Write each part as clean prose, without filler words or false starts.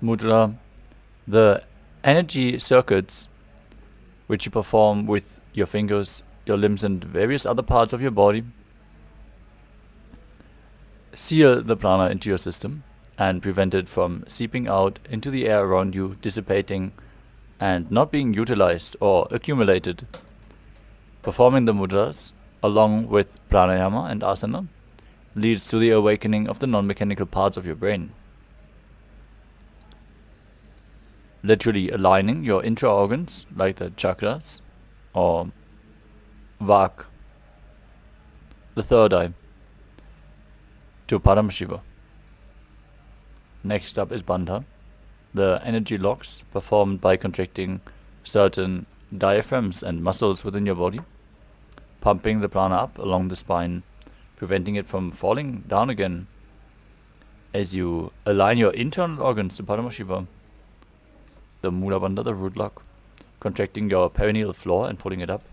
mudra, the energy circuits which you perform with your fingers, your limbs, and various other parts of your body seal the prana into your system and prevent it from seeping out into the air around you, dissipating and not being utilized or accumulated. Performing the mudras along with pranayama and asana leads to the awakening of the non-mechanical parts of your brain. Literally aligning your intra-organs like the chakras or vak, the third eye, to Paramashiva. Next up is bandha, the energy locks performed by contracting certain diaphragms and muscles within your body, pumping the prana up along the spine, preventing it from falling down again as you align your internal organs to Paramashiva. The Mula Bandha, the root lock, contracting your perineal floor and pulling it up.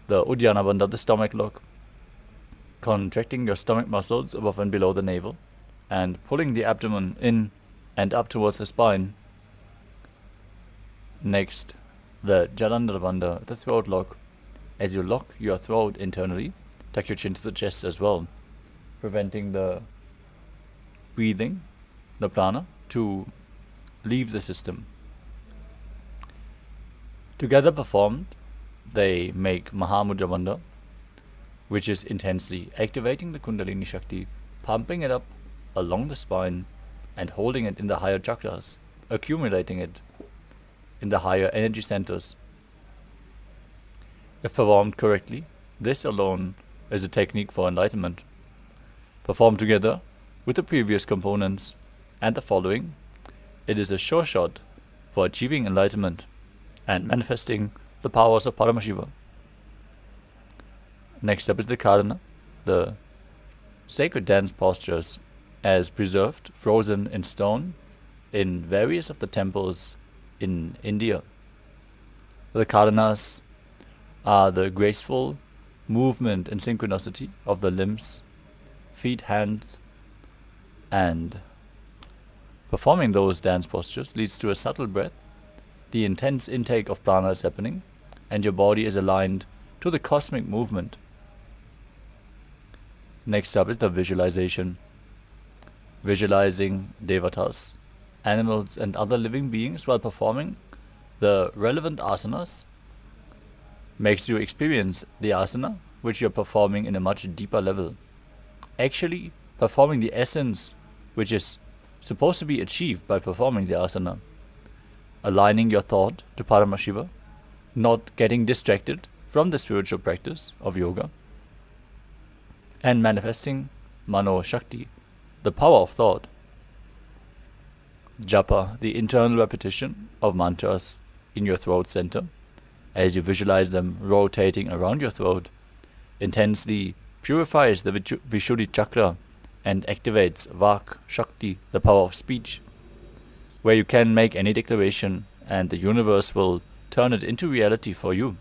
The Uddiyana Bandha, the stomach lock, contracting your stomach muscles above and below the navel and pulling the abdomen in and up towards the spine. Next, the Jalandhara Bandha, the throat lock. As you lock your throat internally, tuck your chin to the chest as well, preventing the breathing, the prana, to leave the system. Together performed, they make Mahamudra Bandha, which is intensely activating the Kundalini Shakti, pumping it up along the spine and holding it in the higher chakras, accumulating it in the higher energy centers. If performed correctly, this alone is a technique for enlightenment. Performed together with the previous components and the following, it is a sure shot for achieving enlightenment and manifesting the powers of Paramashiva. Next up is the Karana, the sacred dance postures as preserved, frozen in stone in various of the temples in India. The Karanas are the graceful movement and synchronicity of the limbs, feet, hands, and performing those dance postures leads to a subtle breath. The intense intake of prana is happening, and your body is aligned to the cosmic movement. Next up is the visualization. Visualizing devatas, animals, and other living beings while performing the relevant asanas makes you experience the asana which you're performing in a much deeper level. Actually, performing the essence which is supposed to be achieved by performing the asana. Aligning your thought to Paramashiva, not getting distracted from the spiritual practice of yoga, and manifesting Mano Shakti, the power of thought. Japa, the internal repetition of mantras in your throat center, as you visualize them rotating around your throat, intensely purifies the Vishuddhi chakra and activates Vak Shakti, the power of speech, where you can make any declaration and the universe will turn it into reality for you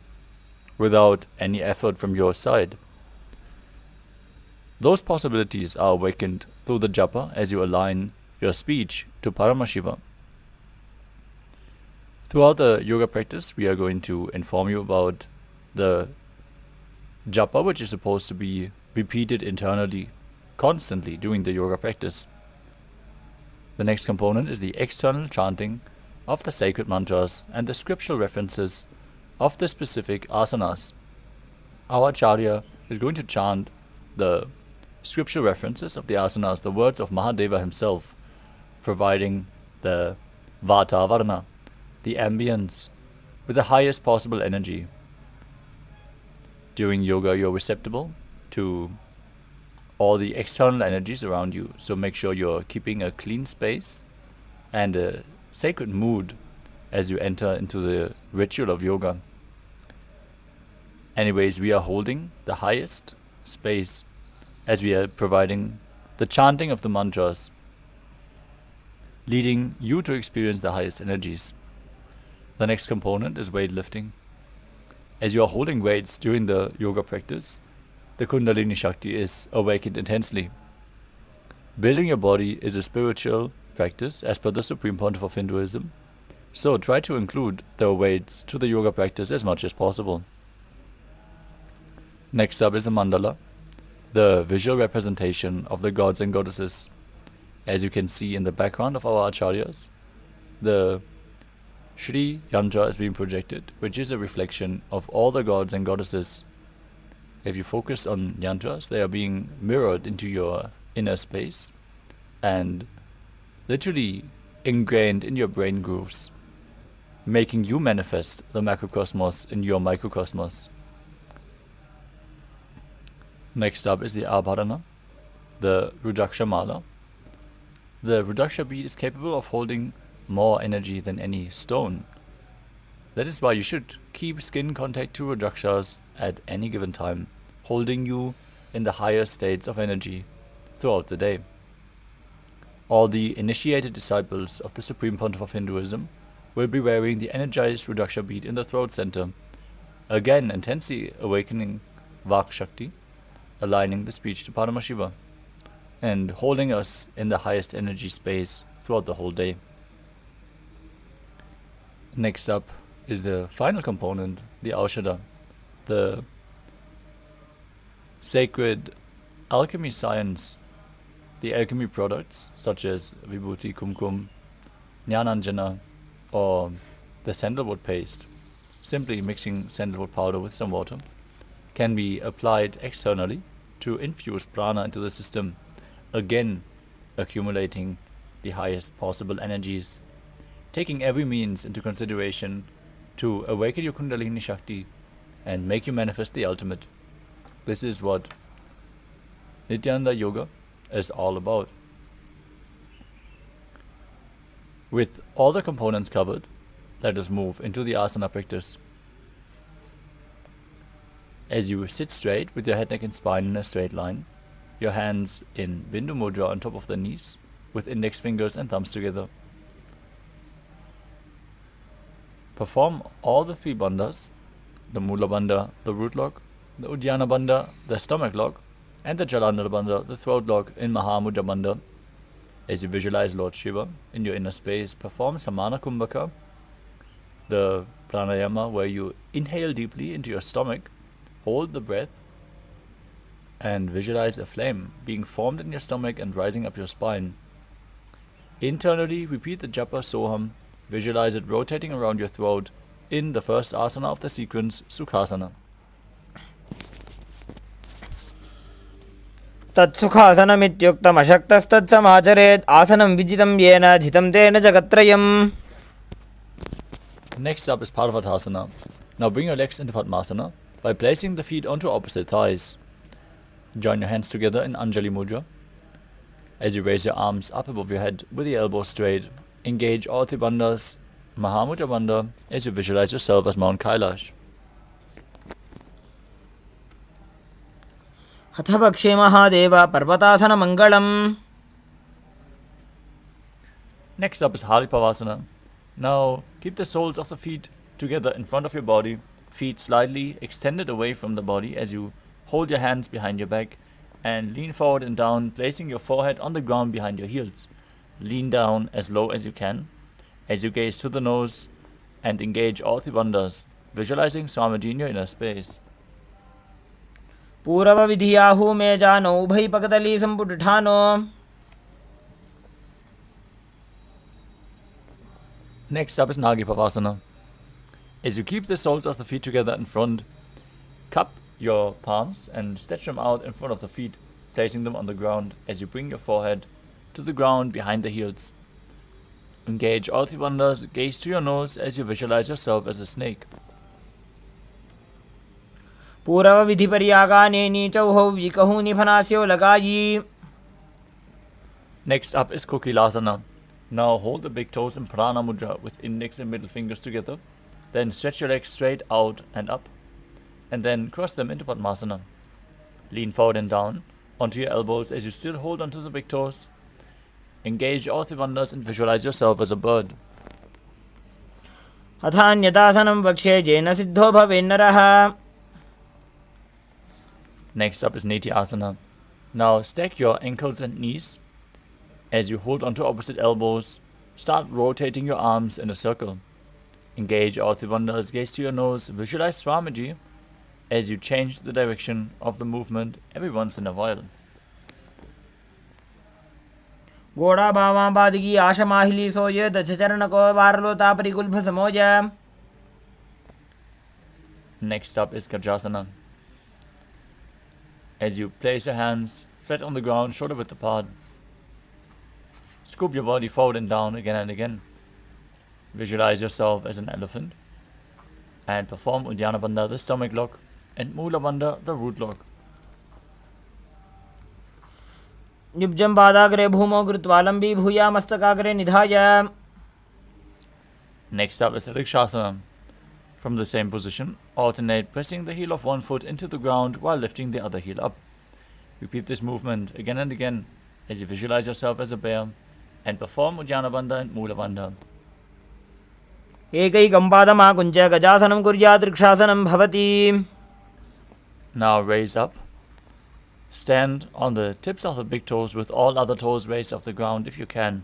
without any effort from your side. Those possibilities are awakened through the japa as you align your speech to Paramashiva. Throughout the yoga practice, we are going to inform you about the japa, which is supposed to be repeated internally, constantly during the yoga practice. The next component is the external chanting of the sacred mantras and the scriptural references of the specific asanas. Our Acharya is going to chant the scriptural references of the asanas, the words of Mahadeva himself, providing the Vatavarana, the ambience, with the highest possible energy. During yoga, you're receptible to all the external energies around you, so make sure you're keeping a clean space and a sacred mood as you enter into the ritual of yoga. Anyways, we are holding the highest space as we are providing the chanting of the mantras, leading you to experience the highest energies. The next component is weightlifting. As you are holding weights during the yoga practice, the Kundalini Shakti is awakened intensely. Building your body is a spiritual practice as per the Supreme Pontiff of Hinduism. So try to include the weights to the yoga practice as much as possible. Next up is the mandala, the visual representation of the gods and goddesses. As you can see in the background of our acharyas, the Shri Yantra is being projected, which is a reflection of all the gods and goddesses. If you focus on yantras, they are being mirrored into your inner space and literally ingrained in your brain grooves, making you manifest the macrocosmos in your microcosmos. Next up is the Abharana, the Rudraksha Mala. The Rudraksha bead is capable of holding more energy than any stone. That is why you should keep skin contact to Rudrakshas at any given time, holding you in the higher states of energy throughout the day. All the initiated disciples of the Supreme Pontiff of Hinduism will be wearing the energized Rudraksha bead in the throat center, again intensely awakening Vak Shakti, aligning the speech to Paramashiva, and holding us in the highest energy space throughout the whole day. Next up is the final component, the Aushadha, the sacred alchemy science, the alchemy products such as Vibhuti, Kumkum, Jnananjana, or the sandalwood paste. Simply mixing sandalwood powder with some water can be applied externally to infuse prana into the system, again accumulating the highest possible energies, taking every means into consideration to awaken your Kundalini Shakti and make you manifest the ultimate. This is what Nithyananda Yoga is all about. With all the components covered, let us move into the asana practice. As you sit straight with your head, neck and spine in a straight line, your hands in Bindu Mudra on top of the knees, with index fingers and thumbs together. Perform all the three bandhas, the Mula Bandha, the root lock, the Uddiyana Bandha, the stomach lock, and the Jalandhara Bandha, the throat lock in Mahamudra Bandha. As you visualize Lord Shiva in your inner space, perform Samana Kumbhaka, the pranayama where you inhale deeply into your stomach, hold the breath, and visualize a flame being formed in your stomach and rising up your spine. Internally, repeat the japa Soham. Visualize it rotating around your throat in the first asana of the sequence, Sukhasana. तत्सुखासनमित्युक्तम् अशक्तस्तत्समाचरेत् आसनं विजितं येन जितं तेन जगत्त्रयम्. Next up is Parvatasana. Now bring your legs into Padmasana by placing the feet onto opposite thighs. Join your hands together in Anjali Mudra. As you raise your arms up above your head with the elbows straight, engage all three bandhas, Mahamudra Bandha, as you visualize yourself as Mount Kailash. अथ भक्षे Mahadev पर्वतासनमङ्गलम्. Next up is Haripavasana. Now keep the soles of the feet together in front of your body, feet slightly extended away from the body as you hold your hands behind your back and lean forward and down, placing your forehead on the ground behind your heels. Lean down as low as you can as you gaze to the nose and engage all three bandhas, visualizing Swamiji in your inner space. पूर्वविधियाहु मे जानो उभयपकदली सम्पुटठानो. Next up is Nagipavasana. As you keep the soles of the feet together in front, cup your palms and stretch them out in front of the feet, placing them on the ground as you bring your forehead to the ground behind the heels. Engage all three bandhas, gaze to your nose as you visualize yourself as a snake. पूर्वविधिपर्यागाने नीचौहौ विकहु निफनास्यो लगायि. Next up is Kokilasana. Now hold the big toes in Prana Mudra with index and middle fingers together. Then stretch your legs straight out and up. And then cross them into Padmasana. Lean forward and down onto your elbows as you still hold onto the big toes. Engage all three bandhas and visualize yourself as a bird. अथान्यतासनं वक्ष्ये yen Sidho भवेन्नरः. Next up is Niti Asana. Now stack your ankles and knees As you hold onto opposite elbows, start rotating your arms in a circle. Engage all Tribandhas, gaze to your nose, visualize Swamiji as you change the direction of the movement every once in a while. घोड़ा बावां बादगी आशा माहिली सोय दश चरण को वारलो तापरी गुल्भ समोज. Next up is Gajasana. As you place your hands flat on the ground, shoulder width apart, scoop your body forward and down again and again. Visualize yourself as an elephant and perform Uddiyana Bandha, the stomach lock, and Mula Bandha, the root lock. निब्जं पादाग्रे भूमौ कृत्वालम्बी भूया मस्तकाग्रे निधाय. Next up is Rikshasana. From the same position, alternate pressing the heel of one foot into the ground while lifting the other heel up. Repeat this movement again and again as you visualize yourself as a bear and perform Uddiyana Bandha and Mula Bandha. एकैकं पादमाकुञ्च गजासनं कुर्यात् वृक्षासनं भवति. Now raise up. Stand on the tips of the big toes with all other toes raised off the ground if you can.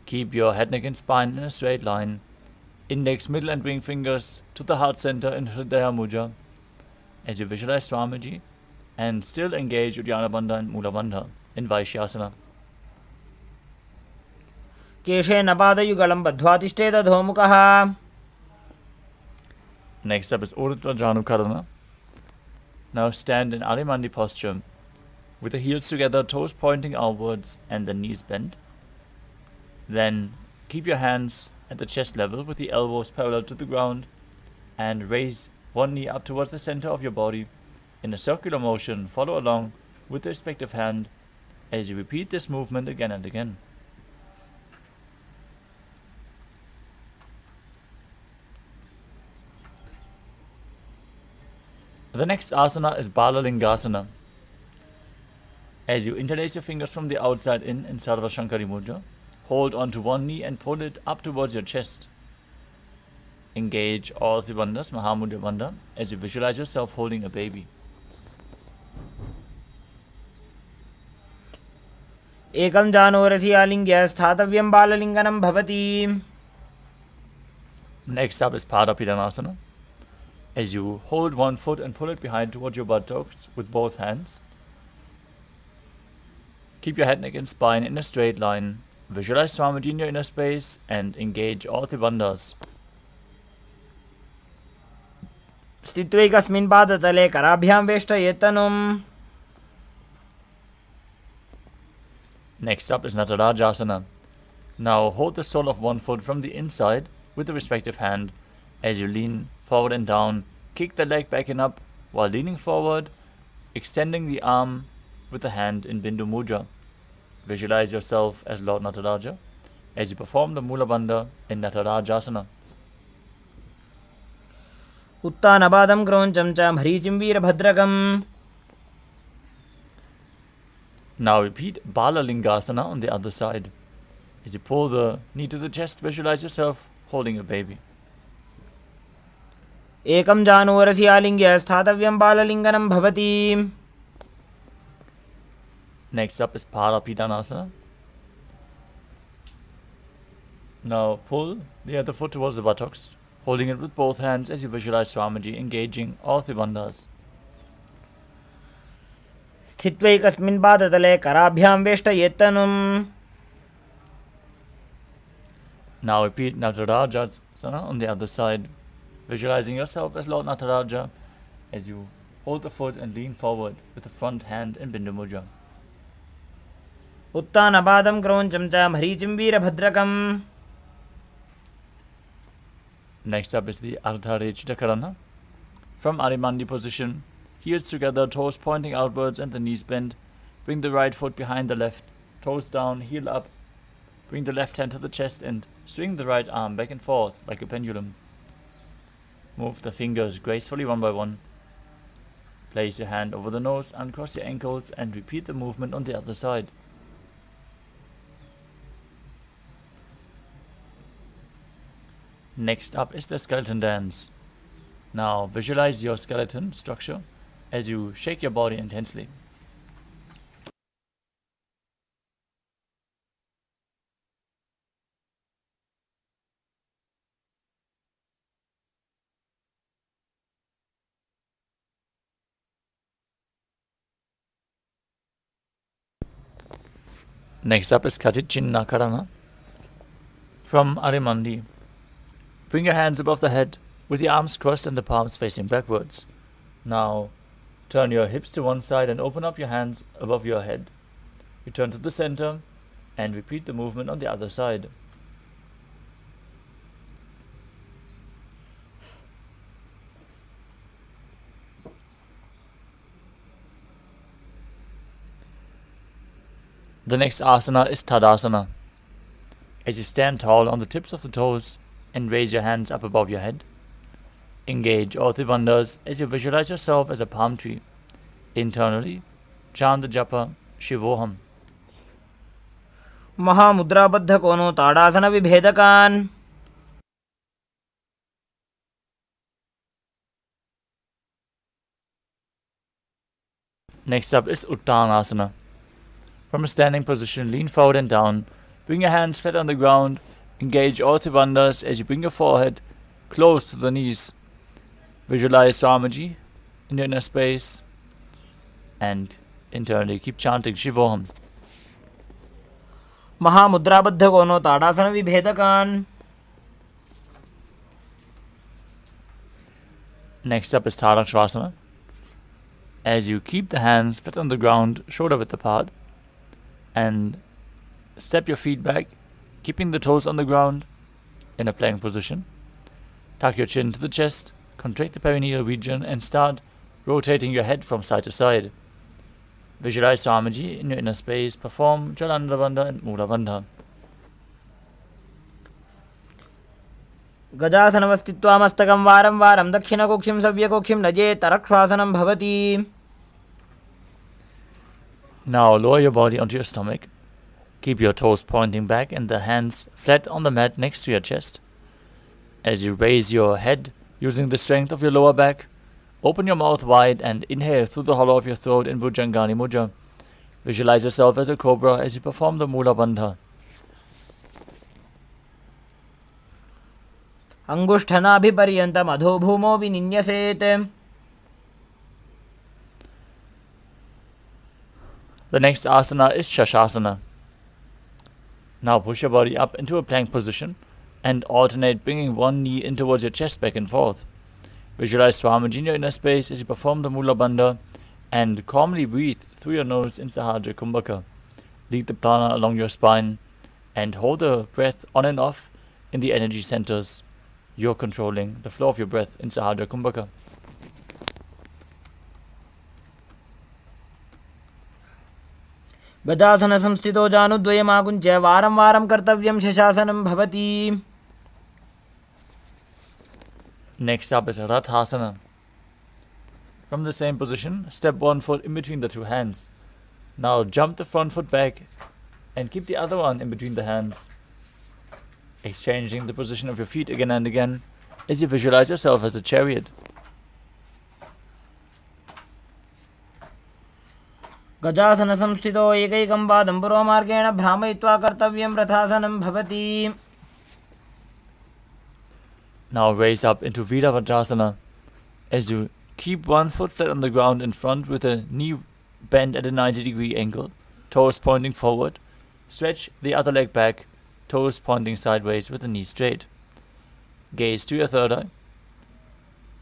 Keep your head, neck and spine in a straight line. Index, middle and ring fingers to the heart center in Hridaya Mudra as you visualize Swamiji and still engage Uddiyana Bandha and Mula Bandha in Vaishyasana. केशेन पादयुगलं बद्ध्वा तिष्ठेत अधोमुखः. Next up is Urdhva Janukarana. Now stand in Arimandi posture with the heels together, toes pointing outwards and the knees bent. Then keep your hands at the chest level with the elbows parallel to the ground and raise one knee up towards the center of your body in a circular motion. Follow along with the respective hand as you repeat this movement again and again. The next asana is Balalingasana. As you interlace your fingers from the outside in Sarva Shankari Mudra, hold onto one knee and pull it up towards your chest. Engage all three bandhas, Mahamudra Bandha, as you visualize yourself holding a baby. एकं जानोरसि आलिङ्ग्य स्थातव्यं बाललिङ्गनं भवति. Next up is Padapidanasana. As you hold one foot and pull it behind towards your buttocks with both hands. Keep your head, neck and spine in a straight line. Visualize Swamiji in your inner space and engage all the bandhas. स्थित्वैकस्मिन् पादतले कराभ्यां वेष्टयेत्तनुम्. Next up is Natarajasana. Now hold the sole of one foot from the inside with the respective hand as you lean forward and down. Kick the leg back and up while leaning forward, extending the arm with the hand in Bindu Mudra. Visualize yourself as Lord Nataraja as you perform the Mula Bandha in Natarajasana. उत्तानपादं क्रौञ्चं च मरीचिं वीरभद्रकम्. Now repeat Balalingasana on the other side. As you pull the knee to the chest, visualize yourself holding a baby. एकं जानोरसि आलिङ्ग्य स्थातव्यं बाललिङ्गनं भवति. Next up is Parapidanasana. Now pull the other foot towards the buttocks, holding it with both hands as you visualize Swamiji engaging all three bandhas. स्थित्वैकस्मिन् पादतले कराभ्यां वेष्टयेत्तनुम्. Now repeat Natarajasana on the other side, visualizing yourself as Lord Nataraja as you hold the foot and lean forward with the front hand in Bindu Mudra. उत्तानपादं क्रौञ्चं च मरीचिं वीरभद्रकम्. Next up is the Ardharechitakarana. From Arimandi position, heels together, toes pointing outwards and the knees bent. Bring the right foot behind the left, toes down, heel up. Bring the left hand to the chest and swing the right arm back and forth like a pendulum. Move the fingers gracefully one by one. Place your hand over the nose, uncross your ankles and repeat the movement on the other side. Next up is the skeleton dance. Now visualize your skeleton structure as you shake your body intensely. Next up is Katichinna Karana from Arimandi. Bring your hands above the head with the arms crossed and the palms facing backwards. Now turn your hips to one side and open up your hands above your head. Return to the center and repeat the movement on the other side. The next asana is Tadasana. As you stand tall on the tips of the toes and raise your hands up above your head, engage all three bandhas as you visualize yourself as a palm tree. Internally, chant the japa Shivoham. महामुद्राबद्ध कोनो ताड़ासन विभेदकान् Next up is Uttanasana. From a standing position, lean forward and down. Bring your hands flat on the ground. Engage all three bandhas as you bring your forehead close to the knees. Visualize Swamiji in your inner space and internally keep chanting Shivoham. महामुद्राबद्ध कोनो ताड़ासन विभेदकान्. Next up is Tadakshvasana. As you keep the hands flat on the ground, shoulder width apart, and step your feet back, keeping the toes on the ground in a plank position. Tuck your chin to the chest, contract the perineal region, and start rotating your head from side to side. Visualize Swamiji in your inner space. Perform Jalandhara Bandha and Mula Bandha. गजासनवस्थित्वा मस्तकं वारं वारं दक्षिणकोक्षिं सव्यकोक्षिं नजेत् तरक्ष्वासनं भवति. Now lower your body onto your stomach. Keep your toes pointing back and the hands flat on the mat next to your chest. As you raise your head using the strength of your lower back, open your mouth wide and inhale through the hollow of your throat in Bhujangani Mudra. Visualize yourself as a cobra as you perform the Mula Bandha. अंगुष्ठनाभिपर्यन्तम् अधोभूमो विनिन्यसेत्. The next asana is Shashasana. Now push your body up into a plank position and alternate bringing one knee in towards your chest back and forth. Visualize Swamiji in your inner space as you perform the Mula Bandha and calmly breathe through your nose in Sahajra Kumbhaka. Lead the prana along your spine and hold the breath on and off in the energy centers. You're controlling the flow of your breath in Sahajra Kumbhaka. गजासन संस्थितो जानुद्वयमाकुञ्च्य वारं वारं कर्तव्यं शशासनं भवति. Next up is Rathasana. From the same position, step one foot in between the two hands. Now jump the front foot back and keep the other one in between the hands. Exchanging the position of your feet again and again as you visualize yourself as a chariot. गजासन संस्थितो एकैकं पादं पुरोमार्गेण भ्रामयित्वा कर्तव्यं रथासनं भवति. Now raise up into Virabhadrasana as you keep one foot flat on the ground in front with a knee bent at a 90-degree angle, toes pointing forward. Stretch the other leg back, toes pointing sideways with the knee straight. Gaze to your third eye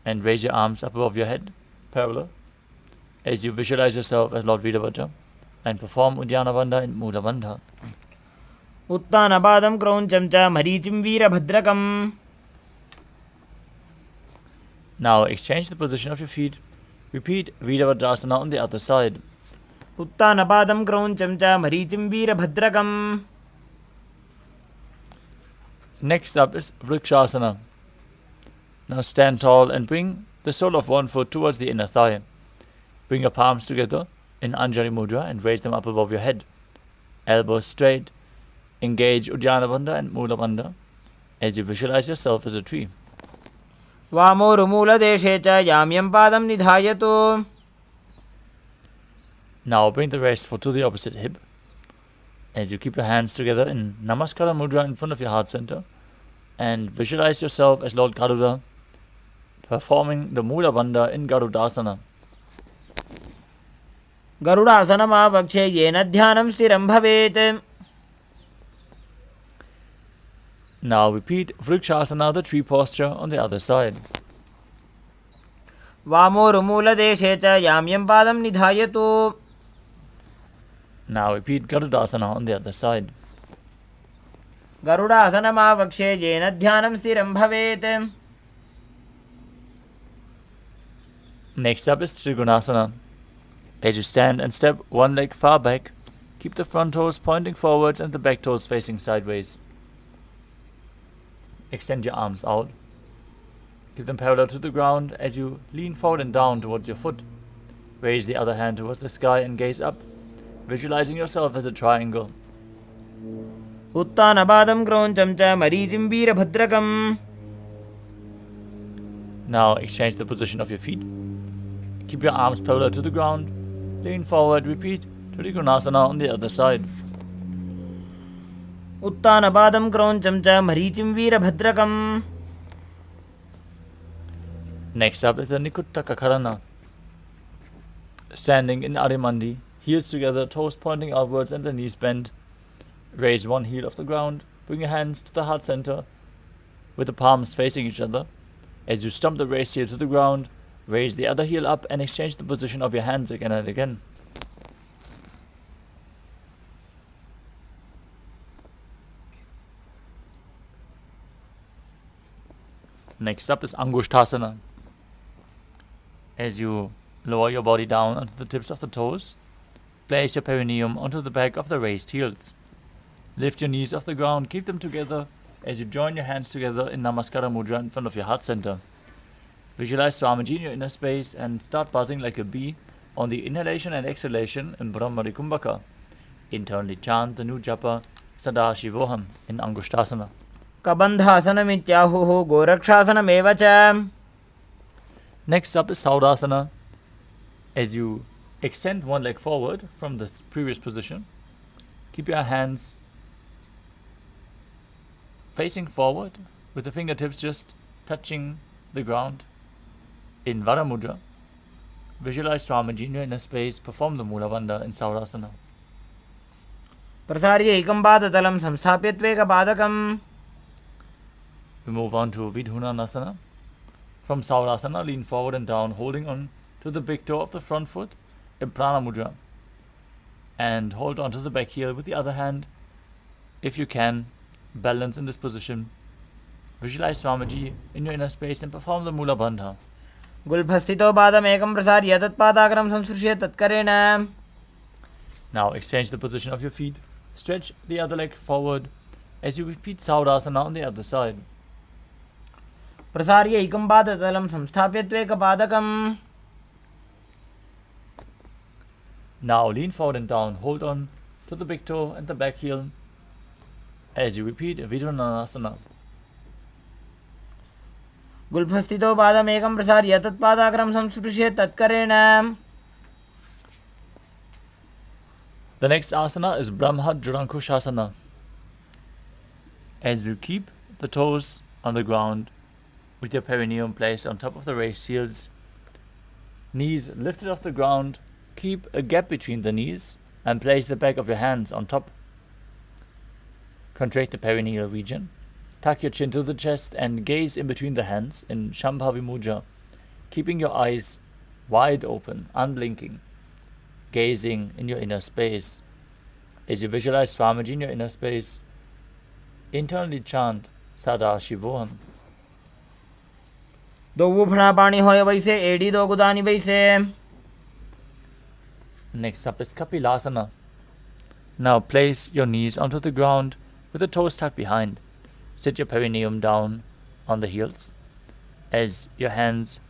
and raise your arms up above your head, parallel, as you visualize yourself as Lord Virabhadra and perform Uddiyana Bandha and Mula Bandha. उत्तानपादं क्रौञ्चं च मरीचिं वीरभद्रकम्. Now exchange the position of your feet. Repeat Virabhadrasana on the other side. उत्तानपादं क्रौञ्चं च मरीचिं वीरभद्रकम्. Next up is Vrikshasana. Now stand tall and bring the sole of one foot towards the inner thigh. Bring your palms together in Anjali Mudra and raise them up above your head. Elbows straight. Engage Uddiyana Bandha and Mula Bandha as you visualize yourself as a tree. वामोरुमूलदेशे च याम्यं पादं निधायतु. Now bring the rest foot to the opposite hip as you keep your hands together in Namaskara Mudra in front of your heart center and visualize yourself as Lord Garuda performing the Mula Bandha in Garudasana. गरुडासनमावक्षे येन ध्यानं स्थिरं भवेत्. Now repeat Vrikshasana, the tree posture, on the other side. वामोरुमूलदेशे च याम्यं पादं निधायतु. Now repeat Garudasana on the other side. गरुडासनमावक्षे येन ध्यानं स्थिरं भवेत्. Next up is Trigunasana. As you stand and step one leg far back, keep the front toes pointing forwards and the back toes facing sideways. Extend your arms out. Keep them parallel to the ground as you lean forward and down towards your foot. Raise the other hand towards the sky and gaze up, visualizing yourself as a triangle. उत्तानपादं क्रौञ्चं च मरीचिं वीरभद्रकम्. Now exchange the position of your feet. Keep your arms parallel to the ground. Lean forward. Repeat Trikonasana on the other side. उत्तानपादं क्रौञ्चं च मरीचिं वीरभद्रकम्. Next up is the Nikuttaka Karana. Standing in Adimandi, heels together, toes pointing outwards and the knees bent. Raise one heel off the ground. Bring your hands to the heart center with the palms facing each other. As you stomp the raised heel to the ground, raise the other heel up and exchange the position of your hands again and again. Next up is Angushtasana. As you lower your body down onto the tips of the toes, place your perineum onto the back of the raised heels. Lift your knees off the ground, keep them together as you join your hands together in Namaskara Mudra in front of your heart center. Visualize Swamiji in your inner space and start buzzing like a bee on the inhalation and exhalation in Brahmari Kumbhaka. Internally chant the new japa Sadashivoham in Angushtasana. कबन्धासनमित्याहुः गोरक्षासनमेव च. Next up is Saudasana. As you extend one leg forward from the previous position, keep your hands facing forward with the fingertips just touching the ground in Vara Mudra. Visualize Swamiji in your inner space. Perform the Mula Bandha in Saudasana. प्रसार्य एकं पादतलं संस्थाप्य त्वेकपादकम्. We move on to Vidhunanasana. From Saudasana, lean forward and down, holding on to the big toe of the front foot in Prana Mudra. And hold on to the back heel with the other hand. If you can, balance in this position. Visualize Swamiji in your inner space and perform the Mula Bandha. गुल्फस्थितो पादमेकं प्रसार्य तत्पादाग्रं संसृश्य तत्करेण. Now exchange the position of your feet. Stretch the other leg forward as you repeat Saudasana on the other side. प्रसार्य एकं पादतलं संस्थाप्य त्वेकपादकम्. Now lean forward and down. Hold on to the big toe and the back heel as you repeat Vidhunanasana. गुल्फस्थितो पादमेकं प्रसार्य तत्पादाग्रं संस्पृश्य तत्करेण. The next asana is Brahma Jurankushasana. As you keep the toes on the ground with your perineum placed on top of the raised heels, knees lifted off the ground, keep a gap between the knees and place the back of your hands on top. Contract the perineal region. Tuck your chin to the chest and gaze in between the hands in Shambhavi Mudra, keeping your eyes wide open, unblinking, gazing in your inner space. As you visualize Swamiji in your inner space, internally chant Sadashivoham. दो फणापाणि होय वैसे AD दो गुदानि वैसे. Next up is Kapilasana. Now place your knees onto the ground with the toes tucked behind. Sit your perineum down on the heels as your hands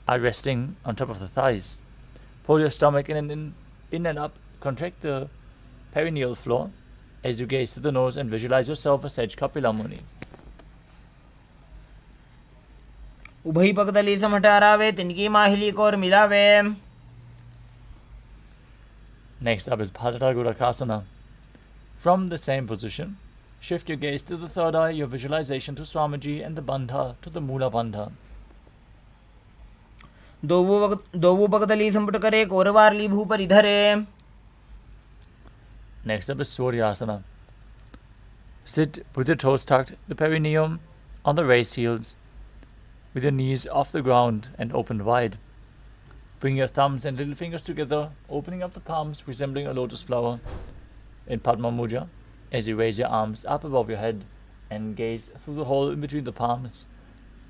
are resting on top of the thighs. Pull your stomach in and up. Contract the perineal floor as you gaze to the nose and visualize yourself as Sage Kapila Muni. उभई पगदली समटारावे तिनकी माहिली कोर मिलावे. Next up is Bhadra Gurakasana. From the same position, shift your gaze to the third eye, your visualization to Swamiji and the Bandha to the Mula Bandha. दोवु पगदली संपुट करे कोरवारली भूपरि धरे. Next up is Suryasana. Sit with your toes tucked, the perineum on the raised heels, with your knees off the ground and opened wide. Bring your thumbs and little fingers together, opening up the palms, resembling a lotus flower in Padma Mudra, as you raise your arms up above your head and gaze through the hole in between the palms,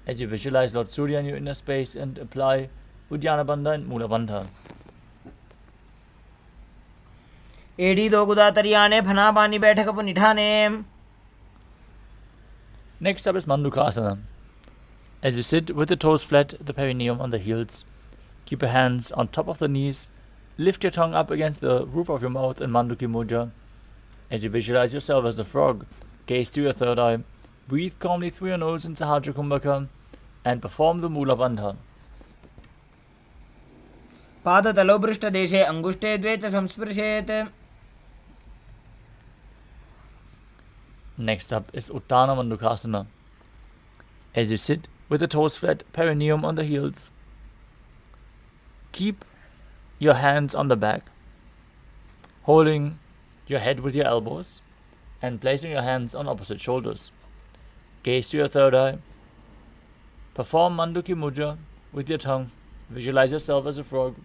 as you visualize Lord Surya in your inner space and apply Uddiyana Bandha and Mula Bandha. एड़ी दो गुदा तरियाने फना पानी बैठक पर निठाने. Next up is Mandukasana. As you sit with the toes flat, the perineum on the heels, keep your hands on top of the knees, lift your tongue up against the roof of your mouth in Manduki Mudra. As you visualize yourself as a frog, gaze to your third eye, breathe calmly through your nose in Sahajra Kumbhaka, and perform the Mula Bandha. पादतलौ पृष्ठदेशे अङ्गुष्ठे द्वे च संस्पृशेत्. Next up is Uttana Mandukasana. As you sit with the toes flat, perineum on the heels, keep your hands on the back, holding your head with your elbows and placing your hands on opposite shoulders. Gaze to your third eye. Perform Manduki Mudra with your tongue. Visualize yourself as a frog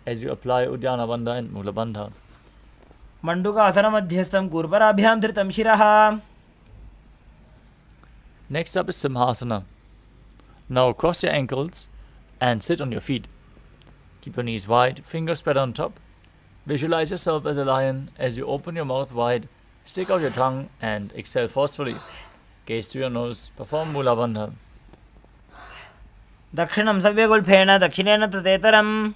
as you apply Uddiyana Bandha and Mula Bandha. Mandukasana मध्यस्थं कूर्पराभ्यां धृतं शिरः. Next up is Simhasana. Now cross your ankles and sit on your feet. Keep your knees wide, fingers spread on top. Visualize yourself as a lion as you open your mouth wide, stick out your tongue and exhale forcefully. Gaze to your nose, perform Mula Bandha. दक्षिणं सव्यगुल्फेन दक्षिणेन ततेतरम्.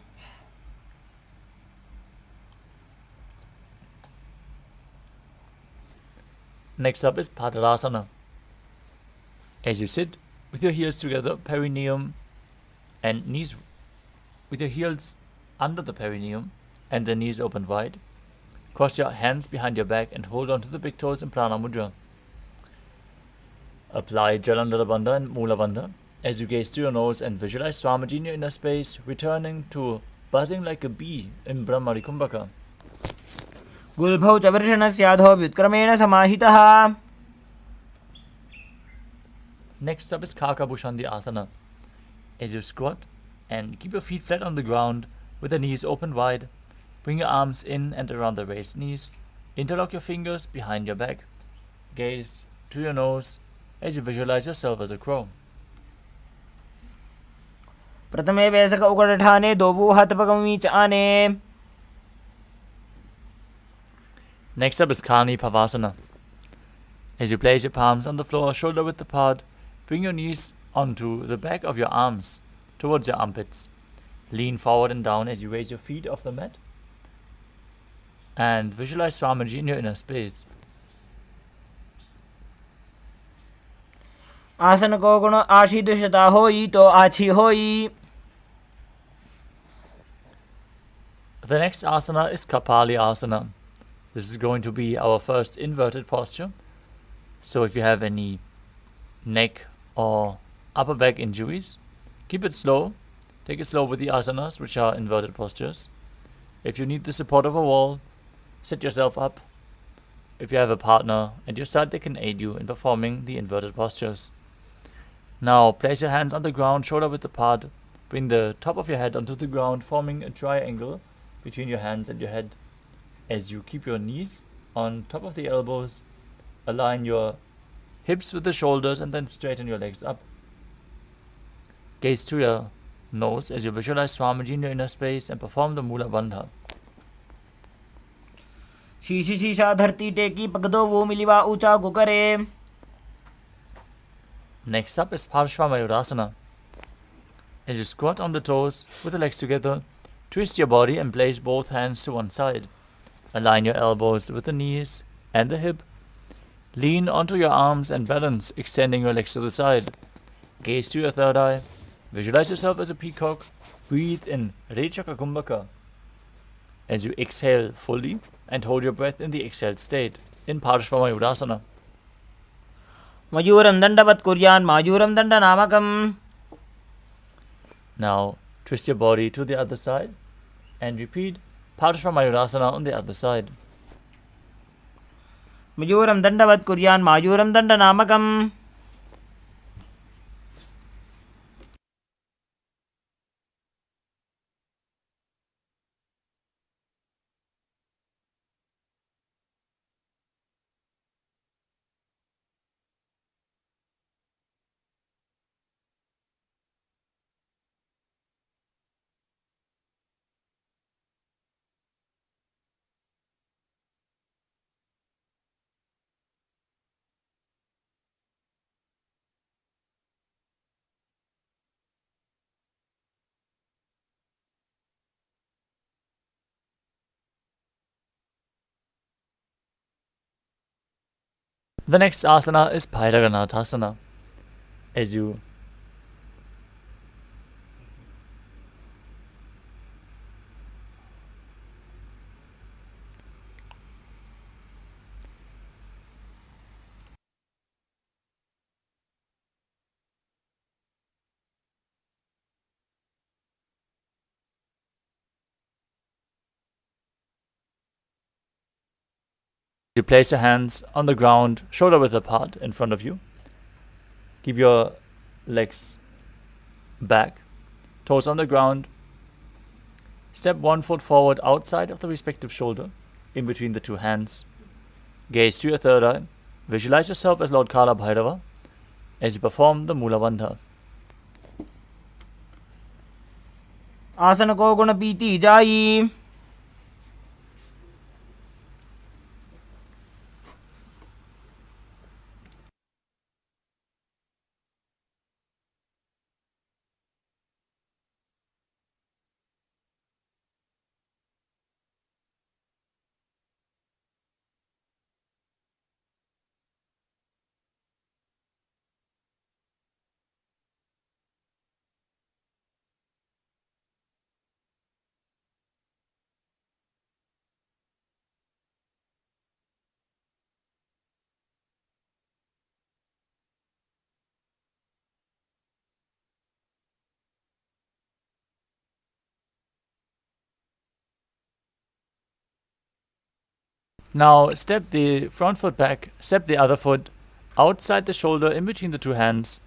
Next up is Padarasana. As you sit with your heels together, perineum and knees, with your heels under the perineum and the knees open wide, cross your hands behind your back and hold on to the big toes in Prana Mudra. Apply Jalandhara Bandha and Mula Bandha as you gaze to your nose and visualize Swamiji in your inner space, returning to buzzing like a bee in Brahmari Kumbhaka. गुल्भौ च वृषणस्याधो व्युत्क्रमेण समाहितः. Next up is Kakabhushandi Asana. As you squat and keep your feet flat on the ground with the knees open wide, bring your arms in and around the raised knees. Interlock your fingers behind your back. Gaze to your nose as you visualize yourself as a crow. प्रथमे वैसक उकटठाने दोबूहतपगमी च आने. Next up is Kani Pavasana. As you place your palms on the floor, shoulder width apart, bring your knees onto the back of your arms towards your armpits. Lean forward and down as you raise your feet off the mat. And visualize Swamiji in your inner space. आसन को गुण आशीदुषता होई तो आछी होई. The next asana is Kapali Asana. This is going to be our first inverted posture. So if you have any neck or upper back injuries, keep it slow. Take it slow with the asanas, which are inverted postures. If you need the support of a wall, set yourself up. If you have a partner at your side, they can aid you in performing the inverted postures. Now place your hands on the ground, shoulder width apart. Bring the top of your head onto the ground, forming a triangle between your hands and your head. As you keep your knees on top of the elbows, align your hips with the shoulders and then straighten your legs up. Gaze to your nose as you visualize Swamiji in your inner space and perform the Mula Bandha. शीशी शीशा धरती टेकी पगदो वो मिलिवा ऊंचा गुकरे. Next up is Parshva Mayurasana. As you squat on the toes with the legs together, twist your body and place both hands to one side. Align your elbows with the knees and the hip. Lean onto your arms and balance, extending your legs to the side. Gaze to your third eye. Visualize yourself as a peacock. Breathe in Rechaka Kumbhaka. As you exhale fully and hold your breath in the exhaled state in Parshva Mayurasana. मयूरं दण्डवत् कुर्यान् मायूरं दण्डनामकम्. Now twist your body to the other side and repeat Parshva Mayurasana on the other side. मयूरं दण्डवत् कुर्यान् मायूरं दण्डनामकम्. The next asana is Bhairaganathasana. As you place your hands on the ground, shoulder width apart in front of you. Keep your legs back, toes on the ground. Step 1 foot forward outside of the respective shoulder, in between the two hands. Gaze to your third eye. Visualize yourself as Lord Kala Bhairava as you perform the Mula Bandha. आसन को गुण पीती जाई. Now step the front foot back, step the other foot outside the shoulder in between the two hands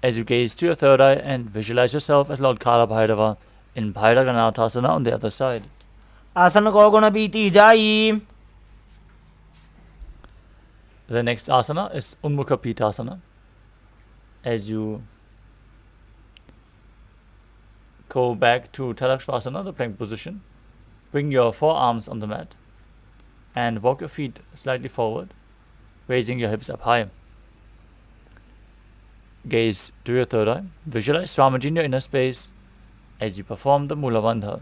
as you gaze to your third eye and visualize yourself as Lord Kala Bhairava in Bhairaganathasana on the other side. आसन को गुण पीती जाई. The next asana is Unmukha Pitasana. As you go back to Tadakshvasana, the plank position, bring your forearms on the mat and walk your feet slightly forward, raising your hips up high. Gaze to your third eye. Visualize Swamiji in your inner space as you perform the Mula Bandha.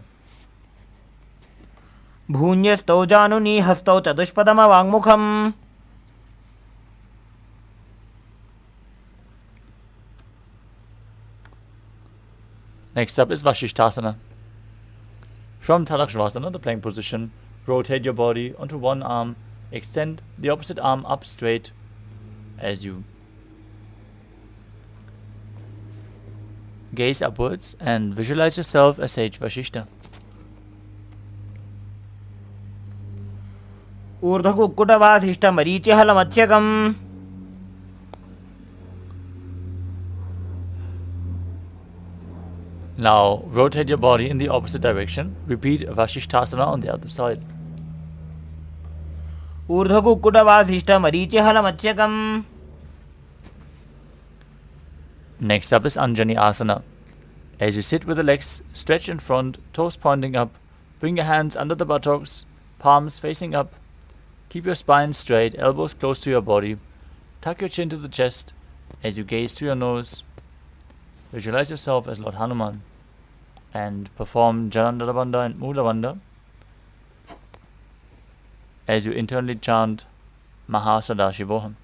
भून्यस्तौ जानुनी हस्तौ चतुष्पदमवाङ्मुखम्. Next up is Vashishthasana. From Tadakshvasana, the plank position, rotate your body onto one arm, extend the opposite arm up straight as you gaze upwards and visualize yourself as Sage Vashishta. ऊर्ध्वकुक्कुटवासिष्ठमरीचिहलमध्यकम्. Now rotate your body in the opposite direction. Repeat Vashishthasana on the other side. ऊर्ध्वकुक्कुटवासिष्ठमरीचिहलमध्यकम्. Next up is Anjani Asana. As you sit with the legs stretched in front, toes pointing up, bring your hands under the buttocks, palms facing up. Keep your spine straight, elbows close to your body. Tuck your chin to the chest as you gaze to your nose. Visualize yourself as Lord Hanuman and perform Jalandhara Bandha and Mula Bandha as you internally chant Mahasadashivoham.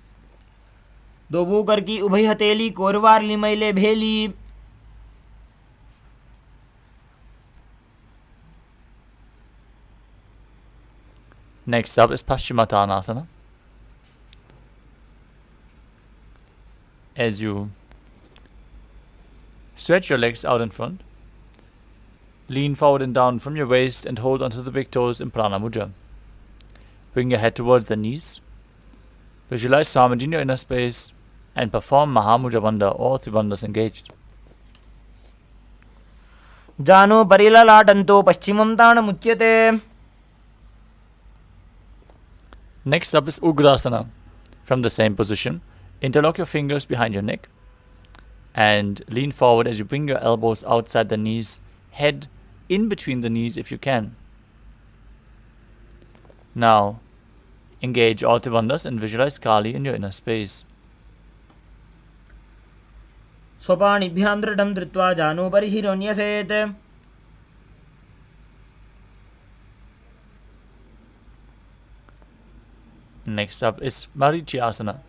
दोबूकर की उभय हथेली कोरवार लिमैले भेली. Next up is Paschimottanasana. As you stretch your legs out in front, lean forward and down from your waist and hold onto the big toes in Prana Mudra. Bring your head towards the knees, Visualize Swamiji in your inner space and perform Mahamudra Bandha, all three bandhas engaged. Jano Parilalatanto Paschimam Tanamuchyate. Next up is Ugrasana. From the same position, interlock your fingers behind your neck and lean forward as you bring your elbows outside the knees, head in between the knees if you can. Now, engage all three bandhas and visualize Kali in your inner space. Sopanibhyam dridam dritva jano parishironyaset. Next up is Marichyasana.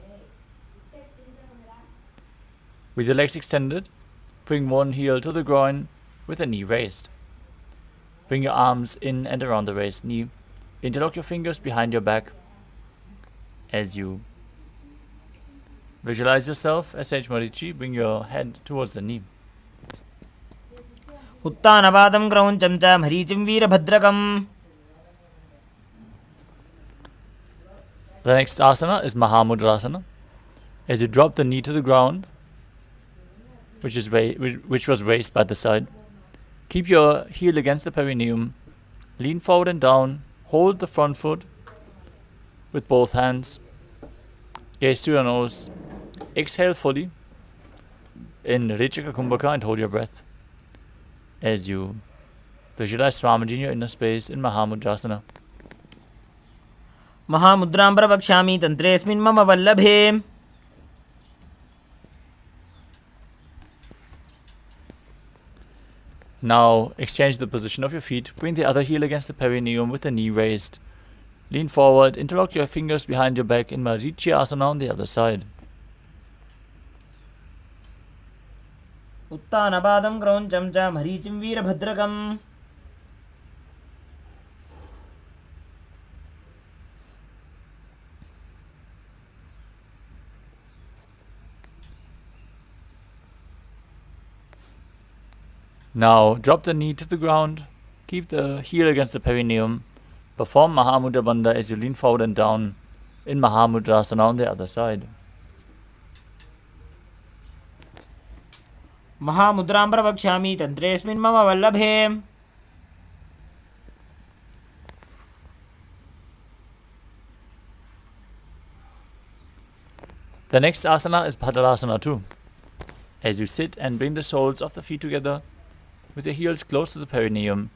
With your legs extended, bring one heel to the groin with the knee raised. Bring your arms in and around the raised knee. Interlock your fingers behind your back as you visualize yourself as Sage Marichi. Bring your head towards the knee. Uttanabadam krauncham cha maricim veerabhadrakam. The next asana is Mahamudrasana. As you drop the knee to the ground, which was raised by the side, keep your heel against the perineum, lean forward and down, hold the front foot with both hands, gaze to your nose, exhale fully in Rechaka Kumbhaka and hold your breath as you visualize Swamiji in your inner space in Mahamudrasana. Mahamudram pravakshami tantresmin mama vallabhe. Now exchange the position of your feet. Bring the other heel against the perineum with the knee raised. Lean forward, interlock your fingers behind your back in Marichyasana on the other side. Uttanabadam krauncham cha maricim veerabhadrakam. Now drop the knee to the ground, keep the heel against the perineum, perform Mahamudra Bandha as you lean forward and down in Mahamudrasana on the other side. Mahamudram pravakshami tantresmin mama vallabhe. The next asana is Bhadrasana too. As you sit and bring the soles of the feet together, with your heels close to the perineum,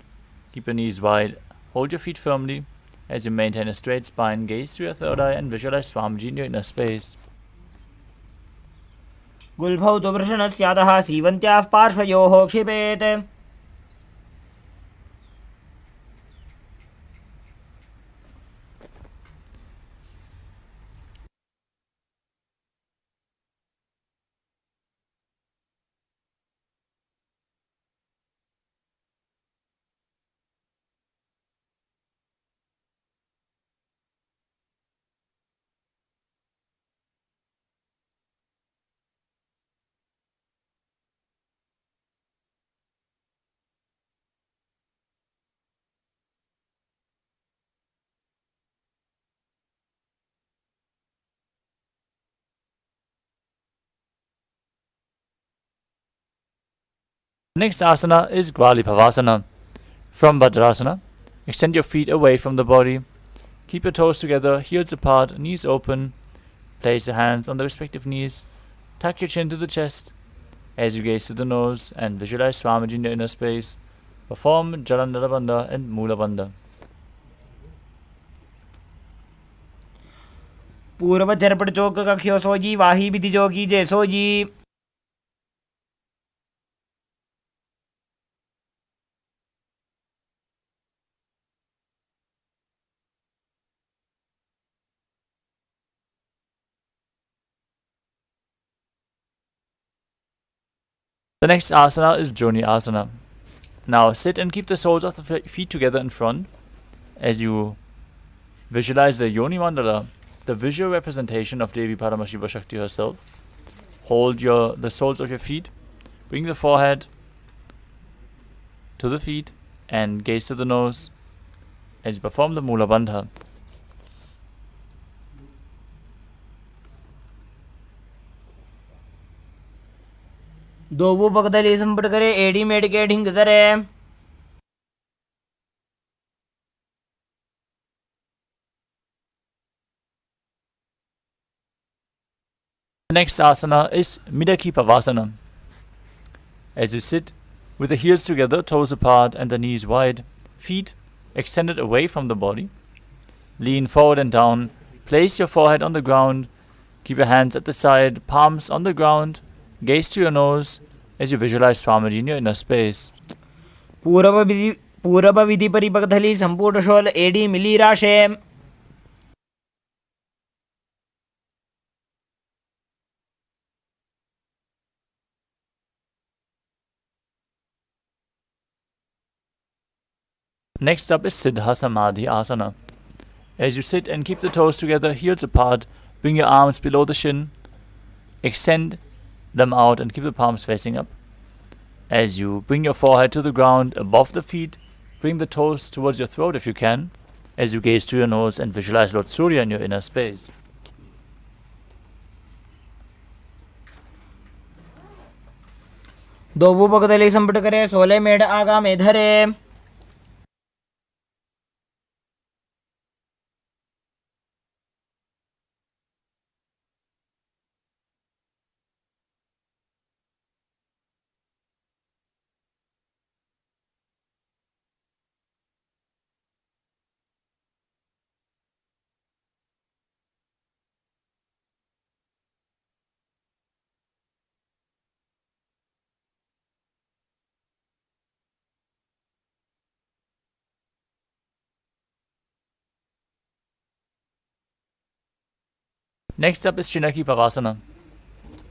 keep your knees wide, hold your feet firmly as you maintain a straight spine, gaze to your third eye and visualize Swamiji in your inner space. Gulbhau tu vrishanasyadaha sivantyah parshvayoho kshipet. Next asana is Gvalipavasana. From Bhadrasana, extend your feet away from the body. Keep your toes together, heels apart, knees open. Place your hands on the respective knees. Tuck your chin to the chest as you gaze to the nose and visualize Swamiji in your inner space. Perform Jalandhara Bandha and Mula Bandha. Purva Therapad Choka Kakyo Soji Vahi Bidi Jogi Je Soji. The next asana is Joni Asana. Now sit and keep the soles of the feet together in front as you visualize the Yoni Mandala, the visual representation of Devi Paramashiva Shakti herself. Hold the soles of your feet, bring the forehead to the feet and gaze to the nose as you perform the Mula Bandha. ದೋವು ಪಕ್ಕದಲ್ಲಿ ಸಂಪುಟಕರೆ ಏಡಿ ಮೇಡಿಕೆ ಢಿಂಗದರೆ The next asana is Midaki Pavasana. As you sit with the heels together, toes apart and the knees wide, feet extended away from the body, lean forward and down, place your forehead on the ground, keep your hands at the side, palms on the ground, gaze to your nose as you visualize Swamiji in your inner space. ಪೂರಬ ವಿಧಿ ಪರಿಪಕದಲ್ಲಿ ಸಂಪುಟ ಶೋಲ ಏಡಿ ಮಿಲಿರಾಶೆ Next up is Siddha Samadhi Asana. As you sit and keep the toes together, heels apart, bring your arms below the shin, extend them out and keep the palms facing up. As you bring your forehead to the ground above the feet, bring the toes towards your throat if you can, as you gaze to your nose and visualize Lord Surya in your inner space. ದೋವು ಪಕ್ಕದಲ್ಲಿ ಸಂಪುಟಕರೆ ಸೋಲೆ ಮೇಡ ಆಗ ಮೇಧರೆ Next up is Chinaki Pavasana.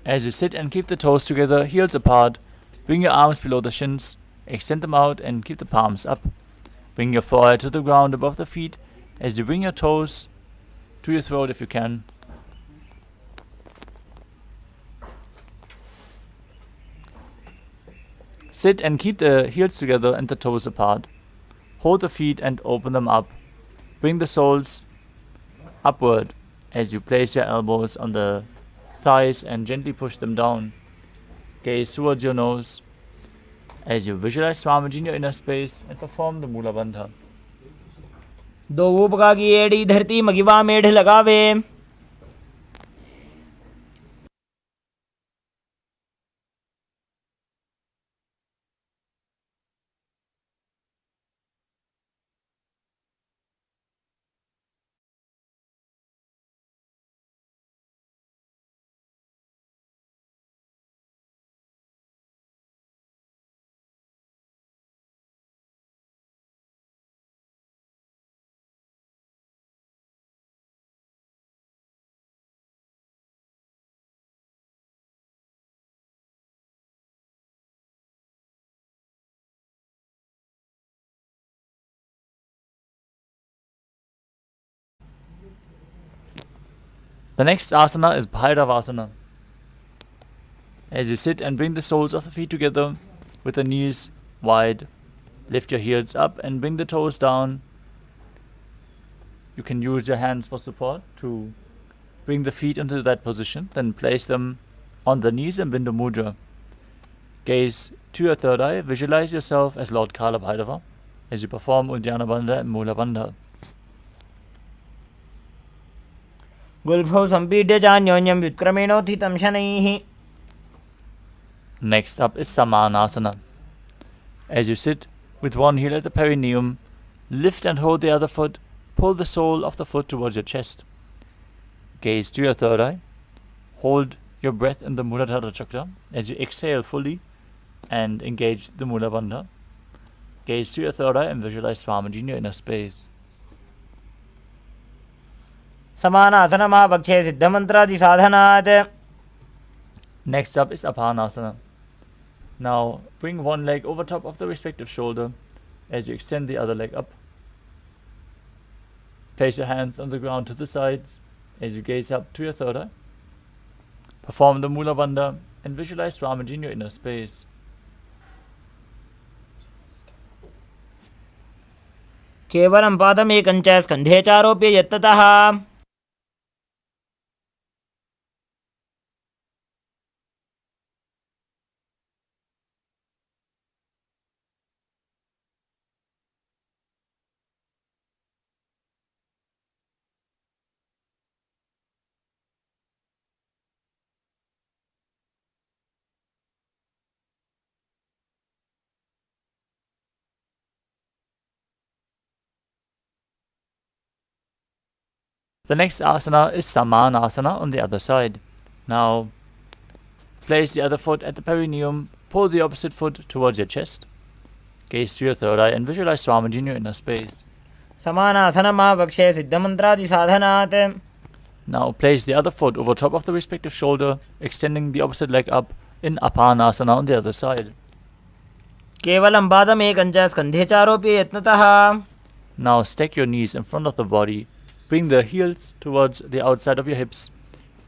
As you sit and keep the toes together, heels apart, bring your arms below the shins, extend them out and keep the palms up. Bring your forehead to the ground above the feet as you bring your toes to your throat if you can. Sit and keep the heels together and the toes apart. Hold the feet and open them up. Bring the soles upward as you place your elbows on the thighs and gently push them down. Gaze towards your nose as you visualize Swamiji in your inner space and perform the Mula Bandha. ದೋವು ಪಕ್ಕಾಗಿ ಏಡಿ Dharti ಮಗಿವಾ ಮೇಢ ಲಗಾವೆ The next asana is Bhairavasana. As you sit and bring the soles of the feet together with the knees wide, lift your heels up and bring the toes down. You can use your hands for support to bring the feet into that position, then place them on the knees and Bindu Mudra. Gaze to your third eye, visualize yourself as Lord Kala Bhairava as you perform Uddiyana Bandha and Mula Bandha. गुल्फौ संपीड्य चान्योन्यं व्युत्क्रमेणोत्थितं शनैः Next up is Samanasana. As you sit with one heel at the perineum, lift and hold the other foot, pull the sole of the foot towards your chest. Gaze to your third eye, hold your breath in the Muladhara Chakra as you exhale fully and engage the Mula Bandha. Gaze to your third eye and visualize Swamiji in your inner space. समानासनमा पक्षे सिद्धमन्त्रादि साधनात् Next up is Apanasana. Now bring one leg over top of the respective shoulder as you extend the other leg up. Place your hands on the ground to the sides as you gaze up to your third eye. Perform the Mula Bandha and visualize Swamiji in your inner space. केवलं पादमेकञ्च स्कन्धे चारोप्य यत्ततः The next asana is Samanasana on the other side. Now, place the other foot at the perineum, pull the opposite foot towards your chest, gaze to your third eye and visualize Swamiji in your inner space. Samanasanamavakshe siddhamantradi sadhanat. Now place the other foot over top of the respective shoulder, extending the opposite leg up in Apanasana on the other side. Kevalam badam ekancha skandhe charopye yatnatah. Now stack your knees in front of the body, bring the heels towards the outside of your hips,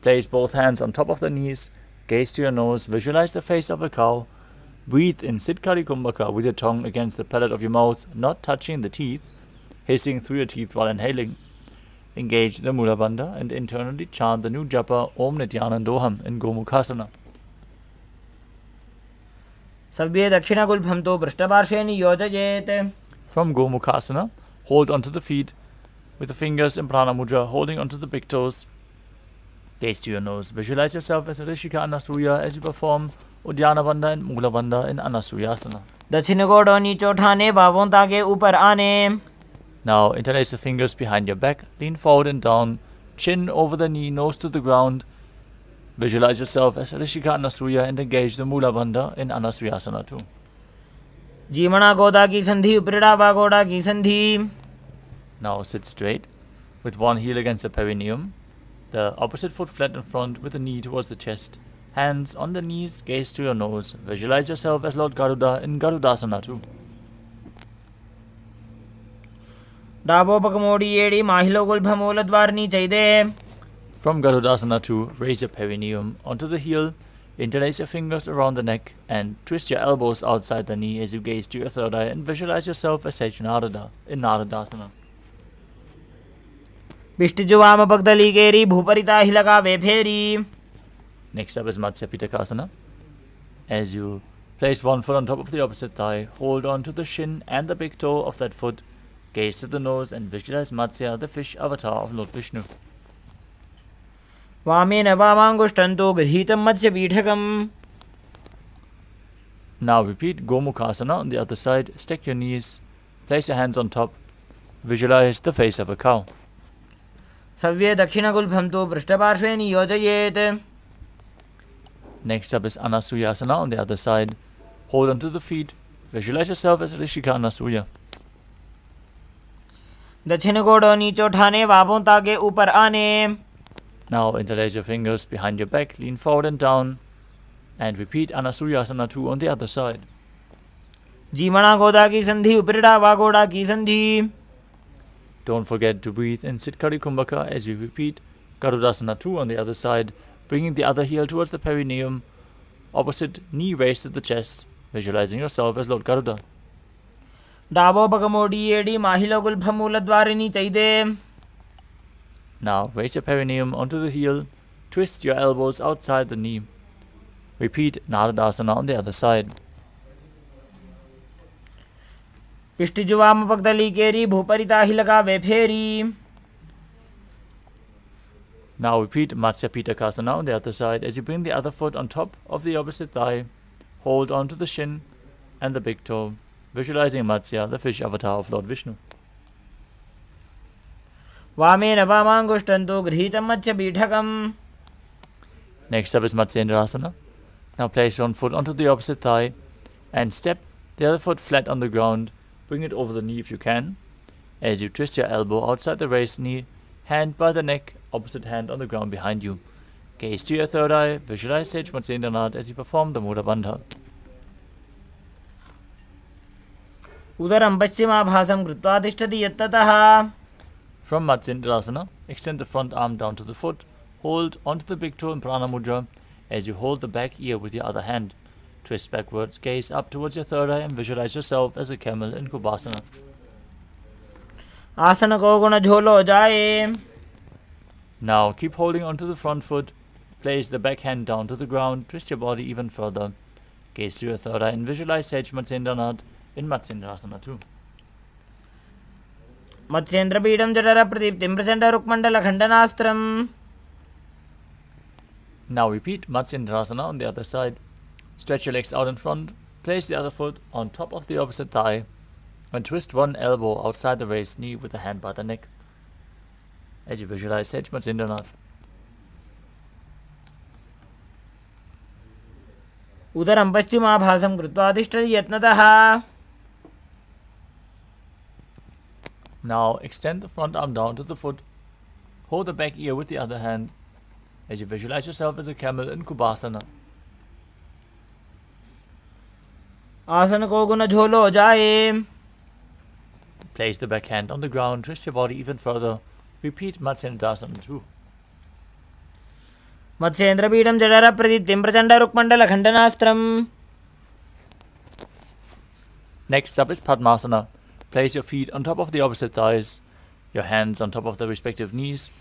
place both hands on top of the knees, gaze to your nose, visualize the face of a cow, breathe in Siddhkari Kumbhaka with your tongue against the palate of your mouth, not touching the teeth, hissing through your teeth while inhaling. Engage the Mula Bandha and internally chant the new japa Om Nithyanandoham in Gomukhasana. Savye dakshina gulbhamto prishtaparshve niyojayet. From Gomukhasana, hold onto the feet with the fingers in Prana Mudra, holding onto the big toes. Gaze to your nose. Visualize yourself as a Rishika Anasuya as you perform Uddiyana Bandha and Mula Bandha in Anasuyasana. दक्षिण गोड़ नीचे उठाने बाहों ताके ऊपर आने. Now interlace the fingers behind your back, lean forward and down, chin over the knee, nose to the ground. Visualize yourself as Rishika Anasuya and engage the Mula Bandha in Anasuyasana too. जीमणा गोदा की संधि उपरिड़ा बागोड़ा की संधि. Now sit straight with one heel against the perineum, the opposite foot flat in front with the knee towards the chest, hands on the knees, gaze to your nose. Visualize yourself as Lord Garuda in Garudasana too. डाबो पकमोड़ी एड़ी माहिलो गुलभमूल द्वारनी चाहिए. From Garudasana 2, raise your perineum onto the heel, interlace your fingers around the neck, and twist your elbows outside the knee as you gaze to your third eye and visualize yourself as Sage Narada in Naradasana. बिष्टिजुवाम पगदली केरी भूपरिता हिलका वेफेरी. Next up is Matsya Pitakasana. As you place one foot on top of the opposite thigh, hold on to the shin and the big toe of that foot, gaze to the nose and visualize Matsya, the fish avatar of Lord Vishnu. वामेन वामांगुष्टंतो गृहीतं मत्स्य पीठकम्. Now repeat Gomukhasana on the other side. Stack your knees, place your hands on top, visualize the face of a cow. सव्ये दक्षिणगुल्भंतो पृष्ठपार्श्वे नियोजयेत्. Next up is Anasuyasana on the other side. Hold onto the feet, visualize yourself as Rishika Anasuya. दक्षिण गोड़ नीचे उठाने बाहों ताके ऊपर आने. Now interlace your fingers behind your back, lean forward and down, and repeat Anasuyasana 2 on the other side. जीमणा गोदा की संधि उपरिड़ा बागोड़ा की संधि. Don't forget to breathe in Siddhkari Kumbhaka as you repeat Garudasana 2 on the other side, bringing the other heel towards the perineum, opposite knee raised to the chest, visualizing yourself as Lord Garuda. डाबो पकमोड़ी एड़ी माहिलो गुल्भमूल द्वारनी चाहिए. Now raise your perineum onto the heel, twist your elbows outside the knee. Repeat Naradasana on the other side. इष्टिजुवाम पगदली केरी भूपरिता हिलका वेफेरी. Now repeat Matsya Pitakasana on the other side as you bring the other foot on top of the opposite thigh, hold on to the shin and the big toe, visualizing Matsya, the fish avatar of Lord Vishnu. वामेन वामांगुष्टंतो गृहीतं मत्स्य पीठकम्. Next up is Matsyendrasana. Now place one foot onto the opposite thigh and step the other foot flat on the ground. Bring it over the knee if you can. As you twist your elbow outside the raised knee, hand by the neck, opposite hand on the ground behind you. Gaze to your third eye, visualize Sage Matsyendranath as you perform the Mula Bandha. उदरं पश्चिमाभासं कृत्वा तिष्ठति यत्ततः. From Matsyendrasana, extend the front arm down to the foot, hold onto the big toe in Prana Mudra as you hold the back ear with your other hand. Twist backwards, gaze up towards your third eye and visualize yourself as a camel in Kubasana. आसन को गुण झोलो जाए. Now keep holding onto the front foot, place the back hand down to the ground, twist your body even further. Gaze to your third eye and visualize Sage Matsyendranath in Matsyendrasana 2. मत्स्येन्द्रपीडं जठर प्रदीप्तिं Prachanda रुक्मण्डल खण्डनास्त्रम्. Now repeat Matsyendrasana on the other side. Stretch your legs out in front, place the other foot on top of the opposite thigh, and twist one elbow outside the raised knee with the hand by the neck. as you visualize Sage Matsindranath. उदरं पश्चिमाभासं कृत्वा तिष्ठति यत्नतः. Now extend the front arm down to the foot. Hold the back ear with the other hand as you visualize yourself as a camel in Kubasana. आसन को गुण झोलो जाए. Place the back hand on the ground, twist your body even further. Repeat Matsendrasana 2. मत्स्येन्द्रपीठं जडर प्रदीप्तिं Prachanda रुक्मण्डल खण्डनास्त्रम्. Next up is Padmasana. Place your feet on top of the opposite thighs, your hands on top of the respective knees.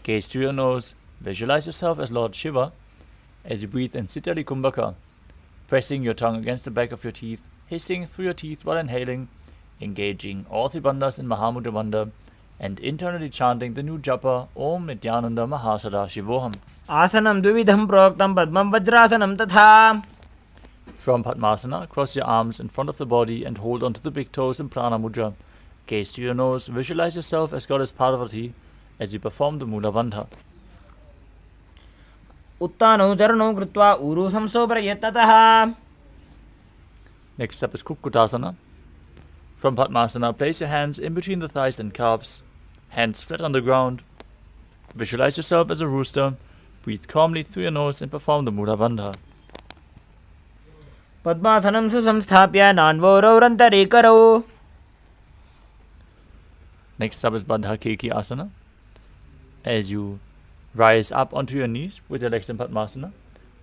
Gaze to your nose. Visualize yourself as Lord Shiva as you breathe in Siddhali Kumbhaka, pressing your tongue against the back of your teeth, hissing through your teeth while inhaling, engaging all three bandhas in Mahamudra Bandha, and internally chanting the new japa Om Nithyananda Paramashivam. आसनं द्विविधं प्रोक्तं पद्मं वज्रासनं तथा. From Padmasana, cross your arms in front of the body and hold onto the big toes in Prana Mudra. Gaze to your nose. Visualize yourself as Goddess Parvati as you perform the Mula Bandha. उत्तानौ चरणौ कृत्वा ऊरू संस्थोपर यत्नतः. Next up is Kukkutasana. From Padmasana, place your hands in between the thighs and calves, hands flat on the ground. Visualize yourself as a rooster. Breathe calmly through your nose and perform the Mula Bandha. पद्मासनं सुसंस्थाप्य नान्वोरौरन्तरे करौ. Next up is Bandha Keki Asana. As you rise up onto your knees with your legs in Padmasana,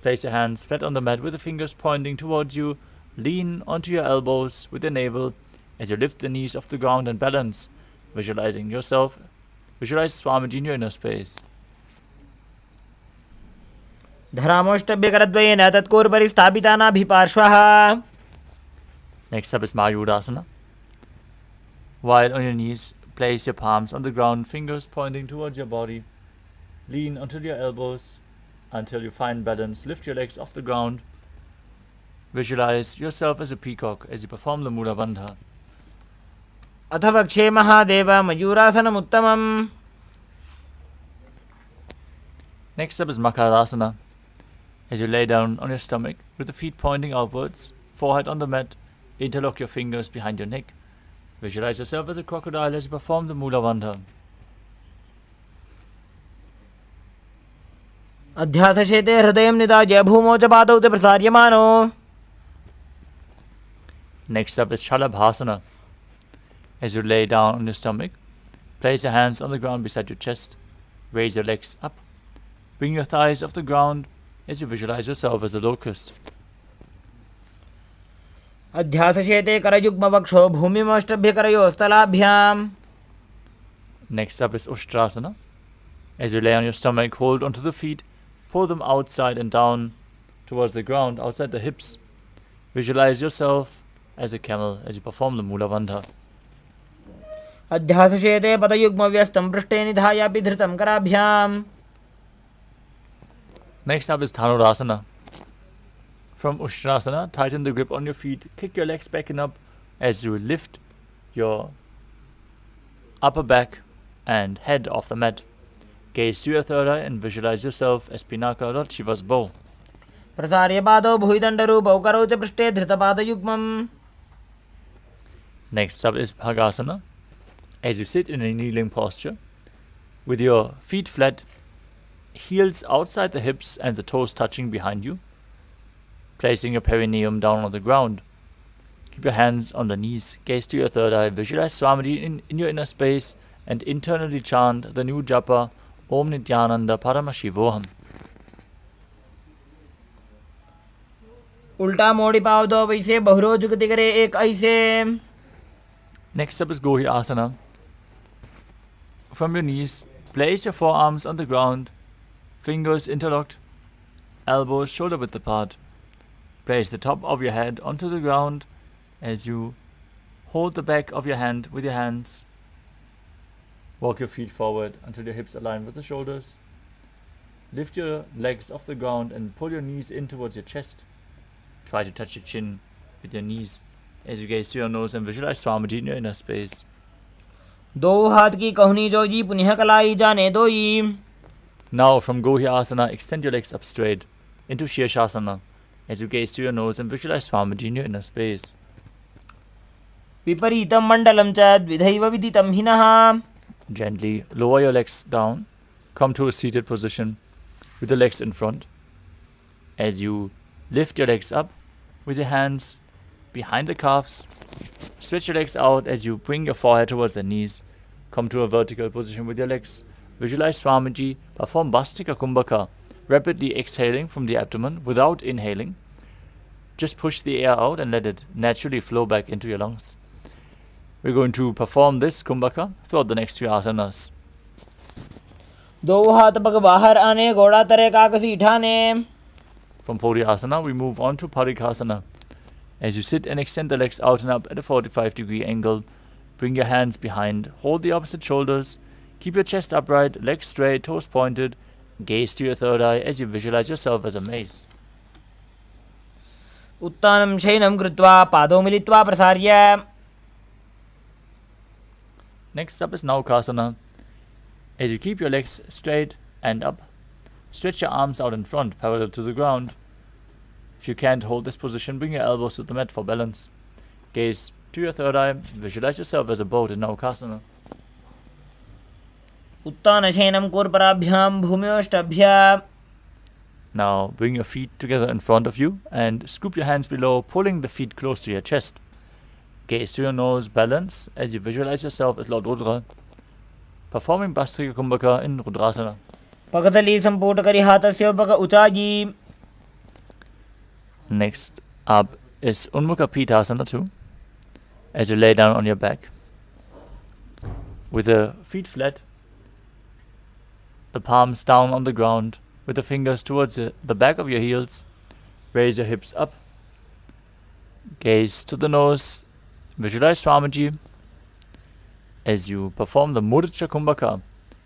place your hands flat on the mat with the fingers pointing towards you. Lean onto your elbows with your navel as you lift the knees off the ground and balance, visualizing yourself. Visualize Swamiji in your inner space. धरामोष्टभ्यकरद्वयेन तत्कोर्परि स्थापितानाभिपार्श्वः. Next up is Mayurasana. While on your knees, place your palms on the ground, fingers pointing towards your body. Lean onto your elbows until you find balance. Lift your legs off the ground. Visualize yourself as a peacock as you perform the Mula Bandha. अथ वक्षे Mahadev मयूरासनमुत्तमम्. Next up is Makarasana. As you lay down on your stomach with the feet pointing outwards, forehead on the mat, interlock your fingers behind your neck. Visualize yourself as a crocodile as you perform the Mula Bandha. अध्यासशेते हृदयं निदाय भूमौ च पादौ च प्रसार्यमानो. Next up is Shalabhasana. As you lay down on your stomach, place your hands on the ground beside your chest. Raise your legs up. Bring your thighs off the ground as you visualize yourself as a locust. अध्यासशेते करयुग्मवक्षो भूमिमष्टभ्यकरयोस्तलाभ्याम्. Next up is Ushtrasana. As you lay on your stomach, hold onto the feet, pull them outside and down towards the ground, outside the hips. Visualize yourself as a camel as you perform the Mula Bandha. अध्यासशेते पदयुग्मव्यस्तं पृष्ठे निधायापि धृतं कराभ्याम्. Next up is Dhanurasana. From Ushtrasana, tighten the grip on your feet, kick your legs back and up as you lift your upper back and head off the mat. Gaze to your third eye and visualize yourself as Pinaka, Lord Shiva's bow. प्रसार्य पादौ भुविदण्डरूपौ करौ च पृष्ठे धृतपादयुग्मम्. Next up is Bhagasana. As you sit in a kneeling posture, with your feet flat, heels outside the hips and the toes touching behind you, placing your perineum down on the ground. Keep your hands on the knees, gaze to your third eye, visualize Swamiji in your inner space, and internally chant the new japa Om Nithyananda Paramashivoham. उल्टा मोड़ी पाव दो वैसे बहुरो जुगति करे एक ऐसे. Next up is Gohi Asana. From your knees, place your forearms on the ground, fingers interlocked, elbows shoulder width apart. Place the top of your head onto the ground as you hold the back of your hand with your hands. Walk your feet forward until your hips align with the shoulders. Lift your legs off the ground and pull your knees in towards your chest. Try to touch your chin with your knees as you gaze to your nose and visualize Swamiji in your inner space. दो हाथ की कहनी जो जी पुनः कलाई जाने दोई. Now from Gohyasana, extend your legs up straight into Shirshasana as you gaze to your nose and visualize Swamiji in your inner space. विपरीतं मण्डलं च द्विधैव विदितं हिनः. Gently lower your legs down, come to a seated position with the legs in front. As you lift your legs up with your hands behind the calves, stretch your legs out as you bring your forehead towards the knees. Come to a vertical position with your legs. Visualize Swamiji perform Bastika Kumbhaka, rapidly exhaling from the abdomen without inhaling. Just push the air out and let it naturally flow back into your lungs. We're going to perform this Kumbhaka throughout the next few asanas. दो हाथ पग बाहर आने घोड़ा तरे काकसी ठाने. From Podiasana, we move on to Parikasana. As you sit and extend the legs out and up at a 45-degree angle, bring your hands behind, hold the opposite shoulders, keep your chest upright, legs straight, toes pointed, gaze to your third eye as you visualize yourself as a mace. उत्तानं शयनं कृत्वा पादौ मिलित्वा प्रसार्य. Next up is Naukasana. As you keep your legs straight and up, stretch your arms out in front, parallel to the ground. If you can't hold this position, bring your elbows to the mat for balance. Gaze to your third eye, visualize yourself as a boat in Naukasana. उत्तानशयनं कूर्पराभ्यां भूम्योष्टभ्य. Now bring your feet together in front of you and scoop your hands below, pulling the feet close to your chest. Gaze to your nose, balance as you visualize yourself as Lord Rudra, performing Bastrika Kumbhaka in Rudrasana. पकतली संपुट करी हाथस्य पक उचाजी. Next up is Unmukha Pitasana 2, as you lay down on your back. With the feet flat, the palms down on the ground, with the fingers towards the back of your heels, raise your hips up, gaze to the nose, visualize Swamiji as you perform the Mudra Kumbhaka,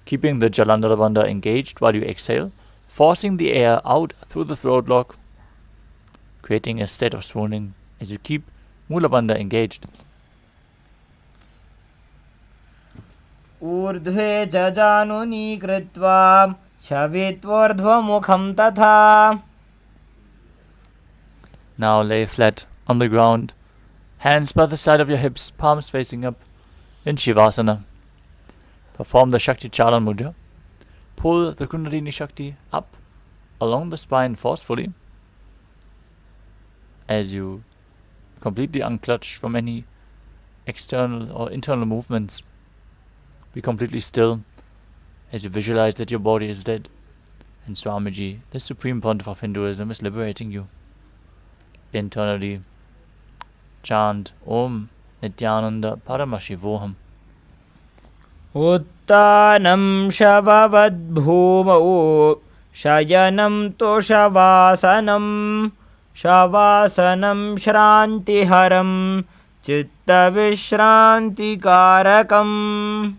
keeping the Jalandhara Bandha engaged while you exhale, forcing the air out through the throat lock, creating a state of swooning as you keep Mula Bandha engaged. ऊर्ध्वे च जानुनी कृत्वा शवित्वोर्ध्वमुखं तथा. Now lay flat on the ground, hands by the side of your hips, palms facing up in Shivasana. Perform the Shakti Chalan Mudra. Pull the Kundalini Shakti up along the spine forcefully as you completely unclutch from any external or internal movements. Be completely still as you visualize that your body is dead and Swamiji, the Supreme Pontiff of Hinduism, is liberating you. Internally, chant Om Nithyananda Paramashivoham. उत्तानं शववद्भूमौ शयनं तोषवासनं. शवासनं श्रान्तिहरं चित्तविश्रान्तिकारकम्.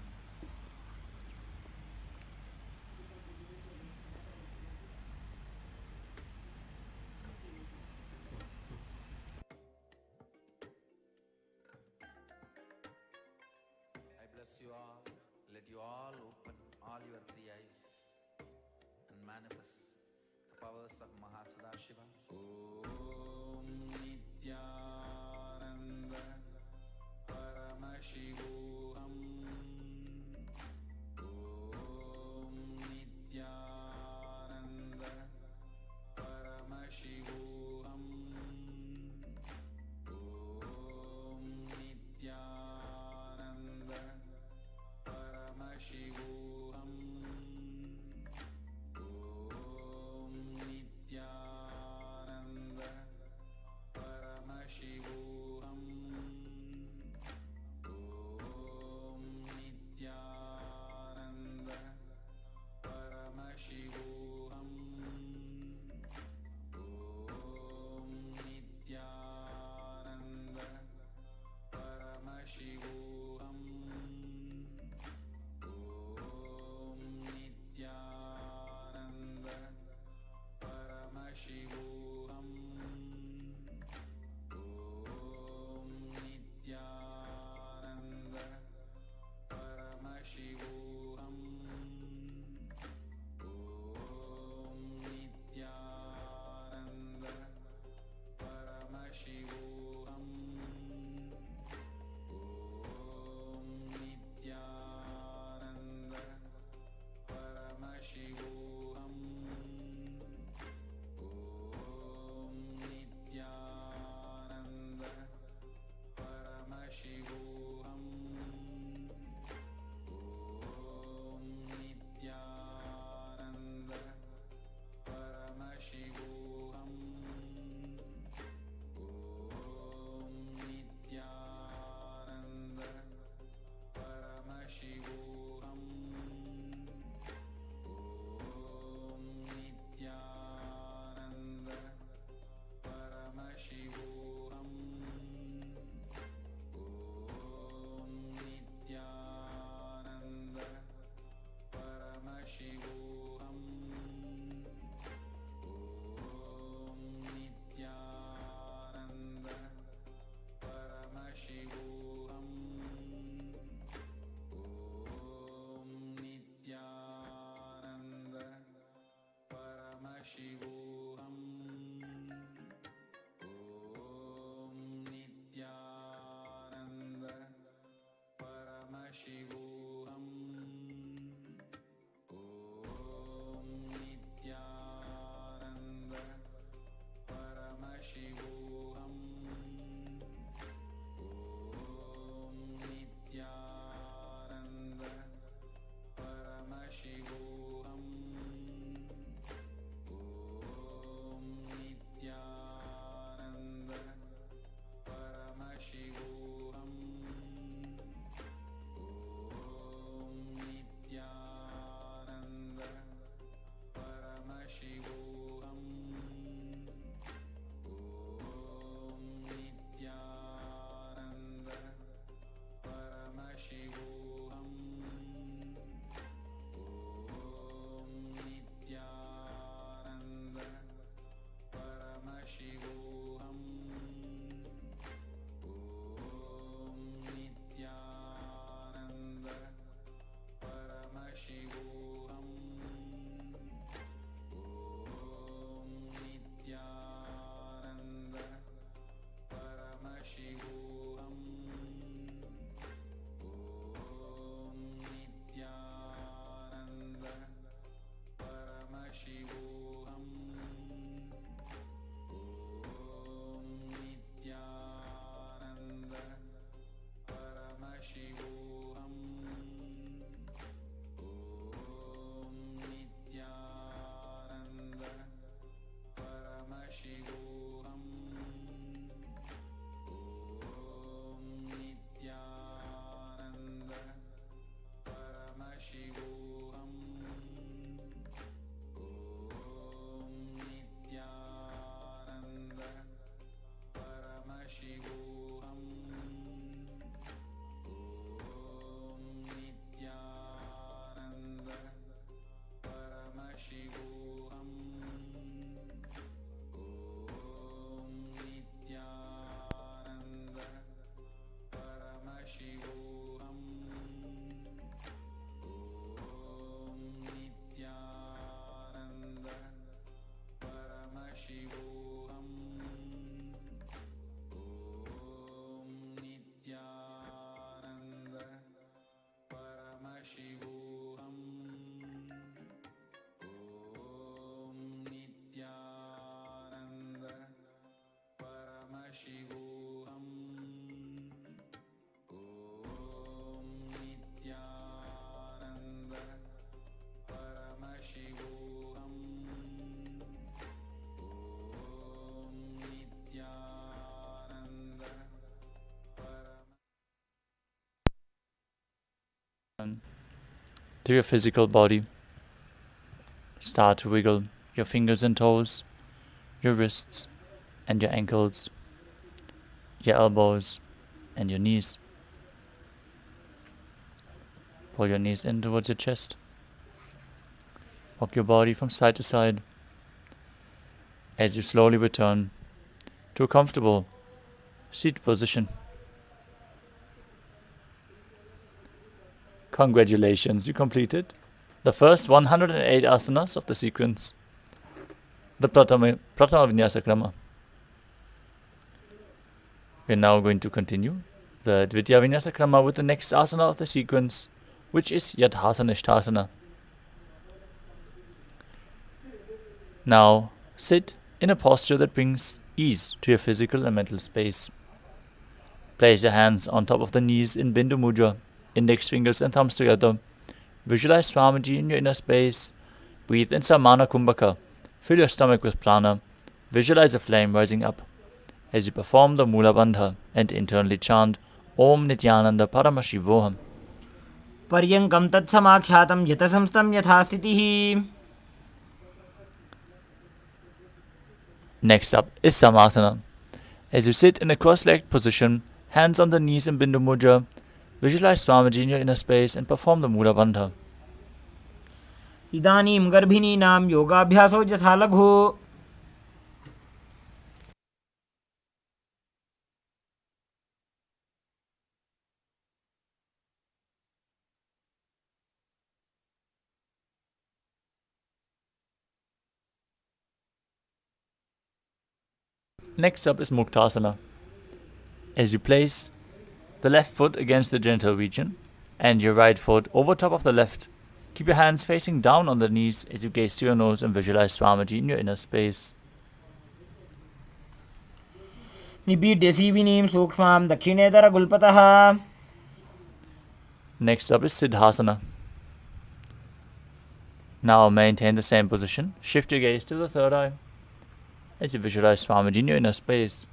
return to your physical body. Start to wiggle your fingers and toes, your wrists and your ankles, your elbows and your knees. Pull your knees in towards your chest. Walk your body from side to side as you slowly return to a comfortable seated position. Congratulations, you completed the first 108 asanas of the sequence, the Pratama Vinyasa Krama. We are now going to continue the Dvitiya Vinyasa Krama with the next asana of the sequence, which is Yadhasana Ishthasana. Now sit in a posture that brings ease to your physical and mental space. Place your hands on top of the knees in Bindu Mudra, index fingers and thumbs together. Visualize Swamiji in your inner space. Breathe in Samana Kumbhaka. Fill your stomach with prana. Visualize a flame rising up as you perform the Mula Bandha and internally chant Om Nithyananda Paramashivoham. Paryankam tat samakhyātam yata samstam yatha sthitihi. Next up is Samasana. As you sit in a cross-legged position, hands on the knees in Bindu Mudra, visualize Swamiji in your inner space and perform the Mula Bandha. Idanim garbhinīnām yogābhyāso yatha laghu. Next up is Muktasana. As you place the left foot against the genital region and your right foot over top of the left, keep your hands facing down on the knees as you gaze to your nose and visualize Swamiji in your inner space. Nibidya sīvinīm sūkšmām dakshinetara gulpatah. Next up is Siddhasana. Now maintain the same position. Shift your gaze to the third eye as you visualize Swamiji in your inner space.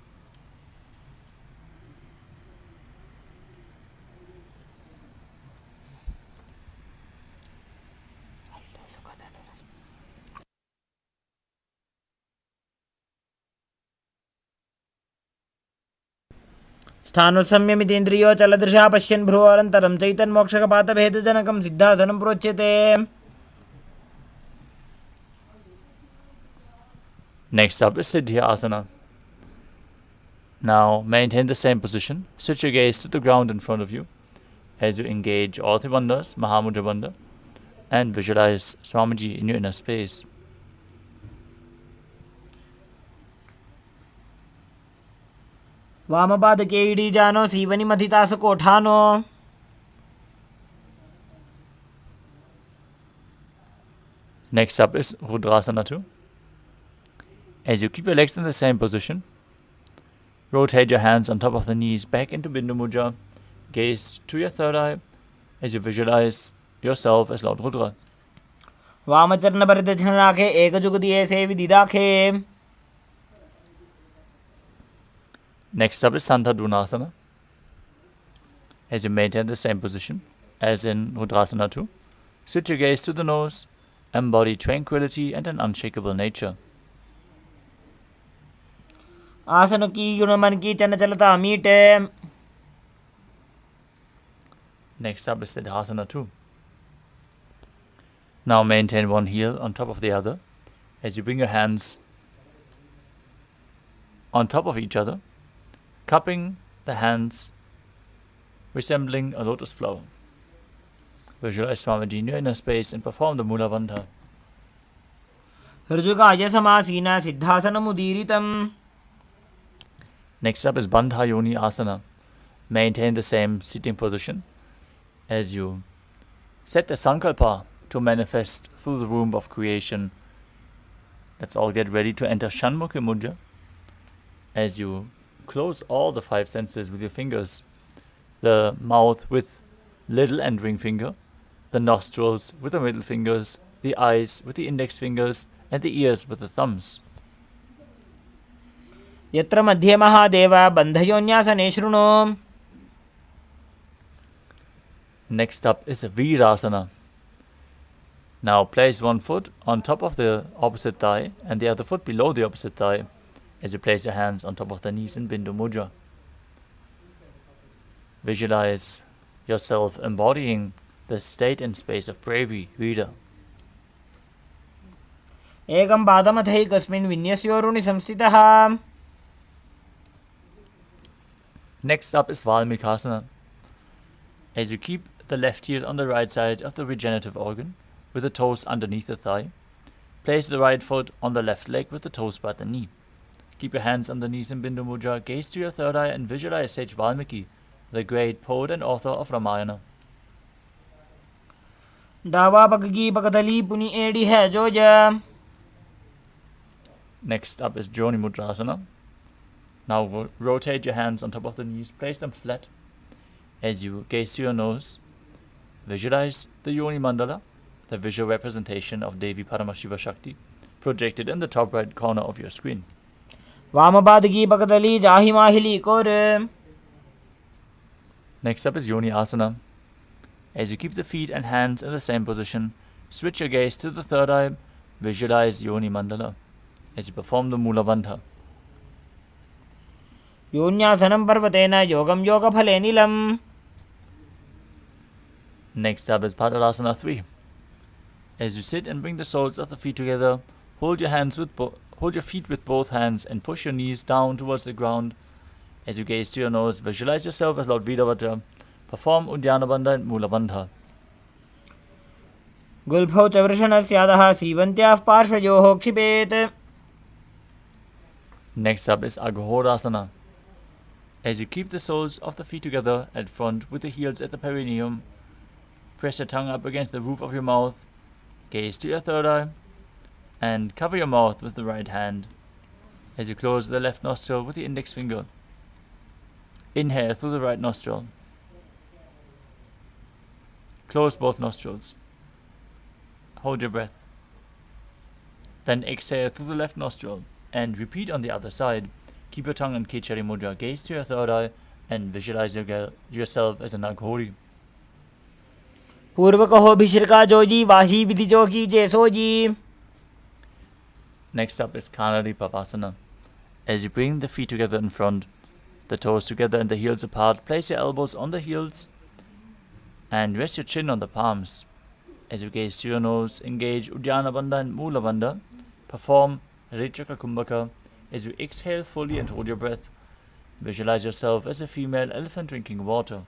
स्थानोत्सम्यमितेन्द्रियो चलदृशा पश्यन् भ्रुवोरन्तरं चैतन्मोक्षकपातभेदजनकं सिद्धासनं प्रोच्यते. Next up is Siddhyasana. Now maintain the same position. Switch your gaze to the ground in front of you as you engage all the bandhas, Mahamudra Bandha, and visualize Swamiji in your inner space. वामपादके इडीजानो सीवनिमथितासु कोठानो. Next up is Rudrasana 2. As you keep your legs in the same position, rotate your hands on top of the knees back into Bindu Mudra. Gaze to your third eye as you visualize yourself as Lord Rudra. वामचरण परिदक्षिणराखे एकजुगदिये सेवि दिदाखे. Next up is Santadunasana. As you maintain the same position as in Rudrasana 2, switch your gaze to the nose, embody tranquility and an unshakable nature. आसन की गुण मन की चंचलता मीटे. Next up is Siddhasana 2. Now maintain one heel on top of the other as you bring your hands on top of each other, cupping the hands resembling a lotus flower. Visualize Swamiji in your inner space and perform the Mula Bandha. ऋजुकाय समासीना सिद्धासनमुदीरितम्. Next up is Bandha Yoni Asana. Maintain the same sitting position as you set the sankalpa to manifest through the womb of creation. Let's all get ready to enter Shanmukha Mudra as you close all the five senses with your fingers. The mouth with little and ring finger, the nostrils with the middle fingers, the eyes with the index fingers, and the ears with the thumbs. यत्र मध्ये महादेव बन्धयोन्यासने शृणु. Next up is Virasana. Now place one foot on top of the opposite thigh and the other foot below the opposite thigh as you place your hands on top of the knees in Bindu Mudra. Visualize yourself embodying the state and space of bravery, Veera. एकं पादमथैकस्मिन् विन्यस्योरुणि संस्थितः. Next up is Valmikasana. As you keep the left heel on the right side of the regenerative organ, with the toes underneath the thigh, place the right foot on the left leg with the toes by the knee. Keep your hands on the knees in Bindu Mudra, gaze to your third eye and visualize Sage Valmiki, the great poet and author of Ramayana. डावा पगगी पगदली पुनि एड़ी है जोज. Next up is Joni Mudrasana. Now rotate your hands on top of the knees, place them flat. As you gaze to your nose, visualize the Yoni Mandala, the visual representation of Devi Paramashiva Shakti, projected in the top right corner of your screen. वामपादगी पगदली जाहि माहिली core. Next up is Yoni Asana. As you keep the feet and hands in the same position, switch your gaze to the third eye, visualize Yoni Mandala as you perform the Mula Bandha. योन्यासनं पर्वतेन योगं योगफले नीलम्. Next up is Padasana 3. As you sit and bring the soles of the feet together, hold your feet with both hands and push your knees down towards the ground. As you gaze to your nose, visualize yourself as Lord Veeravata. Perform Udyana Bandha and Mula Bandha. गुल्फौ च वृषणस्यादः सीवन्त्याः पार्श्वयोः क्षिपेत्. Next up is Agahorasana. As you keep the soles of the feet together at front with the heels at the perineum, press your tongue up against the roof of your mouth, gaze to your third eye, and cover your mouth with the right hand. As you close the left nostril with the index finger, inhale through the right nostril. Close both nostrils. Hold your breath. Then exhale through the left nostril and repeat on the other side. Keep your tongue in Kechari Mudra, gaze to your third eye and visualize yourself as a Naghori. पूर्व कहो भिश्रिका जोजी वाही विधि जो की जैसोजी. Next up is Kanadi Pavasana. As you bring the feet together in front, the toes together and the heels apart, place your elbows on the heels and rest your chin on the palms. As you gaze to your nose, engage Udyana Bandha and Mula Bandha. Perform Rechaka Kumbhaka. As you exhale fully and hold your breath, visualize yourself as a female elephant drinking water.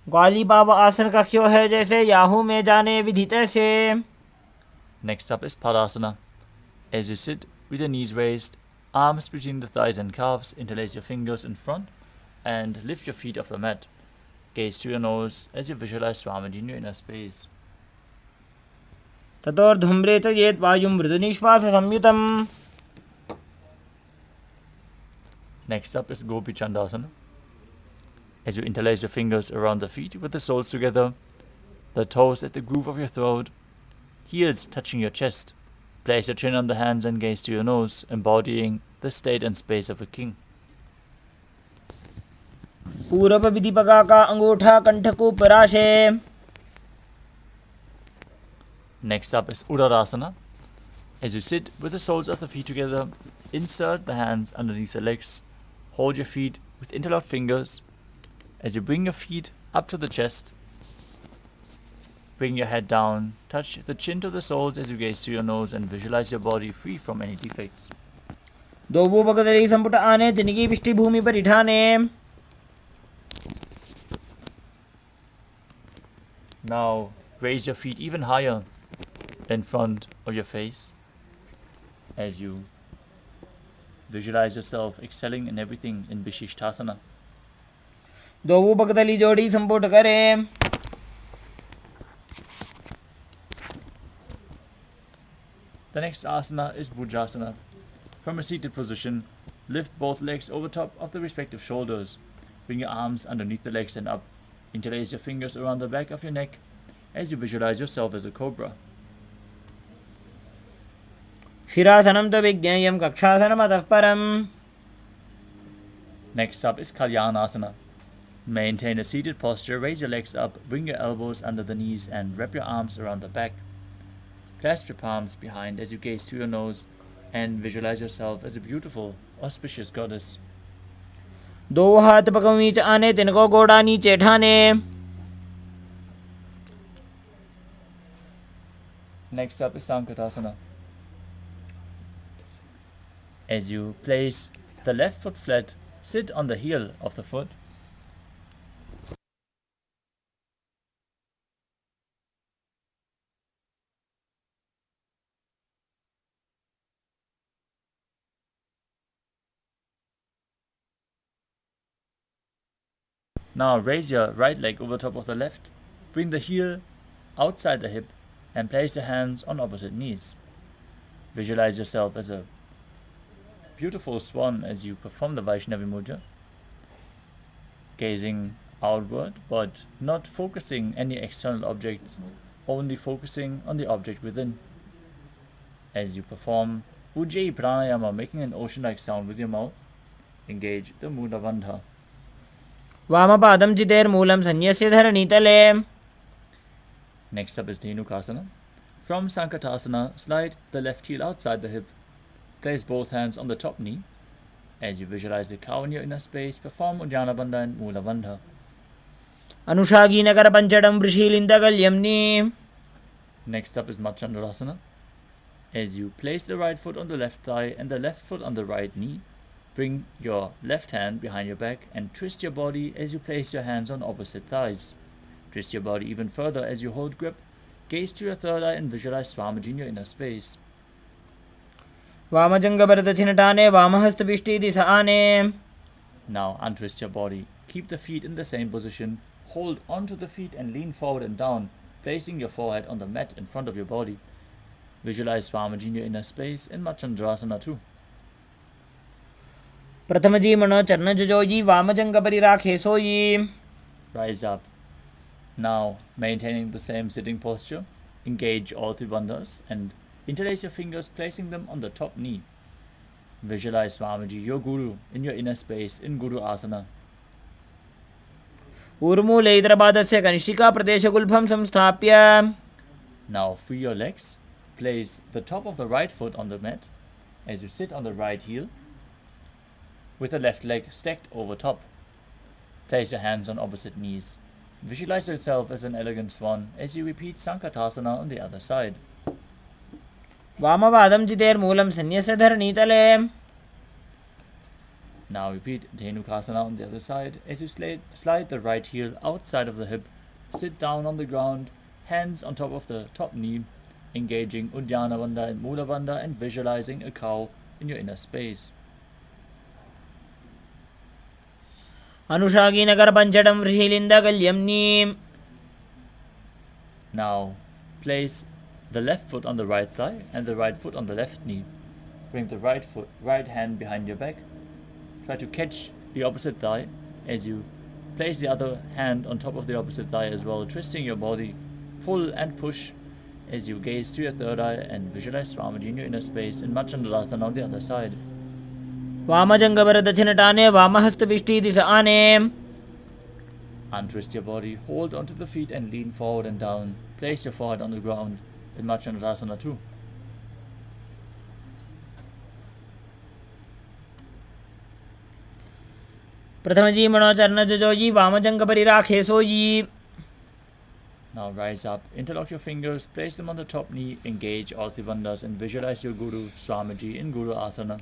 ग्वाली बाबा आसन का क्यों है जैसे Yahoo में जाने विधि तैसे. Next up is Padasana. As you sit with your knees raised, arms between the thighs and calves, interlace your fingers in front and lift your feet off the mat. Gaze to your nose as you visualize Swamiji in your inner space. ततोर्धुम्रे च येत् वायुं मृदुनिश्वास संयुतम्. Next up is Gopi Chandasana. As you interlace your fingers around the feet with the soles together, the toes at the groove of your throat, heels touching your chest. Place your chin on the hands and gaze to your nose, embodying the state and space of a king. पूरब विधि पगा का अंगूठा कंठ को पराशे. Next up is Uddarasana. As you sit with the soles of the feet together, insert the hands underneath the legs. Hold your feet with interlocked fingers. As you bring your feet up to the chest, bring your head down, touch the chin to the soles as you gaze to your nose and visualize your body free from any defects. दोबो बगदली संपुट आने तिनकी पिष्टि भूमि पर इठाने. Now raise your feet even higher in front of your face as you visualize yourself excelling in everything in Vishishthasana. दोबो बगदली जोड़ी संपुट करे. The next asana is Bhujasana. From a seated position, lift both legs over top of the respective shoulders. Bring your arms underneath the legs and up. Interlace your fingers around the back of your neck as you visualize yourself as a cobra. शिरासनं तो विज्ञेयं कक्षासनम् अतः परम्. Next up is Kalyanasana. Maintain a seated posture, raise your legs up, bring your elbows under the knees and wrap your arms around the back. Clasp your palms behind as you gaze to your nose and visualize yourself as a beautiful, auspicious goddess. 2 हाथ पगों बीच आने, तिनको गोड़ा नीचे ठाने. Next up is Sankatasana. As you place the left foot flat, sit on the heel of the foot. Now raise your right leg over top of the left, bring the heel outside the hip and place your hands on opposite knees. Visualize yourself as a beautiful swan as you perform the Vaishnavi Mudra, gazing outward but not focusing any external objects, only focusing on the object within. As you perform Ujjayi Pranayama, making an ocean-like sound with your mouth, engage the Mula Bandha. वामपादं चितेर्मूलं संन्यस्य धरणीतले. Next up is Dhenukasana. From Sankatasana, slide the left heel outside the hip. Place both hands on the top knee. As you visualize the cow in your inner space, perform Uddiyana Bandha and Mula Bandha. अनुषागी Nagar पंचडं वृषीलिन्दगल्यम्नि. Next up is Machandrasana. As you place the right foot on the left thigh and the left foot on the right knee, bring your left hand behind your back and twist your body as you place your hands on opposite thighs. Twist your body even further as you hold grip. Gaze to your third eye and visualize Swamiji in your inner space. वामजङ्गभरदक्षिणटाने वामहस्तपिष्टी दिशा आने. Now untwist your body. Keep the feet in the same position. Hold onto the feet and lean forward and down, placing your forehead on the mat in front of your body. Visualize Swamiji in your inner space in Machandrasana too. प्रथमजी मनो चरणजोजी वामजङ्गपरिराखे सोयी. Rise up. Now, maintaining the same sitting posture, engage all three bandhas and interlace your fingers, placing them on the top knee. Visualize Swamiji, your Guru, in your inner space in Guru Asana. ऊर्मूलैत्रपादस्य कनिष्ठिका प्रदेशगुल्फं संस्थाप्य. Now, free your legs. Place the top of the right foot on the mat as you sit on the right heel, with the left leg stacked over top. Place your hands on opposite knees. Visualize yourself as an elegant swan as you repeat Sankatasana on the other side. वामपादं चितेर्मूलं संन्यस्य धरणीतले. Now repeat Dhenukasana on the other side as you slide the right heel outside of the hip. Sit down on the ground, hands on top of the top knee, engaging Uddiyana Bandha and Mula Bandha and visualizing a cow in your inner space. अनुषागी Nagar पंचडं वृषीलिन्दगल्यम्नि. Now place the left foot on the right thigh and the right foot on the left knee. Bring the right hand behind your back. Try to catch the opposite thigh as you place the other hand on top of the opposite thigh as well, twisting your body. Pull and push as you gaze to your third eye and visualize Swamiji in your inner space in Machandrasana on the other side. वामजङ्गभरदक्षिणटाने वामहस्तपिष्टी दिशा आने. Untwist your body, hold onto the feet and lean forward and down. Place your forehead on the ground in Machandrasana too. प्रथमजी मनो चरणजोजी वामजङ्गपरिराखे सोयी. Now rise up, interlock your fingers, place them on the top knee, engage all three bandhas and visualize your Guru, Swamiji in Guru Asana.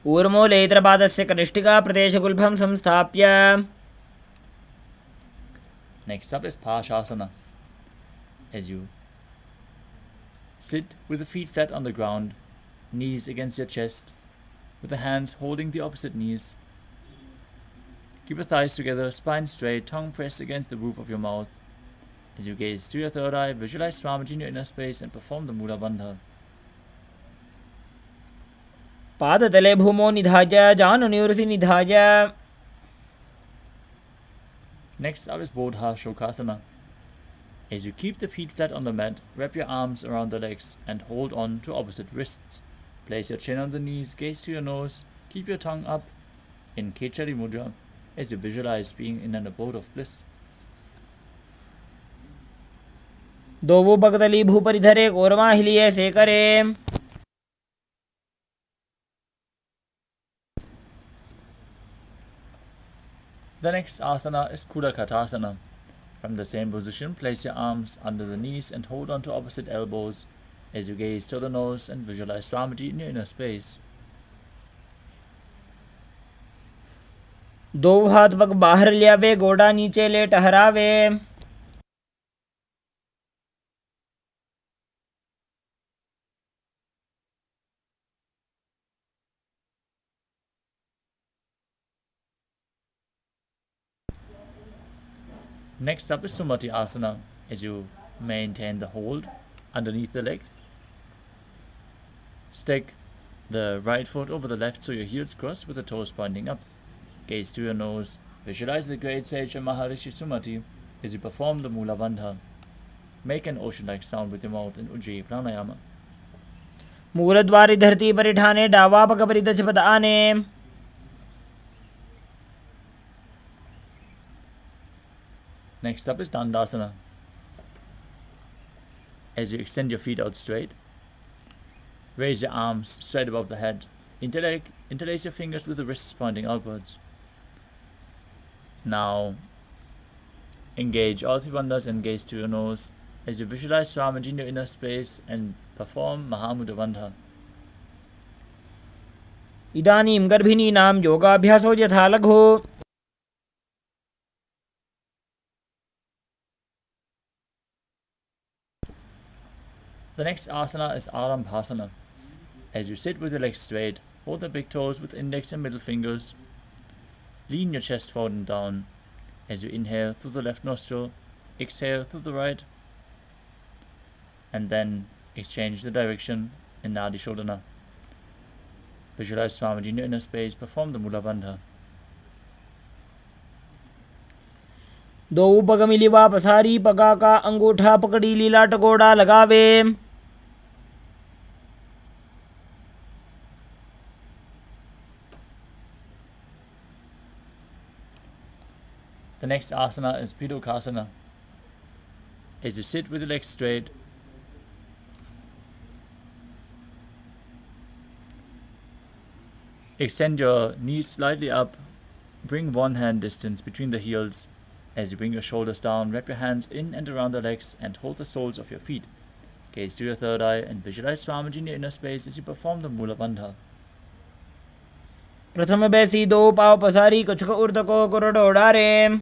ऊर्मूलैत्रपादस्य कनिष्ठिका प्रदेशगुल्फं संस्थाप्य. Next up is Pashasana. As you sit with the feet flat on the ground, knees against your chest, with the hands holding the opposite knees. Keep your thighs together, spine straight, tongue pressed against the roof of your mouth. As you gaze through your third eye, visualize Swamiji in your inner space and perform the Mula Bandha. पादतले भूमो निधाय जानुनिवृति निधाय. Next up is Bodha Shokasana. As you keep the feet flat on the mat, wrap your arms around the legs and hold on to opposite wrists. Place your chin on the knees, gaze to your nose, keep your tongue up in Kechari Mudra as you visualize being in an abode of bliss. दोवो बगदली भूपरि धरे कोरमा हिलिए से करे. The next asana is Kudakatasana. From the same position, place your arms under the knees and hold on to opposite elbows as you gaze to the nose and visualize Swamiji in your inner space. दो हाथ पग बाहर लियावे गोड़ा नीचे ले टहरावे. Next up is Sumati Asana, as you maintain the hold underneath the legs. Stick the right foot over the left so your heels cross with the toes pointing up. Gaze to your nose. Visualize the great sage of Maharishi Sumati as you perform the Mula Bandha. Make an ocean-like sound with your mouth in Ujjayi Pranayama. मूलद्वारी धरती पर ठाने डावा पग परि दशपथ आने. Next up is Dandasana. As you extend your feet out straight, raise your arms straight above the head. Interlace your fingers with the wrists pointing outwards. Now, engage all three bandhas and gaze to your nose as you visualize Swamiji in your inner space and perform Mahamudra Bandha. इदानीं गर्भिणीनां योगाभ्यासो यथा लघु. The next asana is Arambhasana. As you sit with your legs straight, hold the big toes with index and middle fingers. Lean your chest forward and down. As you inhale through the left nostril, exhale through the right, and then exchange the direction in Nadi Shodhana. Visualize Swamiji in your inner space, perform the Mula Bandha. दो पग मिलिवा पसारी पगा का अंगूठा पकड़ी लीला टकोड़ा लगावे. The next asana is Pidokasana. As you sit with your legs straight, extend your knees slightly up, bring one hand distance between the heels. As you bring your shoulders down, wrap your hands in and around the legs and hold the soles of your feet. Gaze to your third eye and visualize Swamiji in your inner space as you perform the Mula Bandha. प्रथम बैसी दो पाव पसारी कछुक उर्द को कुरडोड़ा रे.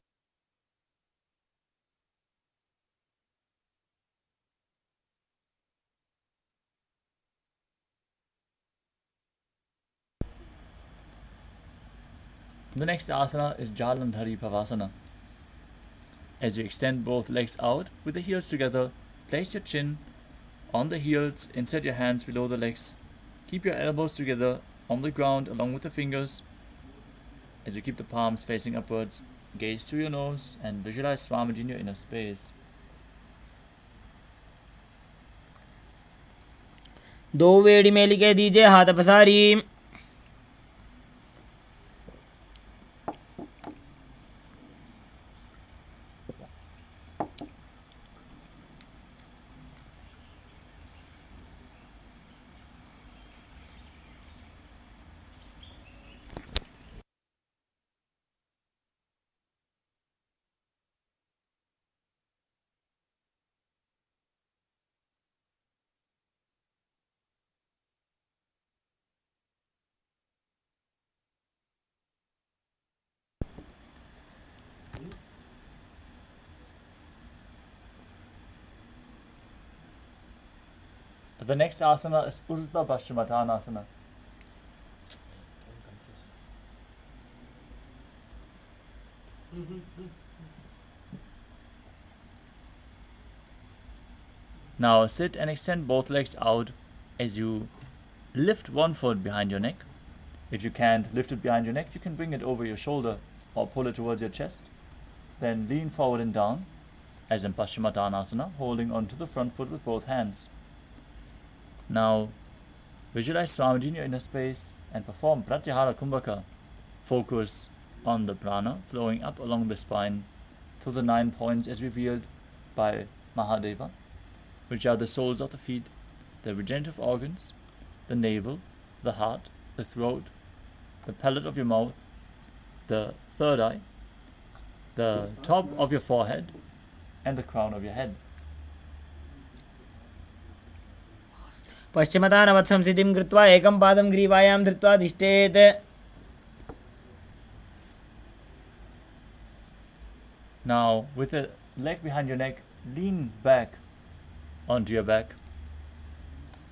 The next asana is Jalandhari Pavasana. As you extend both legs out with the heels together, place your chin on the heels, insert your hands below the legs. Keep your elbows together on the ground along with the fingers. As you keep the palms facing upwards, gaze to your nose and visualize Swamiji in your inner space. दो वेड़ी में लिखे दीजिए हाथ पसारी. The next asana is Urdhva Paschimottanasana. Now sit and extend both legs out as you lift one foot behind your neck. If you can't lift it behind your neck, you can bring it over your shoulder or pull it towards your chest. Then lean forward and down, as in Paschimottanasana, holding onto the front foot with both hands. Now, visualize Swamiji in your inner space and perform Pratyahara Kumbhaka. Focus on the prana flowing up along the spine through the 9 points as revealed by Mahadeva, which are the soles of the feet, the regenerative organs, the navel, the heart, the throat, the palate of your mouth, the third eye, the top of your forehead, and the crown of your head. पश्चिमतानवत् संस्थितिं कृत्वा एकं पादं ग्रीवायां धृत्वा तिष्ठेत्. Now, with the leg behind your neck, lean back onto your back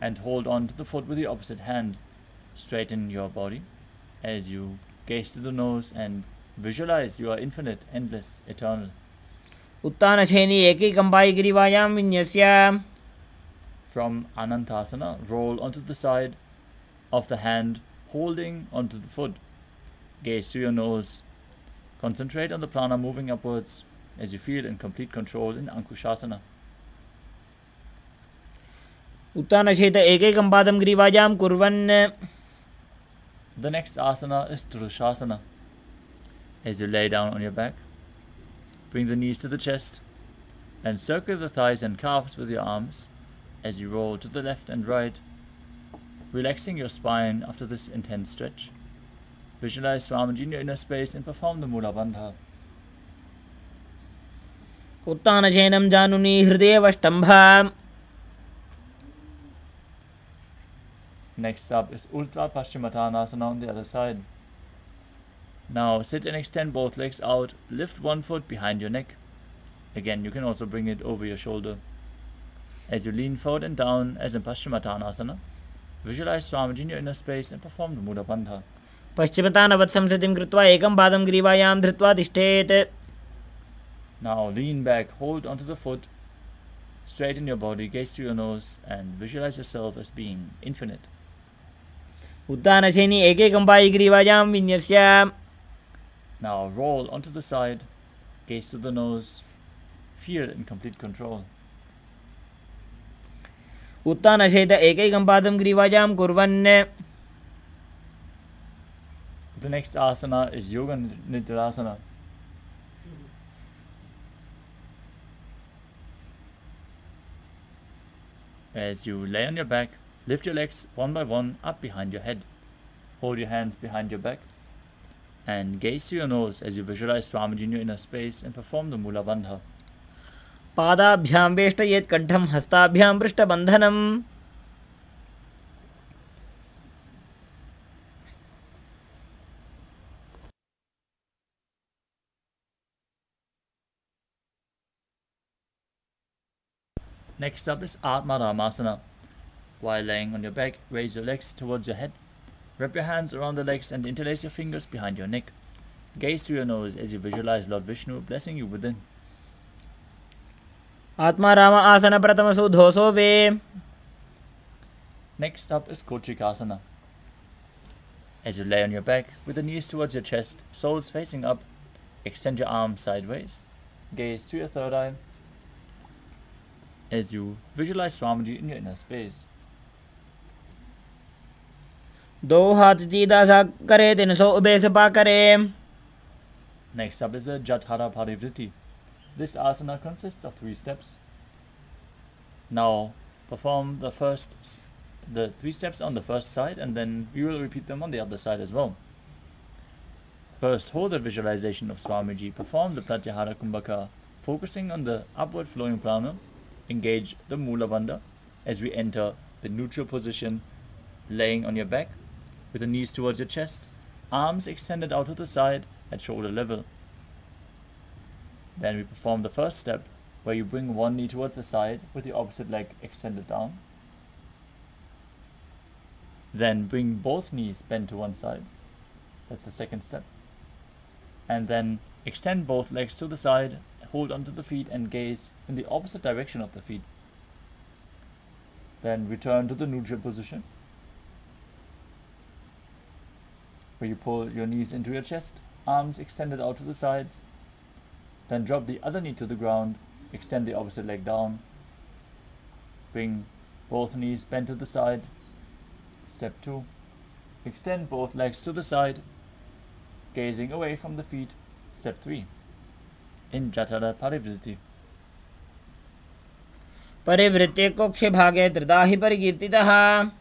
and hold on to the foot with the opposite hand. Straighten your body as you gaze to the nose and visualize you are infinite, endless, eternal. उत्तानशयनी एकैकम्पायि ग्रीवायां विन्यस्य. From Anantasana, roll onto the side of the hand, holding onto the foot. Gaze to your nose. Concentrate on the prana moving upwards as you feel in complete control in Ankushasana. उत्तानशयित एकैकं पादं ग्रीवायां कुर्वन्. The next asana is Drushasana. As you lay down on your back, bring the knees to the chest and circle the thighs and calves with your arms as you roll to the left and right, relaxing your spine after this intense stretch. Visualize Swamiji in your inner space and perform the Mula Bandha. उत्तानशयनं जानुनी हृदयेवष्टम्भ. Next up is Ultra Paschimottanasana on the other side. Now sit and extend both legs out, lift one foot behind your neck. Again, you can also bring it over your shoulder. As you lean forward and down as in Paschimottanasana, visualize Swamiji in your inner space and perform the Mula Bandha. पश्चिमतानवत् संस्थितिं कृत्वा एकं पादं ग्रीवायां धृत्वा तिष्ठेत्. Now lean back, hold onto the foot, straighten your body, gaze to your nose, and visualize yourself as being infinite. उत्तानशयनी एकैकम्पायि ग्रीवायां विन्यस्य. Now roll onto the side, gaze to the nose, feel in complete control. उत्तानशयित एकैकं पादं ग्रीवायां कुर्वन्. The next asana is Yoga Nidrasana. As you lay on your back, lift your legs one by one up behind your head. Hold your hands behind your back and gaze to your nose as you visualize Swamiji in your inner space and perform the Mula Bandha. पादाभ्यां वेष्टयेत् कण्ठं हस्ताभ्यां पृष्ठबन्धनम्. Next up is Atmaramasana. While laying on your back, raise your legs towards your head. Wrap your hands around the legs and interlace your fingers behind your neck. Gaze to your nose as you visualize Lord Vishnu blessing you within. Atmaram आसन प्रथमसु धोसो वे. Next up is Kochikasana. As you lay on your back with the knees towards your chest, soles facing up, extend your arms sideways. Gaze to your third eye as you visualize Swamiji in your inner space. दो हाथ सीधा सा करे 300 ube से पा करे. Next up is the Jathara Parivriti. This asana consists of 3 steps. Now perform the 3 steps on the first side, and then we will repeat them on the other side as well. First, hold the visualization of Swamiji. Perform the Pratyahara Kumbhaka, focusing on the upward flowing prana. Engage the Mula Bandha as we enter the neutral position, laying on your back with the knees towards your chest, arms extended out to the side at shoulder level. Then we perform the first step, where you bring one knee towards the side with the opposite leg extended down. Then bring both knees bent to one side. That's the second step. And then extend both legs to the side, hold onto the feet and gaze in the opposite direction of the feet. Then return to the neutral position, where you pull your knees into your chest, arms extended out to the sides. Then drop the other knee to the ground, extend the opposite leg down. Bring both knees bent to the side. Step 2. Extend both legs to the side. gazing away from the feet. Step 3. In Jatara Parivritti. परिवृत्ते कोक्षे भागे त्रिधा हि परिकीर्तितः.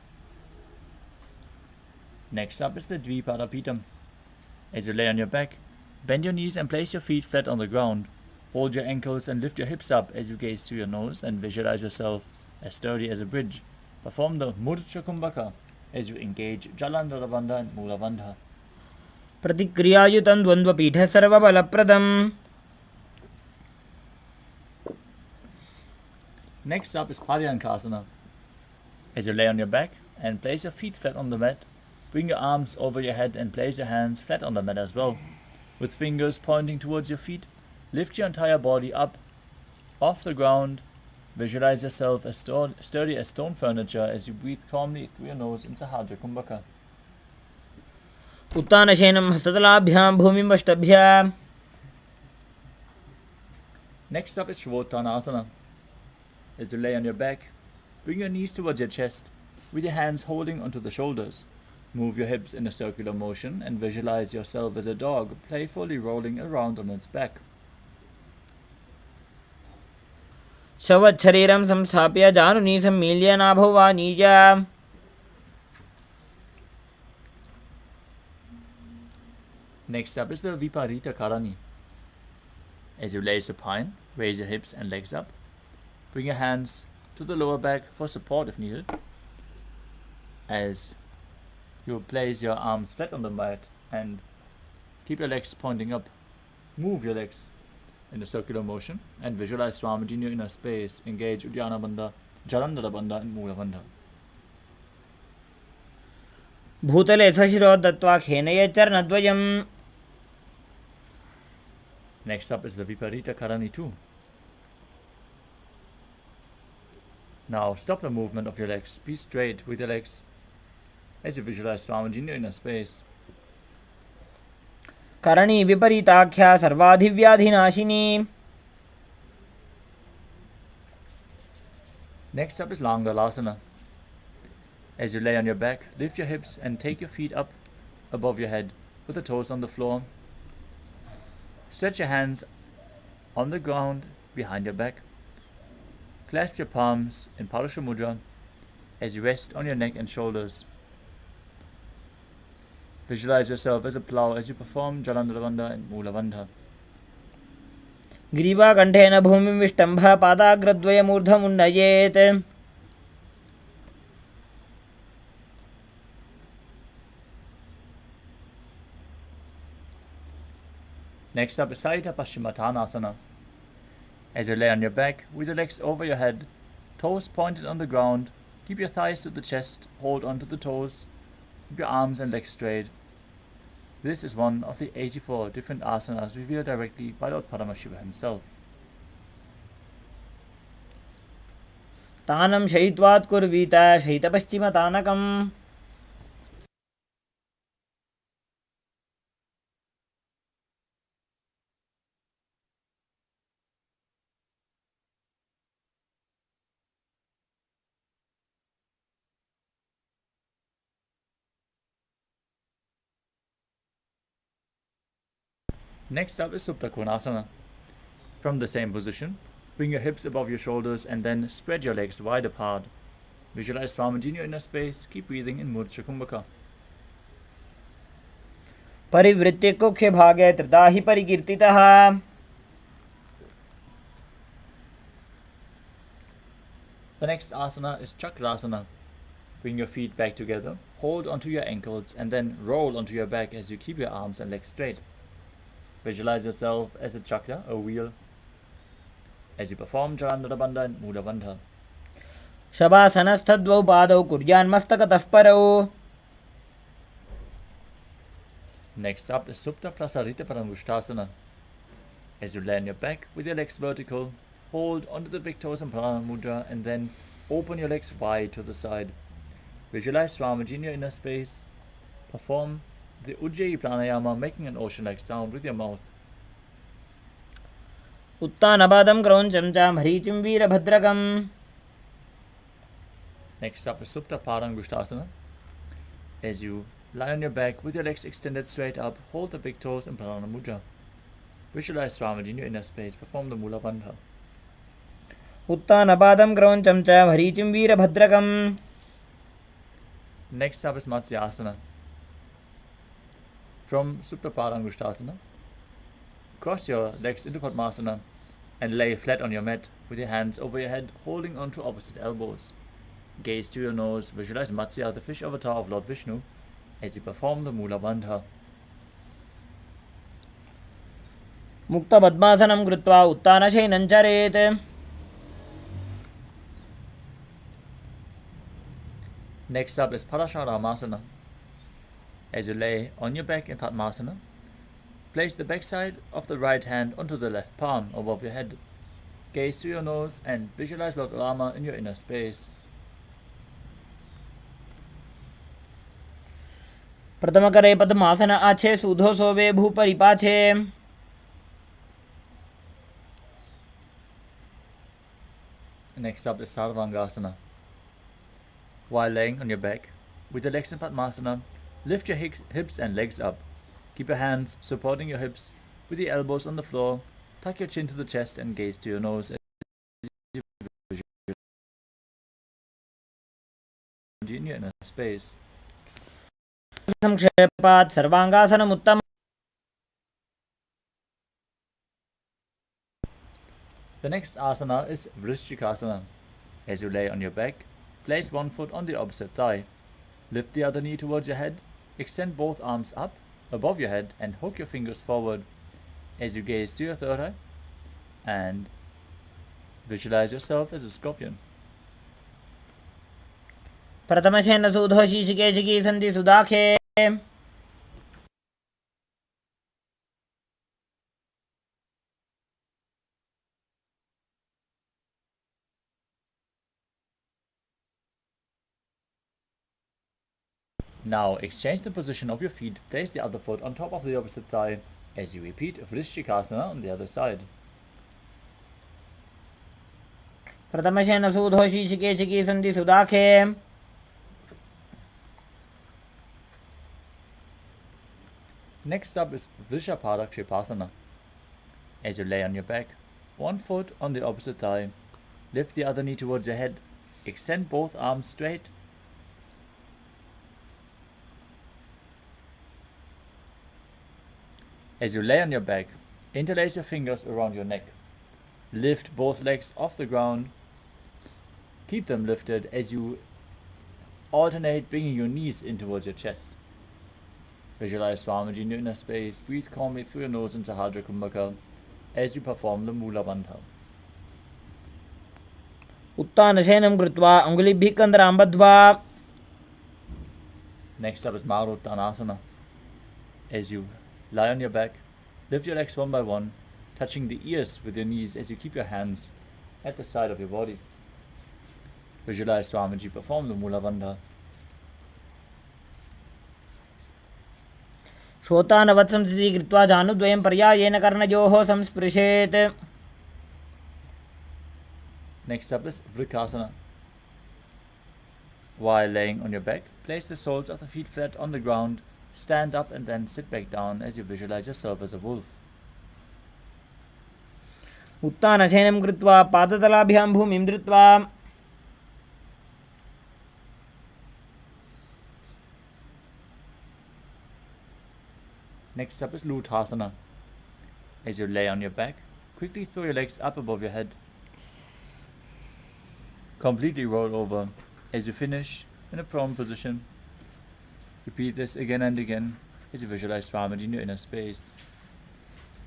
Next up is the Dvipadapitam. As you lay on your back, bend your knees and place your feet flat on the ground. Hold your ankles and lift your hips up as you gaze to your nose and visualize yourself as sturdy as a bridge. Perform the Murcha Kumbhaka as you engage Jalandhara Bandha and Mula Bandha. प्रतिक्रियायुतं द्वन्द्वपीठे सर्वबलप्रदम्. Next up is Paryankasana. As you lay on your back and place your feet flat on the mat, bring your arms over your head and place your hands flat on the mat as well. With fingers pointing towards your feet, lift your entire body up off the ground. Visualize yourself as sturdy as stone furniture as you breathe calmly through your nose in Sahajra Kumbhaka. उत्तानशयनं हस्ततलाभ्यां भूमिमष्टभ्य. Next up is Shavottanasana. As you lay on your back, bring your knees towards your chest with your hands holding onto the shoulders. Move your hips in a circular motion and visualize yourself as a dog playfully rolling around on its back. शवच्छरीरं संस्थाप्य जानुनी सम्मील्य नाभो वा नीच. Next up is the Viparita Karani. As you lay supine, raise your hips and legs up. Bring your hands to the lower back for support if needed. As you place your arms flat on the mat and keep your legs pointing up. Move your legs in a circular motion and visualize Swamiji in your inner space. Engage Uddiyana Bandha, Jalandhara Bandha and Mula Bandha. भूतले सशिरो दत्त्वा खेनये चरणद्वयम्. Next up is the Viparita Karani 2. Now stop the movement of your legs. Be straight with your legs as you visualize Swamiji in your inner space. Karni विपरीताख्या सर्वाधिव्याधिनाशिनी. Next up is Langalasana. As you lay on your back, lift your hips and take your feet up above your head with the toes on the floor. Stretch your hands on the ground behind your back. Clasp your palms in Parasha Mudra as you rest on your neck and shoulders. Visualize yourself as a plow as you perform Jalandhara Bandha and Mula Bandha. ग्रीवाकण्ठेन भूमिं विष्टम्भ पादाग्रद्वयमूर्धमुन्नयेत्. Next up is Saita Paschimottanasana. As you lay on your back with your legs over your head, toes pointed on the ground, keep your thighs to the chest, hold onto the toes, keep your arms and legs straight. This is one of the 84 different asanas revealed directly by Lord Paramashivam himself. तानं शयित्वात् कुर्वीत शयितपश्चिमतानकम्. Next up is Supta Konasana. From the same position, bring your hips above your shoulders and then spread your legs wide apart. Visualize Swamiji in your inner space. Keep breathing in Murcha Kumbhaka. परिवृत्ते कोक्षे भागे त्रिधा हि परिकीर्तितः. The next asana is Chakrasana. Bring your feet back together, hold onto your ankles and then roll onto your back as you keep your arms and legs straight. Visualize yourself as a chakra, a wheel, as you perform Jalandhara Bandha and Mula Bandha. शवासनस्थद्वौ पादौ कुर्यान्मस्तकतः परौ. Next up is Supta Prasarita Paramushtasana. As you lay on your back with your legs vertical, hold onto the big toes in Pranama Mudra and then open your legs wide to the side. Visualize Swamiji in your inner space. Perform the Ujjayi Pranayama, making an ocean-like sound with your mouth. उत्तानपादं क्रौञ्चं च मरीचिं वीरभद्रकम्. Next up is Supta Padangushtasana. As you Lie on your back with your legs extended straight up. Hold the big toes in Pranana Mudra. Visualize Swamiji in your inner space. Perform the Mula Bandha. उत्तानपादं क्रौञ्चं च भरीचिं वीरभद्रकम्. Next up is Matsyasana. From Supta Padangushtasana, cross your legs into Padmasana and lay flat on your mat with your hands over your head, holding on to opposite elbows. Gaze to your nose. Visualize Matsya, the fish avatar of Lord Vishnu, as you perform the Mula Bandha. मुक्तपद्मासनं कृत्वा उत्तानशयनं चरेत्. Next up is Parasharamasana. As you lay on your back in Padmasana, place the backside of the right hand onto the left palm above your head. Gaze to your nose and visualize Lord Rama in your inner space. प्रथमकरे पद्मासन आछे सूधो सोवे भूपरि पाछे. Next up is Sarvangasana. While laying on your back, with your legs in Padmasana, lift your hips and legs up. Keep your hands supporting your hips with the elbows on the floor. Tuck your chin to the chest and gaze to your nose as you in your inner space. संक्षेपात् सर्वांगासनम् उत्तमम्. The next asana is Vrishchikasana. As you lay on your back, place one foot on the opposite thigh. Lift the other knee towards your head. Extend both arms up above your head and hook your fingers forward as you gaze to your third eye and visualize yourself as a scorpion. प्रथमशेन सूधो शीशिकेशिकी सन्धि सुदाखे. Now exchange the position of your feet. Place the other foot on top of the opposite thigh as you repeat Vrishchikasana on the other side. प्रथमशेन सूधो शीशिकेशिकी सन्धि सुदाखे. Next up is Vrishapadakshipasana. As you lay on your back, one foot on the opposite thigh, lift the other knee towards your head, extend both arms straight. As you lay on your back, interlace your fingers around your neck. Lift both legs off the ground. Keep them lifted as you alternate bringing your knees in towards your chest. Visualize Swamiji in your inner space. Breathe calmly through your nose into Sahadra Kumbhaka as you perform the Mula Bandha. उत्तानशयनं कृत्वा अङ्गुलिभ्यः कन्दरां बद्ध्वा. Next up is Maruttanasana. As you lie on your back, lift your legs one by one, touching the ears with your knees as you keep your hands at the side of your body. Visualize Swamiji perform the Mula Bandha. श्रोतानवत्संस्थितिः कृत्वा जानुद्वयं पर्यायेन कर्णयोः संस्पृशेत्. Next up is Vrikasana. While laying on your back, place the soles of the feet flat on the ground, stand up and then sit back down as you visualize yourself as a wolf. उत्तानशयनं कृत्वा पादतलाभ्यां भूमिं धृत्वा. Next up is Luthasana. As you lay on your back, quickly throw your legs up above your head. Completely roll over as you finish in a prone position. Repeat this again and again as you visualize Swamiji in your inner space.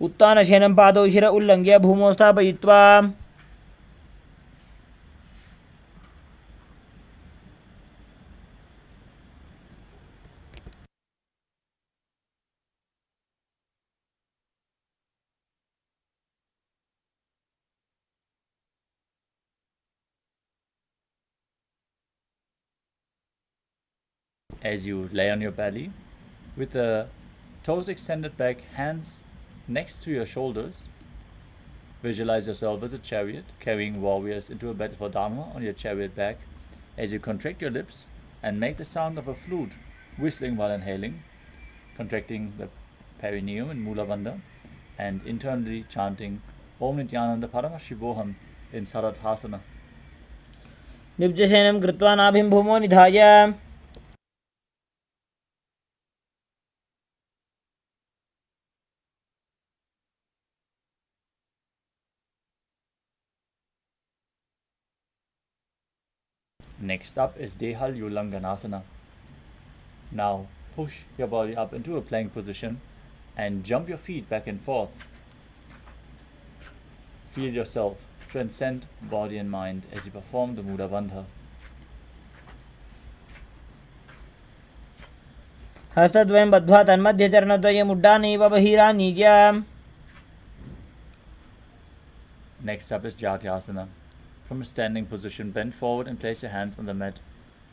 उत्तानशयनं पादौ शिर उल्लङ्घ्य भूमौ स्थापयित्वा. As you lay on your belly, with the toes extended back, hands next to your shoulders, visualize yourself as a chariot, carrying warriors into a battle for Dharma on your chariot back, as you contract your lips and make the sound of a flute whistling while inhaling, contracting the perineum and Mula Bandha, and internally chanting Om Nithyananda Paramashivoham in Saradhasana. निब्जशयनं कृत्वा नाभिं भूमौ निधाय Next up is Dehal Ulanganasana. Now push your body up into a plank position and jump your feet back and forth. Feel yourself transcend body and mind as you perform the Mula Bandha. हस्तद्वयं बद्ध्वा तन्मध्यचरणद्वयम् उड्डानैव बहिरानीय. Next up is Jatyasana. From a standing position, bend forward and place your hands on the mat.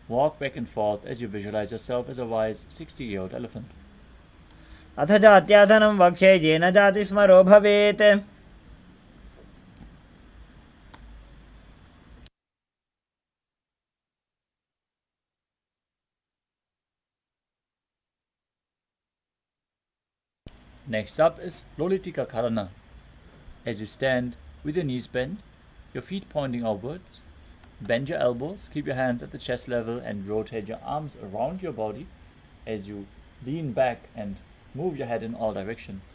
Walk back and forth as you visualize yourself as a wise 60-year-old elephant. अथ जात्यासनं वक्ष्ये येन जातिस्मरो भवेत्. Next up is Lolitika Karana. As you stand with your knees bent, your feet pointing outwards, bend your elbows, keep your hands at the chest level and rotate your arms around your body as you lean back and move your head in all directions.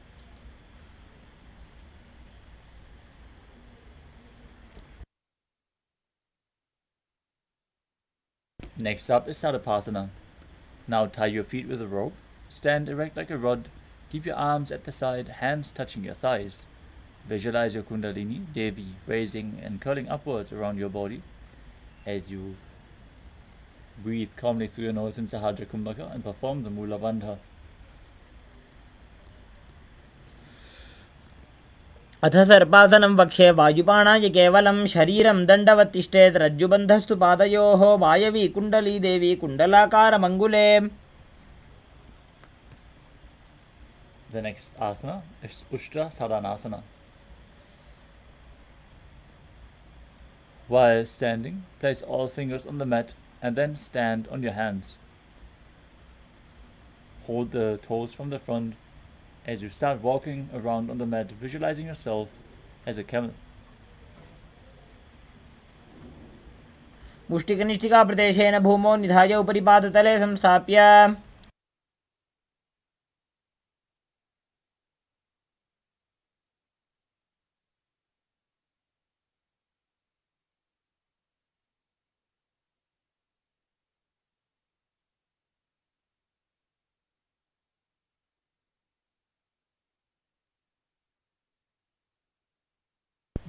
Next up is Sadapasana. Now tie your feet with a rope, stand erect like a rod, keep your arms at the side, hands touching your thighs. Visualize your Kundalini, Devi, raising and curling upwards around your body as you breathe calmly through your nose in Sahajra Kumbhaka and perform the Mula Bandha. अथ सर्पासनं वक्ष्ये वायुपाणाय केवलं शरीरं दण्डवत् तिष्ठेत् रज्जुबन्धस्तु पादयोः वायवी कुण्डली देवी कुण्डलाकारमङ्गुले. The next asana is Ushtra Sadhanasana. While standing, place all fingers on the mat and then stand on your hands. Hold the toes from the front as you start walking around on the mat, visualizing yourself as a camel. मुष्टिकनिष्ठिकाप्रदेशेन भूमौ निधाय उपरि पादतले संस्थाप्य.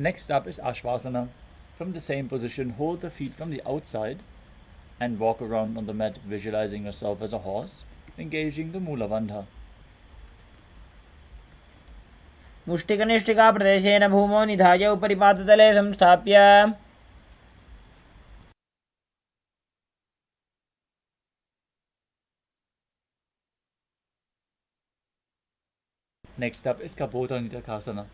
Next up is Ashvasana. From the same position, hold the feet from the outside and walk around on the mat, visualizing yourself as a horse, engaging the Mula Bandha. मुष्टिकनिष्ठिकाप्रदेशेन भूमौ निधाय उपरि पादतले संस्थाप्य. Next up is Kapota Nitakasana.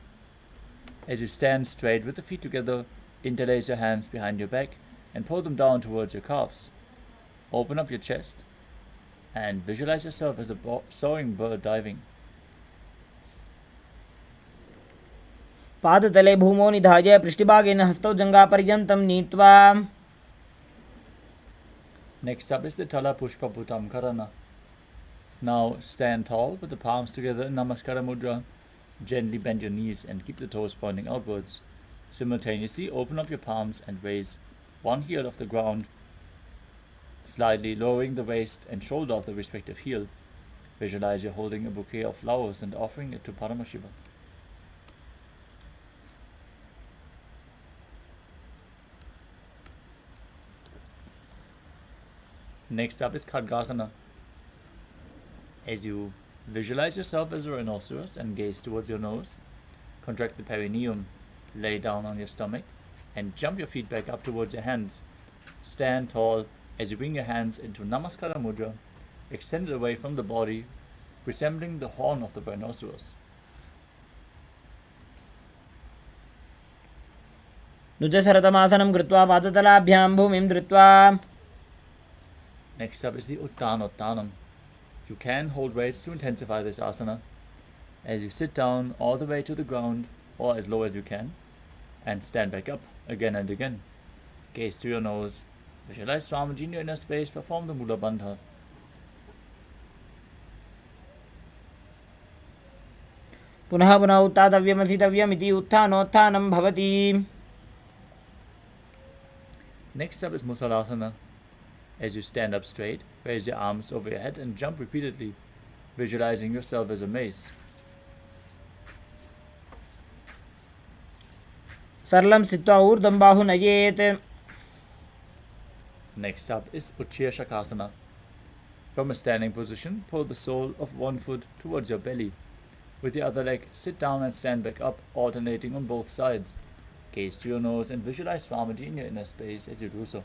As you stand straight with the feet together, interlace your hands behind your back and pull them down towards your calves. Open up your chest and visualize yourself as a soaring bird diving. पादतले भूमौ निधाय पृष्ठभागेन हस्तौ जङ्घापर्यन्तं नीत्वा. Next up is the Tala Pushpa Bhutam Karana. Now stand tall with the palms together in Namaskara Mudra. Gently bend your knees and keep the toes pointing outwards. Simultaneously open up your palms and raise one heel off the ground, slightly lowering the waist and shoulder of the respective heel. Visualize you're holding a bouquet of flowers and offering it to Paramashivam. Next up is Khadgasana. As you visualize yourself as a rhinoceros and gaze towards your nose, contract the perineum, lay down on your stomach, and jump your feet back up towards your hands. Stand tall as you bring your hands into Namaskara Mudra, extended away from the body, resembling the horn of the rhinoceros. नुजसरतमासनं कृत्वा पादतलाभ्यां भूमिं धृत्वा. Next up is the Uttanottanam. You can hold weights to intensify this asana as you sit down all the way to the ground or as low as you can and stand back up again and again. Gaze to your nose. Visualize Swamiji in your inner space. Perform the Mula Bandha. पुनः पुनः उत्थातव्यमसितव्यमिति उत्थानोत्थानं भवति. Next up is Musalasana. As you stand up straight, raise your arms over your head and jump repeatedly, visualizing yourself as a mace. सरलं स्थित्वा ऊर्ध्वं बाहु नयेत्. Next up is Uchchiya Shakasana. From a standing position, pull the sole of one foot towards your belly. With the other leg, sit down and stand back up, alternating on both sides. Gaze to your nose and visualize Swamiji in your inner space as you do so.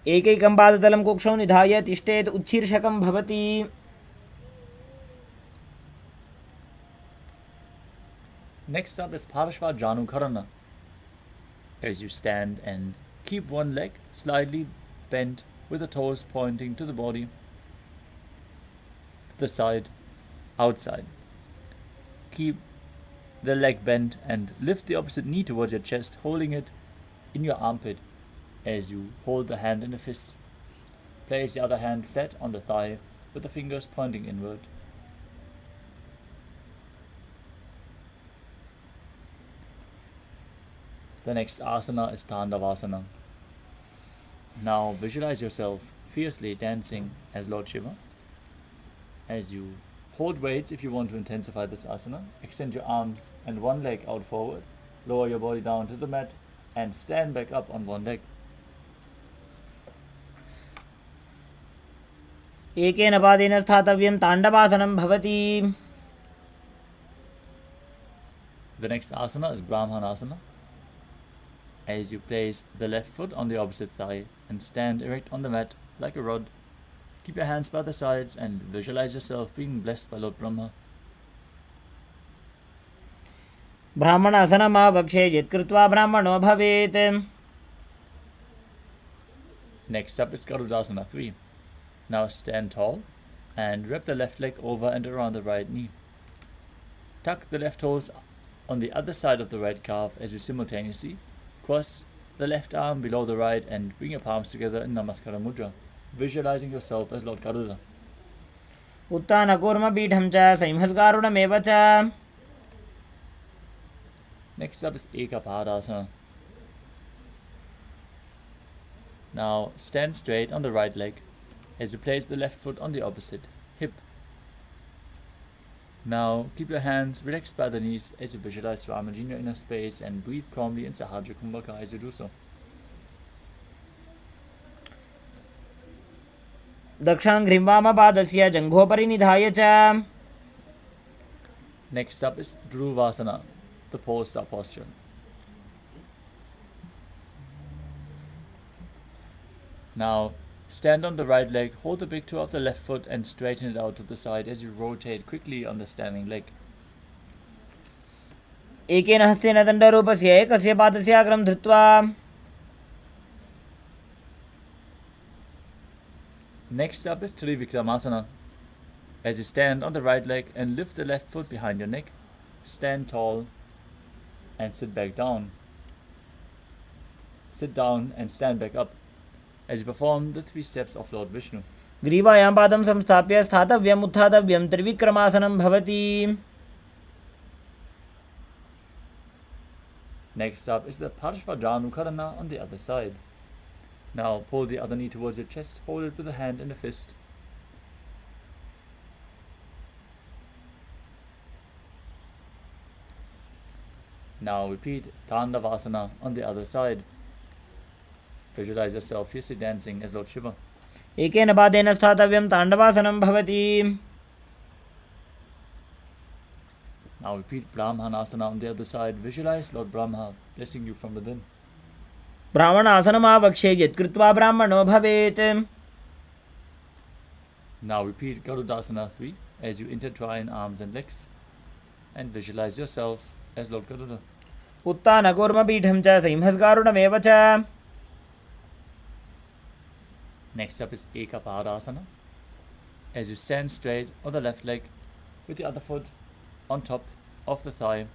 एकैकं पादतलं कुक्षौ निधाय तिष्ठेत् उच्छीर्षकं भवति. Next up is Parashva Janukarana. As you stand and keep one leg slightly bent with the toes pointing to the body, to the side, outside. Keep the leg bent and lift the opposite knee towards your chest, holding it in your armpit as you hold the hand in a fist. Place the other hand flat on the thigh with the fingers pointing inward. The next asana is Tandavasana. Now visualize yourself fiercely dancing as Lord Shiva. As you hold weights, if you want to intensify this asana, extend your arms and one leg out forward, lower your body down to the mat and stand back up on one leg. एकेन पादेन स्थातव्यं ताण्डवासनं भवति. The next asana is Brahmanasana. As you place the left foot on the opposite thigh and stand erect on the mat like a rod, keep your hands by the sides and visualize yourself being blessed by Lord Brahma. ब्राह्मणासनमावक्षे यत्कृत्वा ब्राह्मणो भवेत्. Next up is Garudasana 3. Now stand tall and wrap the left leg over and around the right knee. Tuck the left toes on the other side of the right calf as you simultaneously cross the left arm below the right and bring your palms together in Namaskara Mudra, visualizing yourself as Lord Garuda. उत्थानकूर्मपीठं च संहस्गारुणमेव च. Next up is Ekapadasana. Now stand straight on the right leg as you place the left foot on the opposite hip. Now keep your hands relaxed by the knees as you visualize Swamiji in your inner space and breathe calmly in Sahaja Kumbhaka as you do so. दक्षाङ्घ्रिं वामपादस्य जङ्घोपरि निधाय च. Next up is Dhruvasana, the pole star posture. Now stand on the right leg, hold the big toe of the left foot and straighten it out to the side as you rotate quickly on the standing leg. एकेन हस्तेन दण्डरूपस्य एकस्य पादस्य अग्रं धृत्वा. Next up is Trivikramasana. As you stand on the right leg and lift the left foot behind your neck, stand tall and sit back down. Sit down and stand back up as you perform the 3 steps of Lord Vishnu. ग्रीवायां पादं संस्थाप्य स्थातव्यम् उत्थातव्यं त्रिविक्रमासनं भवति. Next up is the Parshvajanukarana on the other side. Now pull the other knee towards your chest, hold it with a hand and a fist. Now repeat Tandavasana on the other side. Visualize yourself fiercely dancing as Lord Shiva. एकेन पादेन स्थातव्यं ताण्डवासनं भवति. Now repeat Brahmanasana on the other side. Visualize Lord Brahma blessing you from within. ब्राह्मणासनमावक्षे यत्कृत्वा ब्राह्मणो भवेत्. Now repeat Garudasana 3 as you intertwine arms and legs and visualize yourself as Lord Garuda. उत्थानकूर्मपीठं च संहस्गारुणमेव च. Next up is Ekapadasana. as you stand straight on the left leg with the other foot on top of the thigh.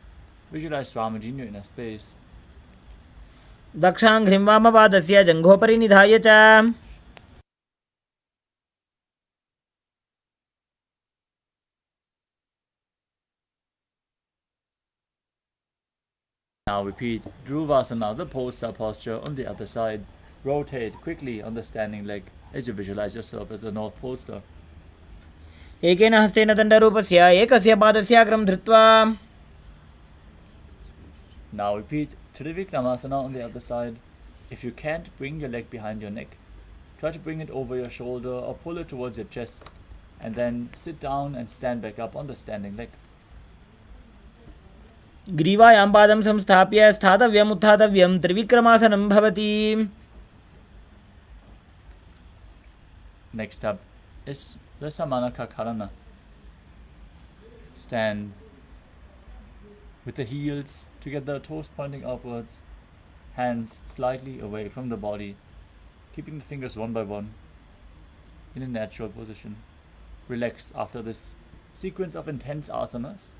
Visualize Swamiji in your inner space. दक्षाङ्घ्रिं वामपादस्य जङ्घोपरि निधाय च Now repeat Dhruvasana, the pose posture on the other side. Rotate quickly on the standing leg as you visualize yourself as the North Pole star. एकेन हस्तेन दण्डरूपस्य एकस्य पादस्याग्रं धृत्वा Now repeat Trivikramasana on the other side. If you can't bring your leg behind your neck, try to bring it over your shoulder or pull it towards your chest, and then sit down and stand back up on the standing leg. ग्रीवायां पादं संस्थाप्य स्थातव्यम् उत्थातव्यं त्रिविक्रमासनं भवति. Next up is the Samanakakarana. Stand with the heels together, toes pointing upwards, hands slightly away from the body, keeping the fingers one by one in a natural position. Relax after this sequence of intense asanas.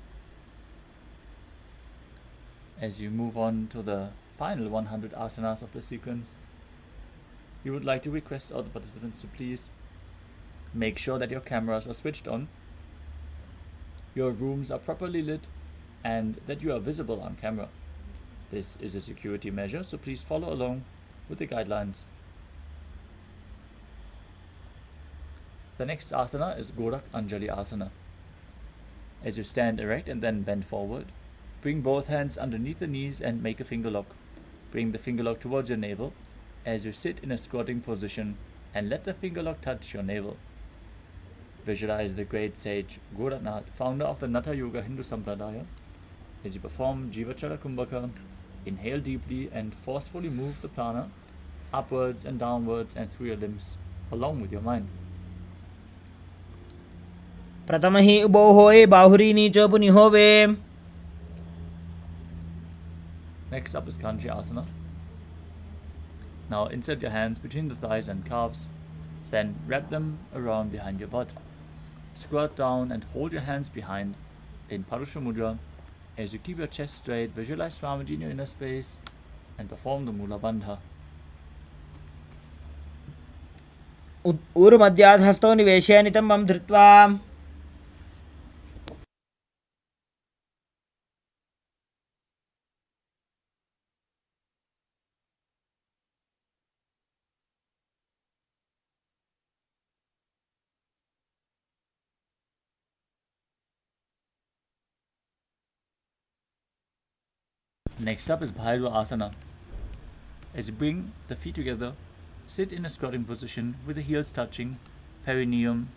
As you move on to the final 100 asanas of the sequence, we would like to request all the participants to please make sure that your cameras are switched on, your rooms are properly lit, and that you are visible on camera. This is a security measure, so please follow along with the guidelines. The next asana is Gorak Anjali Asana. As you stand erect and then bend forward, bring both hands underneath the knees and make a finger lock. Bring the finger lock towards your navel as you sit in a squatting position and let the finger lock touch your navel. Visualize the great sage Goraknath, founder of the Natha Yoga Hindu Sampradaya. As you perform Jivachala Kumbhaka, inhale deeply and forcefully move the prana upwards and downwards and through your limbs along with your mind. प्रथम हि उभो होए बाहुरी नीचो पुनि होवे. Next up is Kanchi Asana. Now insert your hands between the thighs and calves, then wrap them around behind your butt. Squat down and hold your hands behind in Parusha Mudra. As you keep your chest straight, visualize Swamiji in your inner space and perform the Mula Bandha. ऊरुमध्यात् हस्तौ निवेश्य नितम्बं धृत्वा Next up is Bhairava Asana. As you bring the feet together, sit in a squatting position with the heels touching perineum.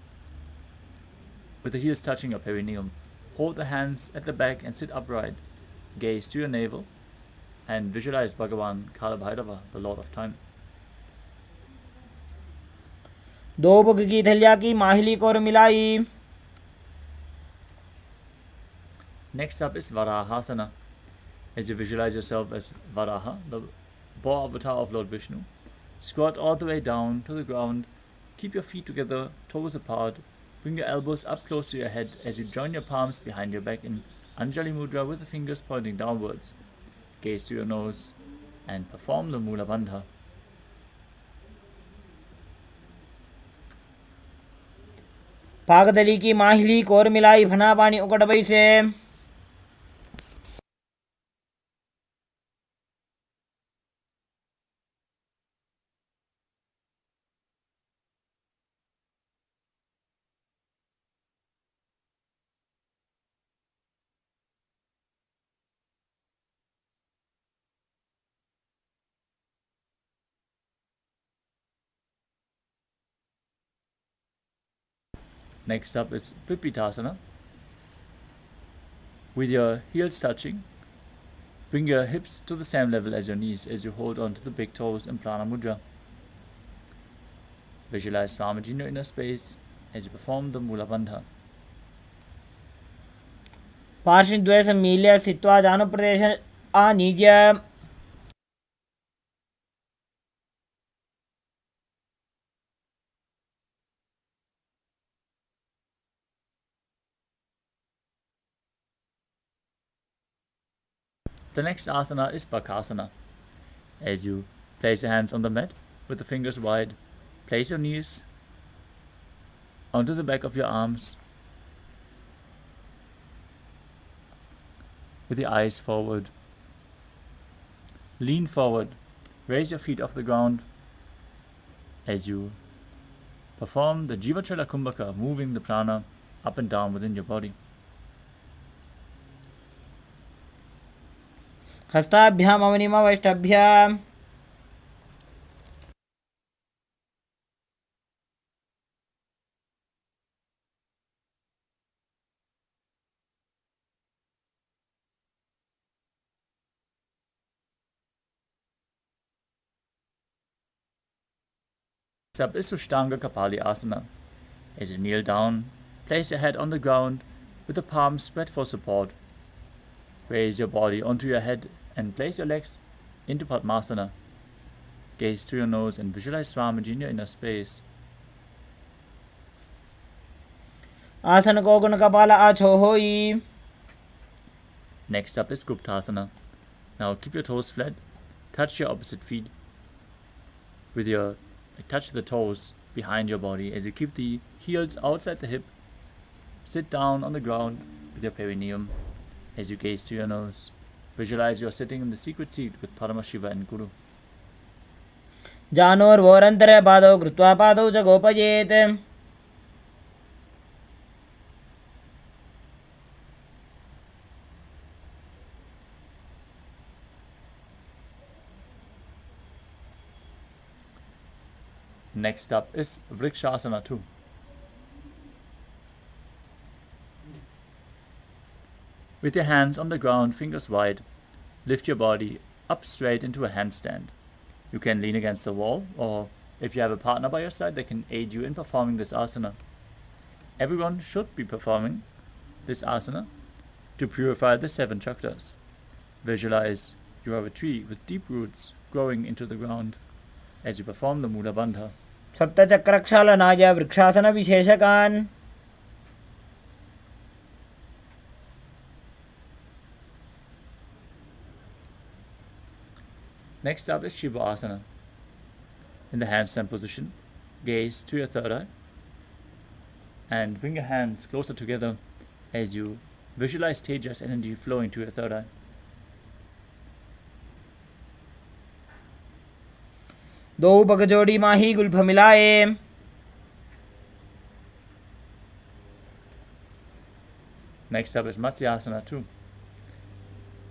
With the heels touching your perineum, hold the hands at the back and sit upright. Gaze to your navel and visualize Bhagavan Kalabhairava, the Lord of Time. दो book की थलिया की माहिली core मिलाई. Next up is Varahasana. As you visualize yourself as Varaha, the boar avatar of Lord Vishnu, squat all the way down to the ground. Keep your feet together, toes apart. Bring your elbows up close to your head as you join your palms behind your back in Anjali Mudra with the fingers pointing downwards. Gaze to your nose and perform the Mula Bandha. पागदली की माहिली core मिलाई फना पानी उकड़ बई से. Next up is Pipitasana. With your heels touching, bring your hips to the same level as your knees as you hold on to the big toes in Prana Mudra. Visualize Swamiji in your inner space as you perform the Mula Bandha. पार्श्वद्वय सम्मील्य स्थित्वा जानुप्रदेश आनीज्य The next asana is Bakasana. As you place your hands on the mat with the fingers wide, place your knees onto the back of your arms with the eyes forward. Lean forward, raise your feet off the ground as you perform the Jivatrala Kumbhaka, moving the prana up and down within your body. हस्ताभ्याम अवनिमवष्टभ्याम Next up is Sushtanga Kapali Asana. As you kneel down, place your head on the ground with the palms spread for support. Raise your body onto your head and place your legs into Padmasana. Gaze through your nose and visualize Swamiji in your inner space. आसन को गुण कपाल आछो होई. Next up is Guptasana. Now keep your toes flat, touch your opposite feet with your touch the toes behind your body as you keep the heels outside the hip. Sit down on the ground with your perineum as you gaze to your nose. Visualize you are sitting in the secret seat with Paramashiva and Guru. जानोर्वोरन्तरे पादौ कृत्वा पादौ च गोपयेत्. Next up is Vrikshasana 2. With your hands on the ground, fingers wide, lift your body up straight into a handstand. You can lean against the wall, or if you have a partner by your side, they can aid you in performing this asana. Everyone should be performing this asana to purify the 7 chakras. Visualize you are a tree with deep roots growing into the ground as you perform the Mula Bandha. सप्तचक्रक्षालनाय vrikshasana विशेषकान्. Next up is Shiva Asana. In the handstand position, gaze to your third eye and bring your hands closer together as you visualize Tejas energy flowing to your third eye. दो बगजोड़ी माही Gulf मिलाए. Next up is Matsyasana 2.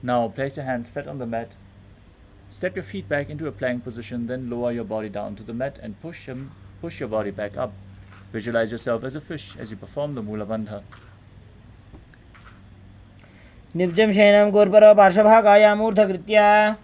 Now place your hands flat on the mat. Step your feet back into a plank position, then lower your body down to the mat and push your body back up. Visualize yourself as a fish as you perform the Mula Bandha. निव्जं शयनं गोर्पर पार्श्वभागाय मूर्धकृत्या.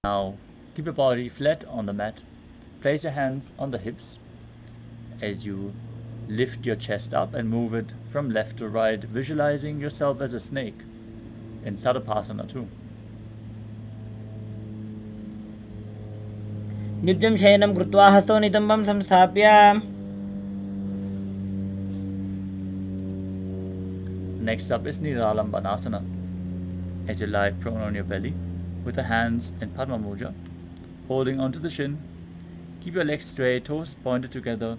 Now, keep your body flat on the mat. Place your hands on the hips as you lift your chest up and move it from left to right, visualizing yourself as a snake in Sadapasana 2. निव्जं शयनं कृत्वा हस्तौ नितम्बं संस्थाप्य. Next up is Niralambanasana. As you lie prone on your belly, with the hands in Padma Mudra, holding onto the shin, keep your legs straight, toes pointed together.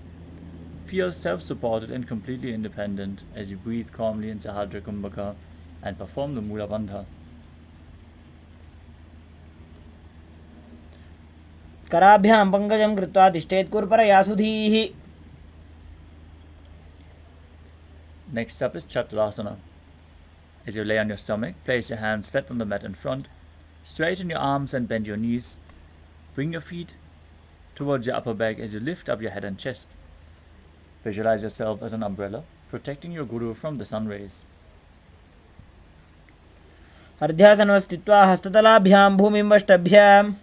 Feel self-supported and completely independent as you breathe calmly in Sahadra Kumbhaka and perform the Mula Bandha. कराभ्यां पंकजं कृत्वा तिष्ठेत् कुर्परया सुधीः. Next up is Chaturasana. As you lay on your stomach, place your hands flat on the mat in front. Straighten your arms and bend your knees. Bring your feet towards your upper back as you lift up your head and chest. Visualize yourself as an umbrella, protecting your Guru from the sun rays. अर्ध्यासनं स्थित्वा हस्ततलाभ्यां भूमिं वष्टभ्याम्.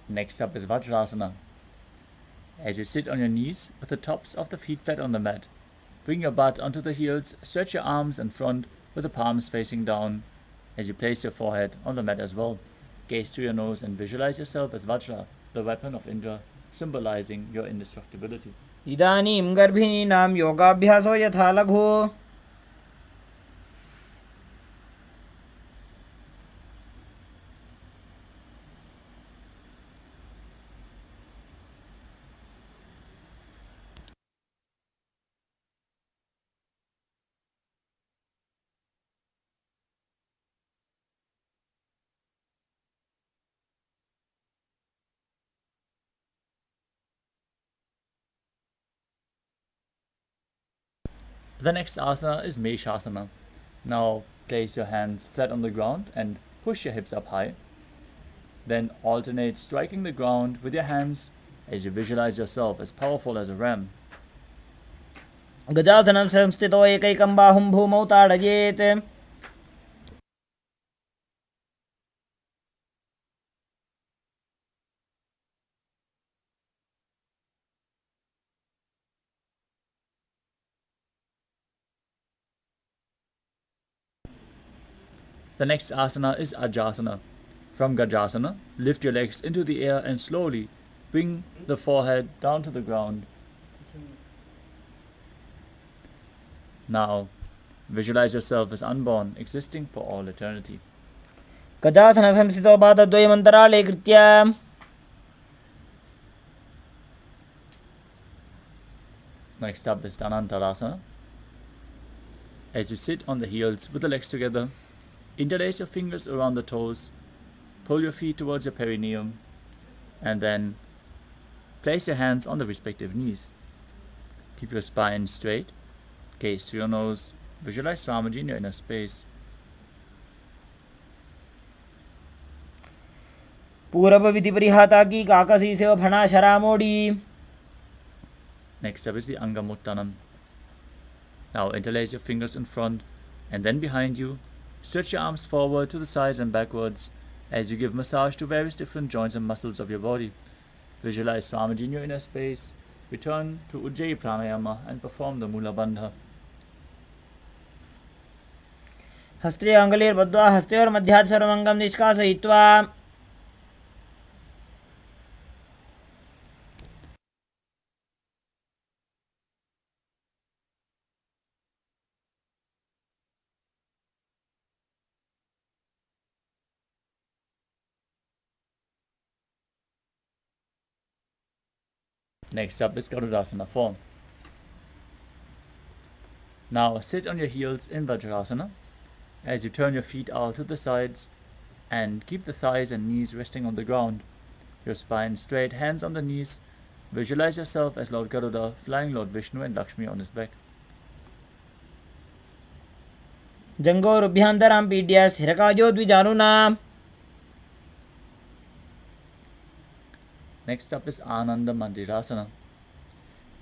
Next up is Vajrasana. As you sit on your knees with the tops of the feet flat on the mat, bring your butt onto the heels, stretch your arms in front with the palms facing down. As you place your forehead on the mat as well, gaze to your nose and visualize yourself as Vajra, the weapon of Indra, symbolizing your indestructibility. इदानीं गर्भिणीनां योगाभ्यासो यथा लघु. The next asana is Meshasana. Now place your hands flat on the ground and push your hips up high. Then alternate striking the ground with your hands as you visualize yourself as powerful as a ram. गजासनं संस्थितो एकैकं बाहुं भूमौ ताडयेत्. The next asana is Ajasana. From Gajasana, lift your legs into the air and slowly bring the forehead down to the ground. Now, visualize yourself as unborn, existing for all eternity. गजासनं संस्थितो पादद्वयमन्तराळे कृत्य. Next up is Dhanantarasana. As you sit on the heels with the legs together, interlace your fingers around the toes, pull your feet towards your perineum, and then place your hands on the respective knees. Keep your spine straight, gaze to your nose, visualize Swamiji in your inner space. पूरब विधि परिहाता की काकसी से फणा शरामोड़ी. Next up is the Angamuttanam. Now interlace your fingers in front and then behind you. Stretch your arms forward to the sides and backwards as you give massage to various different joints and muscles of your body. Visualize Swamiji in your inner space. Return to Ujjayi Pranayama and perform the Mula Bandha. हस्ते अङ्गुलीर्बद्ध्वा हस्तयोर्मध्यात् सर्वमङ्गं निष्कासयित्वा. Next up is Garudasana form. Now sit on your heels in Vajrasana as you turn your feet out to the sides and keep the thighs and knees resting on the ground. Your spine straight, hands on the knees. Visualize yourself as Lord Garuda flying Lord Vishnu and Lakshmi on his back. जङ्गोरुभ्यान्तरां पीड्य स्थिरकायो द्विजानुना. Next up is Ananda Mandirasana.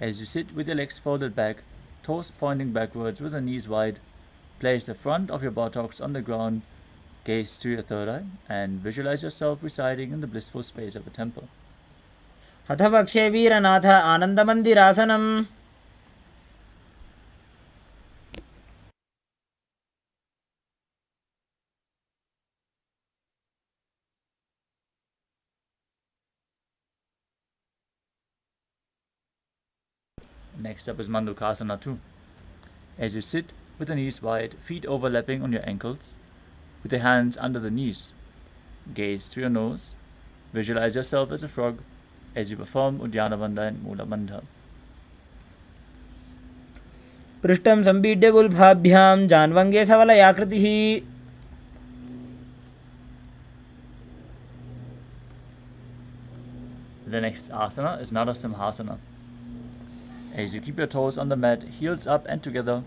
As you sit with your legs folded back, toes pointing backwards with the knees wide, place the front of your buttocks on the ground, gaze to your third eye, and visualize yourself residing in the blissful space of a temple. हथ वक्षे वीरनाथ आनन्दमन्दिरासनम्. Next up is Mandukasana 2. As you sit with the knees wide, feet overlapping on your ankles, with your hands under the knees, gaze to your nose, visualize yourself as a frog as you perform Uddiyana Bandha and Mula Bandha. पृष्ठं सम्पीड्य गुल्फाभ्यां जान्वङ्गे सवलयाकृतिः. The next asana is Narasimhasana. As you keep your toes on the mat, heels up and together,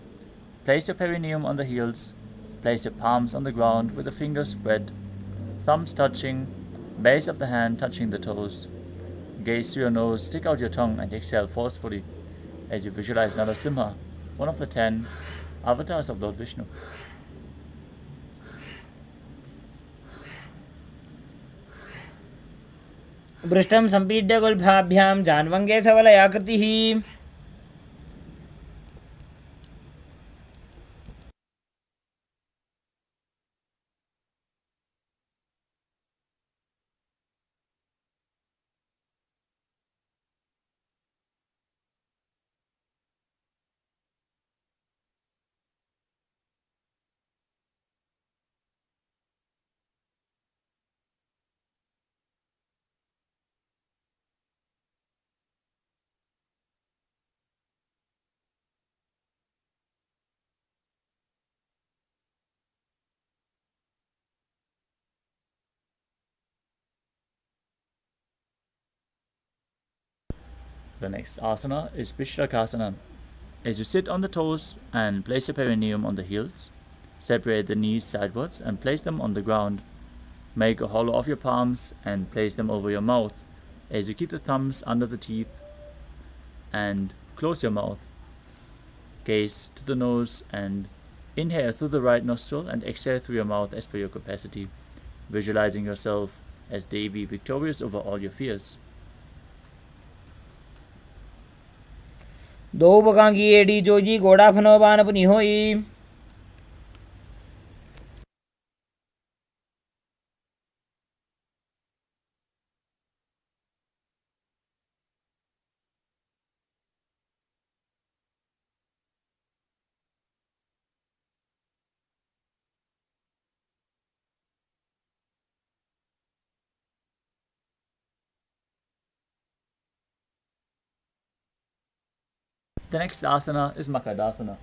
place your perineum on the heels, place your palms on the ground with the fingers spread, thumbs touching, base of the hand touching the toes. Gaze through your nose, stick out your tongue and exhale forcefully as you visualize Narasimha, one of the 10 avatars of Lord Vishnu. पृष्ठं सम्पीड्य गुल्फाभ्यां जान्वङ्गे सबलयाकृतिः The next asana is Vishrakasana. As you sit on the toes and place the perineum on the heels, separate the knees sidewards and place them on the ground. Make a hollow of your palms and place them over your mouth as you keep the thumbs under the teeth and close your mouth. Gaze to the nose and inhale through the right nostril and exhale through your mouth as per your capacity, visualizing yourself as Devi, victorious over all your fears. दो बकांगी AD Joji गोड़ा फनो बान पुनी होई The next asana is Makadasana.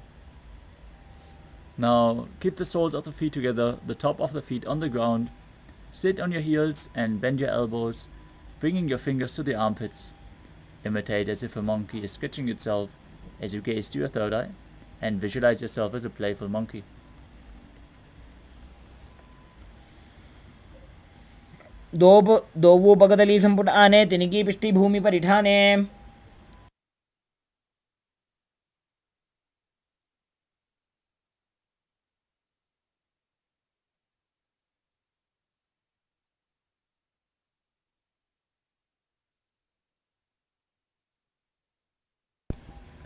Now keep the soles of the feet together, the top of the feet on the ground. Sit on your heels and bend your elbows, bringing your fingers to the armpits. Imitate as if a monkey is stretching itself as you gaze to your third eye and visualize yourself as a playful monkey. दो पगदली संपुट आने तिनकी पिष्टि भूमि पर इठाने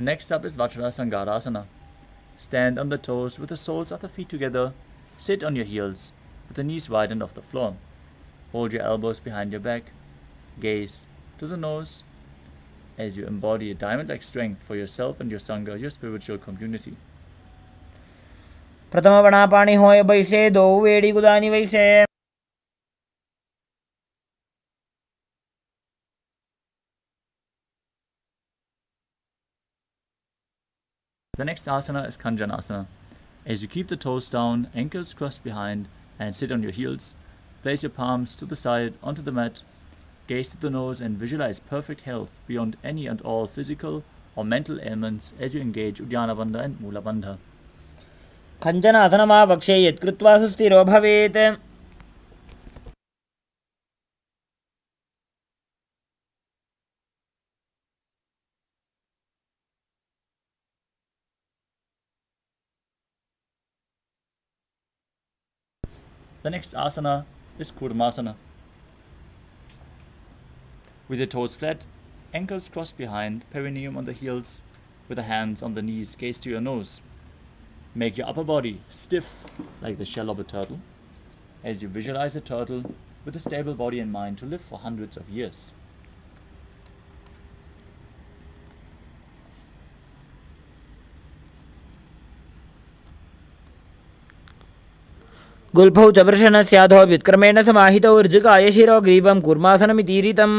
Next up is Vajrasangarasana. Stand on the toes with the soles of the feet together. Sit on your heels with the knees widened off the floor. Hold your elbows behind your back. Gaze to the nose as you embody a diamond-like strength for yourself and your Sangha, your spiritual community. प्रथम बना पानी होए बैसे दो वेड़ी गुदानी वैसे The next asana is Kanjanasana. As you keep the toes down, ankles crossed behind, and sit on your heels, place your palms to the side onto the mat, gaze to the nose and visualize perfect health beyond any and all physical or mental ailments as you engage Uddiyana Bandha and Mula Bandha. खञ्जनासनमा वक्षे यत्कृत्वा सुस्थिरो भवेत् The next asana is Kurmasana. With your toes flat, ankles crossed behind, perineum on the heels, with the hands on the knees, gaze to your nose. Make your upper body stiff like the shell of a turtle as you visualize a turtle with a stable body and mind to live for hundreds of years. गुल्फौ च वृषणस्याधो व्युत्क्रमेण समाहितौ ऋजुकाय शिरो ग्रीवं कूर्मासनमितीरितम्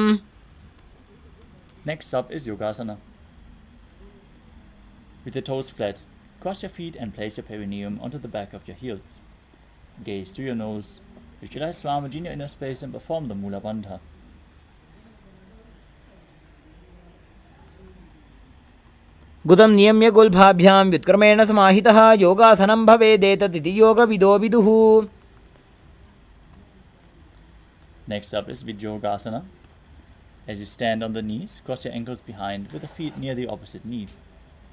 Next up is Yogasana. With your toes flat, cross your feet and place your perineum onto the back of your heels. Gaze to your nose, visualize Swamiji in your inner space and perform the Mula Bandha. गुदं नियम्य गुल्फाभ्यां व्युत्क्रमेण समाहितः योगासनं भवेदेतदिति योगविदो विदुः Next up is Vijyogasana. As you stand on the knees, cross your ankles behind with the feet near the opposite knee.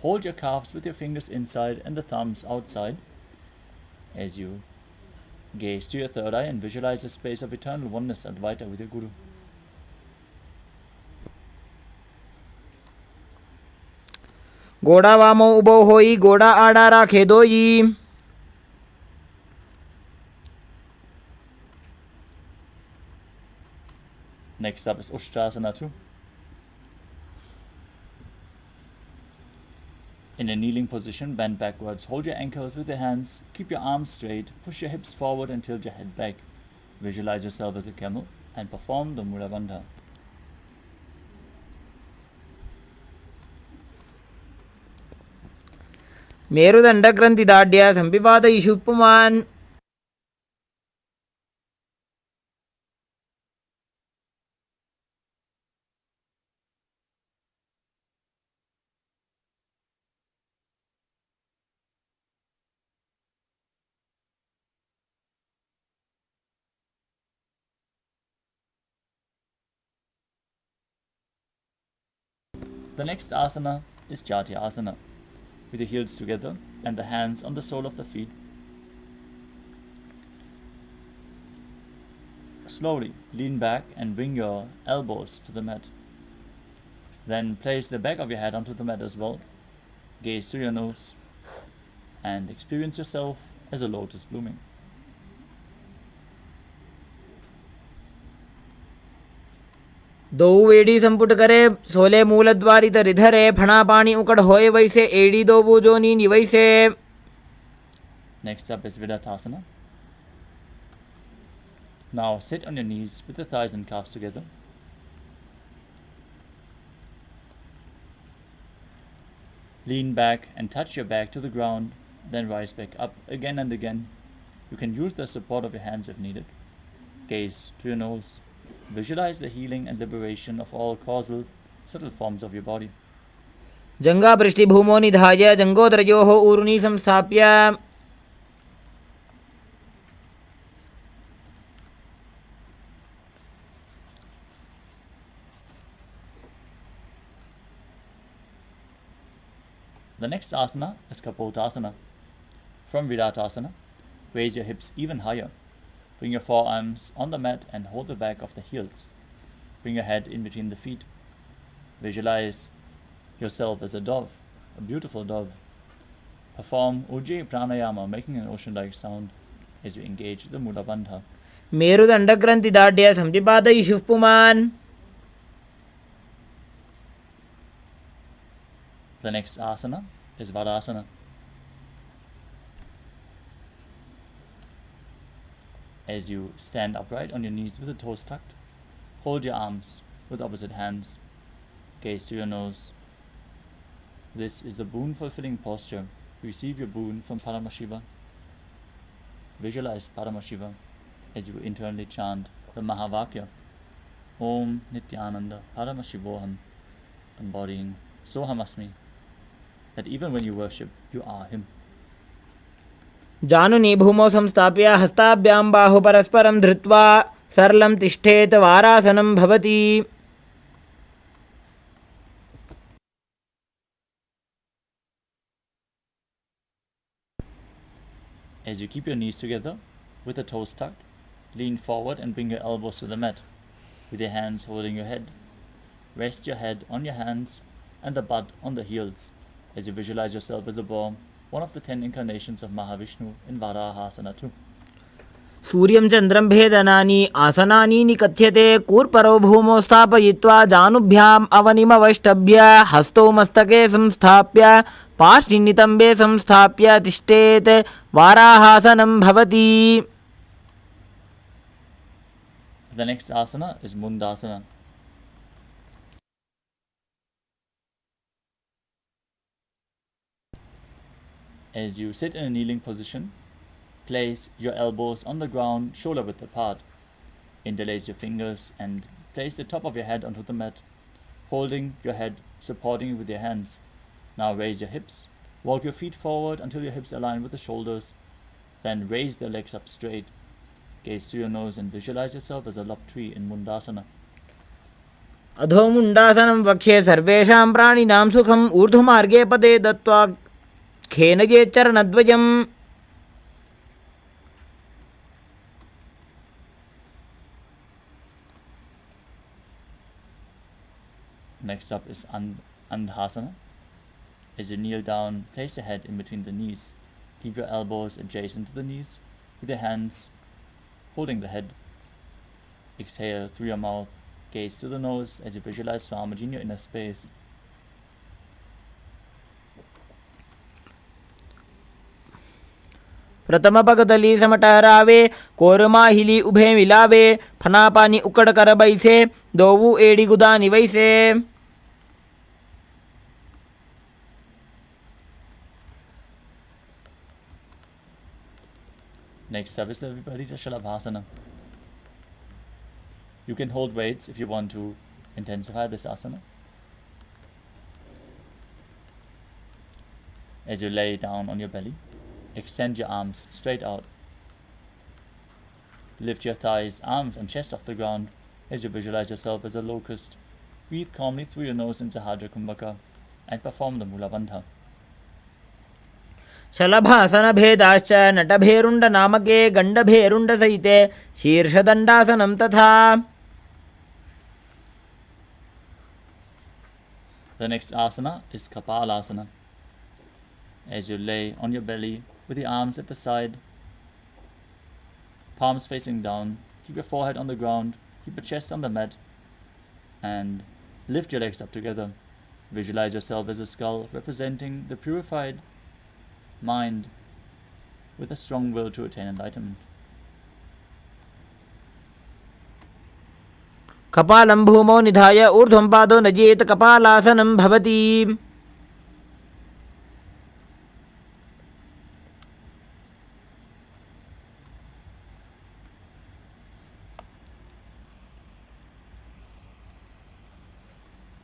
Hold your calves with your fingers inside and the thumbs outside as you gaze to your third eye and visualize a space of eternal oneness Advaita with your Guru. ઘોડા વામો ઊભો હોઈ ઘોડા આડા રાખે દોઈ. Next up is Ushtrasana 2. In a kneeling position, bend backwards. Hold your ankles with your hands. Keep your arms straight. Push your hips forward and tilt your head back. Visualize yourself as a camel and perform the Mula Bandha. ಮೇರುದಂಡಗ್ರಂಥಿದಾಢ್ಯ ಸಂಪಿಪಾತಯಿಷು ಪುಮಾನ್. The next asana is Jati Asana, with the heels together and the hands on the sole of the feet. Slowly lean back and bring your elbows to the mat. Then place the back of your head onto the mat as well. Gaze through your nose and experience yourself as a lotus blooming. દો એડી સંપુટ કરે સોલે મૂલદ્વારી તરી ધરે ફણા પાણી ઉકડ હોય વૈસે એડી દો બૂજોની નિવૈસે. Next up is Vidattasana. Now sit on your knees with the thighs and calves together. Lean back and touch your back to the ground, then rise back up again and again. You can use the support of your hands if needed. Gaze through your nose. Visualize the healing and liberation of all causal, subtle forms of your body. જંગા પૃષ્ઠિભૂમો નિધાય જંગોદરયોઃ ઊર્ની સંસ્થાપ્ય. The next asana is Kapottasana. From Virattasana, raise your hips even higher. Bring your forearms on the mat and hold the back of the heels. Bring your head in between the feet. Visualize yourself as a dove, a beautiful dove. Perform Ujjayi Pranayama, making an ocean-like sound as you engage the Mula Bandha. ಮೇರುದಂಡಗ್ರಂಥಿದಾಢ್ಯ ಸಂಪಿಪಾತಯಿಷು ಪುಮಾನ್. The next asana is Vadasana. As you stand upright on your knees with the toes tucked, hold your arms with opposite hands. Gaze through your nose. This is the boon fulfilling posture. Receive your boon from Paramashiva. Visualize Paramashiva as you internally chant the Mahavakya, Om Nithyananda Paramashivoham, embodying Sohamasmi, that even when you worship, you are Him. ಜಾನುನಿ ಭೂಮೌ ಸಂಸ್ಥಾಪ್ಯ ಹಸ್ತಾಭ್ಯಾಂ ಬಾಹು ಪರಸ್ಪರಂ ಧೃತ್ವಾ ಸರಳಂ ತಿಷ್ಠೇತ್ ವಾರಾಸನಂ ಭವತಿ. As you keep your knees together with the toes tucked, lean forward and bring your elbows to the mat, with your hands holding your head. Rest your head on your hands and the butt on the heels as you visualize yourself as a boar, one of the 10 incarnations of Mahavishnu in Varahasana 2. सूर्यं चन्द्रं भेदनानि आसनानि निकथ्यते कूर्परो भूमौ स्थापयित्वा जानुभ्याम् अवनिमवष्टभ्य हस्तौ मस्तके संस्थाप्य पार्श्वनितम्बे संस्थाप्य तिष्ठेत् वाराहासनं भवति. The next asana is Mundasana. As you sit in a kneeling position, place your elbows on the ground, shoulder width apart. Interlace your fingers and place the top of your head onto the mat, holding your head, supporting it with your hands. Now raise your hips. Walk your feet forward until your hips align with the shoulders. Then raise the legs up straight. Gaze through your nose and visualize yourself as a lopped tree in Mundasana. अधो मुण्डासनं वक्ष्ये सर्वेषां प्राणिनां सुखम् ऊर्ध्वमार्गे पदे दत्त्वा खेनये चरणद्वयम्. Next up is Andhasana. As you kneel down, place the head in between the knees. Keep your elbows adjacent to the knees, with your hands holding the head. Exhale through your mouth, gaze to the nose as you visualize Swamiji in your inner space. प्रथम पगतली समटहरावे कोरमा हिली उभे मिलावे फना पानी उकड़ कर बैसे दोवू एड़ी गुदा निवैसे. Next up is the Viparita Shalabhasana. You can hold weights if you want to intensify this asana. As you lay down on your belly, extend your arms straight out. Lift your thighs, arms and chest off the ground as you visualize yourself as a locust. Breathe calmly through your nose into Hajra Kumbhaka and perform the Mula Bandha. शलभासन भेदाश्च नटभेरुण्ड नामके गण्डभेरुण्ड सहिते शीर्षदण्डासनं तथा. The next asana is Kapalasana. As you lay on your belly with your arms at the side, palms facing down, keep your forehead on the ground, keep your chest on the mat, and lift your legs up together. Visualize yourself as a skull representing the purified mind with a strong will to attain enlightenment. कपालं भूमौ निधाय ऊर्ध्वं पादो नजेत कपालासनं भवति.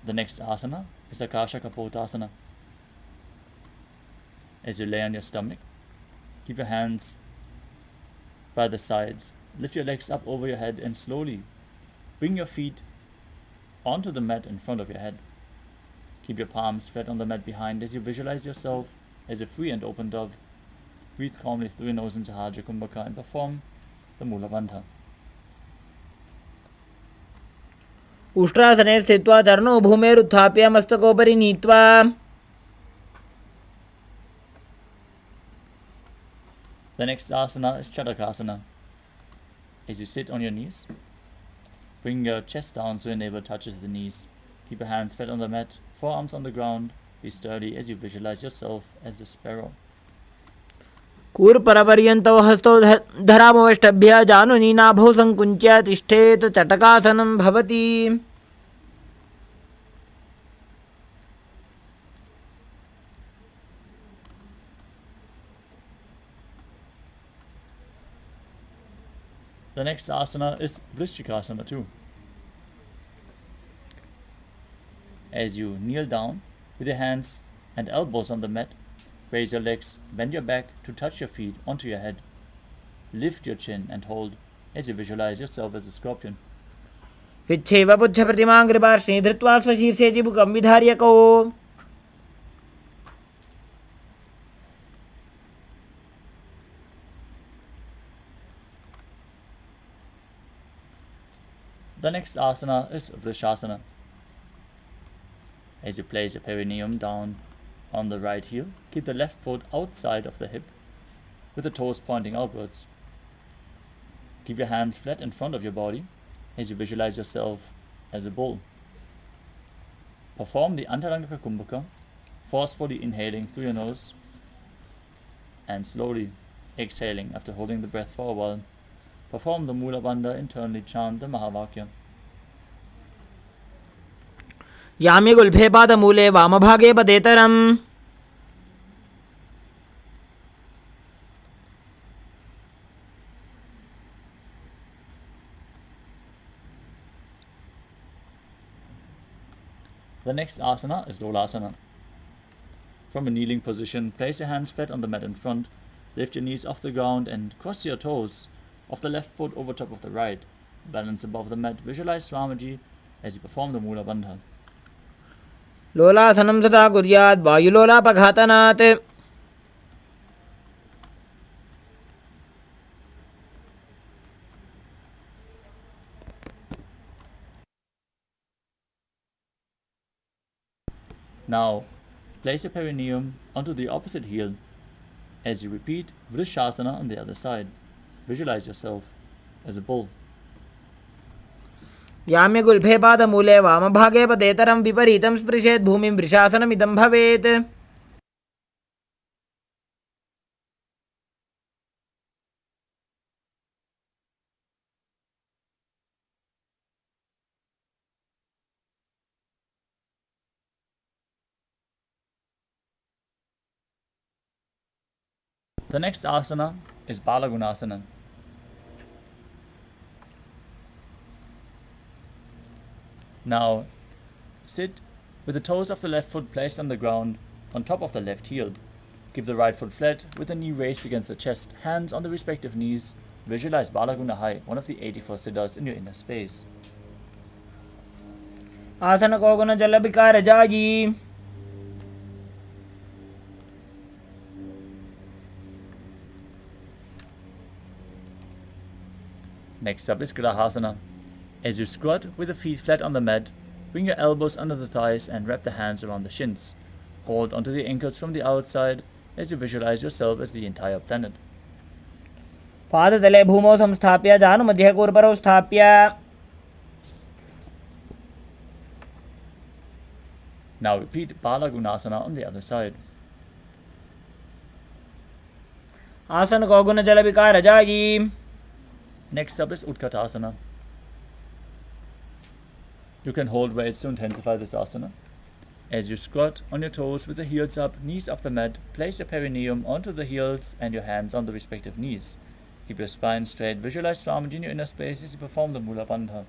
The next asana is Akasha Kapotasana. As you lay on your stomach, keep your hands by the sides, lift your legs up over your head and slowly bring your feet onto the mat in front of your head. Keep your palms flat on the mat behind as you visualize yourself as a free and open dove. Breathe calmly through your nose into Hajra Kumbhaka and perform the Mula Bandha. उष्ट्रासने स्थित्वा चरणौ भूमेरुत्थाप्य मस्तकोपरि नीत्वा. The next asana is Chatakasana. As you sit on your knees, bring your chest down so your navel touches the knees. Keep your hands flat on the mat, forearms on the ground. Be sturdy as you visualize yourself as a sparrow. कूर्परपर्यन्तौ हस्तौ धरामवष्टभ्य जानुनी नाभौ संकुञ्च्य तिष्ठेत चटकासनं भवति. The next asana is Vrishchikasana too. As you kneel down with your hands and elbows on the mat, raise your legs, bend your back to touch your feet onto your head. Lift your chin and hold as you visualize yourself as a scorpion. विच्छेव पुच्छप्रतिमां कृपार्ष्णे धृत्वा स्वशीर्षे चिबुकं विधार्यकौ. The next asana is Vrishasana. As you place your perineum down on the right heel, keep the left foot outside of the hip with the toes pointing outwards. Keep your hands flat in front of your body as you visualize yourself as a bull. Perform the Antarangaka Kumbhaka, forcefully inhaling through your nose and slowly exhaling after holding the breath for a while. Perform the Mula Bandha, internally chant the Mahavakya. यामि गुल्फे पादमूले वामभागे पदेतरम्. The next asana is Dolasana. From a kneeling position, place your hands flat on the mat in front, lift your knees off the ground and cross your toes of the left foot over top of the right. Balance above the mat, visualize Swamiji as you perform the Mula Bandha. लोलासनं सदा कुर्यात् वायुलोलापघातनात्. Now, place your perineum onto the opposite heel. As you repeat Vrishasana on the other side, visualize yourself as a bull. याम्यगुल्फे पादमूले वामभागे पदेतरं विपरीतं स्पृशेत् भूमिं वृषासनमिदं भवेत्. The next asana is Balagunasana. Now, sit with the toes of the left foot placed on the ground on top of the left heel. Keep the right foot flat with the knee raised against the chest, hands on the respective knees. Visualize Balagunahai, one of the 84 siddhas in your inner space. आसन को गुण जल विकार जाजी. Next up is Grahasana. As you squat with the feet flat on the mat, bring your elbows under the thighs and wrap the hands around the shins. Hold onto the ankles from the outside as you visualize yourself as the entire planet. पादतले भूमौ संस्थाप्य जानुमध्यकूर्परौ स्थाप्य. Now repeat Balagunasana on the other side. आसन को गुण जल विकार जाजी. Next up is Utkatasana. You can hold weights to intensify this asana. As you squat on your toes with the heels up, knees off the mat, place your perineum onto the heels and your hands on the respective knees. Keep your spine straight. Visualize Swamiji in your inner space as you perform the Mula Bandha.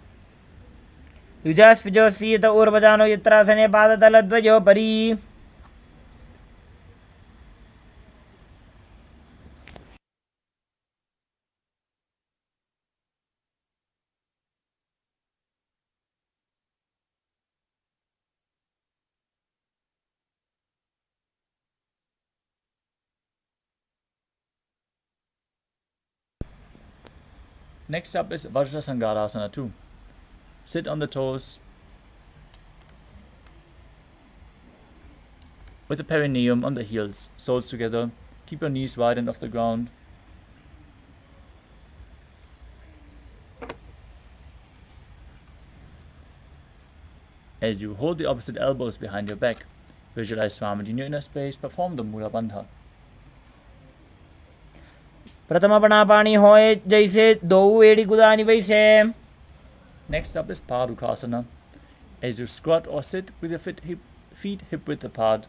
युजास्पिजो सीत ऊर्वजानो यत्रासने पादतलद्वयो परी. Next up is Vajrasangarasana 2. Sit on the toes with the perineum on the heels, soles together. Keep your knees wide and off the ground. As you hold the opposite elbows behind your back, visualize Swamiji in your inner space, perform the Mula Bandha. प्रथम पणापाणी होए जैसे दो एड़ी गुदानी वैसे. Next up is Padukasana. As you squat or sit with your feet hip width apart,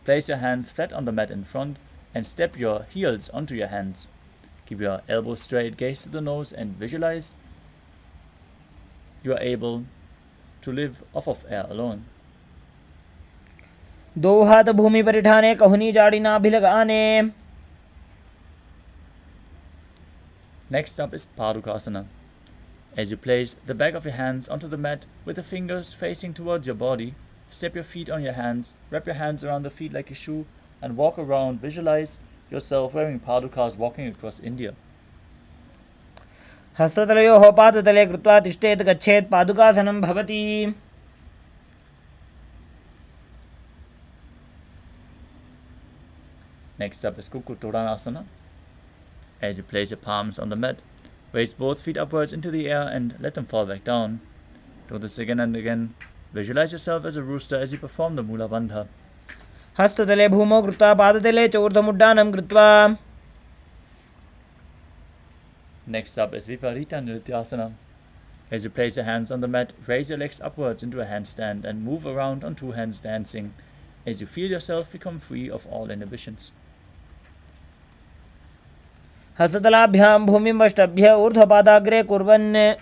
place your hands flat on the mat in front and step your heels onto your hands. Keep your elbows straight, gaze to the nose and visualize you are able to live off of air alone. दो हाथ भूमि पर उठाने कहुनी जाड़ी ना भी लगाने. Next up is Padukasana. As you place the back of your hands onto the mat with the fingers facing towards your body, step your feet on your hands, wrap your hands around the feet like a shoe, and walk around. Visualize yourself wearing padukas walking across India. हस्ततलयोः पादतले कृत्वा तिष्ठेत् गच्छेत् पादुकासनं भवति. Next up is Kukutoranasana. As you place your palms on the mat, raise both feet upwards into the air and let them fall back down. Do this again and again. Visualize yourself as a rooster as you perform the Mula Bandha. हस्ततले भूमौ कृत्वा पादतले च ऊर्ध्वमुड्डानं कृत्वा. Next up is Viparita Nrityasana. As you place your hands on the mat, raise your legs upwards into a handstand and move around on two hands dancing as you feel yourself become free of all inhibitions. हस्ततलाभ्यां भूमिं अष्टभ्य ऊर्ध्वपादाग्रे कुर्वन्.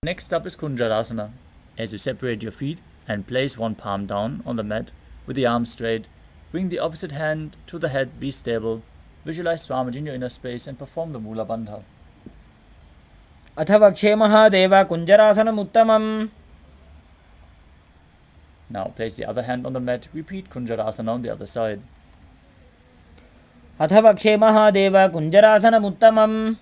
Next up is Kunjarasana. As you separate your feet and place one palm down on the mat with the arms straight, bring the opposite hand to the head, be stable. Visualize Swamiji in your inner space and perform the Mula Bandha. अथ वक्षे महादेव कुञ्जरासनम् उत्तमम्. Now place the other hand on the mat. Repeat Kunjarasana on the other side. अथ वक्षे Mahadev कुञ्जरासनमुत्तमम्.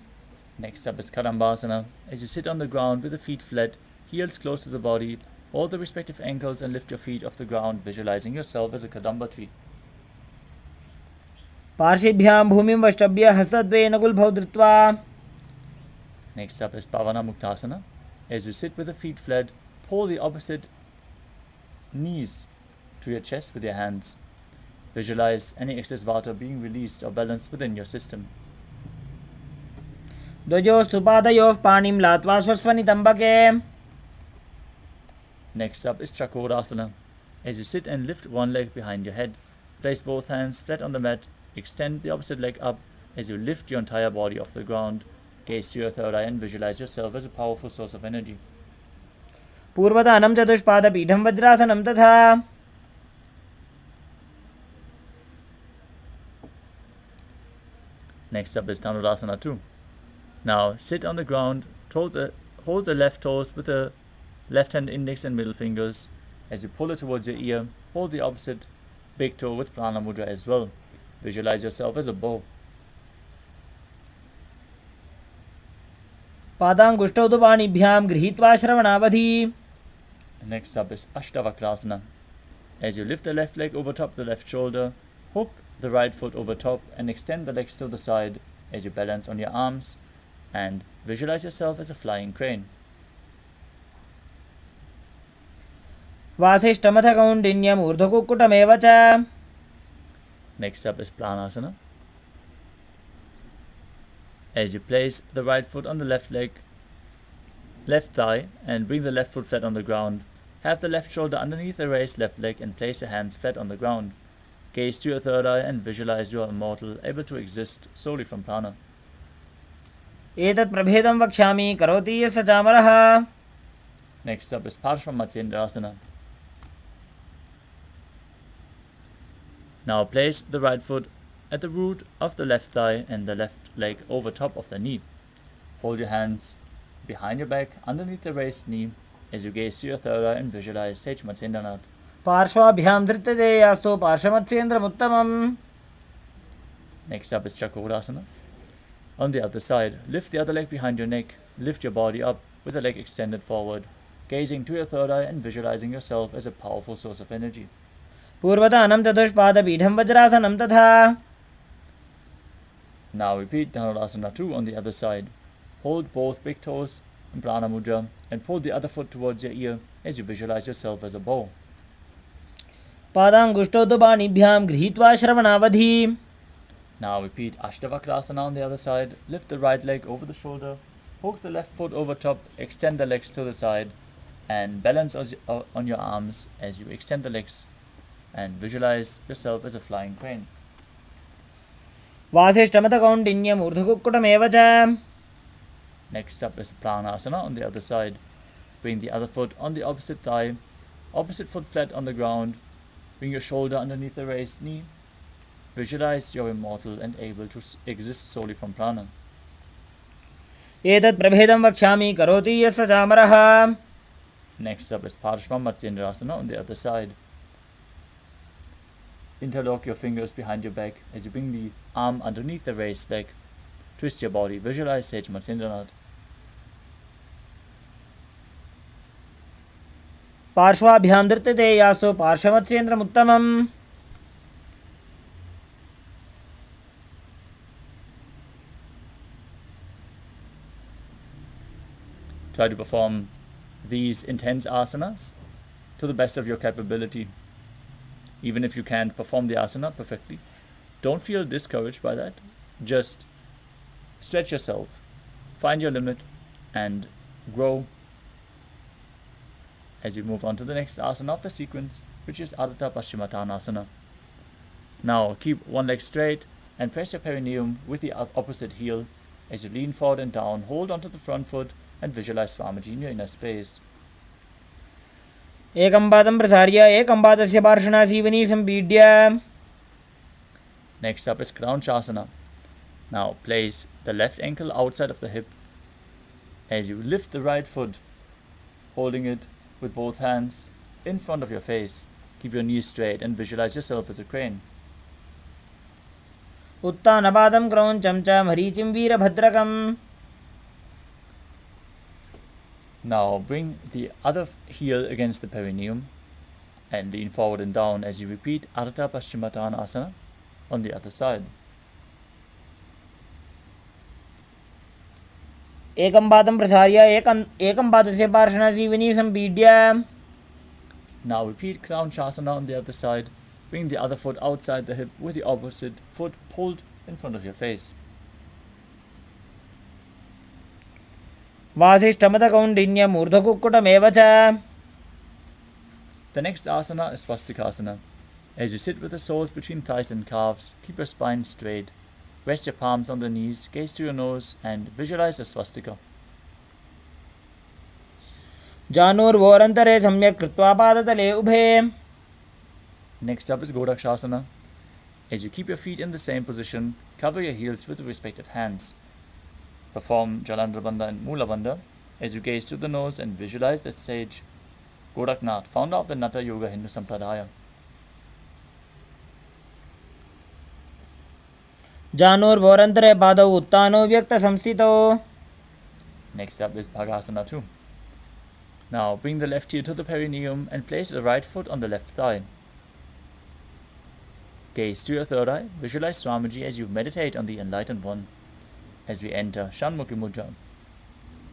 Next up is Kadambasana. As you sit on the ground with the feet flat, heels close to the body, hold the respective ankles and lift your feet off the ground, visualizing yourself as a Kadamba tree. पार्श्वेभ्यां भूमिं वष्टभ्य हस्तद्वयेन गुल्भौ धृत्वा. Next up is Pavana Muktasana. As you sit with the feet flat, pull the opposite knees to your chest with your hands. Visualize any excess vata being released or balanced within your system. द्वयोस्तु पादयोः पाणिं लात्वा स्वस्वनितम्बके. Next up is Chakorasana. As you sit and lift one leg behind your head, place both hands flat on the mat, extend the opposite leg up as you lift your entire body off the ground. Gaze to your third eye and visualize yourself as a powerful source of energy. पूर्वतानं चतुष्पादपीठं वज्रासनं तथा. Next up is Dhanurasana 2. Now sit on the ground, hold the left toes with the left hand index and middle fingers. As you pull it towards your ear, hold the opposite big toe with Prana Mudra as well. Visualize yourself as a bow. पादाङ्गुष्ठौ तु पाणिभ्यां गृहीत्वा श्रवणावधि. Next up is Ashtavakrasana. As you lift the left leg over top the left shoulder, hook the right foot over top and extend the legs to the side as you balance on your arms and visualize yourself as a flying crane. वासिष्ठमथ कौण्डिन्यम् ऊर्ध्वकुक्कुटमेव च. Next up is Planasana. As you place the right foot on the left thigh and bring the left foot flat on the ground, have the left shoulder underneath the raised left leg and place your hands flat on the ground. Gaze to your third eye and visualize you are immortal, able to exist solely from prana. एतत् प्रभेदं वक्ष्यामि करोति यः स चामरः. Next up is Parshvamatsendrasana. Now place the right foot at the root of the left thigh and the left leg over top of the knee. Hold your hands behind your back underneath the raised knee as you gaze to your third eye and visualize Sage Matsyendranath. पार्श्वाभ्यां धृत्यते यास्तु पार्श्वमत्स्येन्द्रमुत्तमम्. Next up is Chakrasana. On the other side, lift the other leg behind your neck, lift your body up with the leg extended forward, gazing to your third eye and visualizing yourself as a powerful source of energy. पूर्वतानं चतुष्पादपीठं वज्रासनं तथा. Now repeat Dhanurasana 2 on the other side. Hold both big toes in Prana Mudra and pull the other foot towards your ear as you visualize yourself as a bow. पादाङ्गुष्ठौ तु पाणिभ्यां गृहीत्वा श्रवणावधि. Now repeat Ashtavakrasana on the other side. Lift the right leg over the shoulder, hook the left foot over top, extend the legs to the side, and balance on your arms as you extend the legs and visualize yourself as a flying crane. वासिष्ठमथ कौण्डिन्यम् ऊर्ध्वकुक्कुटमेव च. Next up is Pranasana on the other side. Bring the other foot on the opposite thigh, opposite foot flat on the ground. Bring your shoulder underneath the raised knee. Visualize you're immortal and able to exist solely from prana. एतत् प्रभेदं वक्ष्यामि करोति यः स चामरः. Next up is Parshvamatsendrasana on the other side. Interlock your fingers behind your back as you bring the arm underneath the raised leg. Twist your body. Visualize Sage Matsyendranath. पार्श्वाभ्यां धृत्यते यास्तु पार्श्वमत्स्येन्द्रमुत्तमम्. Try to perform these intense asanas to the best of your capability. Even if you can't perform the asana perfectly, don't feel discouraged by that. Just stretch yourself, find your limit, and grow as you move on to the next asana of the sequence, which is Adata Paschimottanasana. Now keep one leg straight and press your perineum with the opposite heel as you lean forward and down. Hold onto the front foot and visualize Swamiji in your inner space. एकं पादं प्रसार्य एकं पादस्य पार्श्वना Seoni सम्पीड्य. Next up is Kranchasana. Now place the left ankle outside of the hip as you lift the right foot, holding it with both hands in front of your face. Keep your knees straight and visualize yourself as a crane. उत्तानपादं क्रौञ्चं च मरीचिं वीरभद्रकम्. Now bring the other heel against the perineum and lean forward and down as you repeat Ardha Paschimottanasana on the other side. एकं पादं प्रसार्य एकं पादस्य पार्श्वनासीविनी सम्पीड्य. Now repeat Crown Shasana on the other side. Bring the other foot outside the hip with the opposite foot pulled in front of your face. वासिष्ठमतकौण्डिन्यमूर्धकुक्कुटमेव च. The next asana is Svastikasana. As you sit with the soles between thighs and calves, keep your spine straight. Rest your palms on the knees, gaze to your nose, and visualize a swastika. जानुर्वोरन्तरे सम्यक् कृत्वा पादतले उभे. Next up is Godakshasana. As you keep your feet in the same position, cover your heels with the respective hands. Perform Jalandhara Bandha and Mula Bandha as you gaze to the nose and visualize the sage Godaknath, founder of the Natha Yoga Hindu Sampradaya. जानुर्वोरन्तरे पादौ उत्तानो व्यक्तसंस्थितौ. Next up is Bhagasana 2. Now bring the left heel to the perineum and place the right foot on the left thigh. Gaze to your third eye, visualize Swamiji as you meditate on the enlightened one. As we enter Shanmukhi Mudra,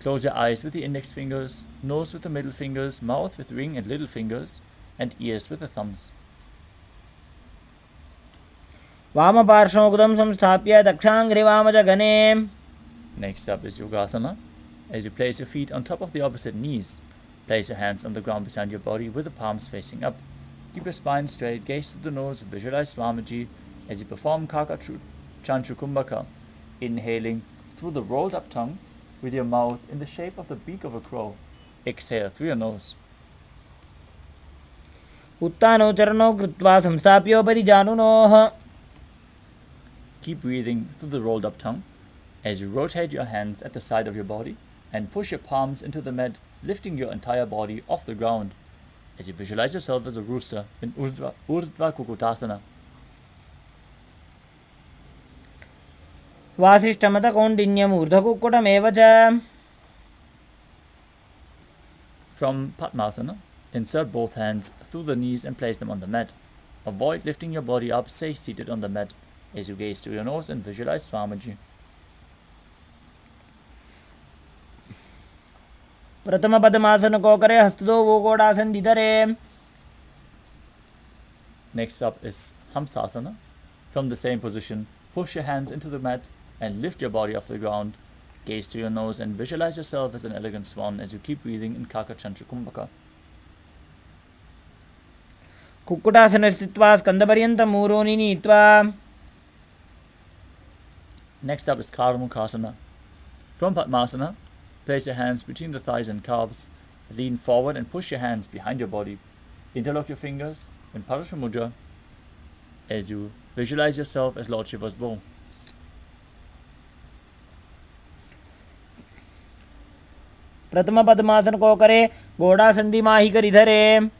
close your eyes with the index fingers, nose with the middle fingers, mouth with ring and little fingers, and ears with the thumbs. वामपार्श्वमुकुटं संस्थाप्य दक्षाङ्घ्रिवामजगने. Next up is Yogasana. As you place your feet on top of the opposite knees, place your hands on the ground beside your body with the palms facing up. Keep your spine straight, gaze to the nose, visualize Swamiji as you perform Kaka Chanchukumbhaka, inhaling through the rolled up tongue with your mouth in the shape of the beak of a crow. Exhale through your nose. उत्तानौ चरणौ कृत्वा संस्थाप्योपरि जानुनोः. Keep breathing through the rolled up tongue as you rotate your hands at the side of your body and push your palms into the mat, lifting your entire body off the ground as you visualize yourself as a rooster in Urdhva Kukutasana. वासिष्ठमतकौण्डिन्यमूर्धकुक्कुटमेव च. From Padmasana, insert both hands through the knees and place them on the mat. Avoid lifting your body up, stay seated on the mat as you gaze to your nose and visualize Swamiji. प्रथम पद्मासन को करे हस्तदो वो गोडासन दिधरे. Next up is Hamsasana. From the same position, push your hands into the mat and lift your body off the ground. Gaze to your nose and visualize yourself as an elegant swan as you keep breathing in Kaka Chanchukumbhaka. कुक्कुटासने स्थित्वा स्कन्दपर्यन्तं मूरोनि नीत्वा. Next up is Karmukhasana. From Padmasana, place your hands between the thighs and calves. Lean forward and push your hands behind your body. Interlock your fingers in Parashu Mudra as you visualize yourself as Lord Shiva's bow. प्रथम पद्मासन को करे घोड़ासन दिमाही कर इधरे.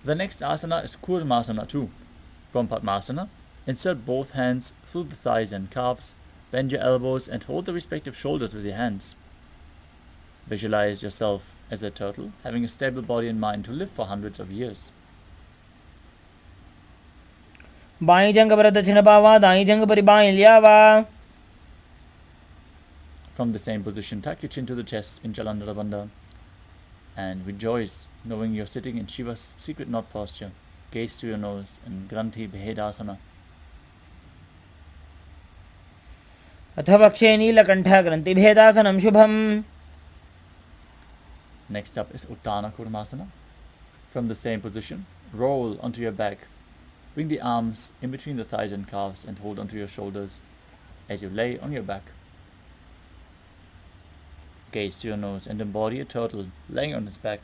The next asana is Kurmasana 2. From Padmasana, insert both hands through the thighs and calves, bend your elbows and hold the respective shoulders with your hands. Visualize yourself as a turtle, having a stable body and mind to live for hundreds of years. By जंग पर दक्षिण पावा दाई जंग पर by लियावा. From the same position, tuck your chin to the chest in Jalandhara Bandha and rejoice knowing you're sitting in Shiva's secret knot posture. Gaze to your nose in Granthi Bhedasana. अथ वक्षे नीलकण्ठ ग्रन्थिभेदासनं शुभम्. Next up is Uttana Kurmasana. From the same position, roll onto your back. Bring the arms in between the thighs and calves and hold onto your shoulders as you lay on your back. Gaze to your nose and embody a turtle laying on its back.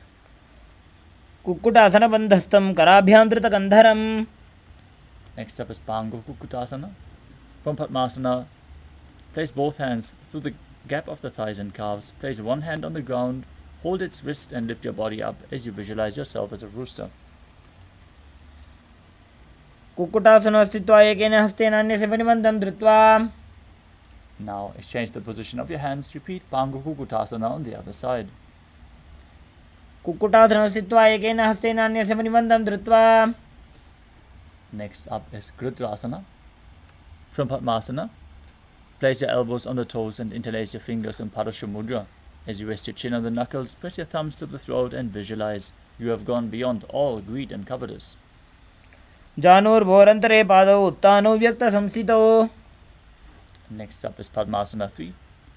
कुक्कुटासनबन्धस्थं कराभ्यां धृतकन्धरम्. Next up is Pango Kukutasana. From Padmasana, place both hands through the gap of the thighs and calves. Place one hand on the ground, Hold its wrist and lift your body up as you visualize yourself as a rooster. कुक्कुटासनो स्थित्वा एकेन हस्तेन अन्यस्य परिबन्धं धृत्वा Now exchange the position of your hands. Repeat Pangu Kukutasana on the other side. कुक्कुटासनो स्थित्वा एकेन हस्तेन अन्यस्य परिबन्धं धृत्वा. Next up is Grudrasana. From Padmasana, place your elbows on the toes and interlace your fingers in Padasha Mudra. As you rest your chin on the knuckles, press your thumbs to the throat and visualize you have gone beyond all greed and covetous. जानुर्भोरन्तरे पादौ उत्तानो व्यक्तसंस्थितौ. Next up is Padmasana 3.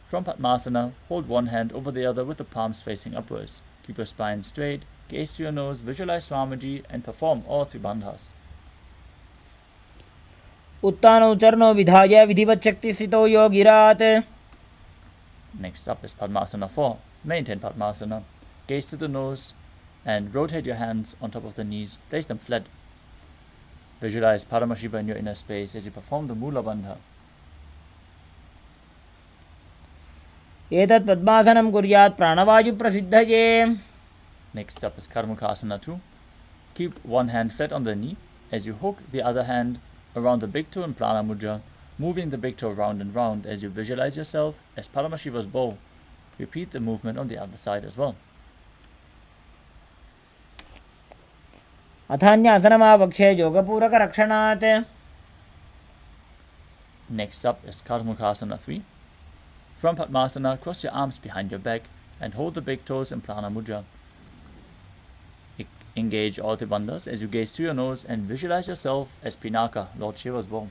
From Padmasana, hold one hand over the other with the palms facing upwards. Keep your spine straight, gaze to your nose, visualize Swamiji and perform all three bandhas. उत्तानौ चरणौ विधाय विधिवत् शक्तिस्थितौ योगिरात्. Next up is Padmasana 4. Maintain Padmasana. Gaze to the nose and rotate your hands on top of the knees. Place them flat. Visualize Paramashiva in your inner space as you perform the Mula Bandha. एतत् पद्मासनं कुर्यात् प्राणवायुप्रसिद्धये. Next up is Karmukasana 2. Keep one hand flat on the knee as you hook the other hand around the big toe in Prana Mudra, moving the big toe round and round as you visualize yourself as Paramashiva's bow. Repeat the movement on the other side as well. अथान्यासनमावक्षे योगपूरकरक्षणात्. Next up is Karmukasana 3. From Padmasana, cross your arms behind your back and hold the big toes in Prana Mudra. Engage all the bandhas as you gaze through your nose and visualize yourself as Pinaka, Lord Shiva's bow.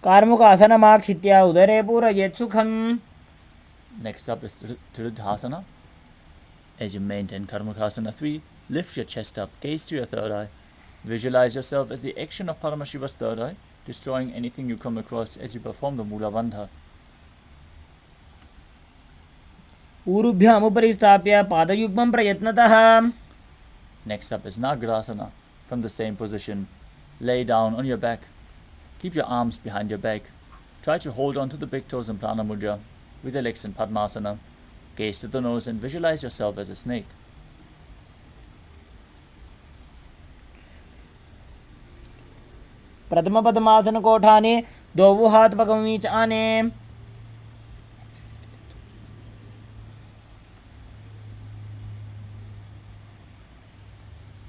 कार्मुकासनमाक्षित्य उदरे पूरयेत् सुखम्. Next up is Triridhasana. As you maintain Karmukasana 3, lift your chest up, gaze to your third eye. Visualize yourself as the action of Paramashiva's third eye, destroying anything you come across as you perform the Mula Bandha. ऊरुभ्यामुपरि स्थाप्य पादयुग्मं प्रयत्नतः. Next up is Nagarasana. From the same position, lay down on your back. Keep your arms behind your back. Try to hold on to the big toes in Prana Mudra with your legs in Padmasana. Gaze to the nose and visualize yourself as a snake. प्रथम पद्मासन कोठाने दो हाथ पगमीच आने.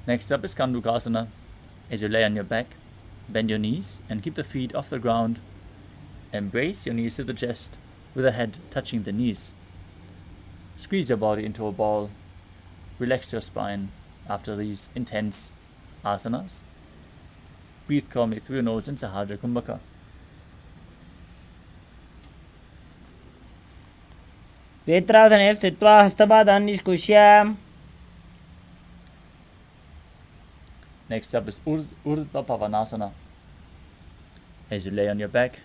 Next up is Kandukasana. As you lay on your back, bend your knees and keep the feet off the ground. Embrace your knees to the chest with the head touching the knees. Squeeze your body into a ball. Relax your spine after these intense asanas. Breathe calmly through your nose in Sahadra Kumbhaka. वेत्रासने स्थित्वा हस्तपादान् निष्कुष्य. Next up is Urdhva Pavanasana. As you lay on your back,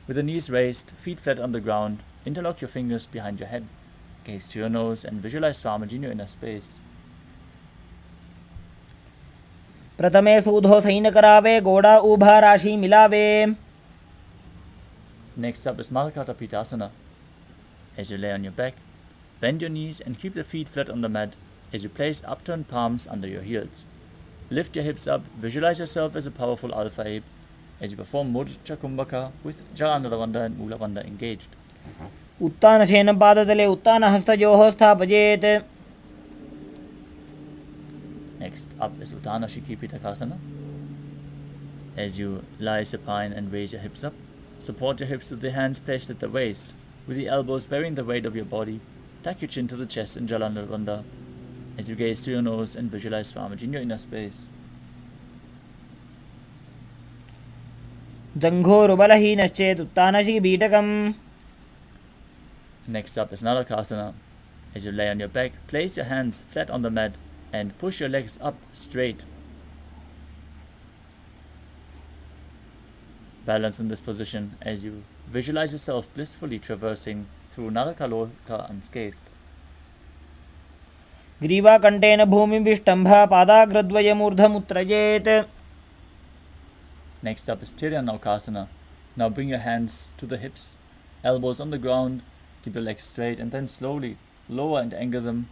with the knees raised, feet flat on the ground, interlock your fingers behind your head. Gaze to your nose and visualize Swamiji in your inner space. प्रथमे सूधो San करावे गोड़ा उभा राशि मिलावे. Next up is Malakata Pitasana. As you lay on your back, bend your knees and keep the feet flat on the mat as you place upturned palms under your heels. Lift your hips up, visualize yourself as a powerful alpha ape as you perform Mudra Kumbhaka with Jalandhara Bandha and Mula Bandha engaged. उत्तानशयनं पादतले उत्तानहस्तयोः स्थापयेत्. Next up is Uttana Shikhi Pitakasana. As you lie supine and raise your hips up, support your hips with the hands placed at the waist, with the elbows bearing the weight of your body. Tuck your chin to the chest in Jalandhara Bandha as you gaze to your nose and visualize Swamiji in your inner space. जङ्घोरुबलहीनश्चेत् उत्तानशिखिपीठकम्. Next up is Narakasana. As you lay on your back, place your hands flat on the mat and push your legs up straight. Balance in this position as you visualize yourself blissfully traversing through Narakaloka unscathed. ग्रीवाकण्ठेन भूमिं विष्टम्भ पादाग्रद्वयमूर्धमुत्त्रयेत्. Next up is Tiryanokasana. Now bring your hands to the hips, elbows on the ground, Keep your legs straight and then slowly lower and anchor them.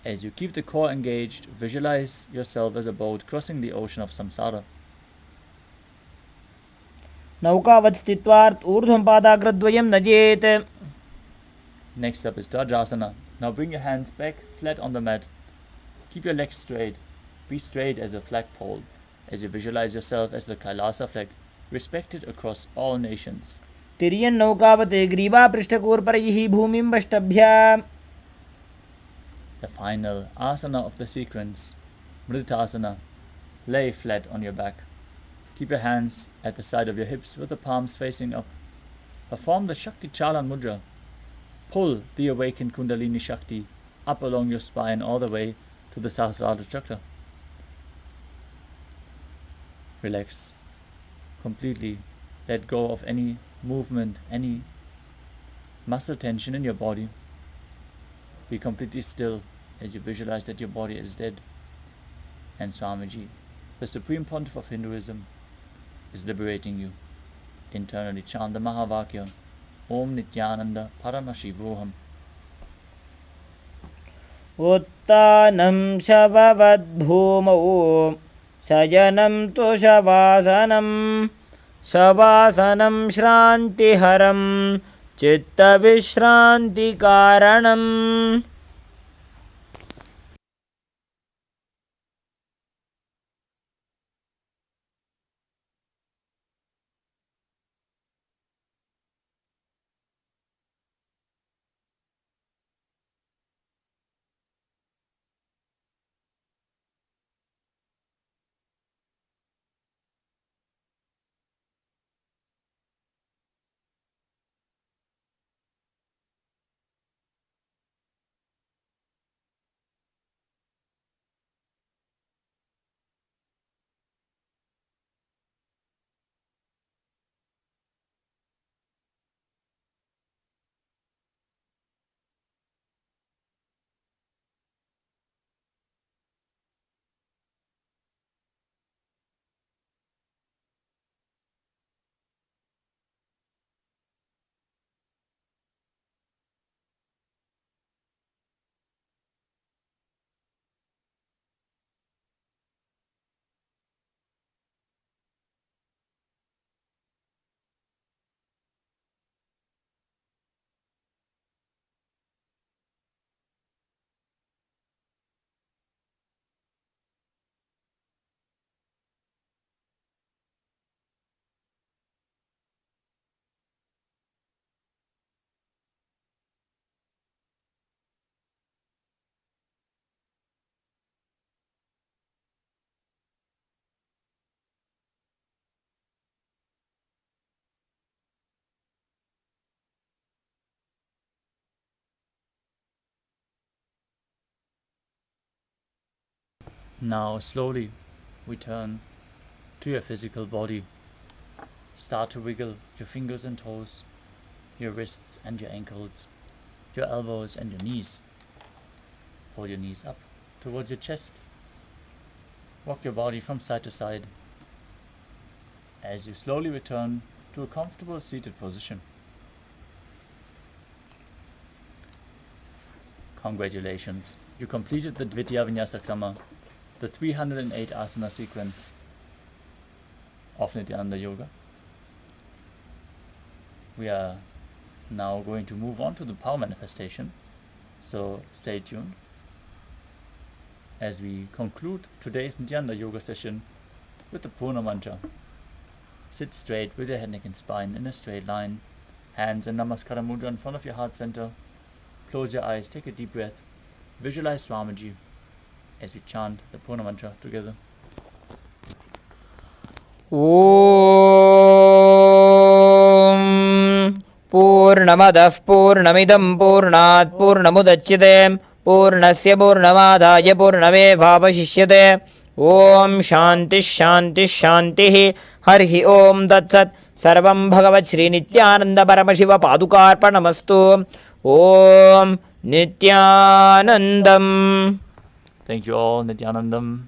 As you keep the core engaged, visualize yourself as a boat crossing the ocean of samsara. नौकावत् स्थित्वार्थ ऊर्ध्वं पादाग्रद्वयं नजेत्. Next up is darshan. Now bring your hands back flat on the mat. Keep your legs straight. Be straight as a flagpole, as you visualize yourself as the Kailasa flag, respected across all nations. तिर्यन् नौकावत् ग्रीवापृष्ठकूर्परैः भूमिं वष्टभ्य. The final asana of the sequence, Mritasana. Lay flat on your back. Keep your hands at the side of your hips with the palms facing up. Perform the Shakti Chalan Mudra. Pull the awakened Kundalini Shakti up along your spine all the way to the Sahasrara Chakra. Relax completely. Let go of any movement, any muscle tension in your body. Be completely still as you visualize that your body is dead. And Swamiji, the Supreme Pontiff of Hinduism, is liberating you. Internally chant the Mahavakya, Om Nithyananda Paramashivoham. उत्तानं शववद्भूमौ शयनं तु शवासनं शवासनं श्रान्तिहरं चित्तविश्रान्तिकारणम्. Now slowly return to your physical body. Start to wiggle your fingers and toes, your wrists and your ankles, your elbows and your knees. Hold your knees up towards your chest. Rock your body from side to side as you slowly return to a comfortable seated position. Congratulations, you completed the Dvitiya Vinyasa Krama, the 308 asana sequence of Nithyananda Yoga. We are now going to move on to the power manifestation, so stay tuned as we conclude today's Nithyananda Yoga session with the Purna Mantra. Sit straight with your head, neck and spine in a straight line, hands in Namaskara Mudra in front of your heart center. Close your eyes, take a deep breath, visualize Swamiji as we chant the Purna Mantra together. ॐ पूर्णमदः पूर्णमिदं पूर्णात् पूर्णमुदच्यते पूर्णस्य पूर्णमादाय पूर्णमेवावशिष्यते. ॐ शान्तिः शान्तिः शान्तिः. हरिः ॐ तत्सत्. सर्वं भगवत् श्रीनित्यानन्दपरमशिवपादुकार्पणमस्तु. ॐ नित्यानन्दम्. Thank you all, Nithyanandam.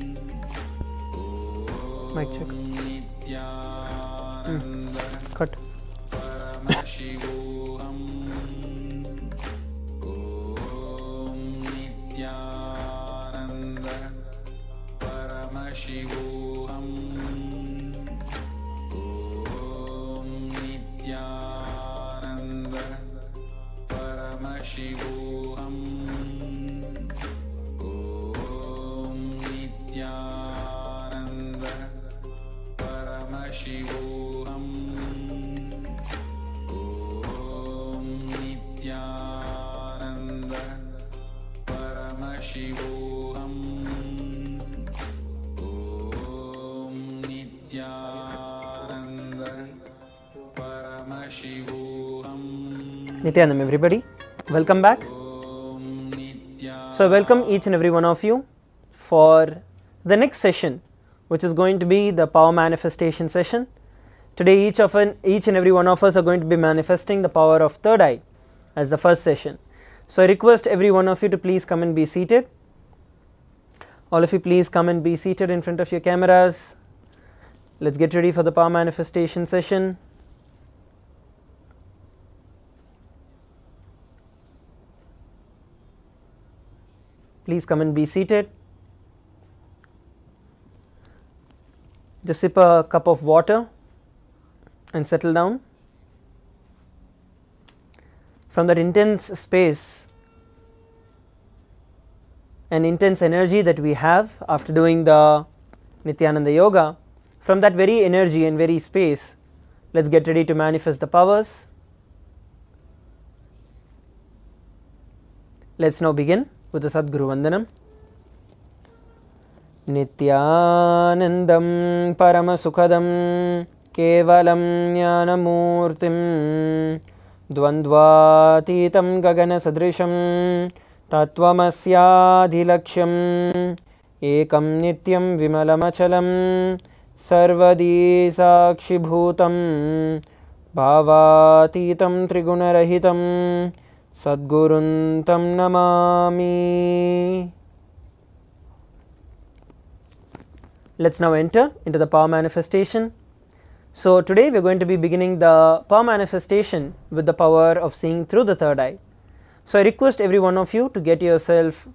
Mic check. Cut. Paramashivoham. Om Nithyananda Paramashivoham. Om Nithyananda Paramashivoham. Om Nithyananda Paramashivoham. Nithyanam, everybody. Welcome back. So, I welcome each and every one of you for the next session, which is going to be the power manifestation session. Today, each and every one of us are going to be manifesting the power of third eye as the first session. So, I request every one of you to please come and be seated. All of you, please come and be seated in front of your cameras. Let's get ready for the power manifestation session. Please come and be seated. Just sip a cup of water and settle down. From that intense space and intense energy that we have after doing the Nithyananda Yoga, from that very energy and very space, let's get ready to manifest the powers. Let's now begin with the Sadguru Vandanam. Nithyanandam Paramasukhadam Kevalam Jnanamurtim Dvandvatitam Gagana Sadrisham Tattvamasyaadhilaksham Ekam Nityam Vimalamachalam Sarvadi Sakshibhutam Bhavatitam Trigunarahitam Sadguruntam Namami. Let's now enter into the power manifestation. So today we are going to be beginning the power manifestation with the power of seeing through the third eye. So I request every one of you to get yourself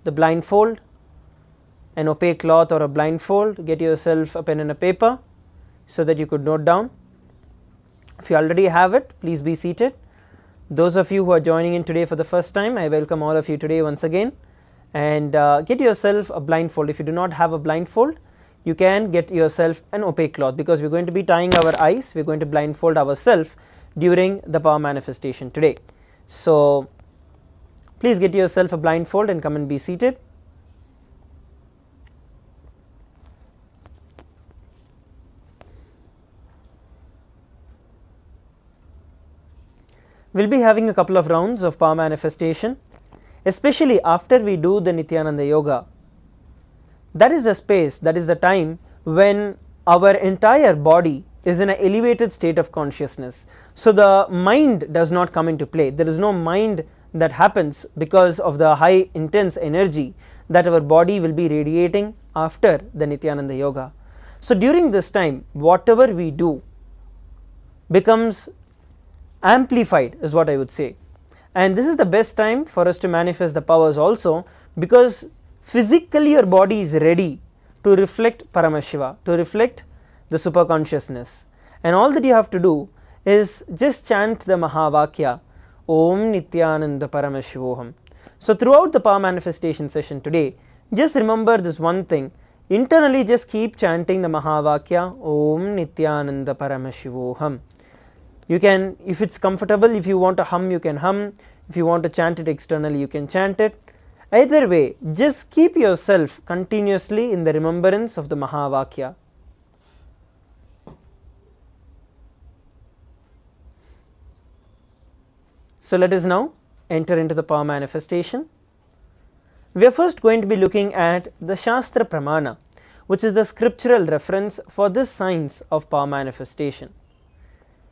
the blindfold, an opaque cloth or a blindfold, get yourself a pen and a paper so that you could note down. If you already have it, please be seated. Those of you who are joining in today for the first time, I welcome all of you today once again, and get yourself a blindfold. If you do not have a blindfold, you can get yourself an opaque cloth, because we are going to be tying our eyes, we are going to blindfold ourselves during the power manifestation today. So please get yourself a blindfold and come and be seated. We will be having a couple of rounds of power manifestation, especially after we do the Nithyananda Yoga. That is the space, that is the time when our entire body is in an elevated state of consciousness. So the mind does not come into play. There is no mind that happens because of the high intense energy that our body will be radiating after the Nithyananda Yoga. So during this time, whatever we do becomes amplified, is what I would say, and this is the best time for us to manifest the powers also, because physically your body is ready to reflect Paramashiva, to reflect the super consciousness, and all that you have to do is just chant the Mahavakya Om Nithyananda Paramashivoham. So throughout the power manifestation session today, just remember this one thing, internally just keep chanting the Mahavakya Om Nithyananda Paramashivoham. You can, if it's comfortable, if you want to hum, you can hum. If you want to chant it externally, you can chant it. Either way, just keep yourself continuously in the remembrance of the Mahavakya. So let us now enter into the power manifestation. We are first going to be looking at the Shastra Pramana, which is the scriptural reference for this science of power manifestation.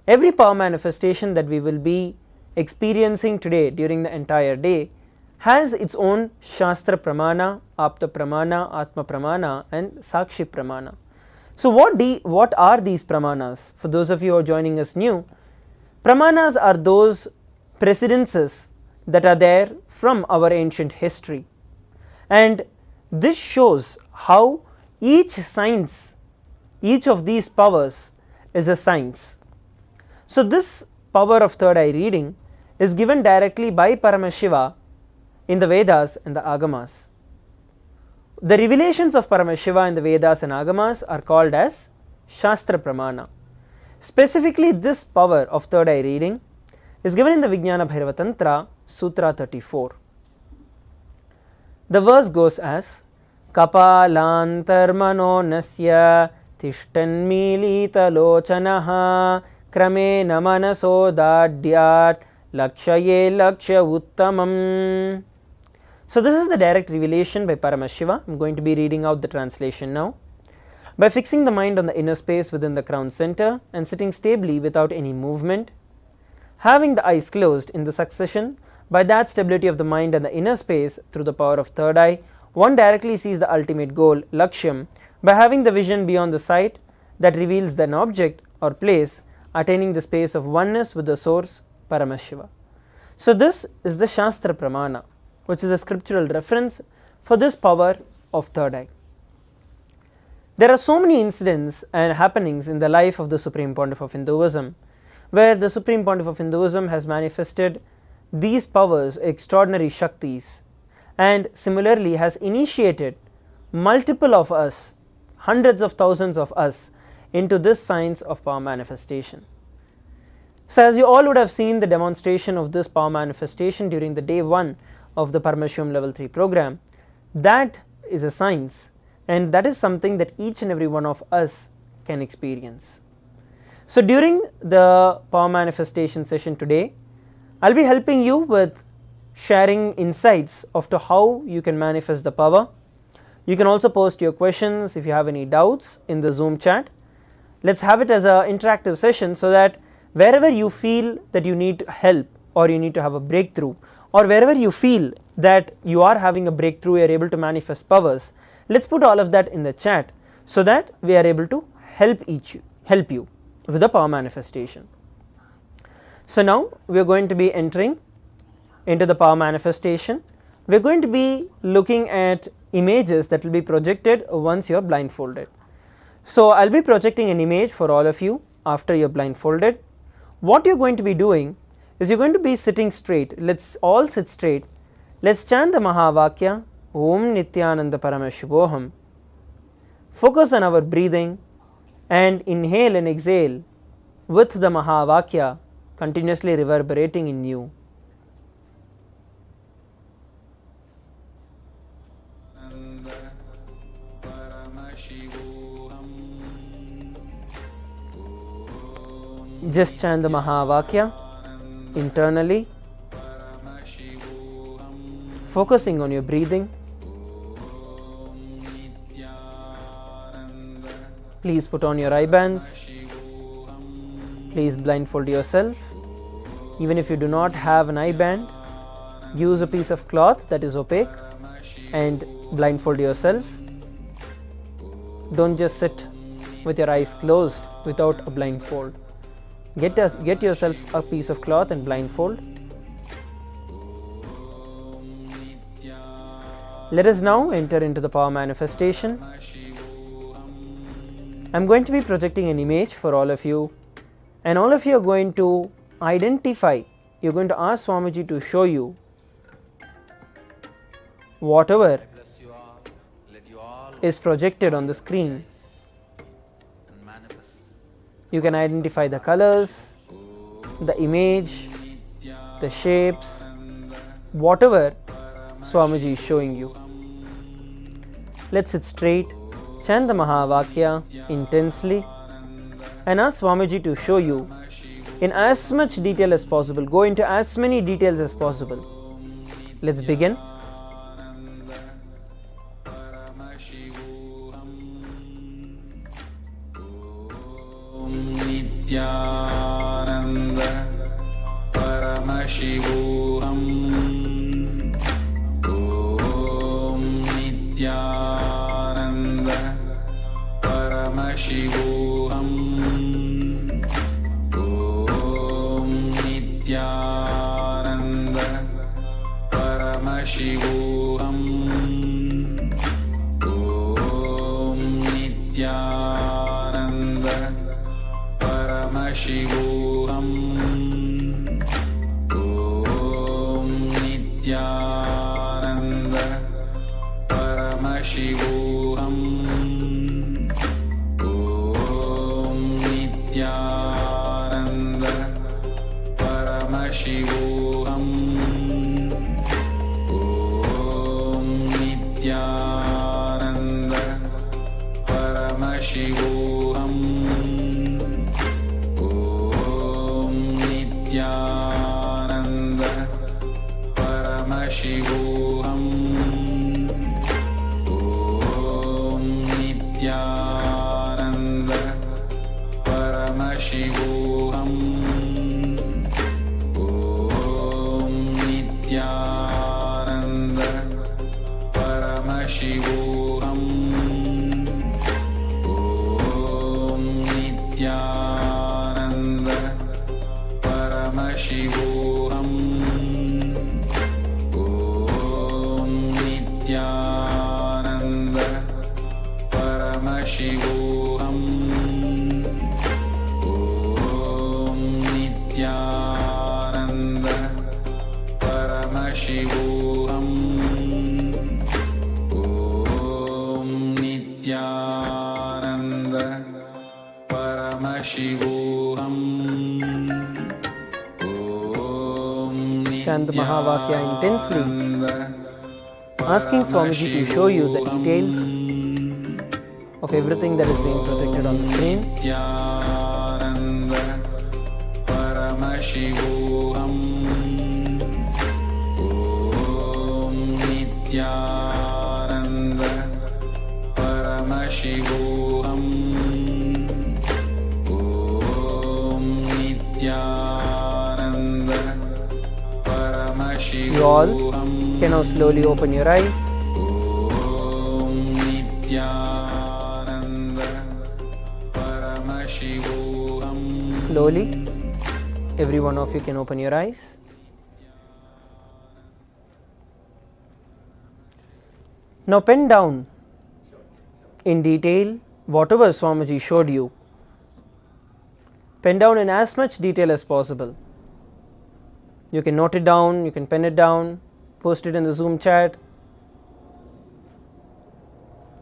Every power manifestation that we will be experiencing today during the entire day has its own Shastra Pramana, Apta Pramana, Atma Pramana and Sakshi Pramana. So what are these Pramanas? For those of you who are joining us new, Pramanas are those precedences that are there from our ancient history, and this shows how each science, each of these powers is a science. So this power of third eye reading is given directly by Paramashiva in the Vedas and the Agamas. The revelations of Paramashiva in the Vedas and Agamas are called as Shastra Pramana. Specifically, this power of third eye reading is given in the Vijnana Bhairava Tantra, Sutra 34. The verse goes as Kapalantar mano nasya tishtan milita lochanaha krame namanaso dadyat lakshaye laksha uttamam. So this is the direct revelation by Paramashiva. I am going to be reading out the translation now. By fixing the mind on the inner space within the crown center and sitting stably without any movement, having the eyes closed in the succession, by that stability of the mind and the inner space through the power of third eye, one directly sees the ultimate goal, Lakshyam, by having the vision beyond the sight that reveals an object or place, attaining the space of oneness with the source, Paramashiva. So this is the Shastra Pramana, which is a scriptural reference for this power of third eye. There are so many incidents and happenings in the life of the Supreme Pontiff of Hinduism, where the Supreme Pontiff of Hinduism has manifested these powers, extraordinary Shaktis, and similarly has initiated multiple of us, hundreds of thousands of us, into this science of power manifestation. So as you all would have seen the demonstration of this power manifestation during the day 1 of the Paramashivam level 3 program, that is a science, and that is something that each and every one of us can experience. So during the power manifestation session today, I'll be helping you with sharing insights of to how you can manifest the power. You can also post your questions if you have any doubts in the Zoom chat. Let's have it as an interactive session so that wherever you feel that you need help or you need to have a breakthrough, or wherever you feel that you are having a breakthrough, you are able to manifest powers, let's put all of that in the chat so that we are able to help you with the power manifestation. So now we are going to be entering into the power manifestation. We are going to be looking at images that will be projected once you are blindfolded. So I will be projecting an image for all of you after you are blindfolded. What you are going to be doing is you are going to be sitting straight. Let's all sit straight. Let's chant the Mahavakya, Om Nithyananda Paramashivoham. Focus on our breathing and inhale and exhale with the Mahavakya continuously reverberating in you. Just chant the Mahavakya internally, focusing on your breathing. Please put on your eye bands. Please blindfold yourself. Even if you do not have an eye band, use a piece of cloth that is opaque and blindfold yourself. Don't just sit with your eyes closed without a blindfold. Get yourself a piece of cloth and blindfold. Let us now enter into the power manifestation. I am going to be projecting an image for all of you, and all of you are going to identify, you are going to ask Swamiji to show you whatever is projected on the screen. You can identify the colors, the image, the shapes, whatever Swamiji is showing you. Let's sit straight, chant the Mahavakya intensely, and ask Swamiji to show you in as much detail as possible. Go into as many details as possible. Let's begin. Nithyananda Paramashivoham. Om Nithyananda Paramashivoham. Om Nithyananda Paramashivoham. Om Nithyananda Paramashivoham. Om Nithyananda Paramashivoham. Om Nithyananda Paramashivoham. Om Nithyananda Paramashivoham. Om Paramashivoham. Om Nithyananda Paramashivoham. Om Nithyananda Paramashivoham. Om Nithyananda Paramashivoham. Om Nithyananda Paramashivoham. Om Nithyananda Paramashivoham. Om Chant the Mahavakya intensely, Nithyananda asking Swamiji to show you the details of everything that is being projected on the screen. Nithyananda Paramashivoham. Om Nithyananda Paramashivoham. Om Nithyananda Paramashivoham. You all can now slowly open your eyes. Om Nithyananda Paramashivoham. Slowly, every one of you can open your eyes. Now pen down in detail whatever Swamiji showed you. Pen down in as much detail as possible. You can note it down, you can pen it down, post it in the Zoom chat.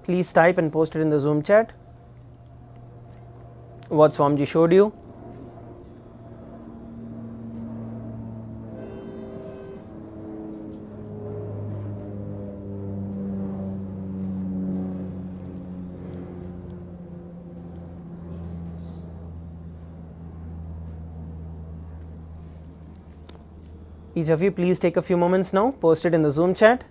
Please type and post it in the Zoom chat what Swamiji showed you. Each of you please take a few moments now, post it in the Zoom chat.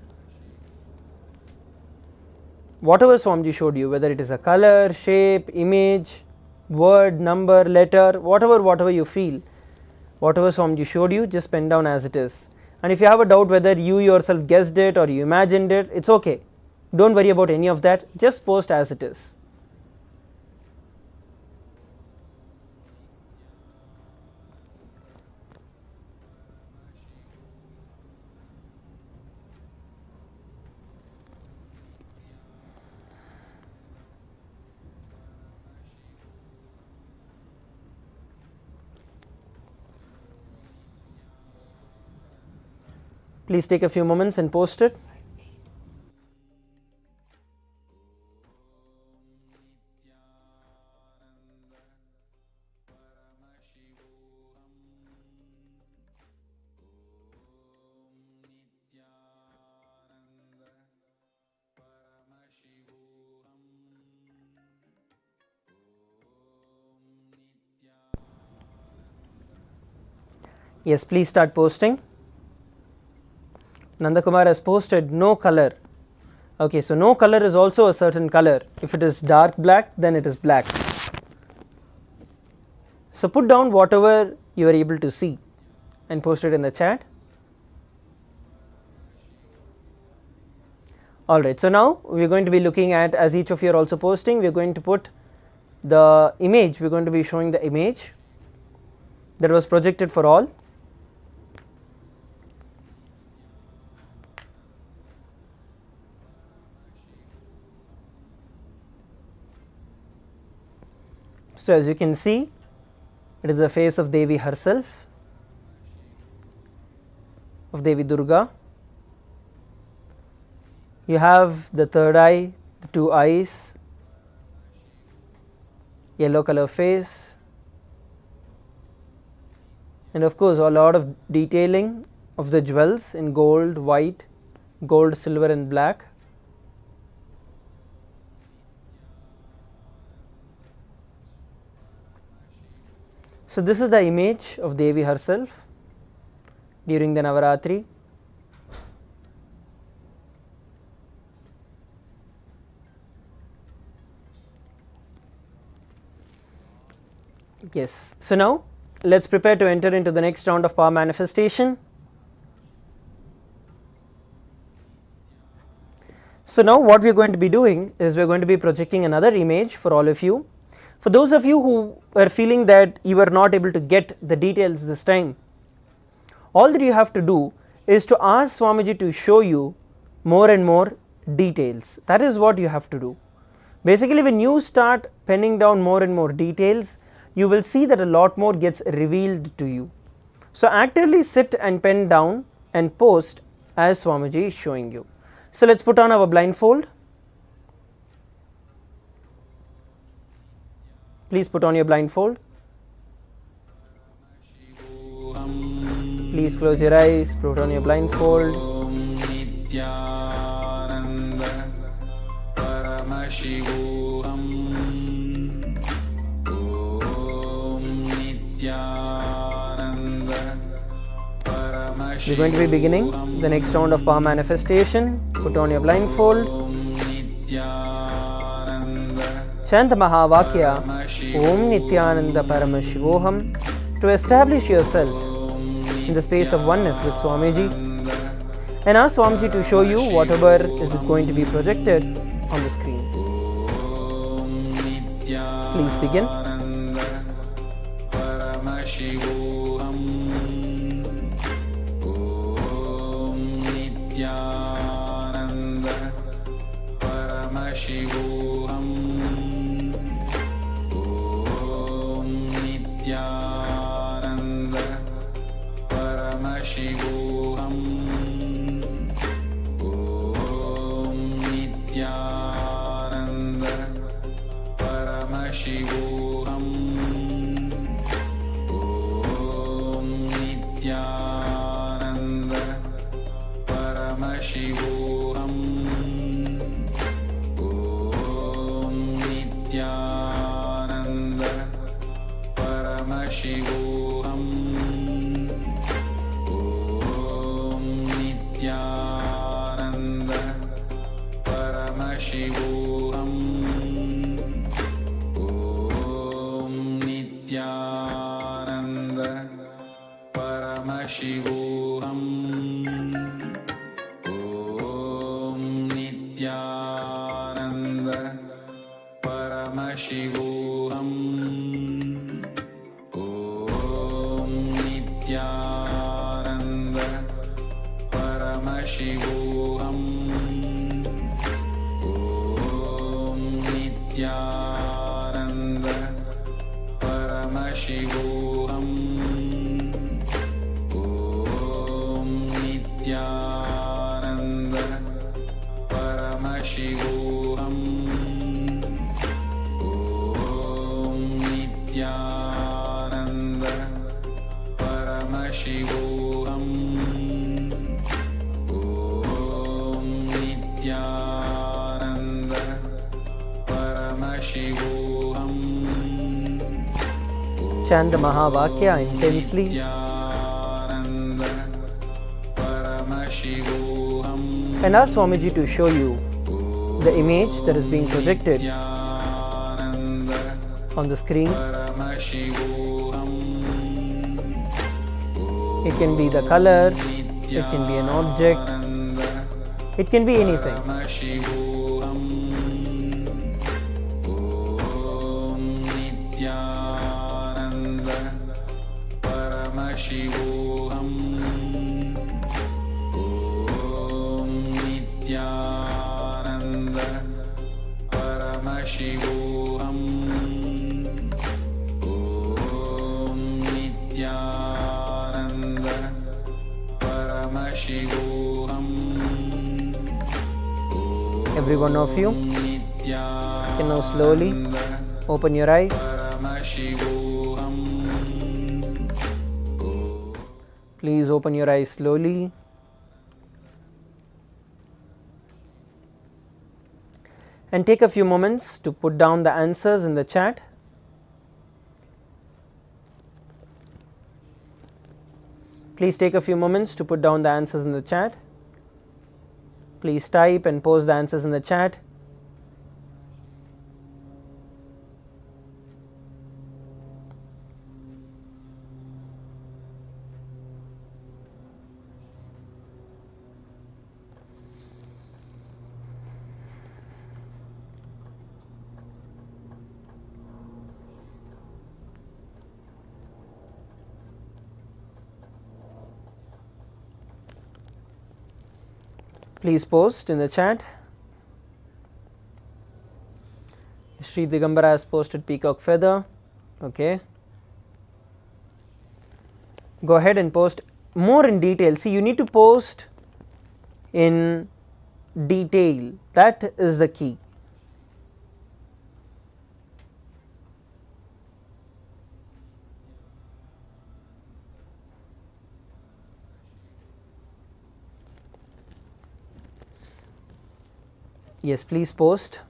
Whatever Swamiji showed you, whether it is a color, shape, image, word, number, letter, whatever you feel, whatever Swamiji showed you, just pen down as it is. And if you have a doubt whether you yourself guessed it or you imagined it, it's okay. Don't worry about any of that, just post as it is. Please take a few moments and post it. Yes, please start posting. Nandakumar has posted no color. Okay, so no color is also a certain color. If it is dark black, then it is black. So put down whatever you are able to see and post it in the chat. Alright, so now we are going to be looking at, as each of you are also posting, we are going to put the image, we are going to be showing the image that was projected for all. So as you can see, it is the face of Devi herself, of Devi Durga. You have the third eye, the two eyes, yellow color face, and of course a lot of detailing of the jewels in gold, white, gold, silver and black. So this is the image of Devi herself during the Navaratri. Yes. So now let's prepare to enter into the next round of power manifestation. So now what we are going to be doing is we are going to be projecting another image for all of you. For those of you who are feeling that you are not able to get the details this time, all that you have to do is to ask Swamiji to show you more and more details. That is what you have to do. Basically, when you start penning down more and more details, you will see that a lot more gets revealed to you. So actively sit and pen down and post as Swamiji is showing you. So let's put on our blindfold. Please put on your blindfold. Please close your eyes, put on your blindfold. We're going to be beginning the next round of power manifestation. Put on your blindfold. Chant the Mahavakya Om Nithyananda Paramashivoham to establish yourself in the space of oneness with Swamiji, and ask Swamiji to show you whatever is going to be projected on the screen. Please begin. Chant the Mahavakya intensely and ask Swamiji to show you the image that is being projected on the screen. It can be the color, it can be an object, it can be anything. Every one of you can now slowly open your eyes. Please open your eyes slowly. And take a few moments to put down the answers in the chat. Please take a few moments to put down the answers in the chat. Please type and post the answers in the chat. Please post in the chat. Sri Digambara has posted peacock feather. Okay. Go ahead and post more in detail. See, you need to post in detail. That is the key. Yes, please post.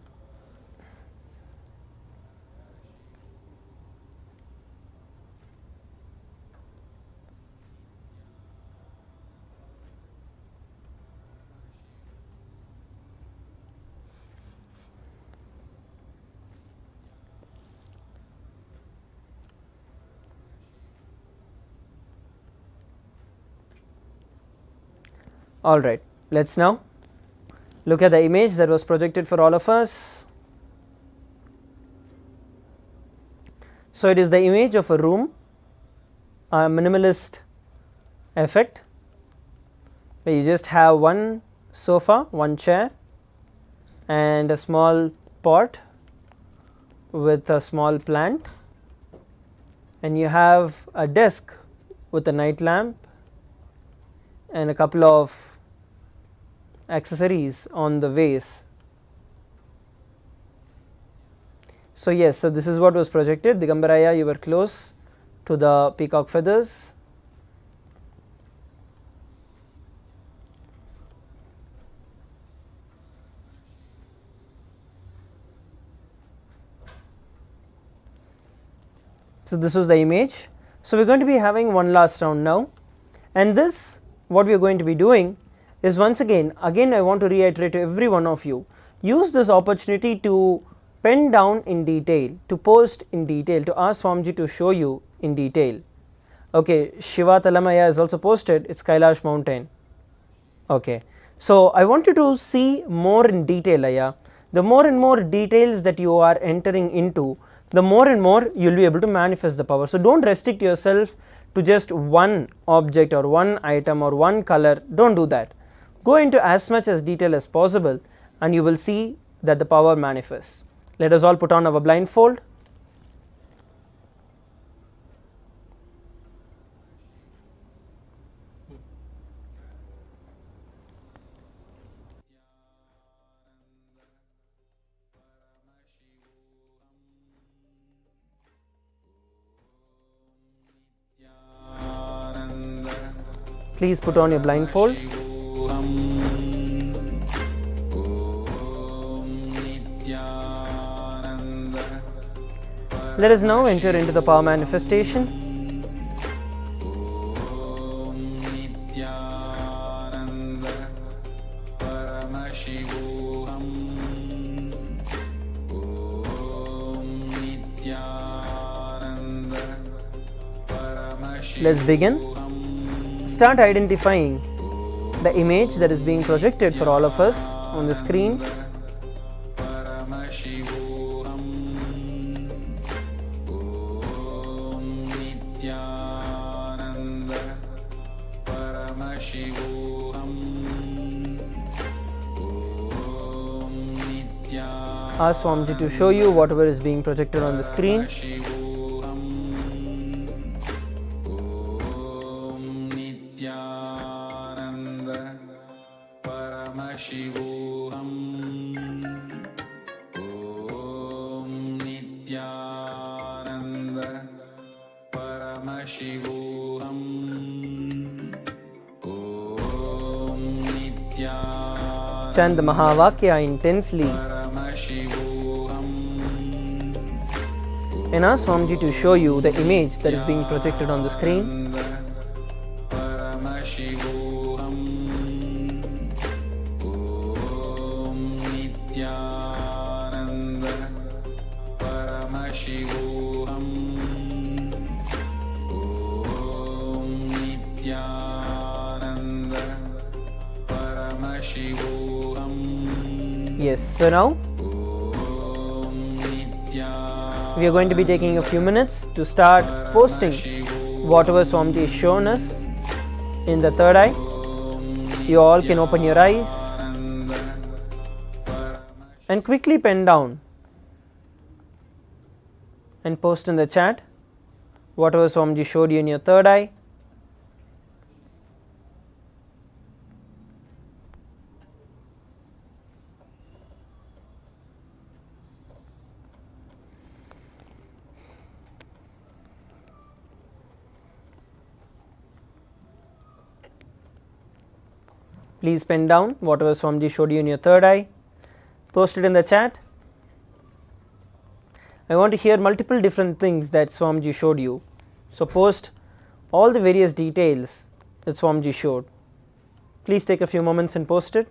All right, let's now look at the image that was projected for all of us. So, it is the image of a room, a minimalist effect, where you just have one sofa, one chair, and a small pot with a small plant, and you have a desk with a night lamp and a couple of accessories on the vase. So, yes, so this is what was projected. Digambaraya, you were close to the peacock feathers. So, this was the image. So, we are going to be having one last round now, and this, what we are going to be doing is, once again I want to reiterate to every one of you, use this opportunity to pen down in detail, to post in detail, to ask Swamiji to show you in detail. Okay, Shiva Talamaya has also posted, it's Kailash mountain. Okay, so I want you to see more in detail, Aya. The more and more details that you are entering into, the more and more you will be able to manifest the power. So, don't restrict yourself to just one object or one item or one color. Don't do that. Go into as much as detail as possible, and you will see that the power manifests. Let us all put on our blindfold. Please put on your blindfold. Let us now enter into the power manifestation. Nithyananda Paramashivoham. Om Nithyananda Paramashivam. Let's begin. Start identifying the image that is being projected for all of us on the screen. Ask Swamiji to show you whatever is being projected on the screen. Chant the Mahavakya intensely and ask Swamiji to show you the image that is being projected on the screen. Yes, so now we are going to be taking a few minutes to start posting whatever Swamiji has shown us in the third eye. You all can open your eyes. and quickly pen down and post in the chat whatever Swamiji showed you in your third eye. Please pen down whatever Swamiji showed you in your third eye. Post it in the chat. I want to hear multiple different things that Swamiji showed you. So post all the various details that Swamiji showed. Please take a few moments and post it.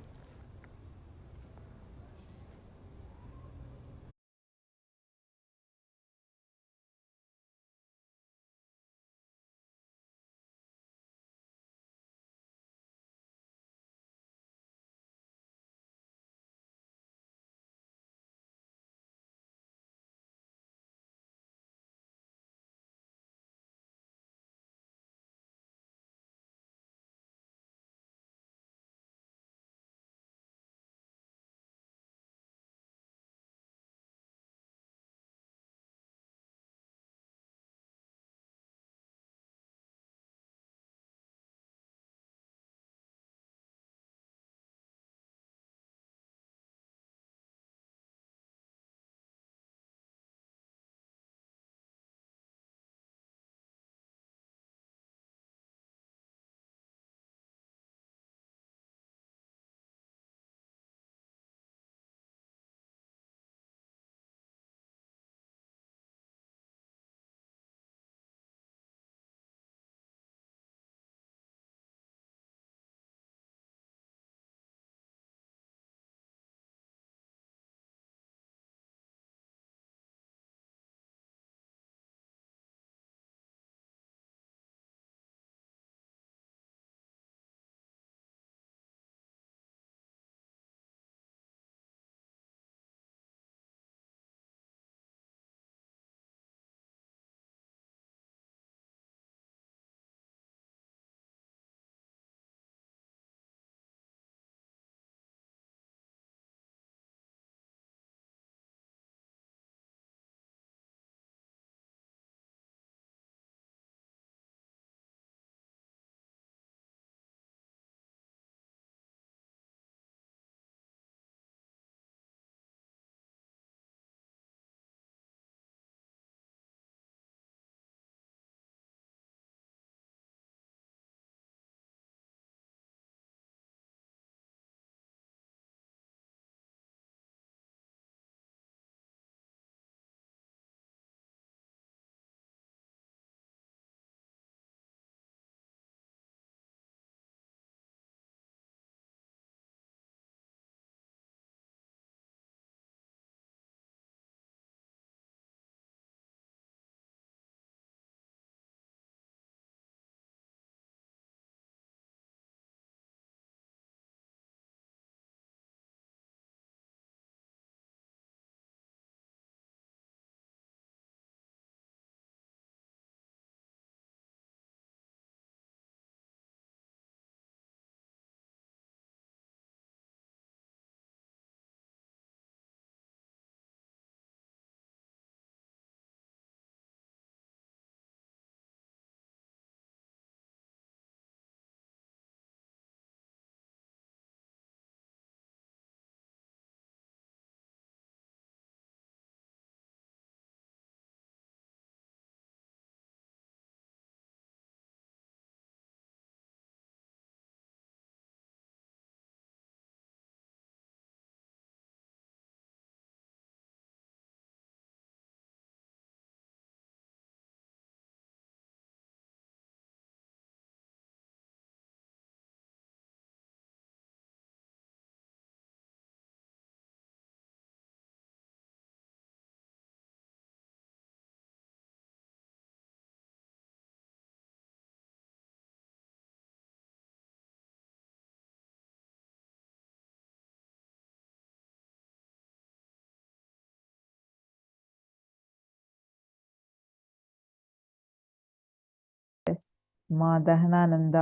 మా దహనానంద,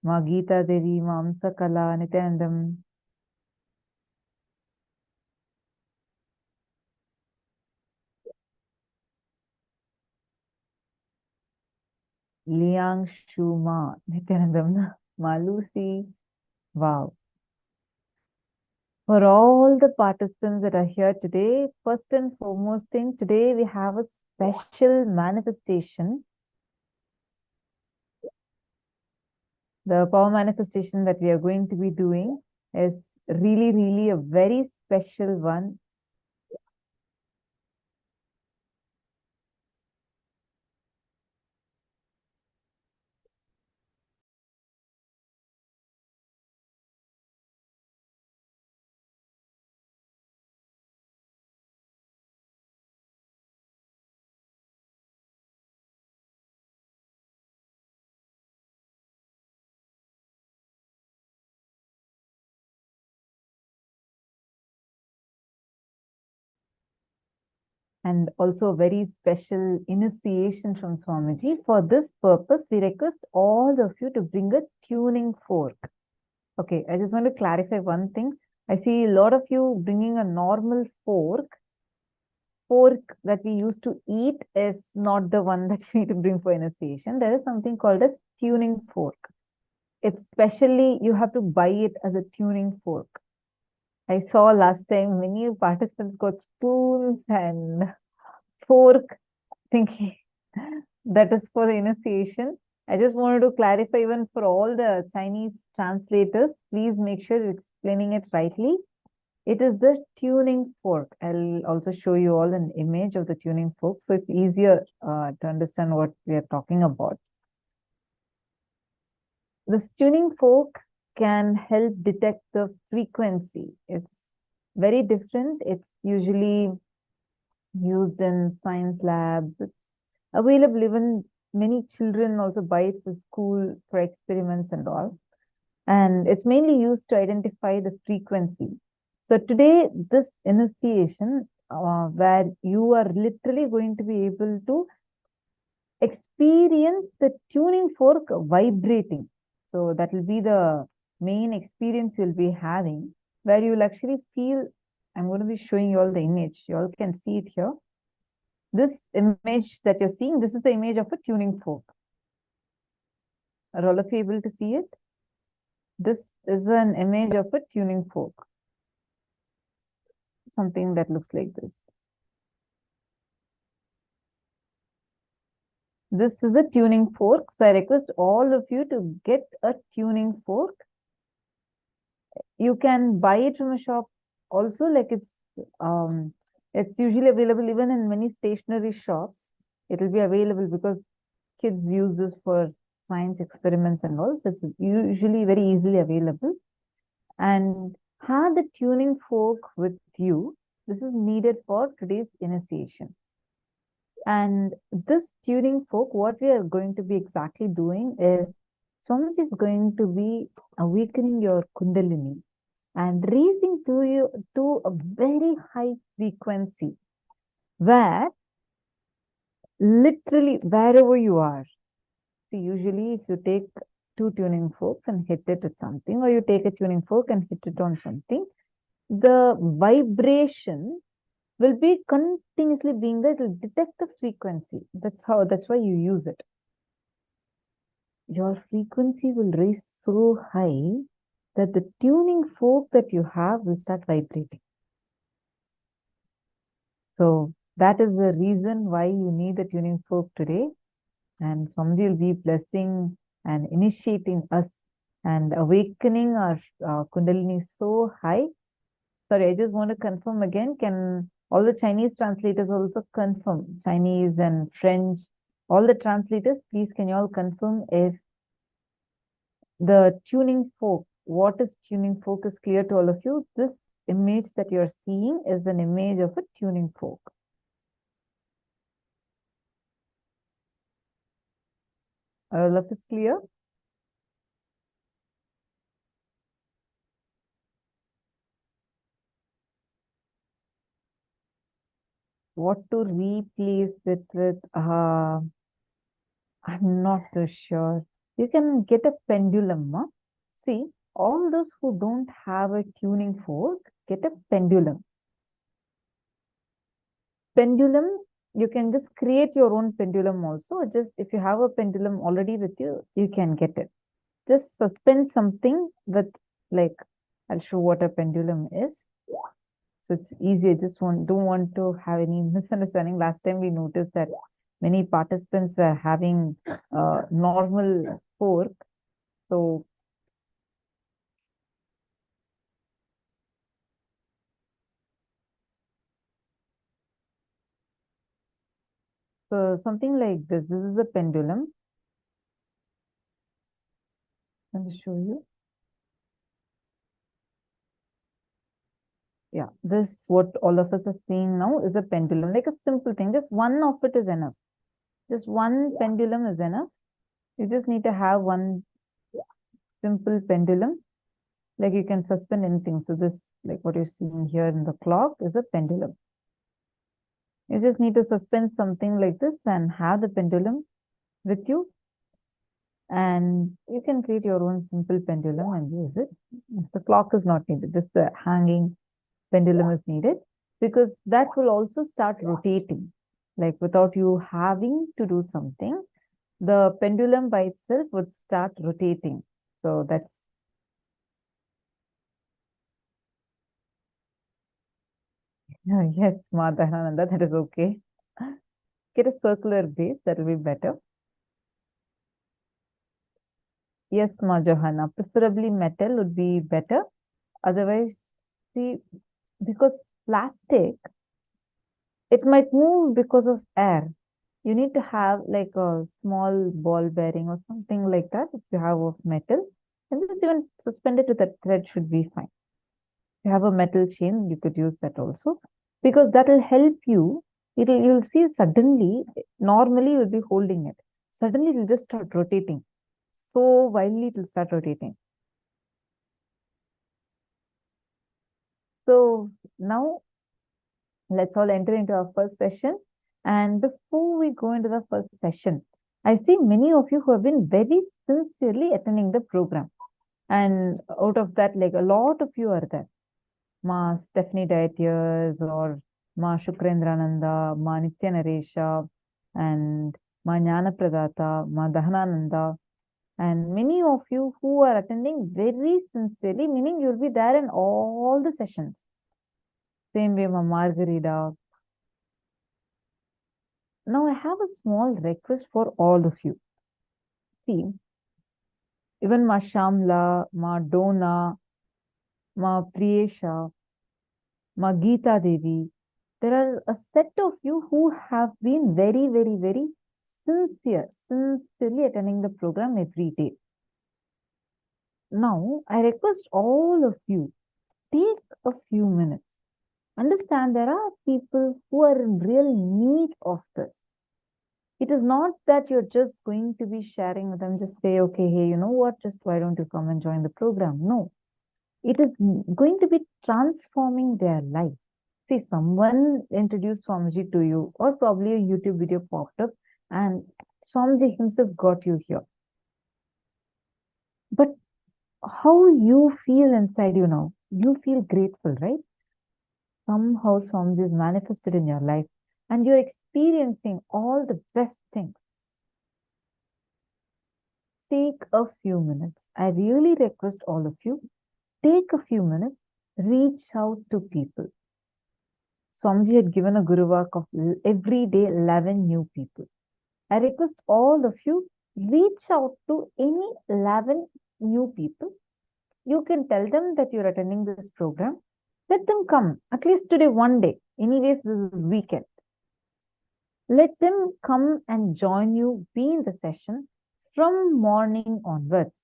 మా గీతాదేవి, మా అంశకళ నిత్యానందం, Liang Shuma, Nithyanandam, Malusi. Wow. For all the participants that are here today, first and foremost thing, today we have a special manifestation. The power manifestation that we are going to be doing is really a very special one. And also a very special initiation from Swamiji. For this purpose, we request all of you to bring a tuning fork. Okay, I just want to clarify one thing. I see a lot of you bringing a normal fork. Fork that we used to eat is not the one that we need to bring for initiation. There is something called as tuning fork. It's specially, you have to buy it as a tuning fork. I saw last time many participants got spoons and fork, thinking that is for the initiation. I just wanted to clarify even for all the Chinese translators, please make sure you're explaining it rightly. It is the tuning fork. I'll also show you all an image of the tuning fork, so it's easier to understand what we are talking about. This tuning fork can help detect the frequency. It's very different. It's usually used in science labs. It's available, even many children also buy it for school for experiments and all. And it's mainly used to identify the frequency. So today, this initiation, where you are literally going to be able to experience the tuning fork vibrating. So that will be the main experience you'll be having, where you'll actually feel, I'm going to be showing you all the image. You all can see it here. This image that you're seeing, this is the image of a tuning fork. Are all of you able to see it? This is an image of a tuning fork. Something that looks like this. This is a tuning fork. So I request all of you to get a tuning fork. You can buy it from a shop also, like it's usually available even in many stationery shops. It will be available because kids use this for science experiments and all. So it's usually very easily available. And have the tuning fork with you. This is needed for today's initiation. And this tuning fork, what we are going to be exactly doing is Swamiji is going to be awakening your Kundalini and raising to you to a very high frequency, where literally wherever you are. See, usually if you take two tuning forks and hit it at something, or you take a tuning fork and hit it on something, the vibration will be continuously being there. It will detect the frequency. That's why you use it. Your frequency will raise so high that the tuning fork that you have will start vibrating. So that is the reason why you need the tuning fork today. And Swamiji will be blessing and initiating us and awakening our Kundalini so high. Sorry, I just want to confirm again. Can all the Chinese translators also confirm? Chinese and French, all the translators, please can you all confirm if the tuning fork, what is tuning fork is clear to all of you. This image that you're seeing is an image of a tuning fork. All of is clear? What to replace it with? I'm not too sure. You can get a pendulum. Huh? See, all those who don't have a tuning fork, get a pendulum. Pendulum you can just create your own pendulum also. Just if you have a pendulum already with you, you can get it. Just suspend something with, like, I'll show what a pendulum is. So it's easy. I just don't want to have any misunderstanding. Last time we noticed that many participants were having normal fork. So something like this. This is a pendulum. Let me show you. Yeah, this what all of us are seeing now is a pendulum, like a simple thing. Just one of it is enough. Just one pendulum is enough. You just need to have one simple pendulum. Like you can suspend anything. So this, like what you're seeing here in the clock, is a pendulum. You just need to suspend something like this and have the pendulum with you. And you can create your own simple pendulum and use it. The clock is not needed, just the hanging pendulum is needed, because that will also start rotating. Like without you having to do something, the pendulum by itself would start rotating. So that's, yes, Madhananda, that is okay. Get a circular base, that will be better. Yes, Ma Johanna, preferably metal would be better. Otherwise, see, because plastic, it might move because of air. You need to have like a small ball bearing or something like that if you have of metal. And just even suspend it with a thread should be fine. If you have a metal chain, you could use that also, because that will help you. You'll see suddenly, normally you'll be holding it. Suddenly it'll just start rotating. So wildly it will start rotating. So now let's all enter into our first session. And before we go into the first session, I see many of you who have been very sincerely attending the program. And out of that, like a lot of you are there. Ma Stephanie Dietiers or Ma Shukrendrananda, Ma Nitya Naresha, and Ma Jnana Pradata, Ma Dahanananda, and many of you who are attending very sincerely, meaning you'll be there in all the sessions. Same way, Ma Margarita. Now, I have a small request for all of you. See, even Ma Shamla, Ma Dona, Ma Priyesha, Ma Geeta Devi, there are a set of you who have been very, very, very sincerely attending the program every day. Now, I request all of you, take a few minutes. Understand there are people who are in real need of this. It is not that you're just going to be sharing with them, just say, okay, hey, you know what, just why don't you come and join the program? No, it is going to be transforming their life. See, someone introduced Swamiji to you, or probably a YouTube video popped up, and Swamiji himself got you here. But how you feel inside you now? You feel grateful, right? Somehow Swamiji is manifested in your life, and you're experiencing all the best things. Take a few minutes. I really request all of you, take a few minutes, reach out to people. Swamiji had given a Guru Vak of every day 11 new people. I request all of you, reach out to any 11 new people. You can tell them that you're attending this program. Let them come, at least today, one day. Anyways, this is weekend. Let them come and join you, be in the session from morning onwards.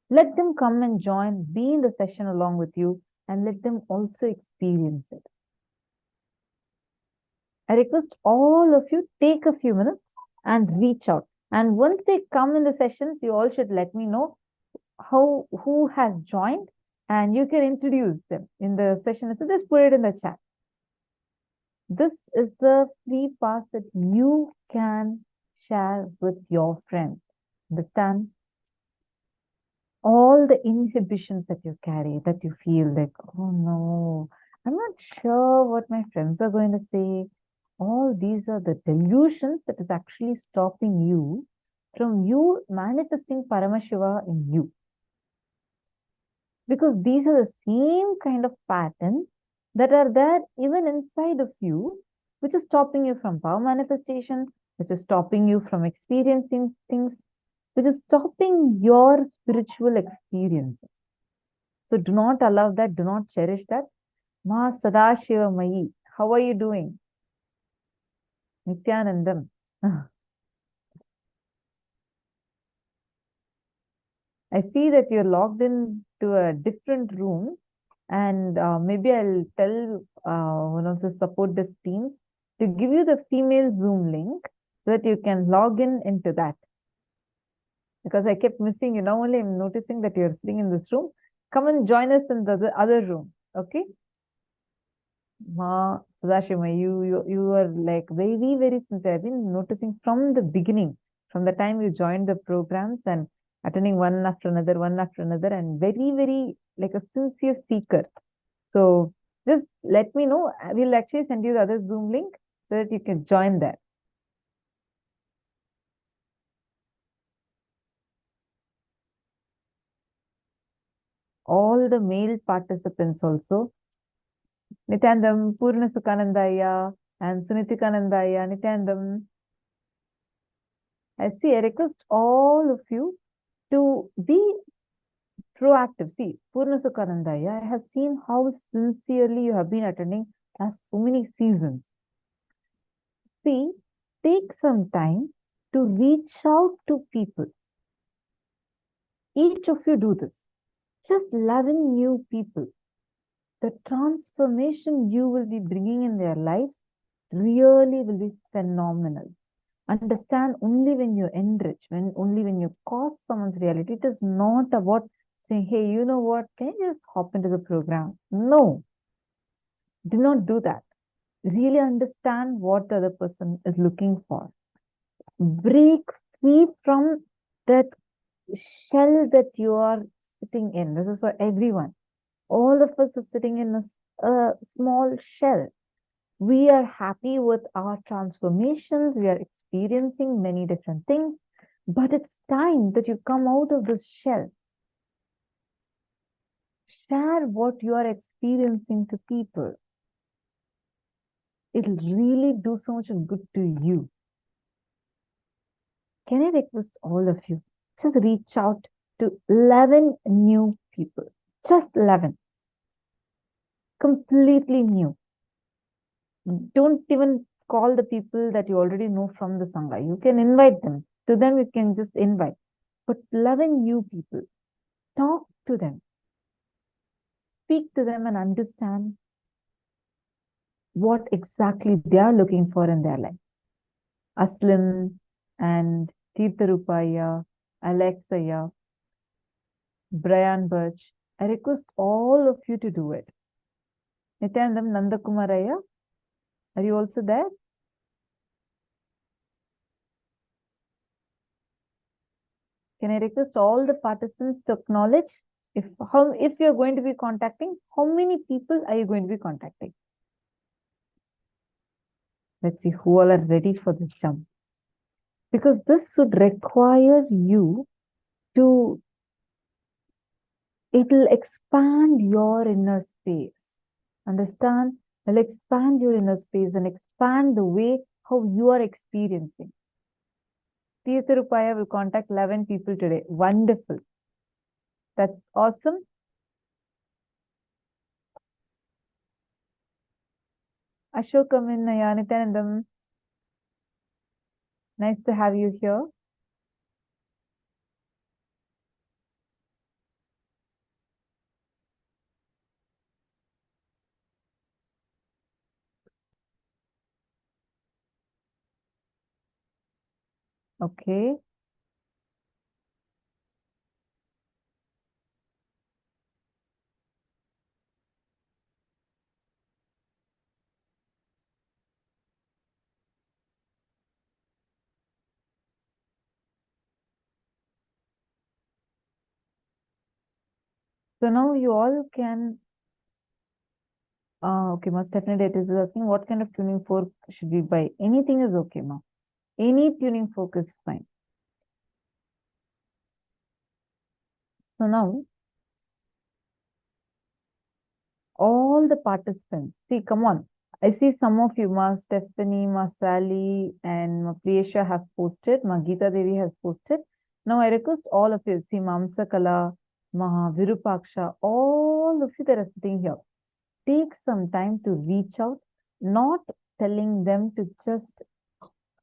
Let them come and join, be in the session along with you, and let them also experience it. I request all of you, take a few minutes and reach out. And once they come in the sessions, you all should let me know who has joined, and you can introduce them in the session. So just put it in the chat. This is the free pass that you can share with your friends. Understand? All the inhibitions that you carry, that you feel like, oh no, I'm not sure what my friends are going to say. All these are the delusions that is actually stopping you from you manifesting Paramashiva in you. Because these are the same kind of patterns that are there even inside of you, which is stopping you from power manifestation, which is stopping you from experiencing things, which is stopping your spiritual experiences. So do not allow that, do not cherish that. Ma Sadashiva Mayi, how are you doing? Nithyanandam. I see that you're logged in to a different room, and maybe I'll tell one of the support desk teams to give you the female Zoom link so that you can log in into that. Because I kept missing you. Now only I'm noticing that you're sitting in this room. Come and join us in the other room. Okay? Ma Sadashima, you are like very, very sincere. I've been noticing from the beginning, from the time you joined the programs and attending one after another, and very, very like a sincere seeker. So just let me know. I will actually send you the other Zoom link so that you can join that. All the male participants also. Nitandam, Purna Sukhanandaya, and Sunitikanandaya, Nitandam. I request all of you to be proactive. See, Purna Sukhanandaya, I have seen how sincerely you have been attending as so many seasons. See, take some time to reach out to people. Each of you do this. Just 11 new people. The transformation you will be bringing in their lives really will be phenomenal. Understand, only when you enrich, only when you cause someone's reality, it is not about saying, hey, you know what, can you just hop into the program? No, do not do that. Really understand what the other person is looking for. Break free from that shell that you are sitting in. This is for everyone. All of us are sitting in a small shell. We are happy with our transformations. We are experiencing many different things, but it's time that you come out of this shell. Share what you are experiencing to people. It'll really do so much good to you. Can I request all of you, just reach out to 11 new people, just 11, completely new. Don't even call the people that you already know from the Sangha. You can invite them. To them, you can just invite. But 11 new people, talk to them. Speak to them and understand what exactly they are looking for in their life. Aslim and Tirtharupaya, Alexaya, Brian Birch, I request all of you to do it. Nityanandam Nandakumaraya, are you also there? Can I request all the participants to acknowledge if you're going to be contacting, how many people are you going to be contacting? Let's see who all are ready for this jump. Because this would require you to, it'll expand your inner space. Understand? It'll expand your inner space and expand the way how you are experiencing. Tirtharupaya will contact 11 people today. Wonderful. That's awesome. Ashokaminaya Nityanandam. Nice to have you here. Okay. So now you all can Okay, ma. Definitely, it is asking what kind of tuning fork should we buy? Anything is okay, ma. Any tuning fork is fine. So now, all the participants, see, come on. I see some of you, ma Stephanie, ma Sally, and ma Priyesha have posted. Ma Geeta Devi has posted. Now I request all of you, see, Mamsa Kala, ma Virupaksha, all of you that are sitting here, take some time to reach out, not telling them to just,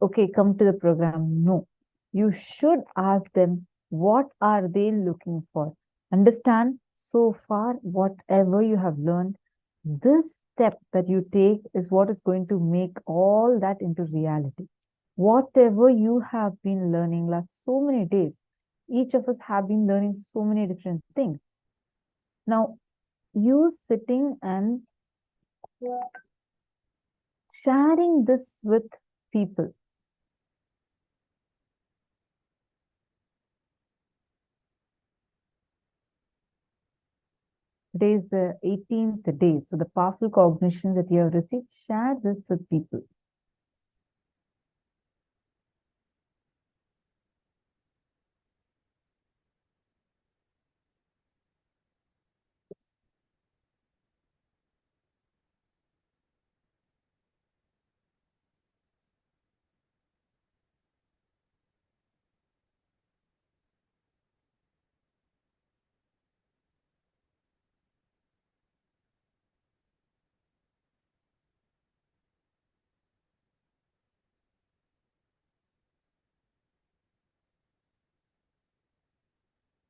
okay, come to the program. No, you should ask them what are they looking for. Understand so far whatever you have learned, this step that you take is what is going to make all that into reality. Whatever you have been learning last so many days, each of us have been learning so many different things. Now, you sitting and sharing this with people. Today is the 18th day. So the powerful cognition that you have received, share this with people.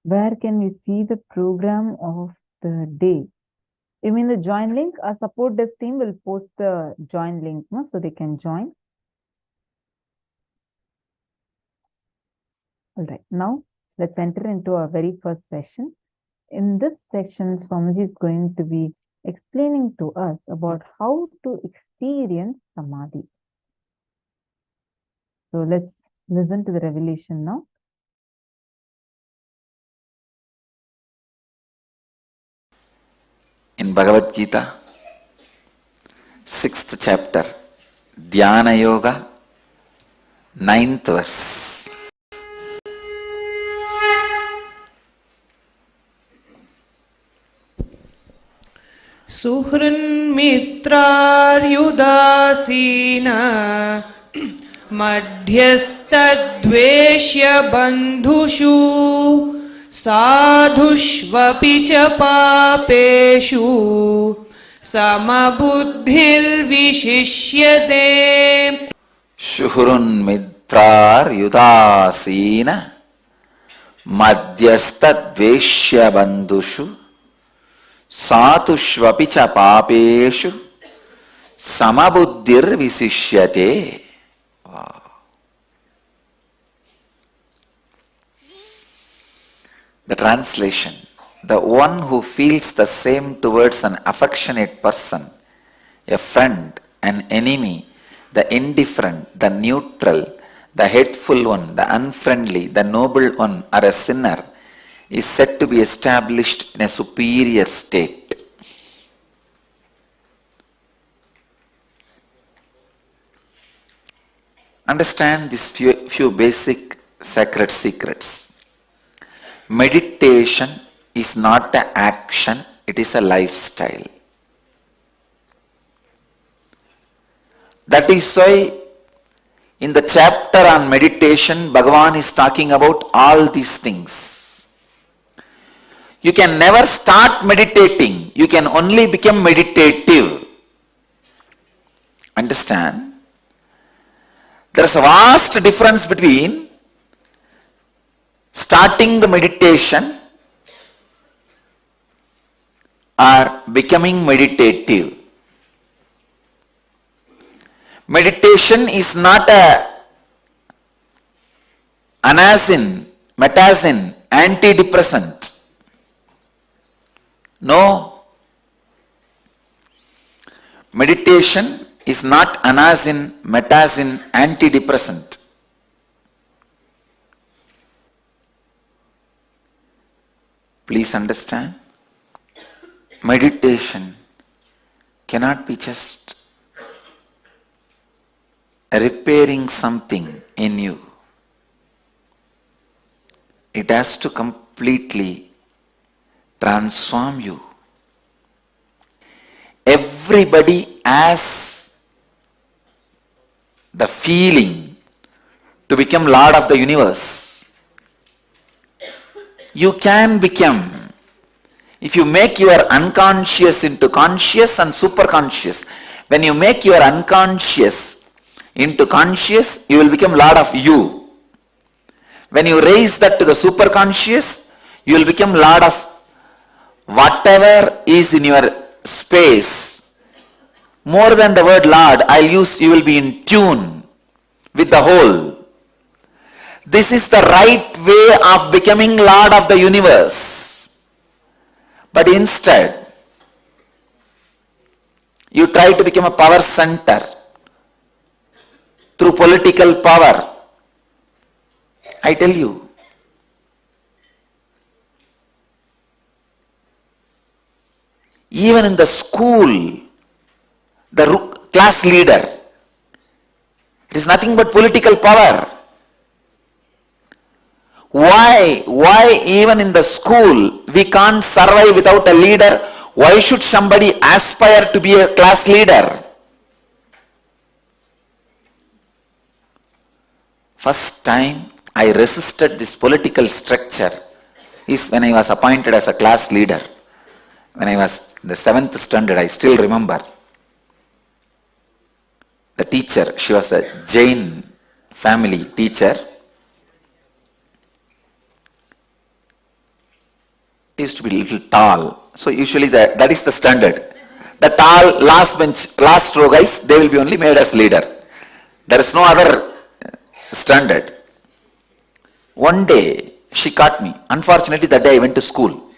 Where can we see the program of the day? You mean the join link? Our support desk team will post the join link, no? So they can join. All right, now let's enter into our very first session. In this section, Swamiji is going to be explaining to us about how to experience Samadhi. So let's listen to the revelation now. In Bhagavad Gita, 6th chapter, Dhyana Yoga, 9th verse. सुहृन्मित्रार्युदासीना मध्यस्तद्वेष्य बन्धुषु साधुष्वपि च पापेषु समबुद्धिर्विशिष्यते Shuhrunmitraryudasena madhyastadveshya bandhushu satushvapi cha papeshu samabuddhir visishyate. Wow. The translation: the one who feels the same towards an affectionate person, a friend, an enemy, the indifferent, the neutral, the hateful one, the unfriendly, the noble one, or a sinner, is said to be established in a superior state. Understand these few basic sacred secrets. Meditation is not an action, it is a lifestyle. That is why in the chapter on meditation, Bhagavan is talking about all these things. You can never start meditating, you can only become meditative. Understand? There is a vast difference between starting the meditation or becoming meditative. Meditation is not a anacin, metazin, antidepressant. No. Meditation is not anacin, metazin, antidepressant. Please understand. Meditation cannot be just repairing something in you. It has to completely transform you. Everybody has the feeling to become Lord of the universe. You can become, if you make your unconscious into conscious and superconscious. When you make your unconscious into conscious, you will become Lord of you. When you raise that to the superconscious, you will become Lord of whatever is in your space. More than the word Lord, I'll use, you will be in tune with the whole. This is the right way of becoming Lord of the universe. But instead, you try to become a power center through political power. I tell you, even in the school, the class leader, it is nothing but political power. Why even in the school we can't survive without a leader? Why should somebody aspire to be a class leader? First time I resisted this political structure is when I was appointed as a class leader. When I was in the 7th standard, I still remember. The teacher, she was a Jain family teacher. Used to be a little tall. So usually that is the standard. The tall last bench, last row guys, they will be only made as leader. There is no other standard. One day she caught me. Unfortunately that day I went to school.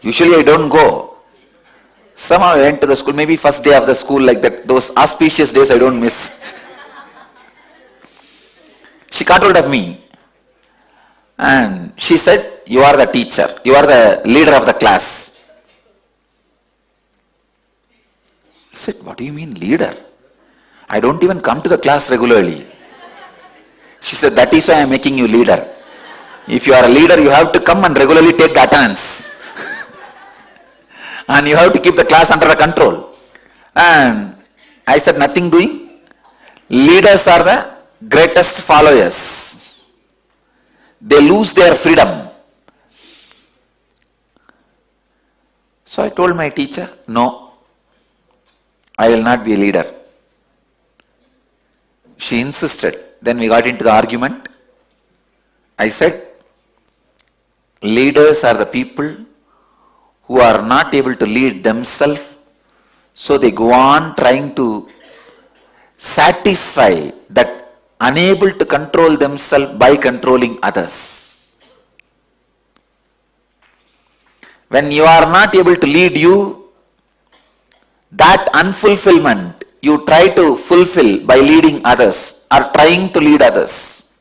Usually I don't go. Somehow I went to the school, maybe first day of the school, like that, those auspicious days I don't miss. She caught hold of me and she said, you are the teacher, you are the leader of the class. I said, what do you mean leader? I don't even come to the class regularly. She said, that is why I am making you leader. If you are a leader, you have to come and regularly take the attendance. And you have to keep the class under the control. And I said, nothing doing. Leaders are the greatest followers. They lose their freedom. So I told my teacher, no, I will not be a leader. She insisted. Then we got into the argument. I said, leaders are the people who are not able to lead themselves, so they go on trying to satisfy that unable to control themselves by controlling others. When you are not able to lead you, that unfulfillment you try to fulfill by leading others or trying to lead others.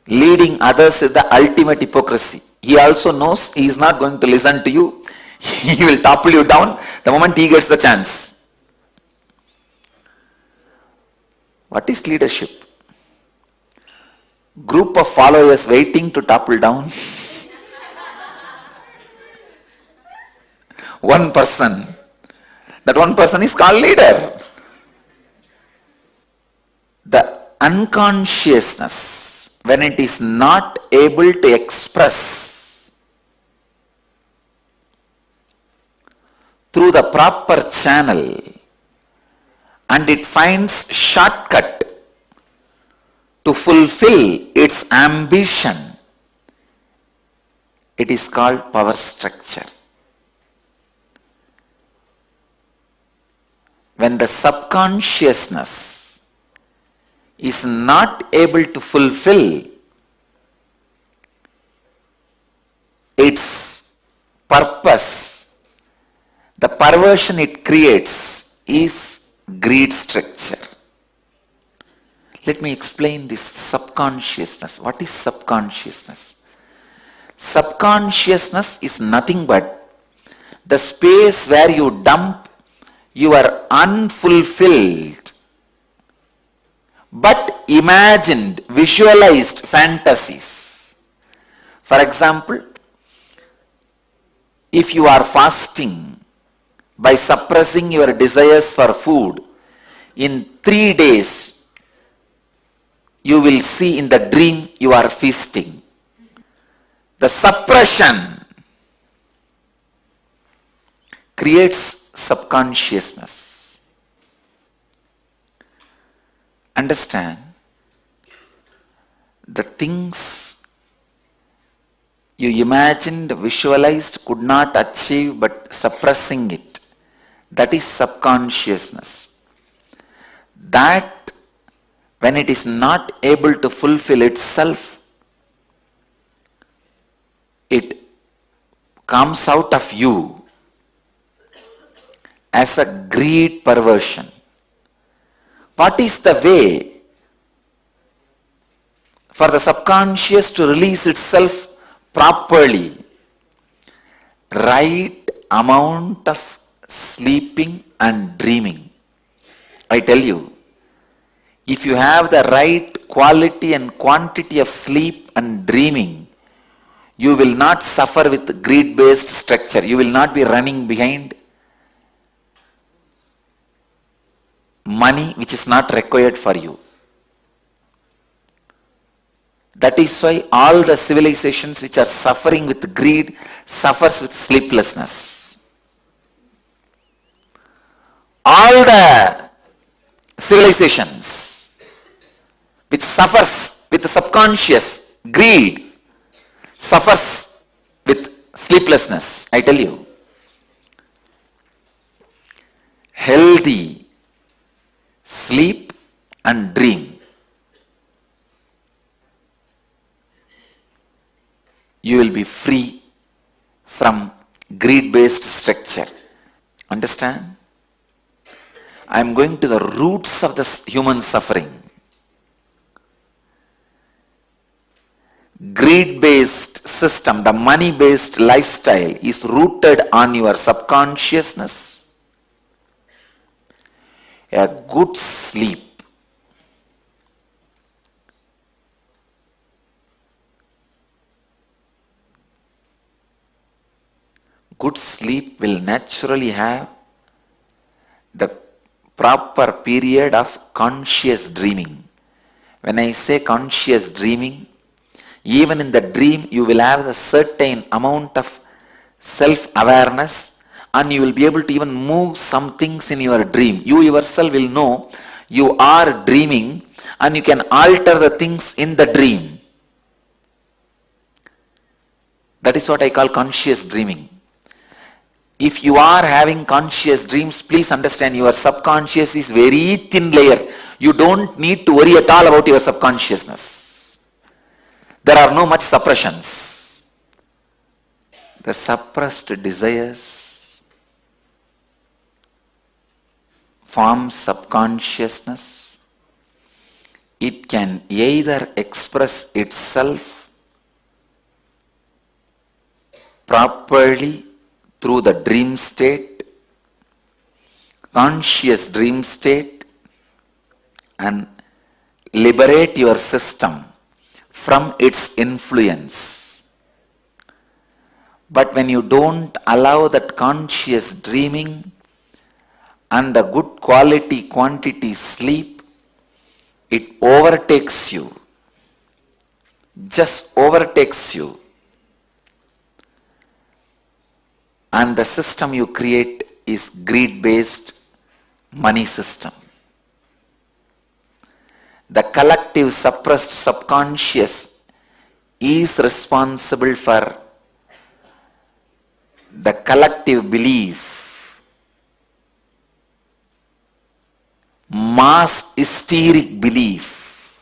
Leading others is the ultimate hypocrisy. He also knows he is not going to listen to you. He will topple you down the moment he gets the chance. What is leadership? Group of followers waiting to topple down. One person. That one person is called leader. The unconsciousness, when it is not able to express through the proper channel and it finds shortcut to fulfill its ambition, it is called power structure. When the subconsciousness is not able to fulfill its purpose, the perversion it creates is greed structure. Let me explain this subconsciousness. What is subconsciousness? Subconsciousness is nothing but the space where you dump your unfulfilled but imagined, visualized fantasies. For example, if you are fasting by suppressing your desires for food, in 3 days you will see in the dream you are feasting. The suppression creates subconsciousness. Understand, the things you imagined, visualized, could not achieve but suppressing it, that is subconsciousness. That, when it is not able to fulfill itself, it comes out of you as a greed perversion. What is the way for the subconscious to release itself properly? Right amount of sleeping and dreaming. I tell you, if you have the right quality and quantity of sleep and dreaming, you will not suffer with greed-based structure. You will not be running behind money which is not required for you. That is why all the civilizations which are suffering with greed suffers with sleeplessness. All the civilizations which suffers with the subconscious greed suffers with sleeplessness. I tell you, healthy sleep and dream, you will be free from greed-based structure. Understand? I am going to the roots of this human suffering. Greed-based system, the money-based lifestyle is rooted on your subconsciousness. A good sleep will naturally have the proper period of conscious dreaming. When I say conscious dreaming, even in the dream you will have a certain amount of self-awareness, and you will be able to even move some things in your dream. You yourself will know you are dreaming, and you can alter the things in the dream. That is what I call conscious dreaming. If you are having conscious dreams, please understand your subconscious is very thin layer. You don't need to worry at all about your subconsciousness. There are no much suppressions. The suppressed desires form subconsciousness. It can either express itself properly through the dream state, conscious dream state, and liberate your system from its influence. But when you don't allow that conscious dreaming and the good quality quantity sleep, it overtakes you, just overtakes you, and the system you create is greed-based money system. The collective suppressed subconscious is responsible for the collective belief, mass hysteric belief.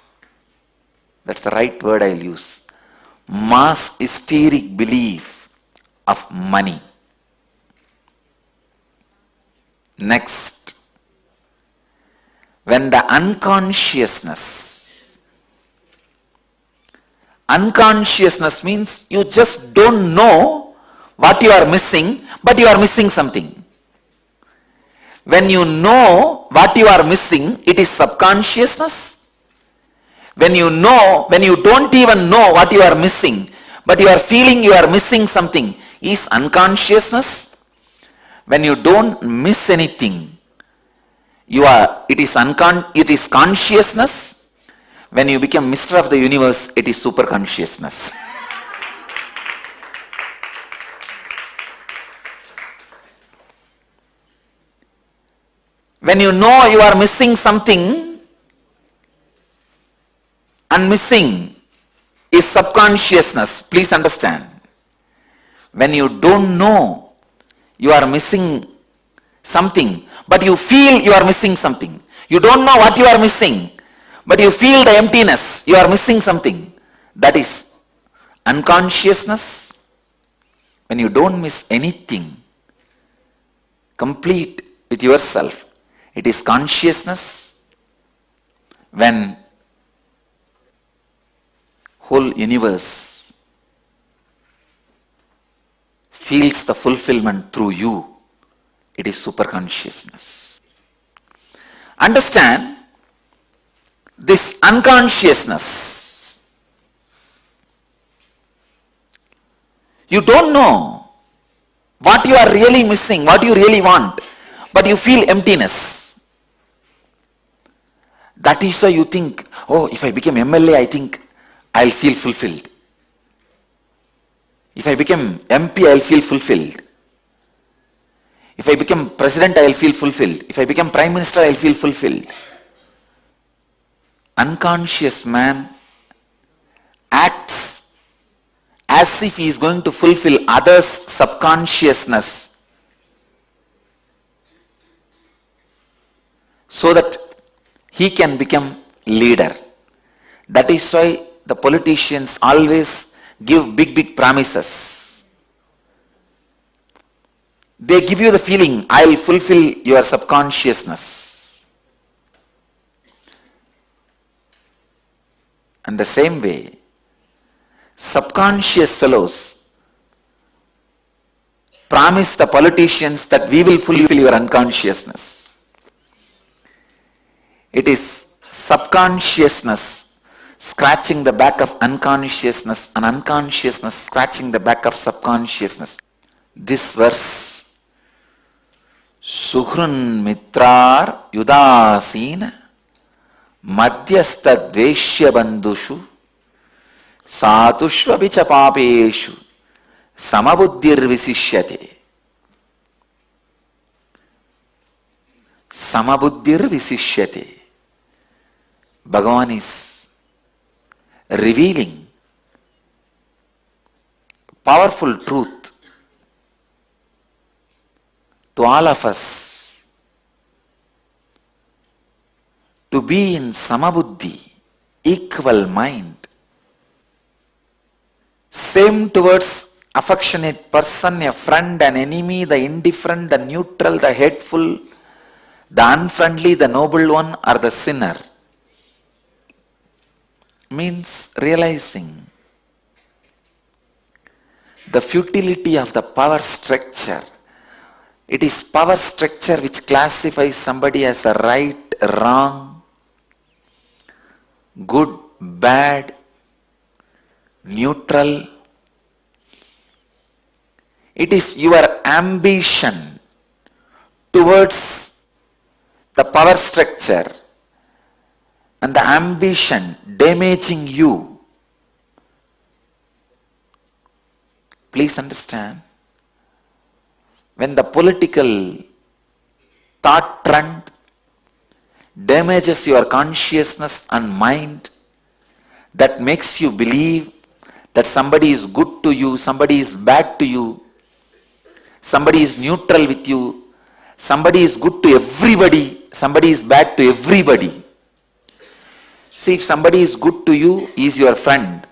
That's the right word I'll use. Mass hysteric belief of money. Next, when the unconsciousness means you just don't know what you are missing, but you are missing something. When you know what you are missing, it is subconsciousness. When you don't even know what you are missing, but you are feeling you are missing something, is unconsciousness. When you don't miss anything, it is consciousness. When you become Mister of the Universe, it is super consciousness. When you know you are missing something, and missing is subconsciousness, please understand. When you don't know you are missing something, but you feel you are missing something. You don't know what you are missing, but you feel the emptiness, you are missing something. That is unconsciousness. When you don't miss anything, complete with yourself, it is consciousness. When whole universe feels the fulfillment through you, it is superconsciousness. Understand this unconsciousness. You don't know what you are really missing, what you really want, but you feel emptiness. That is why you think, oh, if I become MLA, I think I'll feel fulfilled. If I become MP, I'll feel fulfilled. If I become president, I'll feel fulfilled. If I become prime minister, I'll feel fulfilled. Unconscious man acts as if he is going to fulfill others' subconsciousness so that he can become leader. That is why the politicians always give big promises. They give you the feeling, I will fulfill your subconsciousness. And the same way, subconscious fellows promise the politicians that we will fulfill your unconsciousness. It is subconsciousness scratching the back of unconsciousness and unconsciousness scratching the back of subconsciousness. This verse, Suhrun Mitrar Yudasina Madhyastha Dveshya Bandhushu Satushva Vichapapeshu Samabuddhir Visishyate. Samabuddhir Visishyate. Bhagavan is revealing powerful truth to all of us to be in samabuddhi, equal mind, same towards affectionate person, a friend, an enemy, the indifferent, the neutral, the hateful, the unfriendly, the noble one, or the sinner. Means realizing the futility of the power structure. It is power structure which classifies somebody as a right, wrong, good, bad, neutral. It is your ambition towards the power structure and the ambition damaging you. Please understand, when the political thought trend damages your consciousness and mind, that makes you believe that somebody is good to you, somebody is bad to you, somebody is neutral with you, somebody is good to everybody, somebody is bad to everybody. See, if somebody is good to you, he is your friend.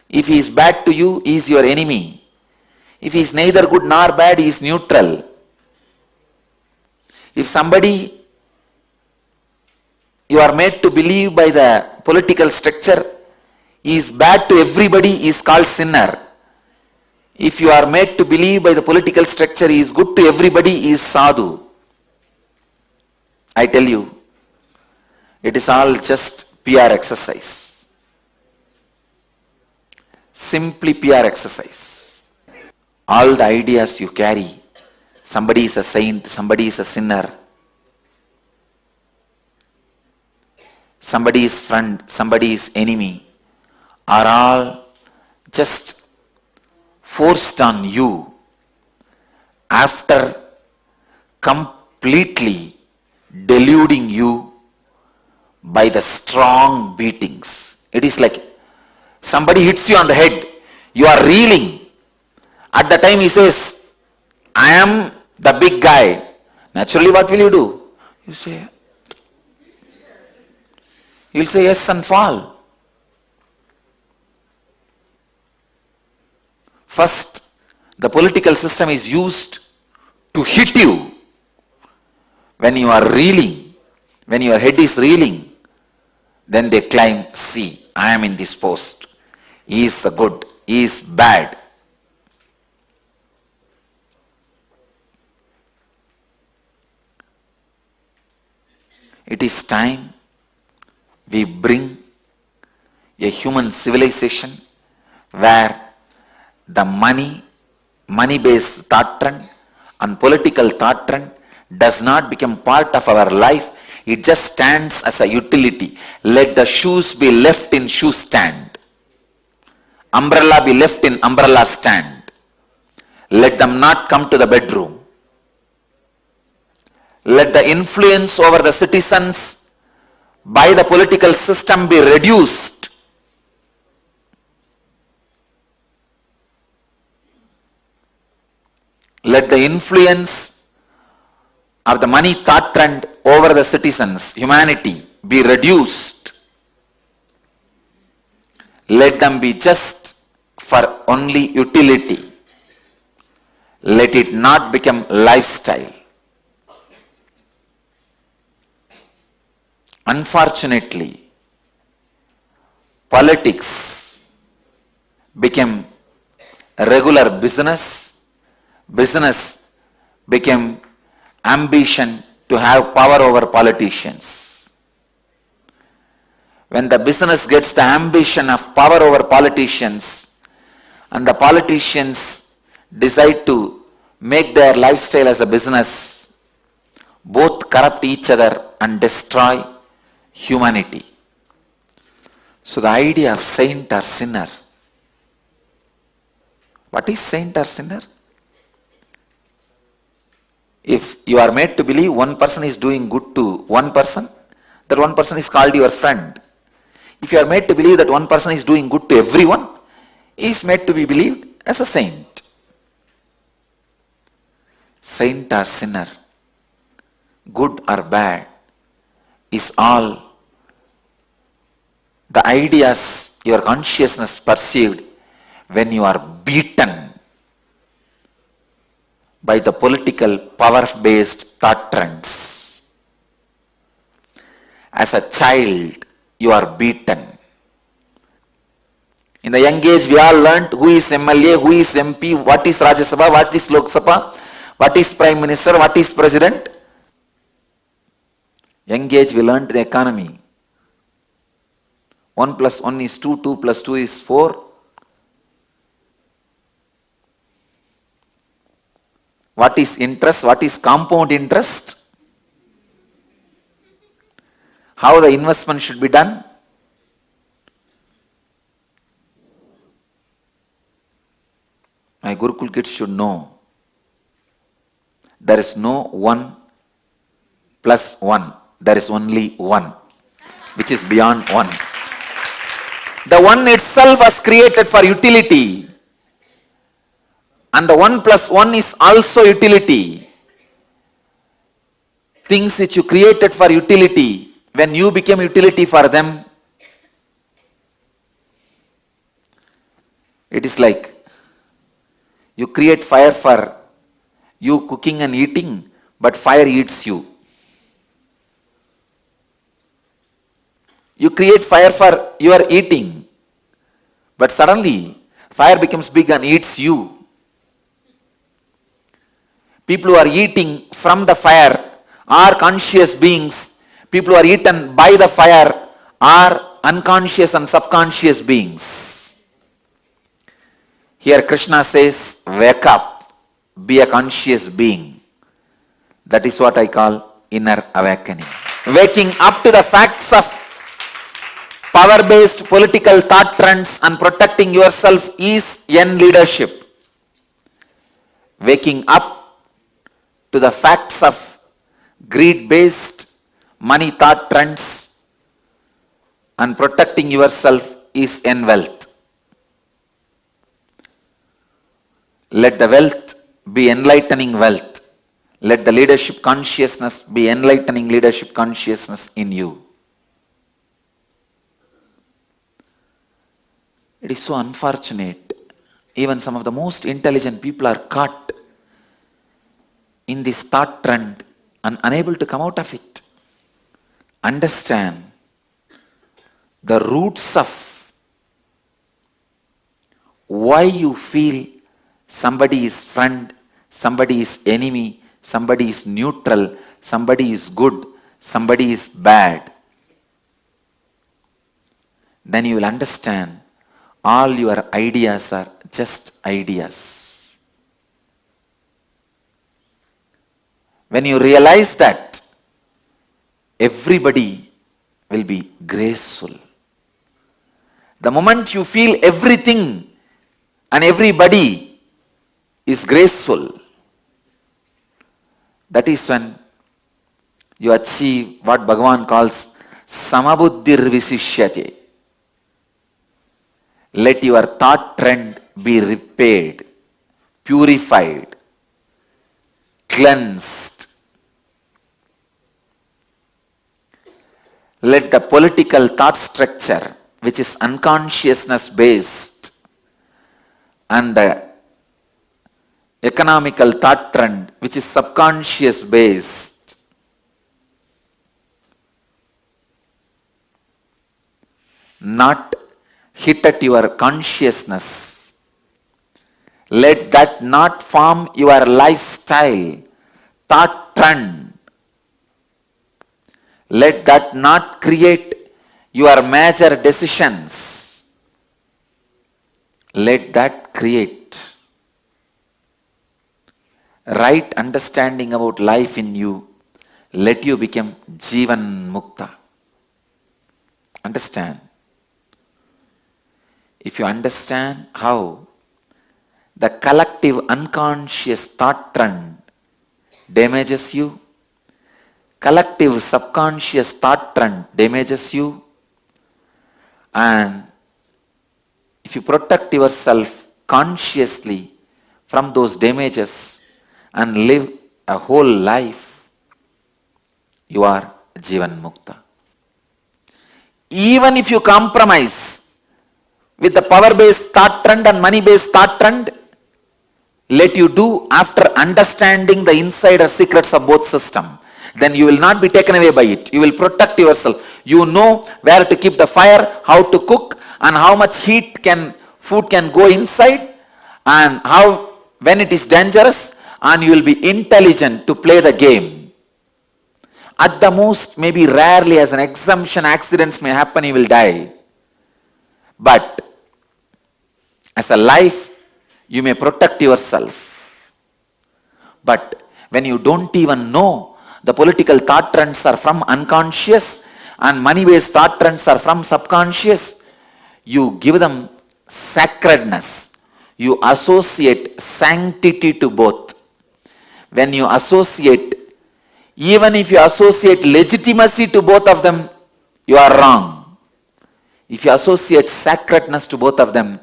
If he is bad to you, he is your enemy. If he is neither good nor bad, he is neutral. If somebody you are made to believe by the political structure, he is bad to everybody, he is called sinner. If you are made to believe by the political structure he is good to everybody, he is sadhu. I tell you, it is all just PR exercise. Simply PR exercise. All the ideas you carry, somebody is a saint, somebody is a sinner, somebody is friend, somebody is enemy, are all just forced on you after completely deluding you by the strong beatings. It is like somebody hits you on the head, you are reeling. At the time he says, I am the big guy. Naturally, what will you do? You'll say yes and fall. First, the political system is used to hit you when you are reeling, when your head is reeling. Then they claim, see, I am in this post. He is good, he is bad. It is time we bring a human civilization where the money-based thought trend and political thought trend does not become part of our life. It just stands as a utility. Let the shoes be left in shoe stand. Umbrella be left in umbrella stand. Let them not come to the bedroom. Let the influence over the citizens by the political system be reduced. Let the influence of the money thought trend over the citizens, humanity, be reduced. Let them be just for only utility. Let it not become lifestyle. Unfortunately, politics became a regular business. Business became ambition to have power over politicians. When the business gets the ambition of power over politicians, and the politicians decide to make their lifestyle as a business, both corrupt each other and destroy humanity. So the idea of saint or sinner. What is saint or sinner? If you are made to believe one person is doing good to one person, that one person is called your friend. If you are made to believe that one person is doing good to everyone, he is made to be believed as a saint. Saint or sinner, good or bad, is all the ideas your consciousness perceived when you are beaten by the political power-based thought trends. As a child, you are beaten. In the young age, we all learnt who is MLA, who is MP, what is Rajya Sabha, what is Lok Sabha, what is Prime Minister, what is President. Young age, we learnt the economy. 1 plus 1 is 2, 2 plus 2 is 4. What is interest? What is compound interest? How the investment should be done? My Gurukul kids should know. There is no 1 plus 1. There is only 1, which is beyond 1. The 1 itself was created for utility. And the 1 plus 1 is also utility. Things which you created for utility, when you became utility for them, it is like you create fire for you cooking and eating, but fire eats you. You create fire for your eating, but suddenly fire becomes big and eats you. people who are eating from the fire are conscious beings. People who are eaten by the fire are unconscious and subconscious beings. Here Krishna says, wake up, be a conscious being. That is what I call inner awakening. Waking up to the facts of power-based political thought trends and protecting yourself is yen leadership. Waking up to the facts of greed-based money thought trends and protecting yourself is yen wealth. Let the wealth be enlightening wealth. Let the leadership consciousness be enlightening leadership consciousness in you. It is so unfortunate. Even some of the most intelligent people are caught in this thought trend and unable to come out of it. Understand the roots of why you feel somebody is friend, somebody is enemy, somebody is neutral, somebody is good, somebody is bad. Then you will understand all your ideas are just ideas. When you realize that, everybody will be graceful. The moment you feel everything and everybody is graceful, that is when you achieve what Bhagavan calls samabuddhir visishyate. Let your thought trend be repaired, purified, cleansed. Let the political thought structure, which is unconsciousness based, and the economical thought trend, which is subconscious based, not hit at your consciousness. Let that not form your lifestyle, thought trend. Let that not create your major decisions. Let that create right understanding about life in you. Let you become Jivan Mukta. Understand? If you understand how the collective unconscious thought trend damages you, collective subconscious thought trend damages you, and if you protect yourself consciously from those damages and live a whole life, you are Jivan Mukta. Even if you compromise with the power-based thought trend and money-based thought trend, let you do after understanding the insider secrets of both systems. Then you will not be taken away by it. You will protect yourself. You know where to keep the fire, how to cook, and how much food can go inside, and how when it is dangerous, and you will be intelligent to play the game. At the most, maybe rarely as an exemption, accidents may happen, you will die. But as a life, you may protect yourself. But when you don't even know the political thought trends are from unconscious and money-based thought trends are from subconscious, you give them sacredness. You associate sanctity to both. When you associate, even if you associate legitimacy to both of them, you are wrong. If you associate sacredness to both of them,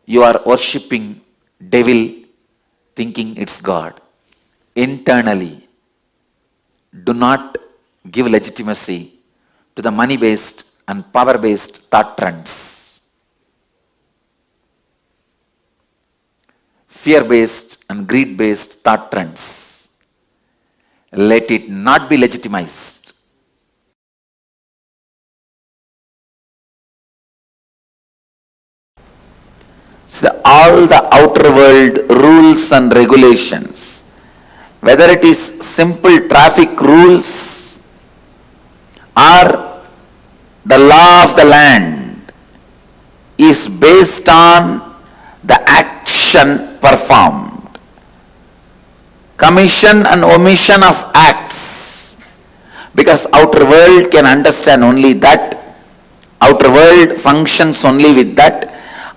you are worshipping devil, thinking it's God. Internally, do not give legitimacy to the money-based and power-based thought trends. Fear-based and greed-based thought trends. Let it not be legitimized. So all the outer world rules and regulations whether it is simple traffic rules or the law of the land, is based on the action performed. Commission and omission of acts, because outer world can understand only that, outer world functions only with that,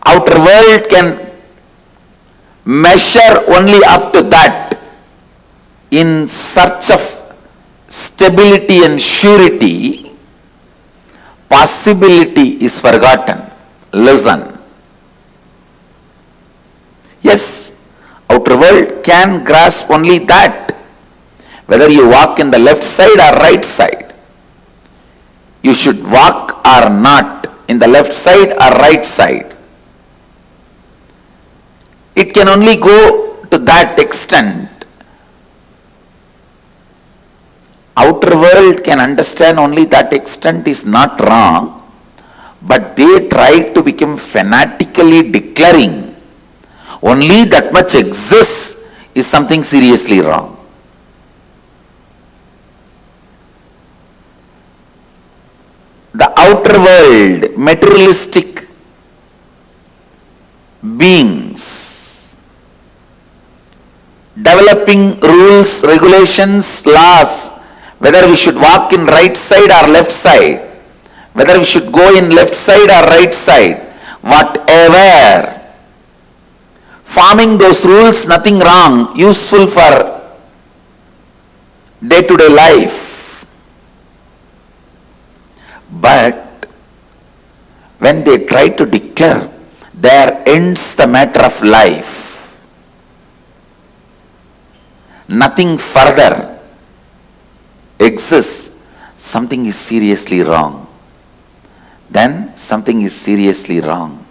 outer world can measure only up to that. In search of stability and surety, possibility is forgotten. Listen. Yes, outer world can grasp only that. Whether you walk in the left side or right side, you should walk or not in the left side or right side. It can only go to that extent. Outer world can understand only that extent is not wrong, but they try to become fanatically declaring only that much exists is something seriously wrong. The outer world, materialistic beings, developing rules, regulations, laws, whether we should walk in right side or left side, whether we should go in left side or right side, whatever. Forming those rules, nothing wrong, useful for day-to-day life. But when they try to declare, there ends the matter of life. Nothing further exists, something is seriously wrong. Then something is seriously wrong.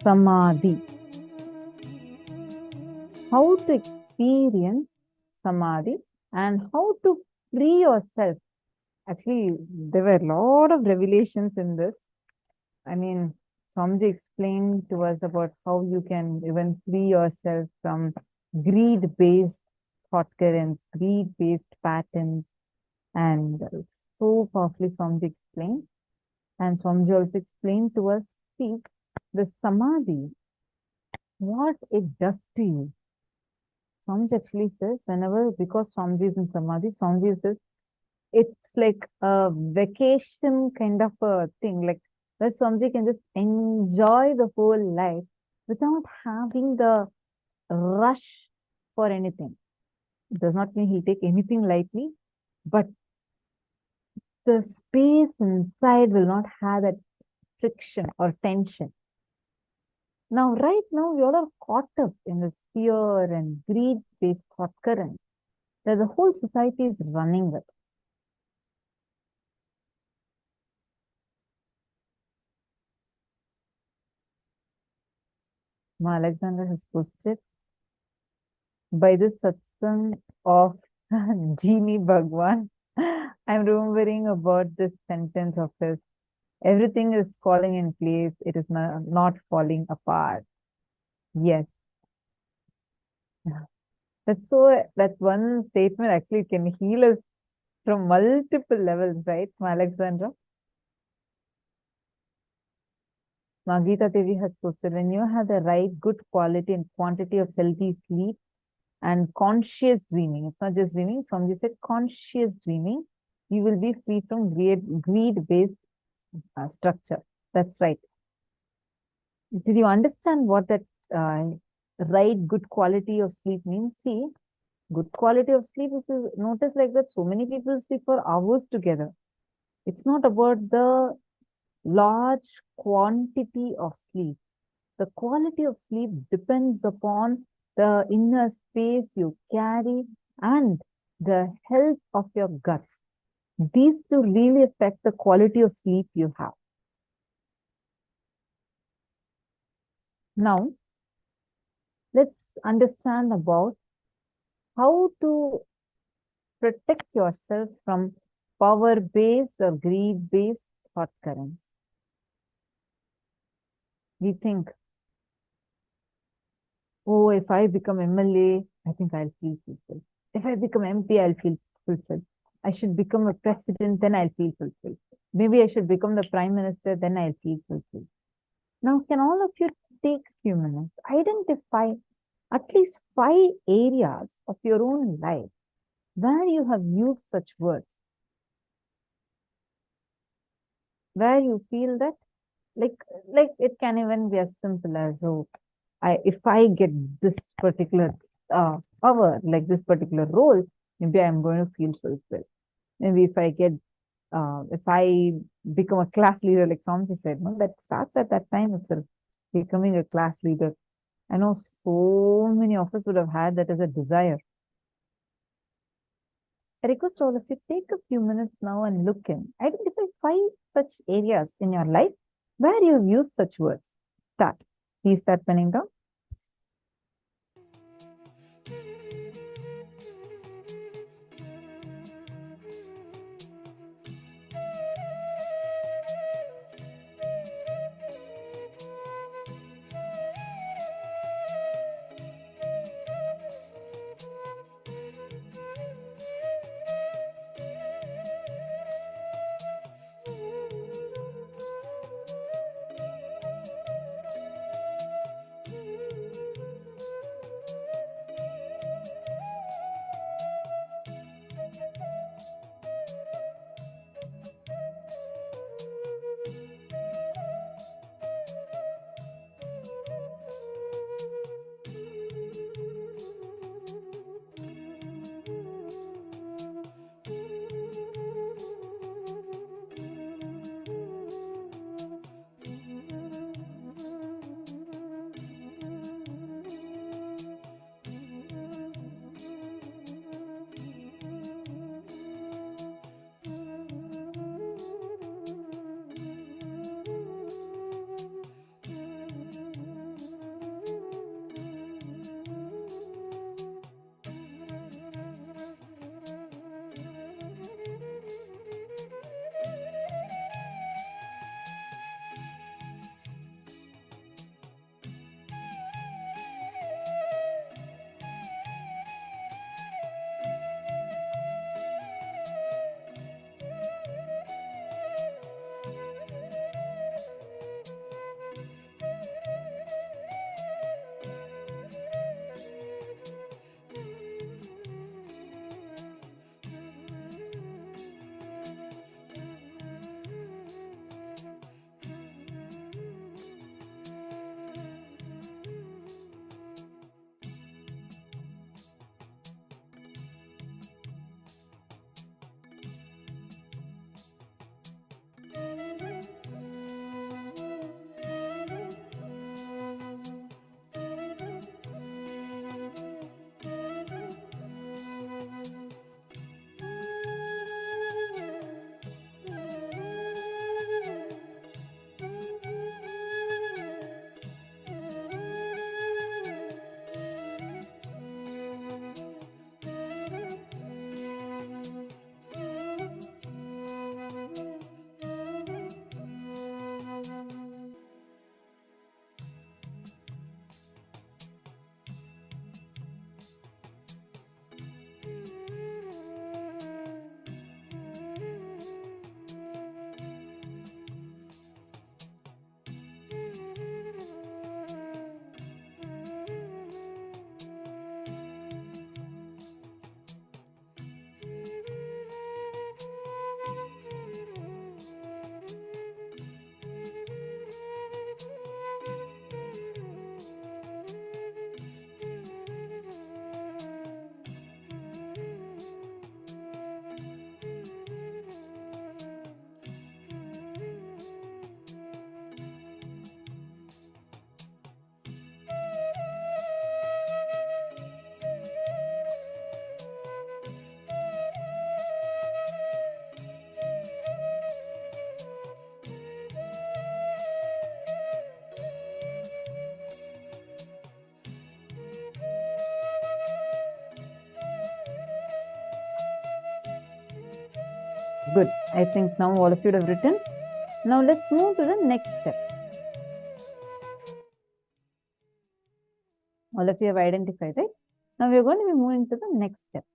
samadhi. How to experience samadhi and how to free yourself. Actually, there were a lot of revelations in this. I mean, Swamiji explained to us about how you can even free yourself from greed-based thought currents, greed-based patterns, and so powerfully Swamiji explained. And Swamiji also explained to us, see, the samadhi, what it does to you. Swamiji actually says, whenever, because Swamiji is in samadhi, Swamiji says, it's like a vacation kind of a thing, like where Swamiji can just enjoy the whole life without having the rush for anything. It does not mean he'll take anything lightly, but the space inside will not have that friction or tension. Now, right now, we all are caught up in this fear and greed-based thought current that the whole society is running with. Ma Alexander has posted, by this satsang of Genie Bhagwan, I'm remembering about this sentence of his. Everything is falling in place. It is not falling apart. Yes. That one statement actually can heal us from multiple levels, right, Ma Alexandra? Magita Devi has posted, when you have the right good quality and quantity of healthy sleep and conscious dreaming, it's not just dreaming, somebody said conscious dreaming, you will be free from greed-based structure. That's right. Did you understand what that right good quality of sleep means? See, good quality of sleep, if you notice like that, so many people sleep for hours together. It's not about the large quantity of sleep. The quality of sleep depends upon the inner space you carry and the health of your guts. These two really affect the quality of sleep you have. Now, let's understand about how to protect yourself from power-based or greed-based thought currents. We think, oh, if I become MLA, I think I'll feel fulfilled. If I become MP, I'll feel fulfilled. I should become a president, then I'll feel fulfilled. Maybe I should become the prime minister, then I'll feel fulfilled. Now, can all of you take a few minutes, identify at least 5 areas of your own life where you have used such words, where you feel that, like it can even be as simple as, oh, if I get this particular power, like this particular role, maybe I'm going to feel fulfilled. Maybe if I become a class leader, like Swamiji said, no, that starts at that time itself, becoming a class leader. I know so many of us would have had that as a desire. I request all of you, take a few minutes now and look in. Identify 5 such areas in your life where you've used such words. Start. Please start penning down. Good. I think now all of you have written. Now let's move to the next step. All of you have identified, right? Now we are going to be moving to the next step.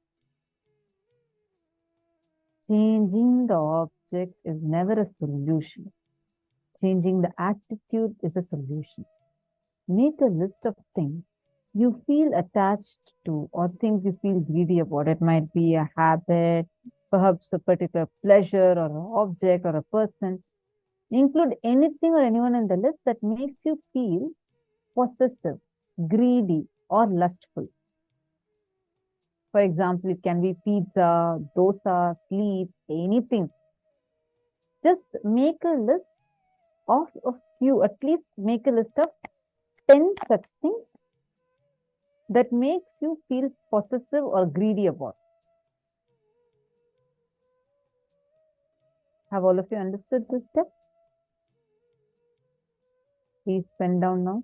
Changing the object is never a solution. Changing the attitude is a solution. Make a list of things you feel attached to or things you feel greedy about. It might be a habit, perhaps a particular pleasure or an object or a person. Include anything or anyone in the list that makes you feel possessive, greedy, or lustful. For example, it can be pizza, dosa, sleep, anything. Just make a list of a few, at least make a list of 10 such things that makes you feel possessive or greedy about. Have all of you understood this step? Please pen down now.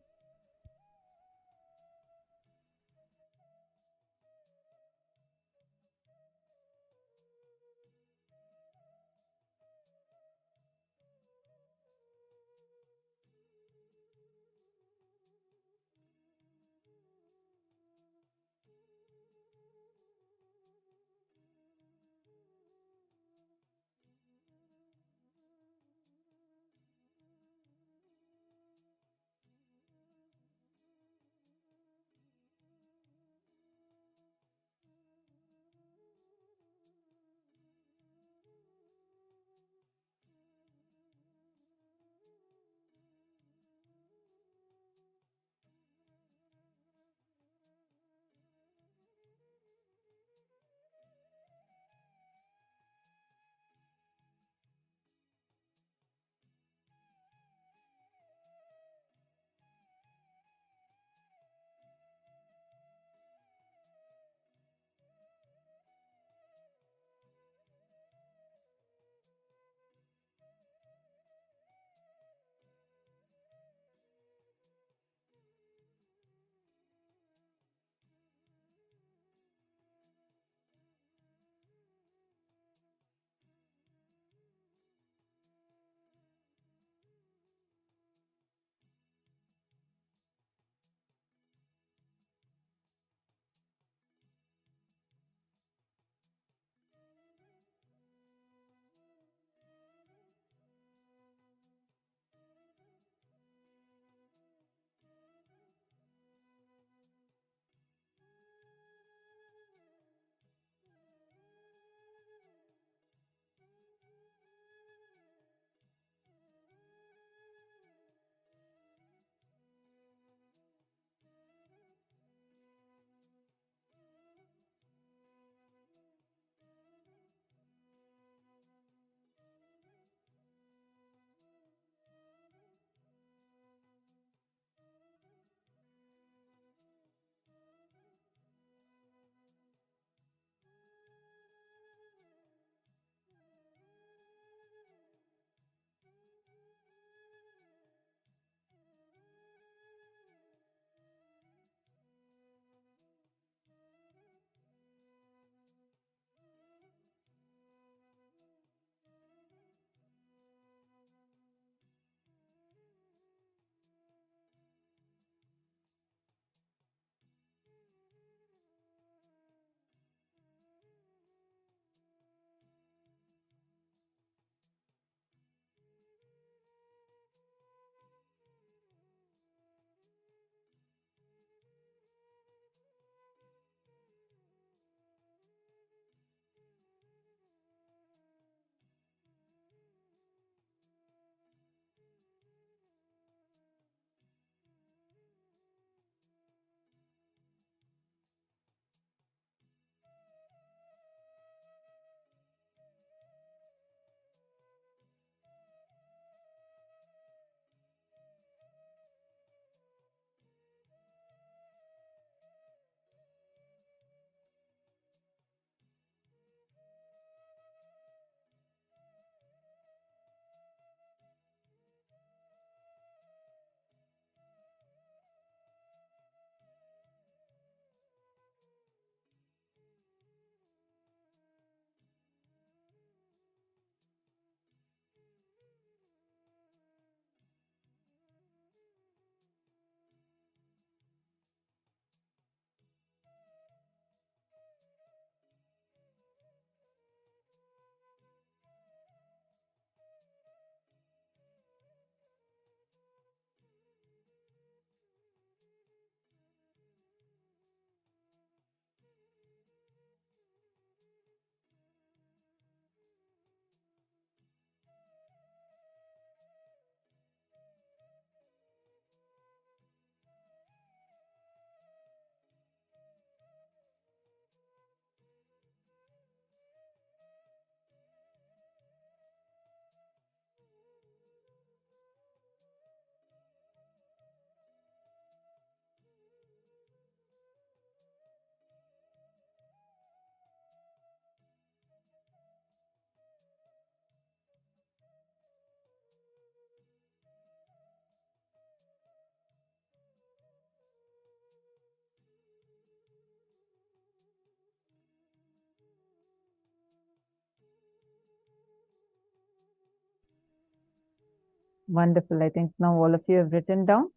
Wonderful. I think now all of you have written down.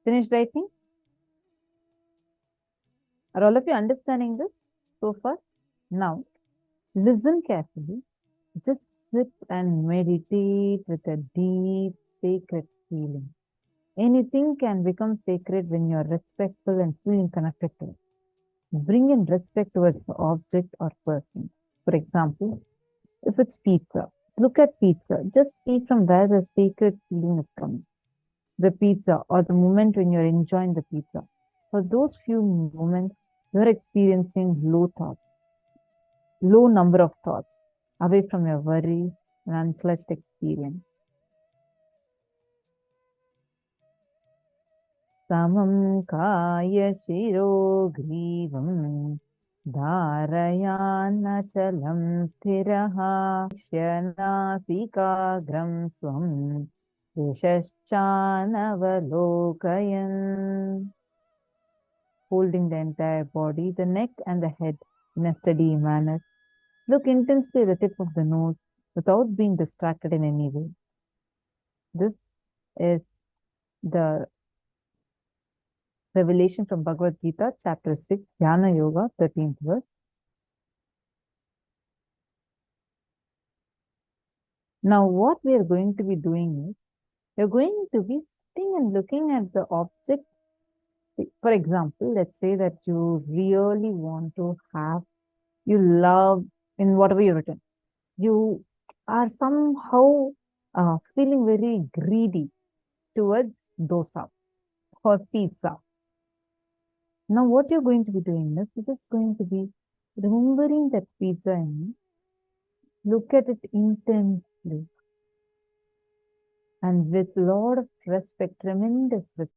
Finished writing? Are all of you understanding this so far? Now, listen carefully. Just sit and meditate with a deep, sacred feeling. Anything can become sacred when you are respectful and feeling connected to it. Bring in respect towards the object or person. For example, if it's pizza, look at pizza. Just see from where the sacred feeling is coming. The pizza or the moment when you're enjoying the pizza. For those few moments, you're experiencing low thoughts, low number of thoughts, away from your worries and unfledged experience. Samam kaya shiro grivam Dharayanachalam sthiraha Shanasikagram swam Yashashanavalokayan. Holding the entire body, the neck and the head in a steady manner. Look intensely at the tip of the nose without being distracted in any way. This is the revelation from Bhagavad Gita, chapter 6, Dhyana Yoga, 13th verse. Now, what we are going to be doing is, you're going to be sitting and looking at the object. For example, let's say that you really want to have, you love in whatever you've written. You are somehow feeling very greedy towards dosa or pizza. Now, what you're going to be doing is, you're just going to be remembering that pizza and look at it intensely and with a lot of respect, tremendous respect.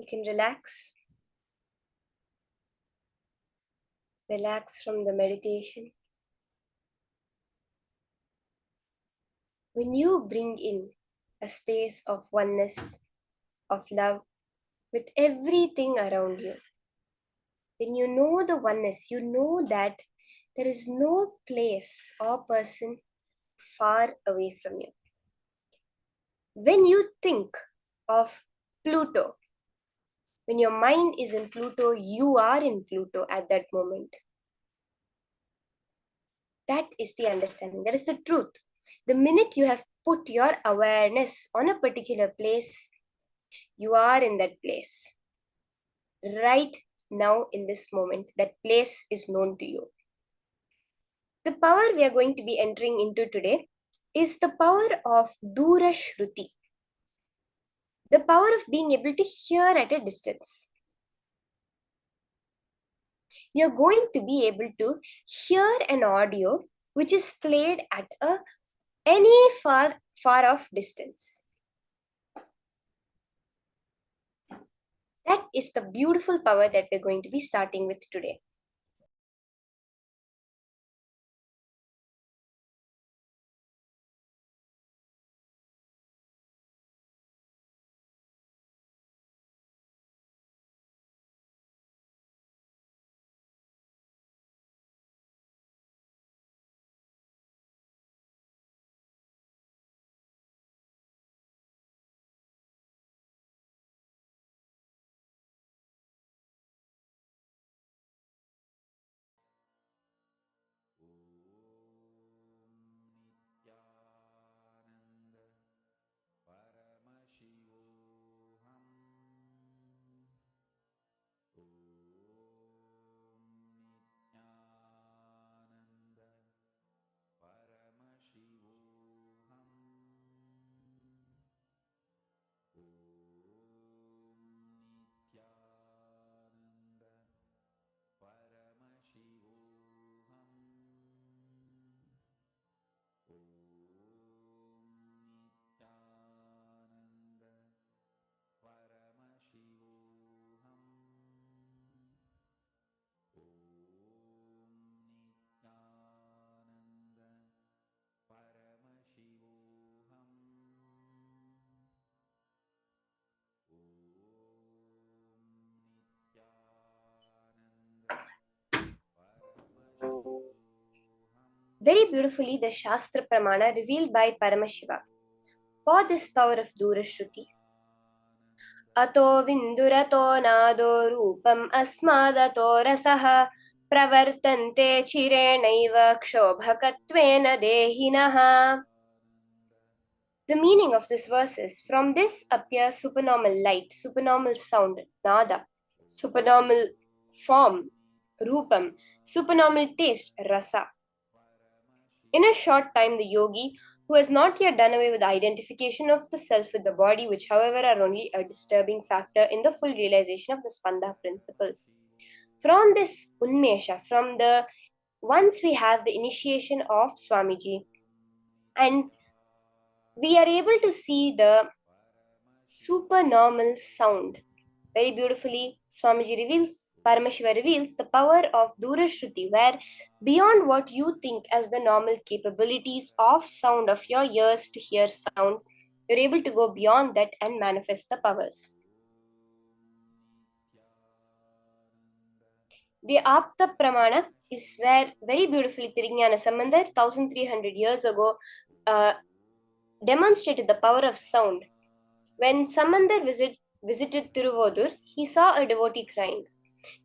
You can relax. Relax from the meditation. When you bring in a space of oneness, of love with everything around you, when you know the oneness, you know that there is no place or person far away from you. When you think of Pluto, when your mind is in Pluto, you are in Pluto at that moment. That is the understanding. That is the truth. The minute you have put your awareness on a particular place, you are in that place. Right now, in this moment, that place is known to you. The power we are going to be entering into today is the power of Dura Shruti. The power of being able to hear at a distance. You're going to be able to hear an audio which is played at any far off distance. That is the beautiful power that we're going to be starting with today. Very beautifully, the Shastra Pramana revealed by Paramashiva for this power of Durashruti. Ato vindurato nado rupam asmadato rasaha pravartante chirenaiva kshobhakatvena dehinaha. The meaning of this verse is, from this appears supernormal light, supernormal sound, nada, supernormal form, rupam, supernormal taste, rasa. In a short time, the yogi, who has not yet done away with the identification of the self with the body, which however are only a disturbing factor in the full realization of the Spanda principle. From this Unmesha, from the once we have the initiation of Swamiji, and we are able to see the supernormal sound. Very beautifully, Swamiji reveals, Paramashiva reveals the power of Durashruti, where beyond what you think as the normal capabilities of sound of your ears to hear sound, you're able to go beyond that and manifest the powers. The Apta Pramana is where very beautifully Tirignyana Sambandar 1300 years ago demonstrated the power of sound. When Sambandar visited Tiruvodur, he saw a devotee crying.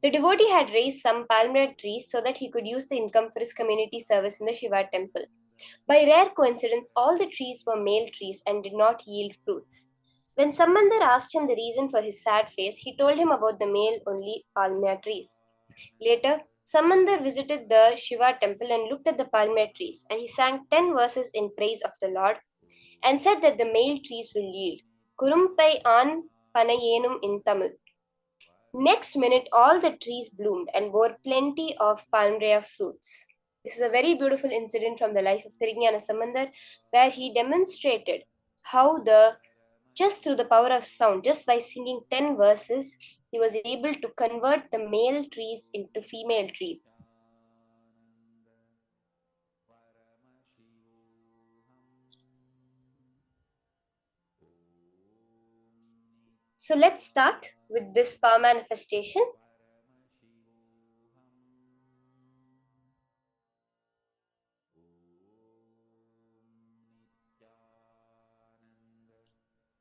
The devotee had raised some palmyra trees so that he could use the income for his community service in the Shiva temple. By rare coincidence, all the trees were male trees and did not yield fruits. When Sambandar asked him the reason for his sad face, he told him about the male only palmyra trees. Later, Sambandar visited the Shiva temple and looked at the palmyra trees, and he sang 10 verses in praise of the Lord and said that the male trees will yield. Kurumpai an panayenum in Tamil. Next minute, all the trees bloomed and bore plenty of palmyra fruits. This is a very beautiful incident from the life of Tirignyana Sambandar, where he demonstrated how just through the power of sound, just by singing 10 verses, he was able to convert the male trees into female trees. So let's start with this power manifestation.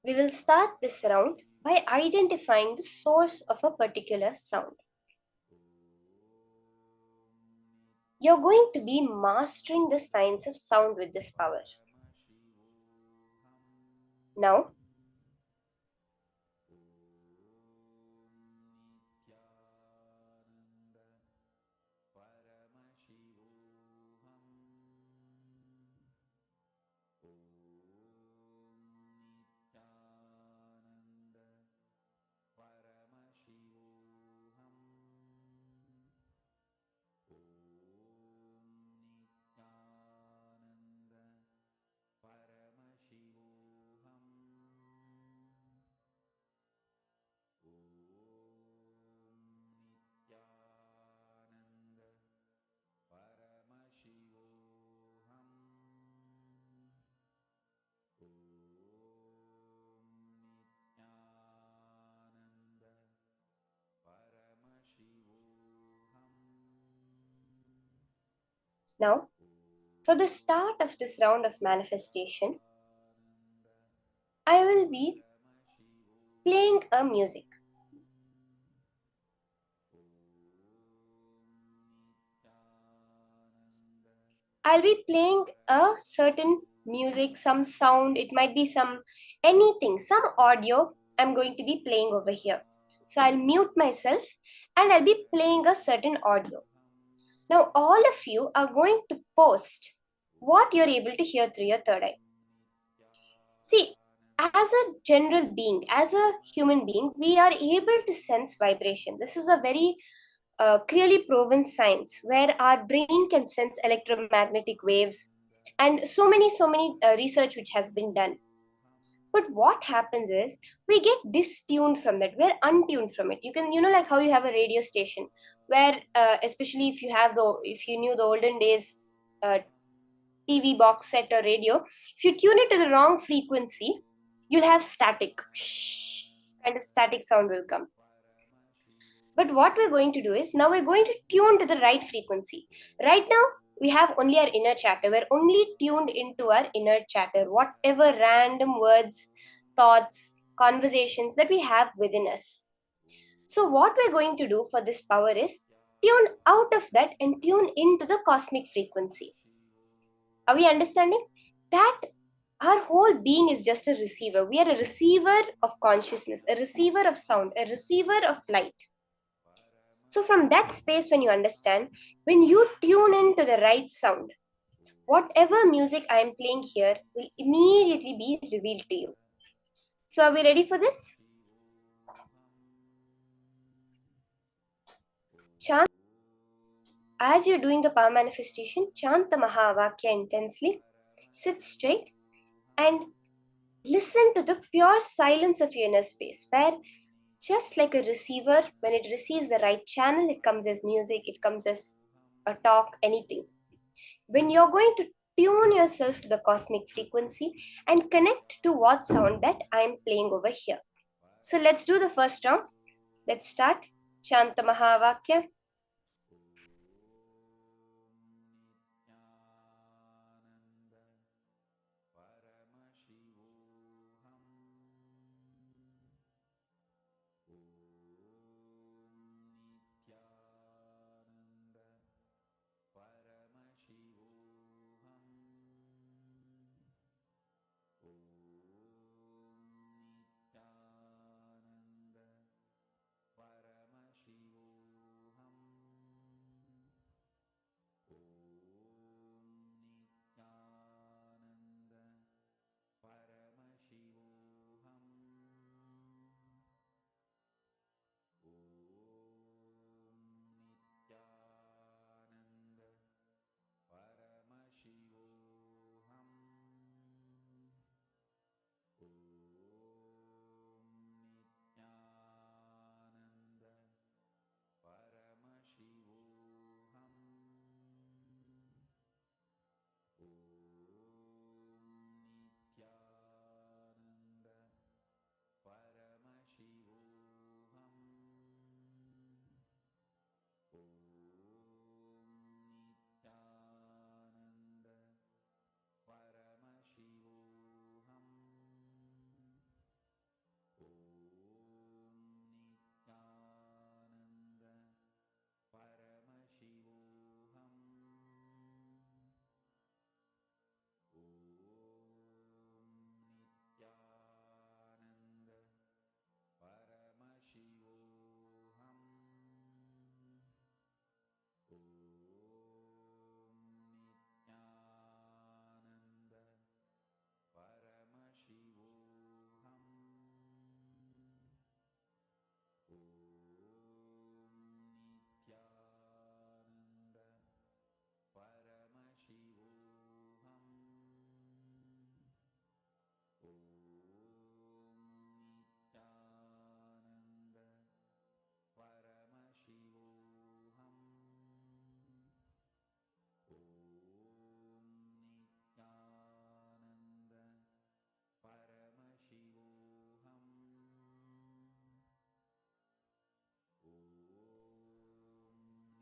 We will start this round by identifying the source of a particular sound. You're going to be mastering the science of sound with this power. Now, for the start of this round of manifestation, I will be playing a music. I'll be playing a certain music, some sound, it might be anything, some audio I'm going to be playing over here. So I'll mute myself and I'll be playing a certain audio. Now all of you are going to post what you're able to hear through your third eye. See, as a general being, as a human being, we are able to sense vibration. This is a very clearly proven science where our brain can sense electromagnetic waves and so many research which has been done. But what happens is we get distuned from that. We're untuned from it. You can, like how you have a radio station where, especially if you knew the olden days TV box set or radio, if you tune it to the wrong frequency, you'll have static. Shh, kind of static sound will come. But what we're going to do is now we're going to tune to the right frequency. Right now, we have only our inner chatter. We're only tuned into our inner chatter, whatever random words, thoughts, conversations that we have within us. So, what we're going to do for this power is tune out of that and tune into the cosmic frequency. Are we understanding? That our whole being is just a receiver. We are a receiver of consciousness, a receiver of sound, a receiver of light. So, from that space, when you understand, when you tune into the right sound, whatever music I am playing here will immediately be revealed to you. So, are we ready for this? Chant. As you're doing the power manifestation, chant the Mahavakya intensely, sit straight, and listen to the pure silence of your inner space, where just like a receiver, when it receives the right channel, it comes as music, it comes as a talk, anything. When you're going to tune yourself to the cosmic frequency and connect to what sound that I'm playing over here. So let's do the first round. Let's start. Chanta Mahavakya.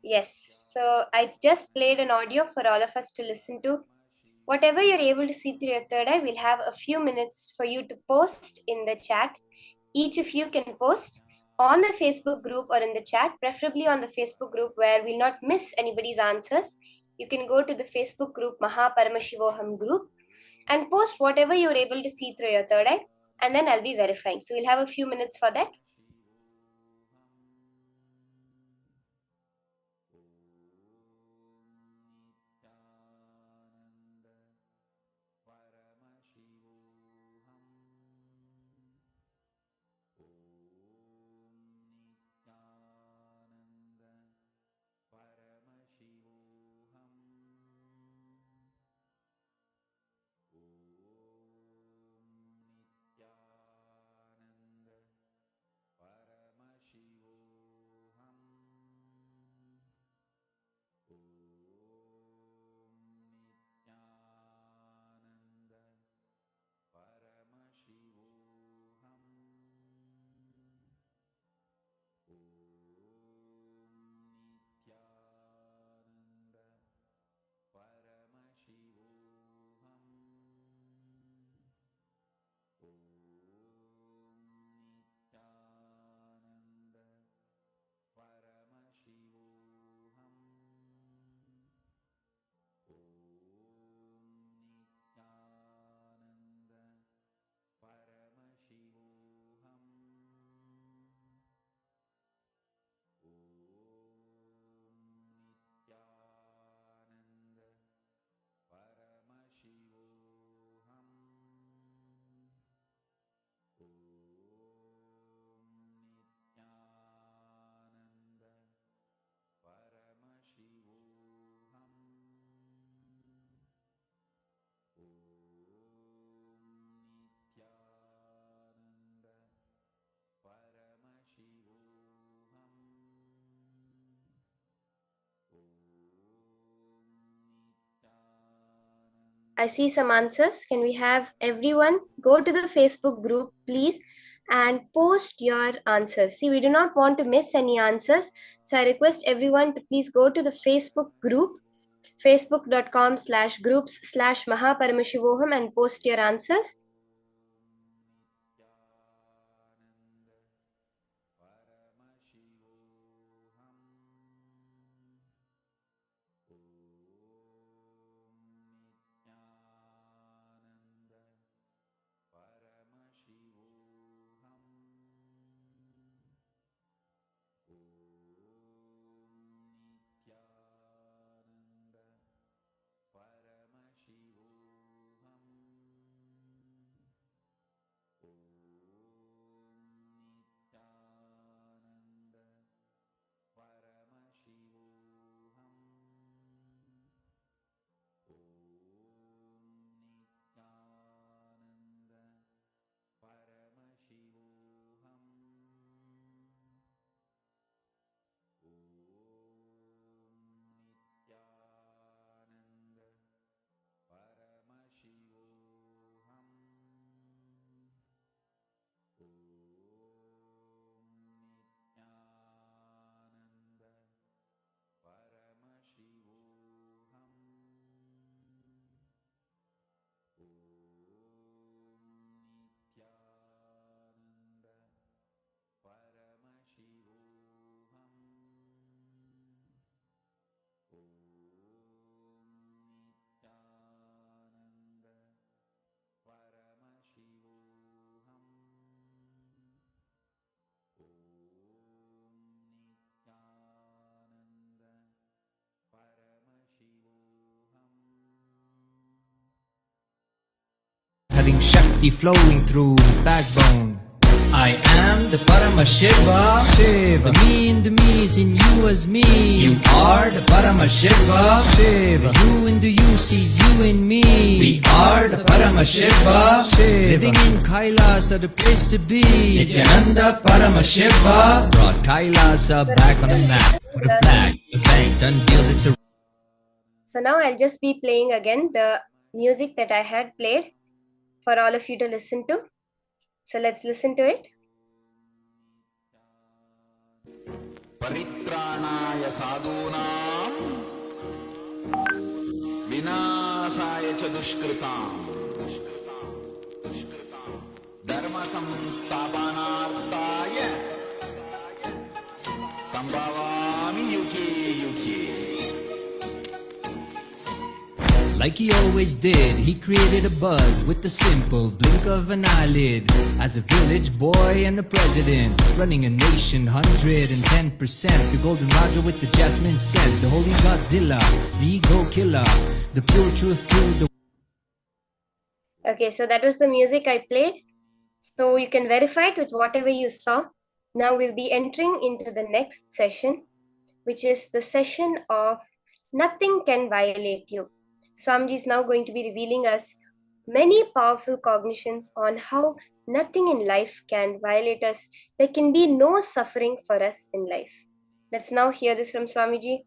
Yes, so I just played an audio for all of us to listen to. Whatever you're able to see through your third eye, we'll have a few minutes for you to post in the chat. Each of you can post on the Facebook group or in the chat, preferably on the Facebook group where we'll not miss anybody's answers. You can go to the Facebook group, Paramashivoham group, and post whatever you're able to see through your third eye, and then I'll be verifying. So we'll have a few minutes for that. I see some answers. Can we have everyone go to the Facebook group, please, and post your answers? See, we do not want to miss any answers. So I request everyone to please go to the Facebook group, facebook.com/groups/Mahaparamashivoham, and post your answers. Having Shakti flowing through his backbone. I am the Paramashiva. Shiva. The me in the me is in you as me. You are the Paramashiva. Shiva. The you in the you sees you in me. We are the Paramashiva. Shiva. Living in Kailasa, the place to be. Nithyananda Paramashiva. Brought Kailasa back on the map. With a flag, a bank, done deal, it's a... So now I'll just be playing again the music that I had played for all of you to listen to. So let's listen to it. परित्राणाय साधूनां विनाशाय च दुष्कृतां धर्म संस्थापनार्थाय संभवामि युगे युगे. Like he always did, he created a buzz with the simple blink of an eyelid. As a village boy and a president, running a nation 110%. The golden Raja with the jasmine scent, the holy Godzilla, the ego killer, the pure truth to the... Okay, so that was the music I played. So you can verify it with whatever you saw. Now we'll be entering into the next session, which is the session of Nothing Can Violate You. Swamiji is now going to be revealing us many powerful cognitions on how nothing in life can violate us. There can be no suffering for us in life. Let's now hear this from Swamiji.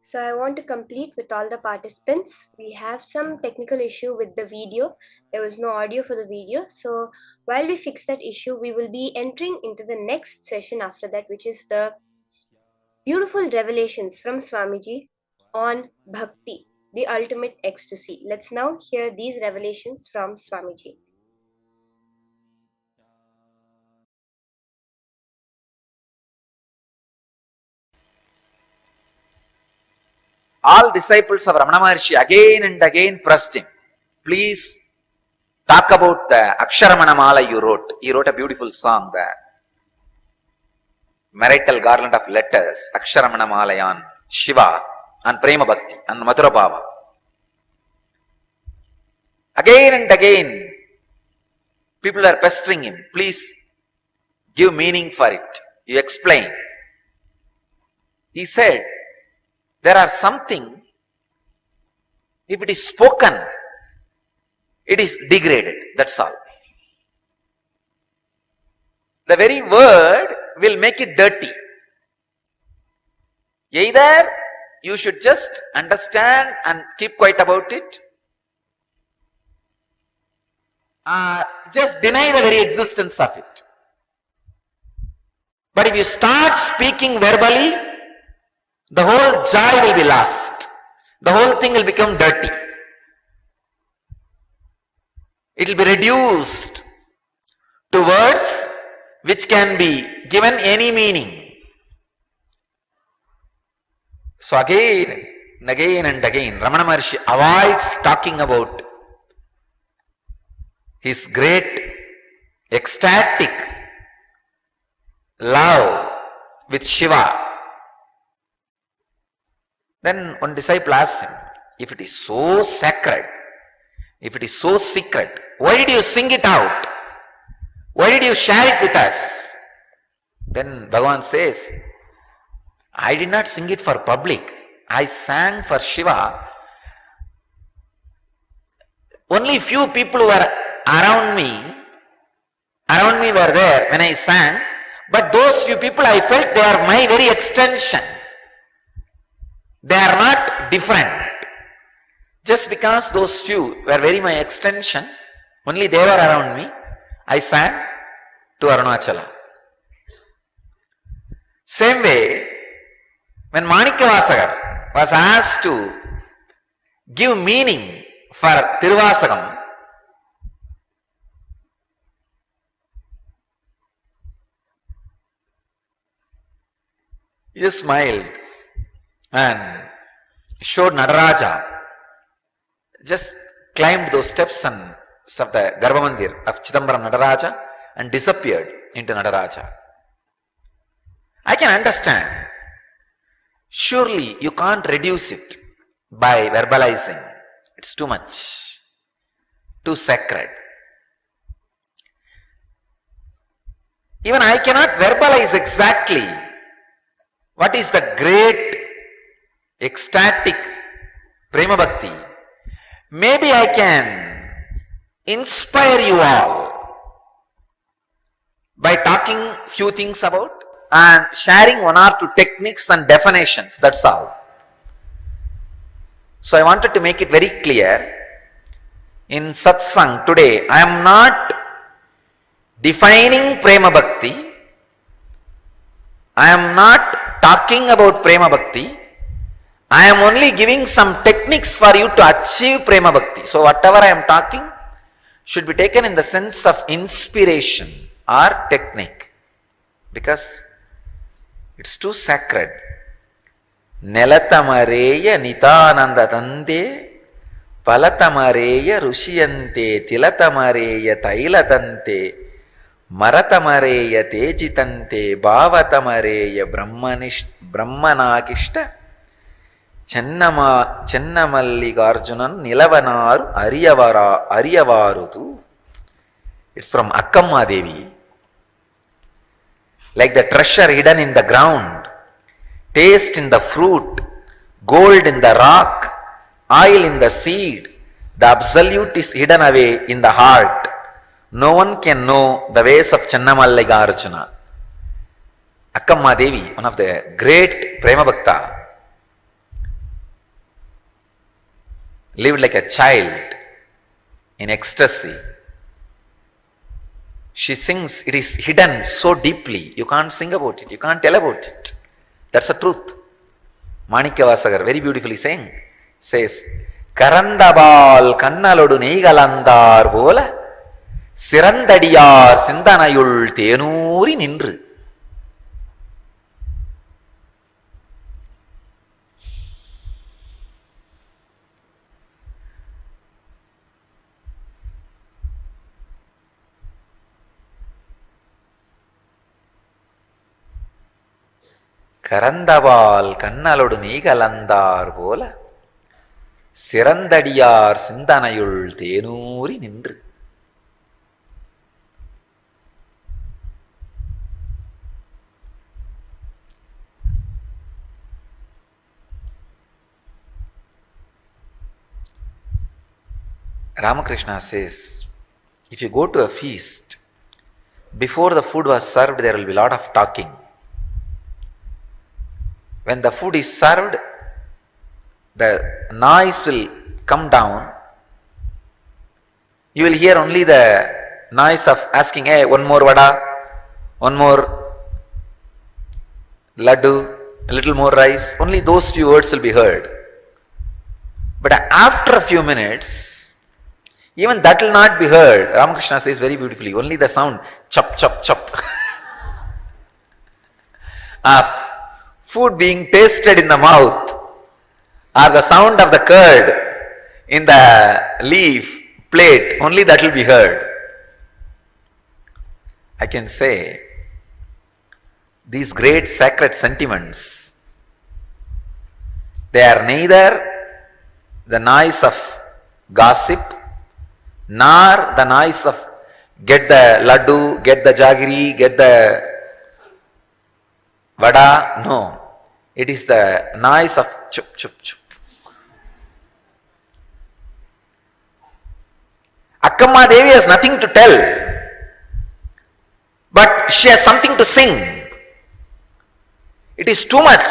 So I want to complete with all the participants. We have some technical issue with the video. There was no audio for the video. So while we fix that issue, we will be entering into the next session after that, which is the beautiful revelations from Swamiji on Bhakti, the ultimate ecstasy. Let's now hear these revelations from Swamiji. All disciples of Ramana Maharshi again and again pressed him, please talk about the Aksharamana Mala you wrote. He wrote a beautiful song, the marital garland of letters, Aksharamana Mala on Shiva, on Prema Bhakti, on Madhura Bhava. Again and again, people are pestering him, please give meaning for it. You explain. He said, there are something, if it is spoken, it is degraded, that's all. The very word will make it dirty. Either you should just understand and keep quiet about it, just deny the very existence of it. But if you start speaking verbally, the whole joy will be lost. The whole thing will become dirty. It will be reduced to words which can be given any meaning. So again and again and again, Ramana Maharshi avoids talking about his great ecstatic love with Shiva. Then one disciple asks him, if it is so sacred, if it is so secret, why did you sing it out? Why did you share it with us? Then Bhagavan says, I did not sing it for public. I sang for Shiva. Only few people were around me were there when I sang, but those few people I felt they are my very extension. They are not different. Just because those few were very my extension, only they were around me, I sang to Arunachala. Same way, when Manikyavasagar was asked to give meaning for Tiruvasagam, he just smiled and showed Nadaraja, just climbed those steps of the Garbhamandir of Chidambaram Nadaraja and disappeared into Nadaraja. I can understand. Surely you can't reduce it by verbalizing. It's too much, too sacred. Even I cannot verbalize exactly what is the great ecstatic Prema Bhakti. Maybe I can inspire you all by talking few things about and sharing one or two techniques and definitions, that's all. So I wanted to make it very clear in satsang today, I am not defining Prema Bhakti, I am not talking about Prema Bhakti, I am only giving some techniques for you to achieve Prema Bhakti. So whatever I am talking should be taken in the sense of inspiration or technique, because it's too sacred. Nelatamareya Nithyananda Tante Palatamareya Rushiyante Tilatamareya Tailatante Maratamareya Tejitante Bhavatamareya Brahmanakishta Chennamallikarjunan Nilavanaru Ariyavarutu. It's from Akkamma Devi. Like the treasure hidden in the ground, taste in the fruit, gold in the rock, oil in the seed, the absolute is hidden away in the heart. No one can know the ways of Chennamallikarjuna. Akkamma Devi, one of the great Prema Bhakta, lived like a child in ecstasy. She sings, it is hidden so deeply, you can't sing about it, you can't tell about it. That's the truth. Manikya very beautifully says, Karandabal kannalodu neigalandar bola, Sirandadiyar sindanayul tenuri nindru. கரந்தவால் கண்ணலொடு நீகலந்தார் போல சிறந்தடியார் சிந்தனையுள் தேனூரி நின்று. Ramakrishna says, if you go to a feast, before the food was served, there will be a lot of talking. When the food is served, the noise will come down. You will hear only the noise of asking, hey, one more vada, one more laddu, a little more rice. Only those few words will be heard. But after a few minutes, even that will not be heard. Ramakrishna says very beautifully, only the sound, chop, chop, chop. of food being tasted in the mouth, or the sound of the curd in the leaf plate, only that will be heard. I can say, these great sacred sentiments, they are neither the noise of gossip, nor the noise of get the laddu, get the jaggery, get the vada. No. It is the noise of chup, chup, chup. Akkamma Devi has nothing to tell, but she has something to sing. It is too much.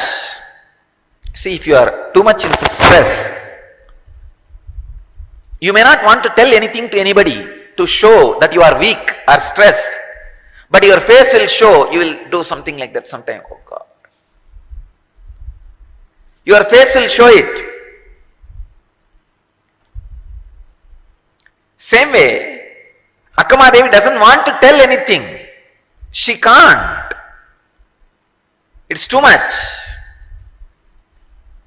See, if you are too much in stress, you may not want to tell anything to anybody to show that you are weak or stressed, but your face will show, you will do something like that sometime. Oh God. Your face will show it. Same way, Akkamma Devi doesn't want to tell anything. She can't. It's too much.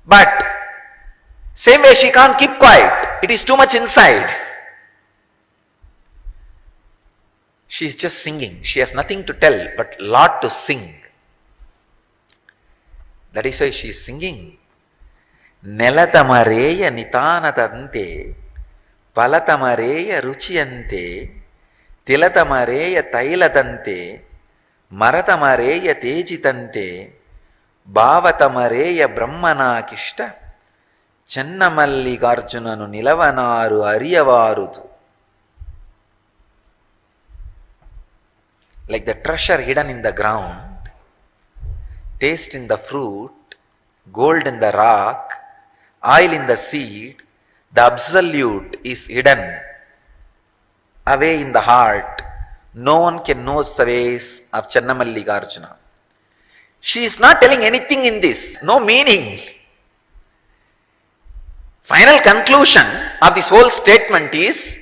But same way she can't keep quiet. It is too much inside. She is just singing. She has nothing to tell, but lot to sing. That is why she is singing. Nelatamareya nitanatante, palatamareya ruchiyante, tilatamareya tailatante, maratamareya tejitante, bhavatamareya brahmana kishta, Channamallikarjunanu nilavanaru ariyavarudu. Like the treasure hidden in the ground, taste in the fruit, gold in the rock, oil in the seed, the absolute is hidden away in the heart. No one can know the ways of Channamallikarjuna. She is not telling anything in this, no meaning. Final conclusion of this whole statement is,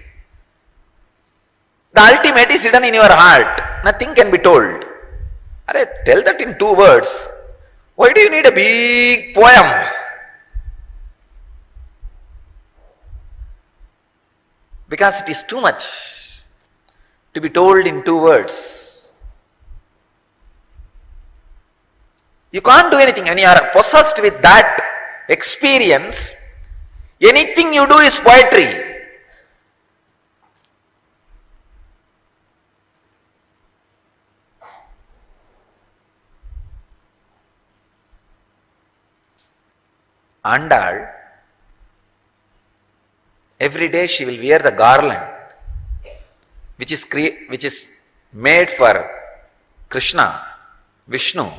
the ultimate is hidden in your heart. Nothing can be told. Tell that in 2 words. Why do you need a big poem? Because it is too much to be told in 2 words. You can't do anything. When you are possessed with that experience, anything you do is poetry. Andal, every day she will wear the garland which is made for Krishna, Vishnu.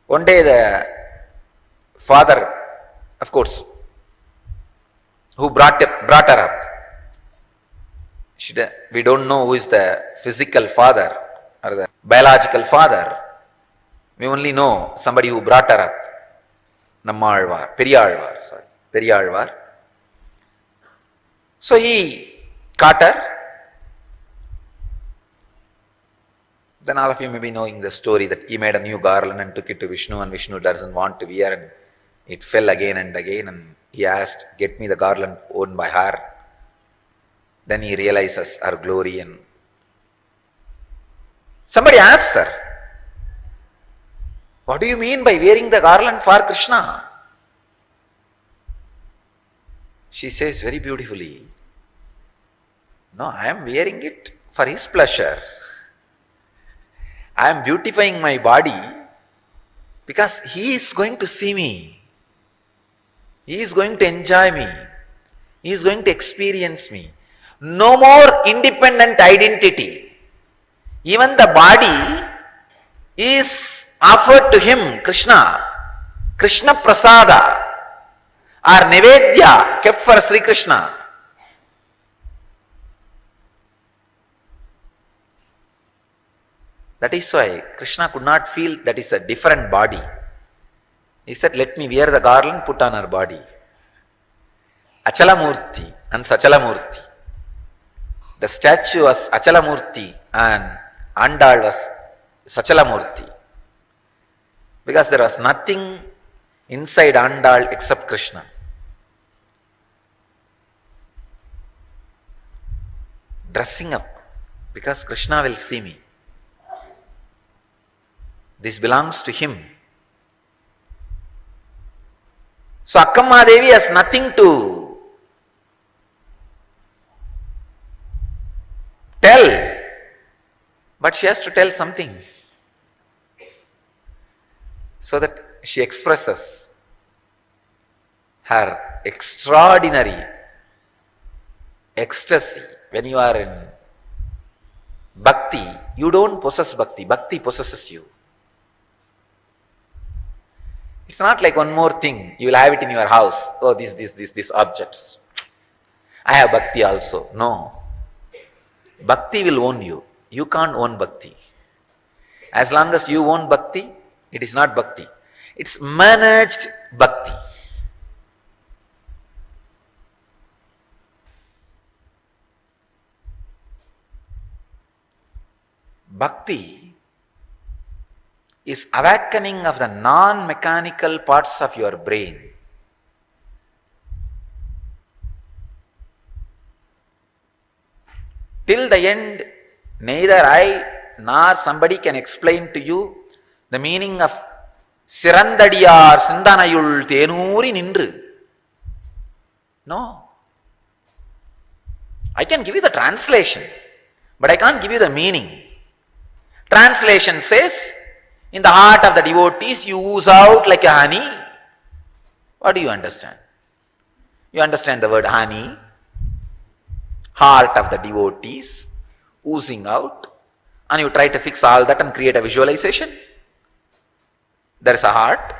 One day the father, of course, who brought her up. We don't know who is the physical father or the biological father. We only know somebody who brought her up. Periyalvar. So he caught her. Then all of you may be knowing the story that he made a new garland and took it to Vishnu, and Vishnu doesn't want to wear, and it fell again and again, and he asked, get me the garland worn by her. Then he realizes her glory, and somebody asks her, what do you mean by wearing the garland for Krishna? She says very beautifully, no, I am wearing it for his pleasure. I am beautifying my body because he is going to see me. He is going to enjoy me. He is going to experience me. No more independent identity. Even the body is offered to him, Krishna. Krishna Prasada or Nevedya kept for Sri Krishna. That is why Krishna could not feel that is a different body. He said, let me wear the garland, put on her body. Achalamurti and Sachalamurti. The statue was Achalamurti and Andal was Sachalamurti. Because there was nothing inside Andal except Krishna. Dressing up because Krishna will see me. This belongs to him. So Akkamma Devi has nothing to tell, but she has to tell something. So that she expresses her extraordinary ecstasy. When you are in bhakti, you don't possess bhakti, bhakti possesses you. It's not like one more thing, you will have it in your house. Oh, these objects. I have bhakti also. No. Bhakti will own you. You can't own bhakti. As long as you own bhakti, it is not bhakti. It's managed bhakti. Bhakti is awakening of the non-mechanical parts of your brain. Till the end, neither I nor somebody can explain to you the meaning of Sirandadiyar Sindanayul Tenuri Nindru. No. I can give you the translation, but I can't give you the meaning. Translation says, in the heart of the devotees, you ooze out like a honey. What do you understand? You understand the word honey, heart of the devotees, oozing out, and you try to fix all that and create a visualization. There is a heart,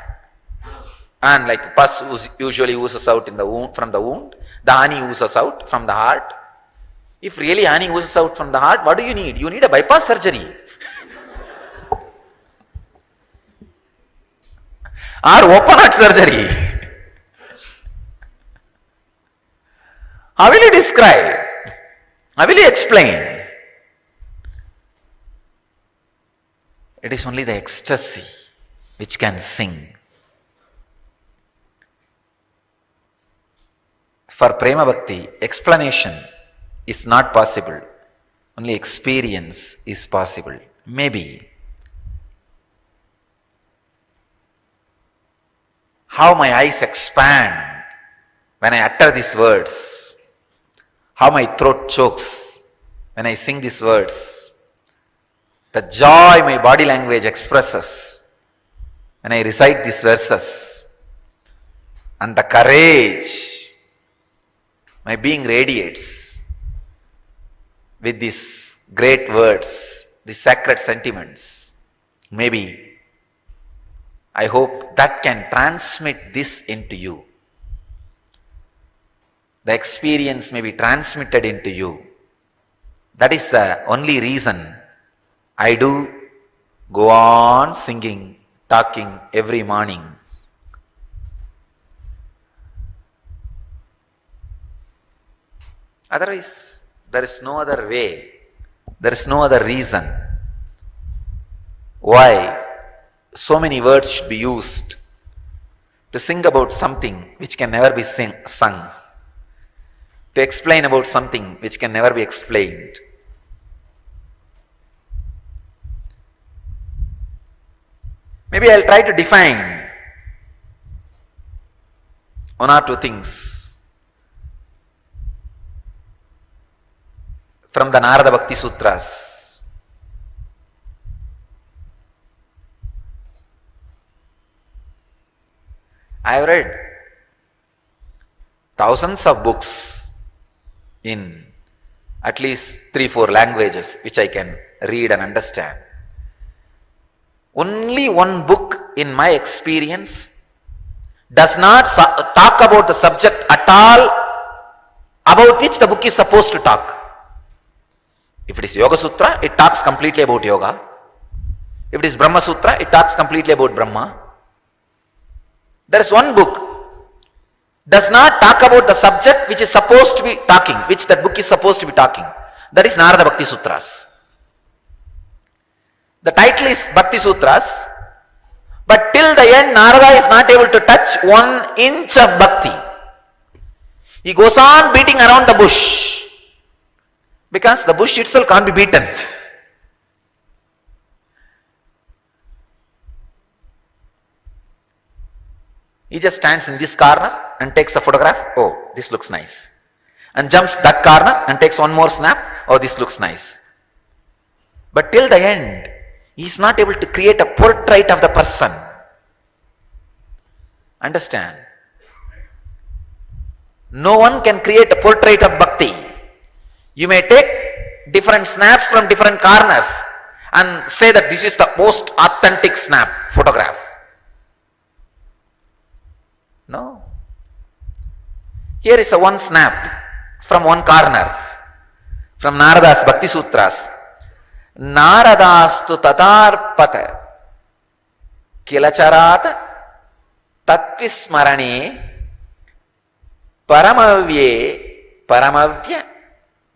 and like pus usually oozes out in the wound, from the wound, the honey oozes out from the heart. If really honey oozes out from the heart, what do you need? You need a bypass surgery. Or open heart surgery. How will you describe? How will you explain? It is only the ecstasy which can sing. For Prema Bhakti, explanation is not possible. Only experience is possible. Maybe. How my eyes expand when I utter these words. How my throat chokes when I sing these words. The joy my body language expresses when I recite these verses. And the courage my being radiates with these great words, these sacred sentiments. Maybe I hope that can transmit this into you. The experience may be transmitted into you. That is the only reason I do go on singing, talking every morning. Otherwise, there is no other way, there is no other reason why so many words should be used to sing about something which can never be sung, to explain about something which can never be explained. Maybe I'll try to define one or two things from the Narada Bhakti Sutras. I have read thousands of books in at least 3-4 languages which I can read and understand. Only one book in my experience does not talk about the subject at all about which the book is supposed to talk. If it is Yoga Sutra, it talks completely about yoga. If it is Brahma Sutra, it talks completely about Brahma. There is one book does not talk about the subject which is supposed to be talking, which that book is supposed to be talking. That is Narada Bhakti Sutras. The title is Bhakti Sutras, but till the end Narada is not able to touch 1 inch of bhakti. He goes on beating around the bush because the bush itself can't be beaten. He just stands in this corner and takes a photograph. Oh, this looks nice. And jumps that corner and takes one more snap. Oh, this looks nice. But till the end, he is not able to create a portrait of the person. Understand? No one can create a portrait of bhakti. You may take different snaps from different corners and say that this is the most authentic photograph. No. Here is a one snap from one corner from Narada's Bhakti Sutras. Naradastu tatarpata kilacharat tatvismarane paramavya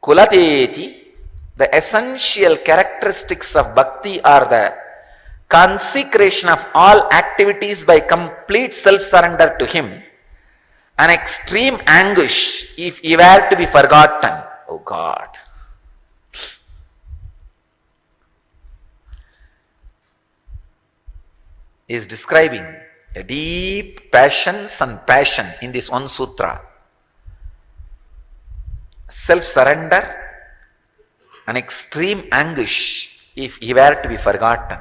kulateti. The essential characteristics of bhakti are the consecration of all activities by complete self-surrender to Him, an extreme anguish if He were to be forgotten. Oh God! He is describing a deep passion in this one sutra. Self-surrender, an extreme anguish if He were to be forgotten.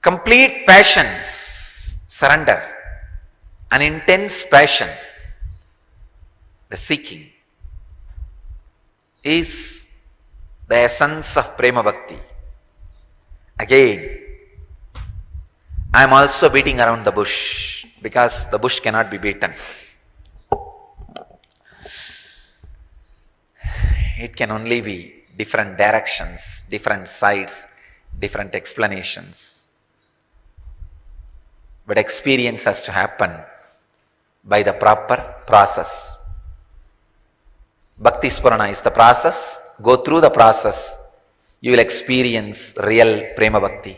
Complete passions, surrender, an intense passion, the seeking, is the essence of Prema Bhakti. Again, I am also beating around the bush because the bush cannot be beaten. It can only be different directions, different sides, different explanations. But experience has to happen by the proper process. Bhakti Spurana is the process. Go through the process. You will experience real Prema Bhakti.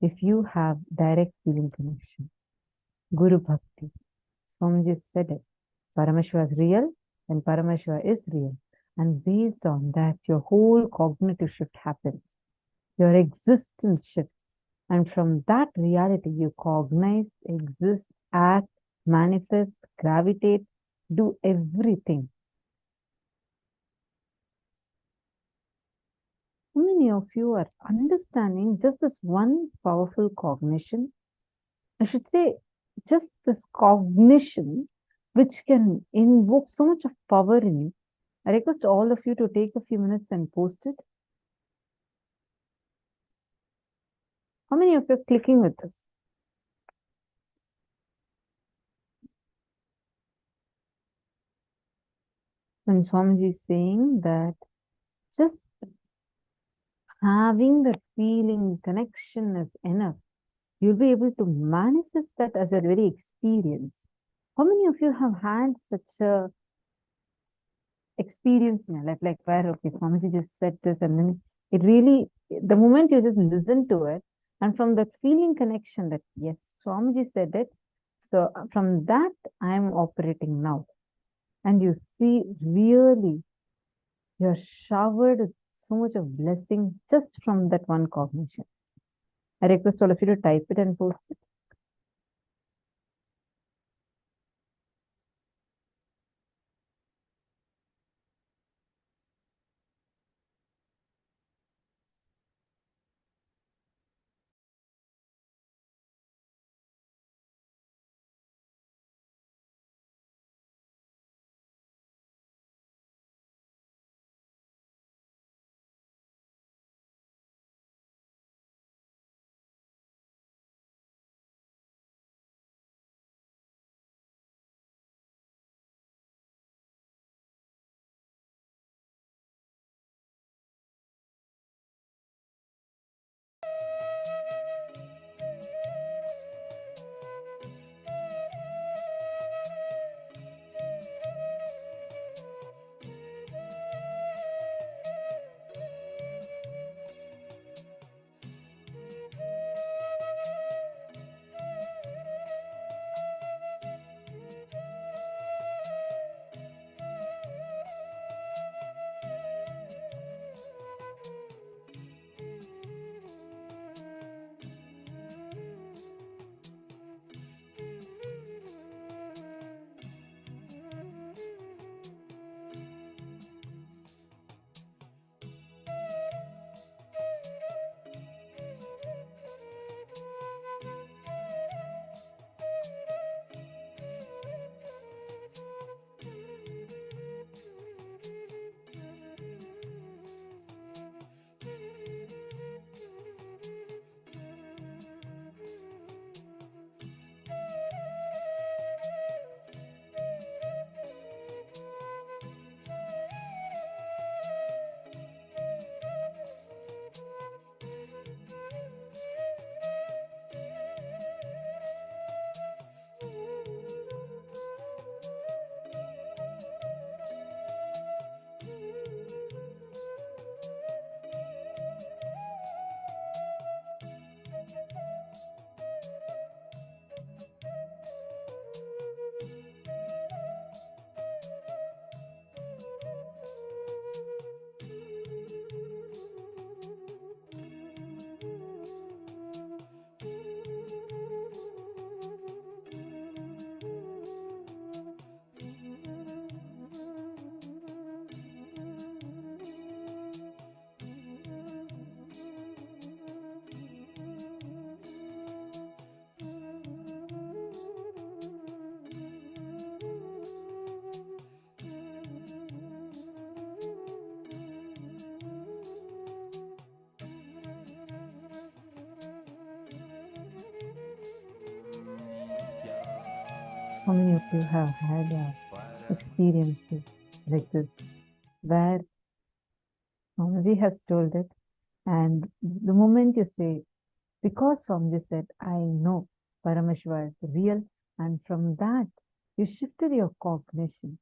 if you have direct feeling connection. Guru Bhakti. Swamiji said it. Paramashiva is real, and Paramashiva is real. And based on that, your whole cognitive shift happens. Your existence shifts. And from that reality, you cognize, exist, act, manifest, gravitate, do everything. How many of you are understanding just this one powerful cognition? I should say, just this cognition, which can invoke so much of power in you. I request all of you to take a few minutes and post it. How many of you are clicking with this? When Swamiji is saying that just having that feeling connection is enough, you'll be able to manifest that as a very experience. How many of you have had such a experience in your life, like where, okay, Swamiji just said this, and then it really, the moment you just listen to it, and from that feeling connection that, yes, Swamiji said it, so from that, I am operating now. And you see, really, you're showered with so much of blessing just from that one cognition. I request all of you to type it and post it. How many of you have had experiences like this, where Swamiji has told it, and the moment you say, because Swamiji said, I know Paramashiva is real, and from that, you shifted your cognition.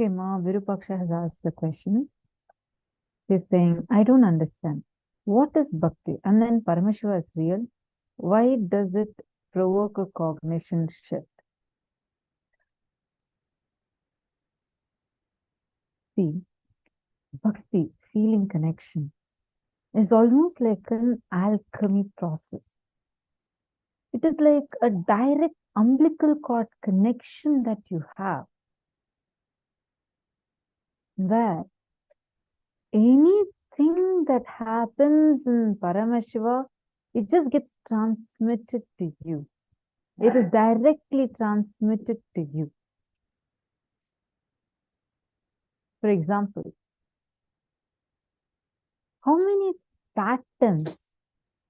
Okay, Ma Virupaksha has asked the question. She's saying, I don't understand. What is bhakti? And then Paramashiva is real. Why does it provoke a cognition shift? See, bhakti, feeling connection, is almost like an alchemy process. It is like a direct umbilical cord connection that you have, where anything that happens in Paramashiva, it just gets transmitted to you. It is directly transmitted to you. For example, how many patterns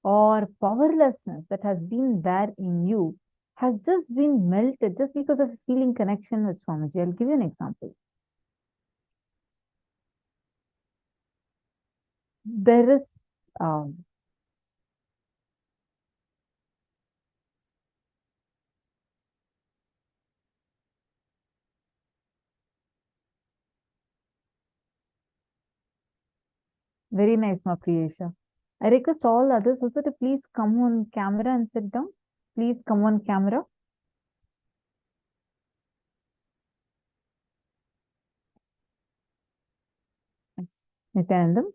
or powerlessness that has been there in you has just been melted just because of feeling connection with Swamiji. I'll give you an example. There is very nice, Ma Priyesha. I request all others also to please come on camera and sit down. Please come on camera. Nityanandam,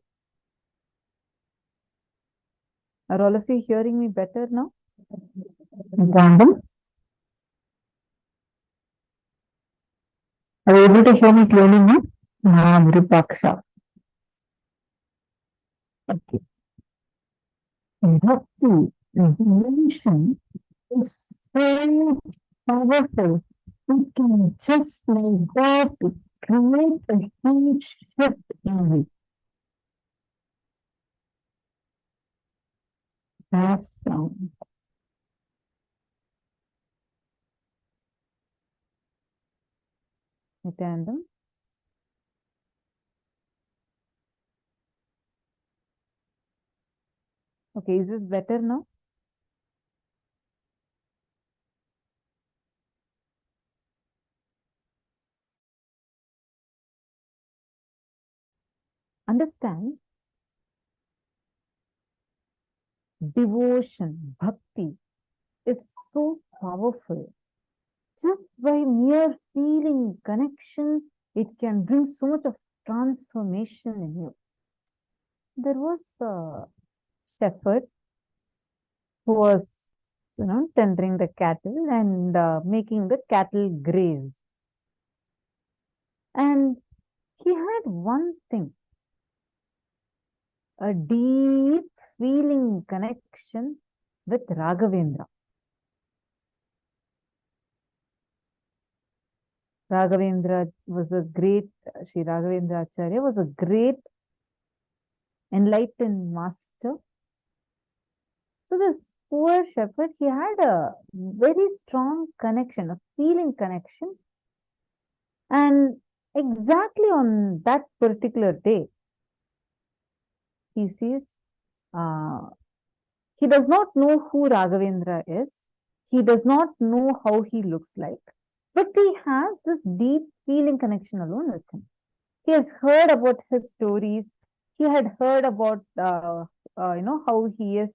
are all of you hearing me better now? Nityanandam, are you able to hear me clearly now? Ma Virupaksha. Okay. Bhakti, emotion is so powerful. It can just like God to create a huge shift in you. That's Nityanandam. Okay, is this better now? Understand, devotion, bhakti is so powerful. Just by mere feeling connection, it can bring so much of transformation in you. There was a shepherd who was, tendering the cattle and making the cattle graze. And he had one thing, a deep feeling connection with Raghavendra. Raghavendra was a great, Sri Raghavendra Acharya was a great enlightened master. So this poor shepherd, he had a very strong connection, a feeling connection. And exactly on that particular day, he sees, he does not know who Raghavendra is. He does not know how he looks like, but he has this deep feeling connection alone with him. He has heard about his stories. He had heard about, how he is.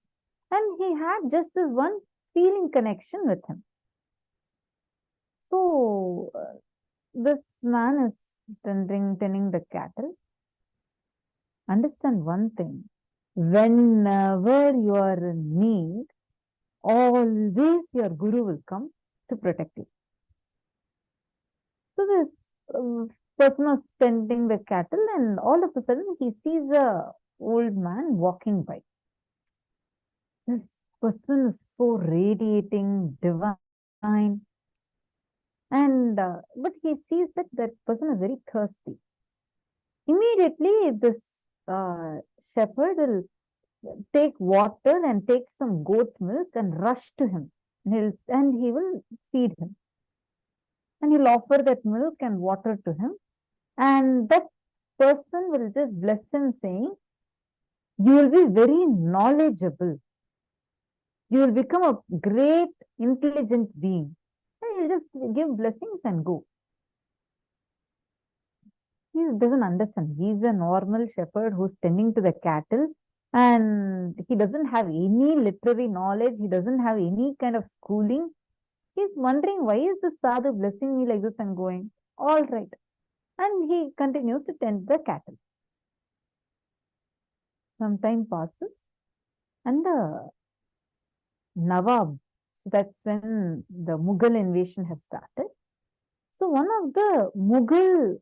And he had just this one feeling connection with him. So, this man is tending the cattle. Understand one thing. Whenever you are in need, always your guru will come to protect you. So this person was tending the cattle, and all of a sudden he sees a old man walking by. This person is so radiating, divine, and but he sees that that person is very thirsty. Immediately, this shepherd will take water and take some goat milk and rush to him, and he will feed him. And he'll offer that milk and water to him. And that person will just bless him, saying, you will be very knowledgeable. You will become a great, intelligent being. And he'll just give blessings and go. He doesn't understand. He's a normal shepherd who's tending to the cattle, and he doesn't have any literary knowledge. He doesn't have any kind of schooling. He's wondering, why is the sadhu blessing me like this and going? All right. And he continues to tend the cattle. Some time passes, and the Nawab, so that's when the Mughal invasion has started. So one of the Mughal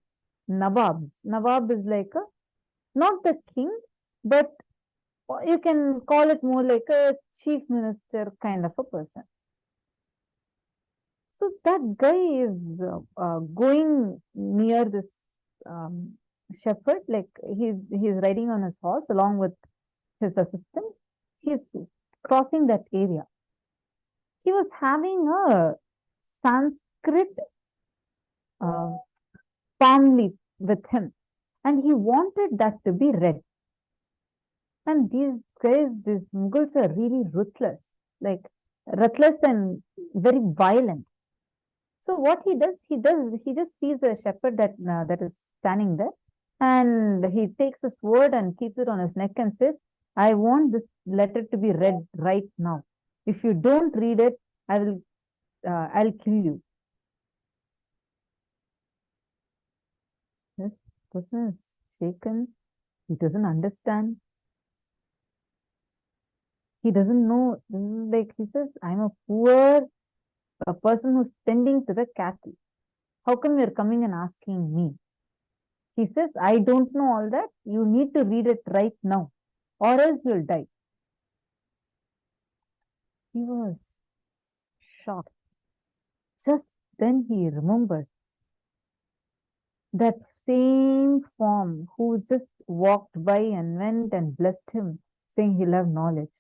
Nawab is like not the king, but you can call it more like a chief minister kind of a person. So that guy is going near this shepherd, like he's riding on his horse along with his assistant. He's crossing that area. He was having a Sanskrit palm leaf with him, and he wanted that to be read. And these guys, these Mughals are really ruthless and very violent. So what he just sees a shepherd that is standing there, and he takes a sword and keeps it on his neck and says, I want this letter to be read right now. If you don't read it, I'll kill you. This person is shaken. He doesn't understand. He doesn't know. Like he says, I'm a person who's tending to the cattle. How come you're coming and asking me? He says, I don't know all that. You need to read it right now, or else you'll die. He was shocked. Just then he remembered that same form who just walked by and went and blessed him, saying he'll have knowledge.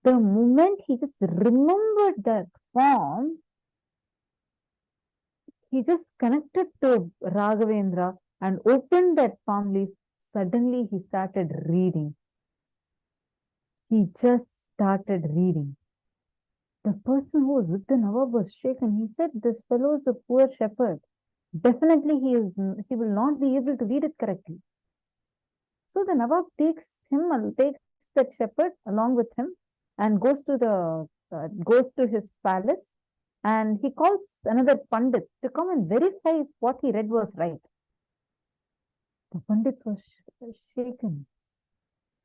The moment he just remembered that form, he just connected to Raghavendra and opened that palm leaf. Suddenly he started reading. He just started reading. The person who was with the Nawab was shaken. He said, this fellow is a poor shepherd. Definitely he will not be able to read it correctly. So the Nawab takes that shepherd along with him and goes to his palace, and he calls another Pandit to come and verify if what he read was right. The Pandit was shaken,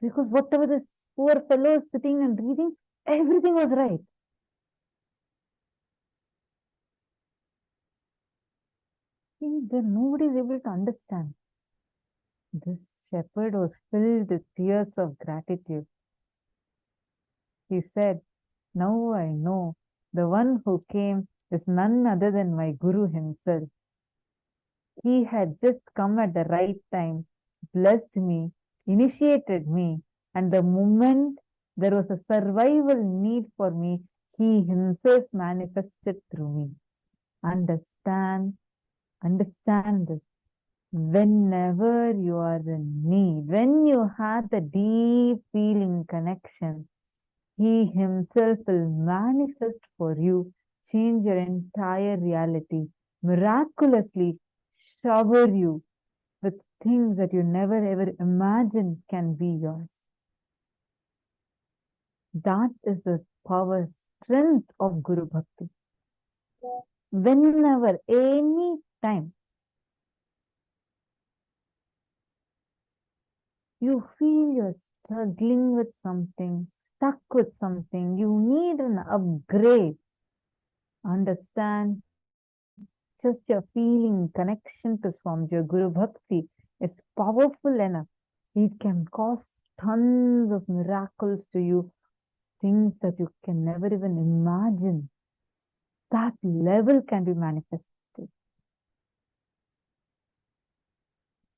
because whatever this poor fellow is sitting and reading, everything was right. Then nobody is able to understand. This shepherd was filled with tears of gratitude. He said, now I know the one who came is none other than my Guru himself. He had just come at the right time, blessed me, initiated me, and the moment there was a survival need for me, he himself manifested through me. Understand this. Whenever you are in need, when you have the deep feeling connection, he himself will manifest for you, change your entire reality, miraculously shower you with things that you never ever imagined can be yours. That is the power, strength of Guru Bhakti. Whenever, any time, you feel you're struggling with something, stuck with something, you need an upgrade, understand, just your feeling, connection to Swamiji, your Guru Bhakti is powerful enough. It can cause tons of miracles to you, things that you can never even imagine. That level can be manifested.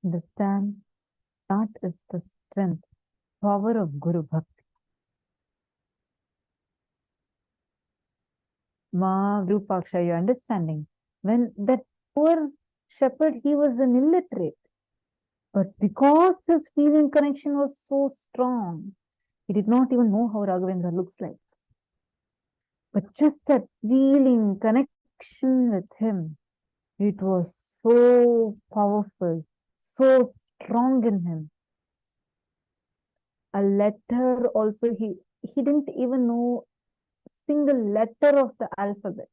Understand? That is the strength, power of Guru Bhakti. Ma Rupaksha, you're understanding? When that poor shepherd, he was an illiterate. But because his feeling connection was so strong, he did not even know how Raghavendra looks like. But just that feeling connection with him, it was so powerful, so strong in him. A letter also, he didn't even know single letter of the alphabet.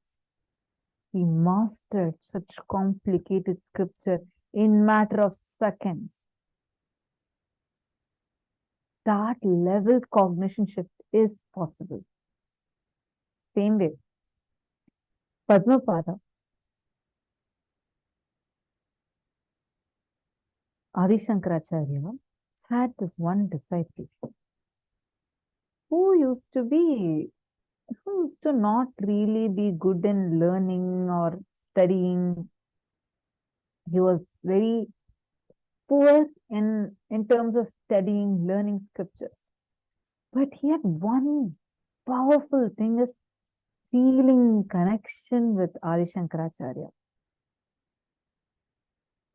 He mastered such complicated scripture in matter of seconds. That level cognition shift is possible. Same way, Padmapada, Adi Shankaracharya had this one disciple who used to not really be good in learning or studying. He was very poor in terms of studying, learning scriptures. But he had one powerful thing, is feeling connection with Adi Shankaracharya.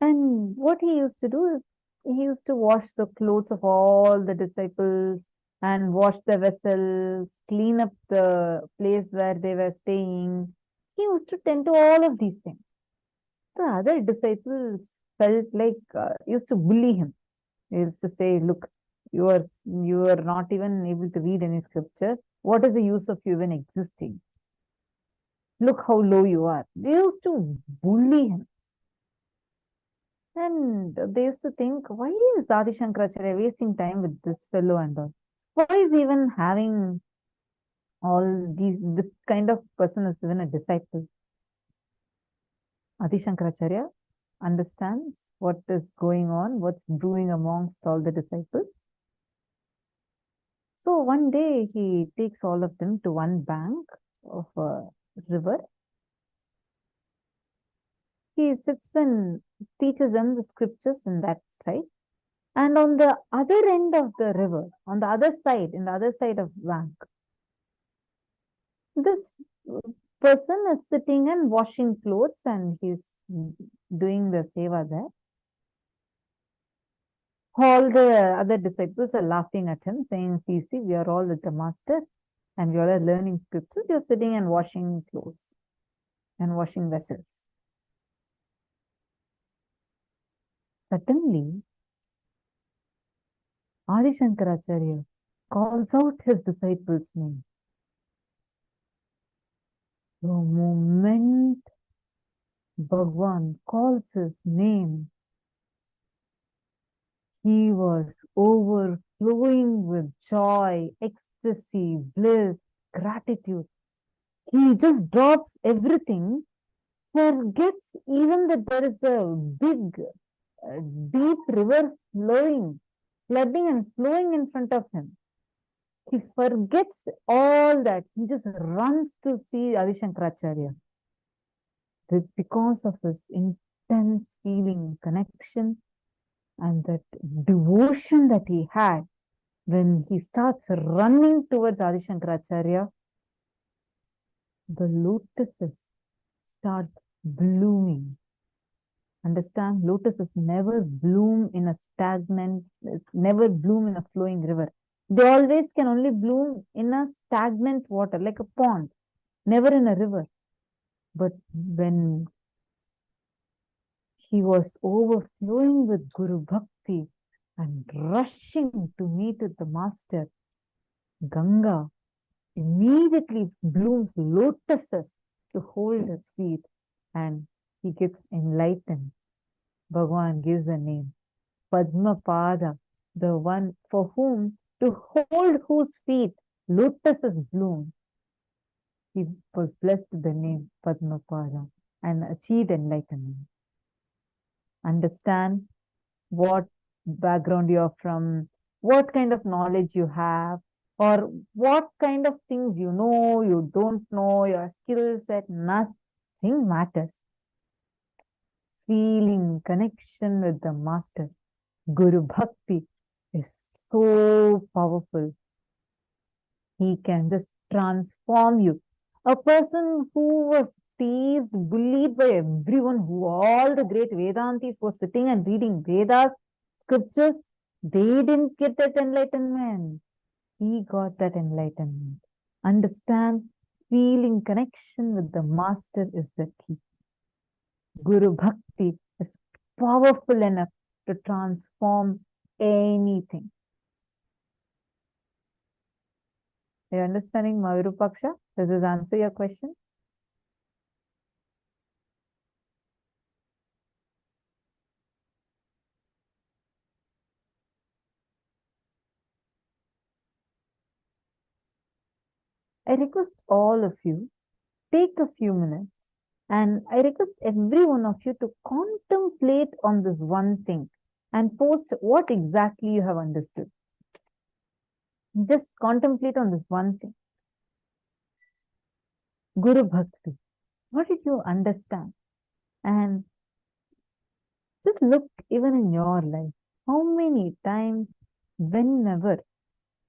And what he used to do is, he used to wash the clothes of all the disciples and wash the vessels, clean up the place where they were staying. He used to tend to all of these things. The other disciples felt like, used to bully him. They used to say, look, you are not even able to read any scripture. What is the use of you even existing? Look how low you are. They used to bully him. And they used to think, why is Adi Shankaracharya wasting time with this fellow and all? Why is he even having all these, this kind of person is even a disciple? Adi Shankaracharya understands what is going on, what's brewing amongst all the disciples. So one day he takes all of them to one bank of a river. He sits and teaches them the scriptures in that side. And on the other end of the river, on the other side, in the other side of the bank, this person is sitting and washing clothes and he's doing the seva there. All the other disciples are laughing at him, saying, see, we are all with the master and we all are learning scriptures. You're sitting and washing clothes and washing vessels. Suddenly, Adi Shankaracharya calls out his disciples' name. The moment Bhagavan calls his name, he was overflowing with joy, ecstasy, bliss, gratitude. He just drops everything, forgets even that there is a big, deep river flooding and flowing in front of him. He forgets all that. He just runs to see Adi Shankaracharya. Because of his intense feeling, connection, and that devotion that he had, when he starts running towards Adi Shankaracharya, the lotuses start blooming. Understand? Lotuses never bloom in a stagnant, never bloom in a flowing river. They always can only bloom in a stagnant water, like a pond, never in a river. But when he was overflowing with Guru Bhakti and rushing to meet with the master, Ganga immediately blooms lotuses to hold his feet and he gets enlightened. Bhagavan gives the name Padmapada, the one for whom, to hold whose feet lotuses bloom. He was blessed with the name Padmapada and achieved enlightenment. Understand what background you are from, what kind of knowledge you have, or what kind of things you know, you don't know, your skill set, nothing matters. Feeling connection with the master, Guru Bhakti, is so powerful. He can just transform you. A person who was teased, bullied by everyone, who all the great Vedantis were sitting and reading Vedas, scriptures, they didn't get that enlightenment. He got that enlightenment. Understand, feeling connection with the master is the key. Guru Bhakti is powerful enough to transform anything. Are you understanding, Mavirupaksha? Does this answer your question? I request all of you, take a few minutes, and I request every one of you to contemplate on this one thing and post what exactly you have understood. Just contemplate on this one thing. Guru Bhakti. What did you understand? And just look even in your life. How many times, whenever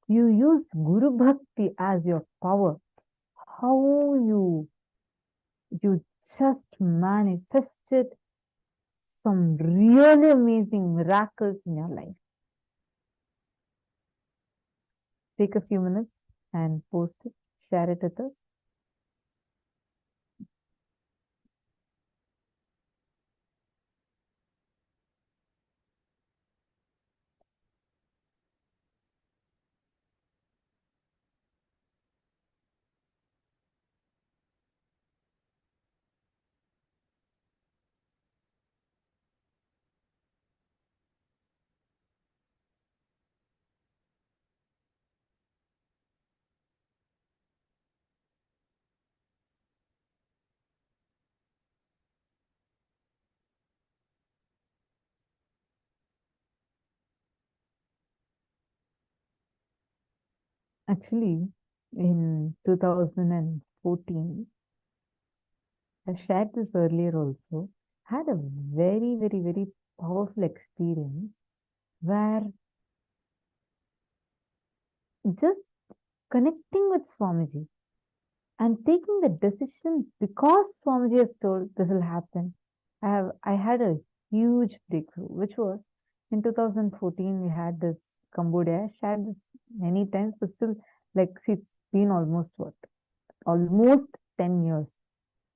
you use Guru Bhakti as your power, how you just manifested some really amazing miracles in your life. Take a few minutes and post it, share it with us. Actually, in 2014, I shared this earlier also, had a very, very, very powerful experience where just connecting with Swamiji and taking the decision because Swamiji has told this will happen. I had a huge breakthrough, which was in 2014, we had this Cambodia. I shared this many times, but still, like, see, it's been almost 10 years.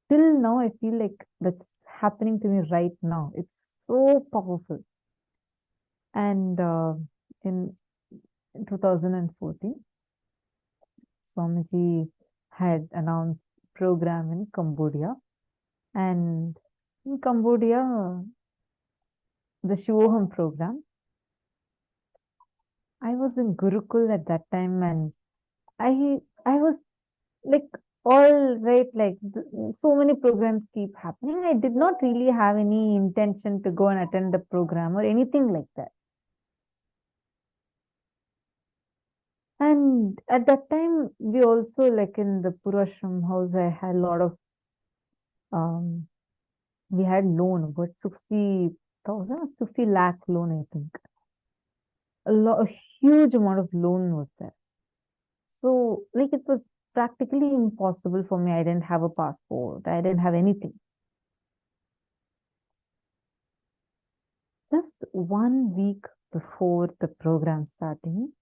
Till now, I feel like that's happening to me right now. It's so powerful. And in 2014, Swamiji had announced program in Cambodia. And in Cambodia, the Shivoham program, I was in Gurukul at that time, and I was like, all right, like so many programs keep happening. I did not really have any intention to go and attend the program or anything like that. And at that time, we also, like in the Purashram house, I had a lot of, we had loan, about 60,000, 60 lakh loan, I think. A huge amount of loan was there. So, like, it was practically impossible for me. I didn't have a passport. I didn't have anything. Just 1 week before the program starting,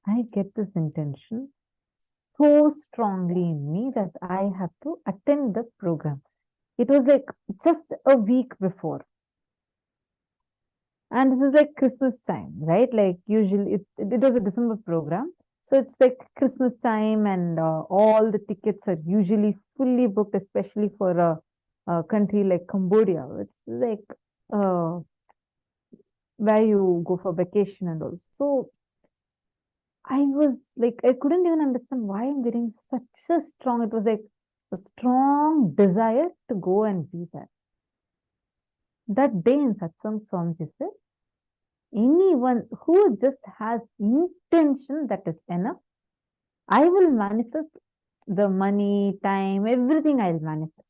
I get this intention so strongly in me that I have to attend the program. It was like just a week before. And this is like Christmas time, right? Like usually it was a December program. So it's like Christmas time, and all the tickets are usually fully booked, especially for a country like Cambodia. It's like where you go for vacation and all. So I was like, I couldn't even understand why I'm getting such a strong, it was like a strong desire to go and be there. That day in Satsang, Swamiji said, anyone who just has intention, that is enough. I will manifest the money, time, everything I'll manifest.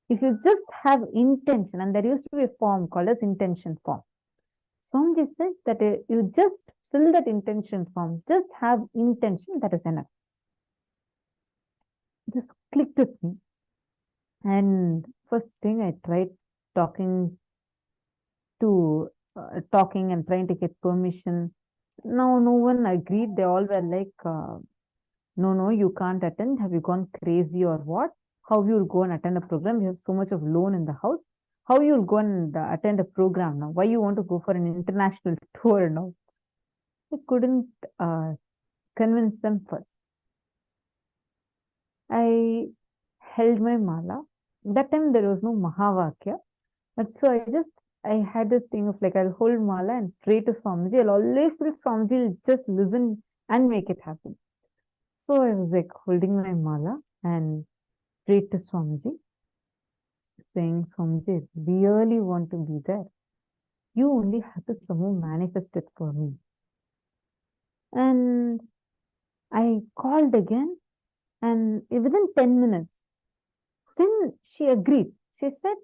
If you just have intention, and there used to be a form called as intention form. Swamiji said that you just fill that intention form, just have intention, that is enough. Just clicked with me. And first thing, I tried talking and trying to get permission. No one agreed. They all were like, no, you can't attend. Have you gone crazy or what? How you will go and attend a program? You have so much of loan in the house. how you'll go and attend a program now? Why you want to go for an international tour now? I couldn't convince them first. I held my mala. That time there was no Mahavakya. But so I had this thing of like, I'll hold mala and pray to Swamiji. I'll always feel Swamiji will just listen and make it happen. So I was like holding my mala and prayed to Swamiji, saying, Swamiji, I really want to be there. You only have to somehow manifest it for me. And I called again, and within 10 minutes, then she agreed. She said,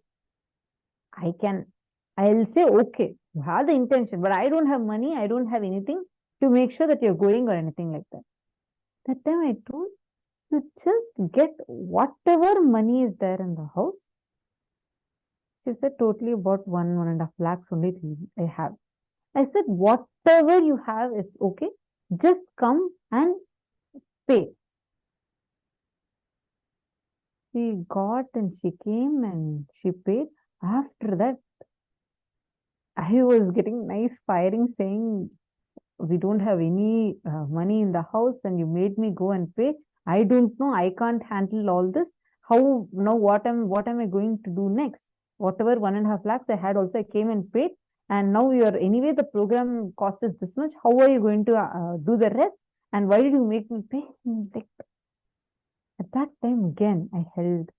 I'll say, okay, you have the intention, but I don't have money, I don't have anything to make sure that you're going or anything like that. That time I told, you just get whatever money is there in the house. She said, totally about 1.5 lakhs only I have. I said, whatever you have is okay. Just come and pay. She got and she came and she paid. After that, I was getting nice firing saying, we don't have any money in the house and you made me go and pay. I don't know. I can't handle all this. How now? What am I going to do next? Whatever 1.5 lakhs I had also, I came and paid. And now anyway, the program cost is this much. How are you going to do the rest? And why did you make me pay? Like, at that time again, I held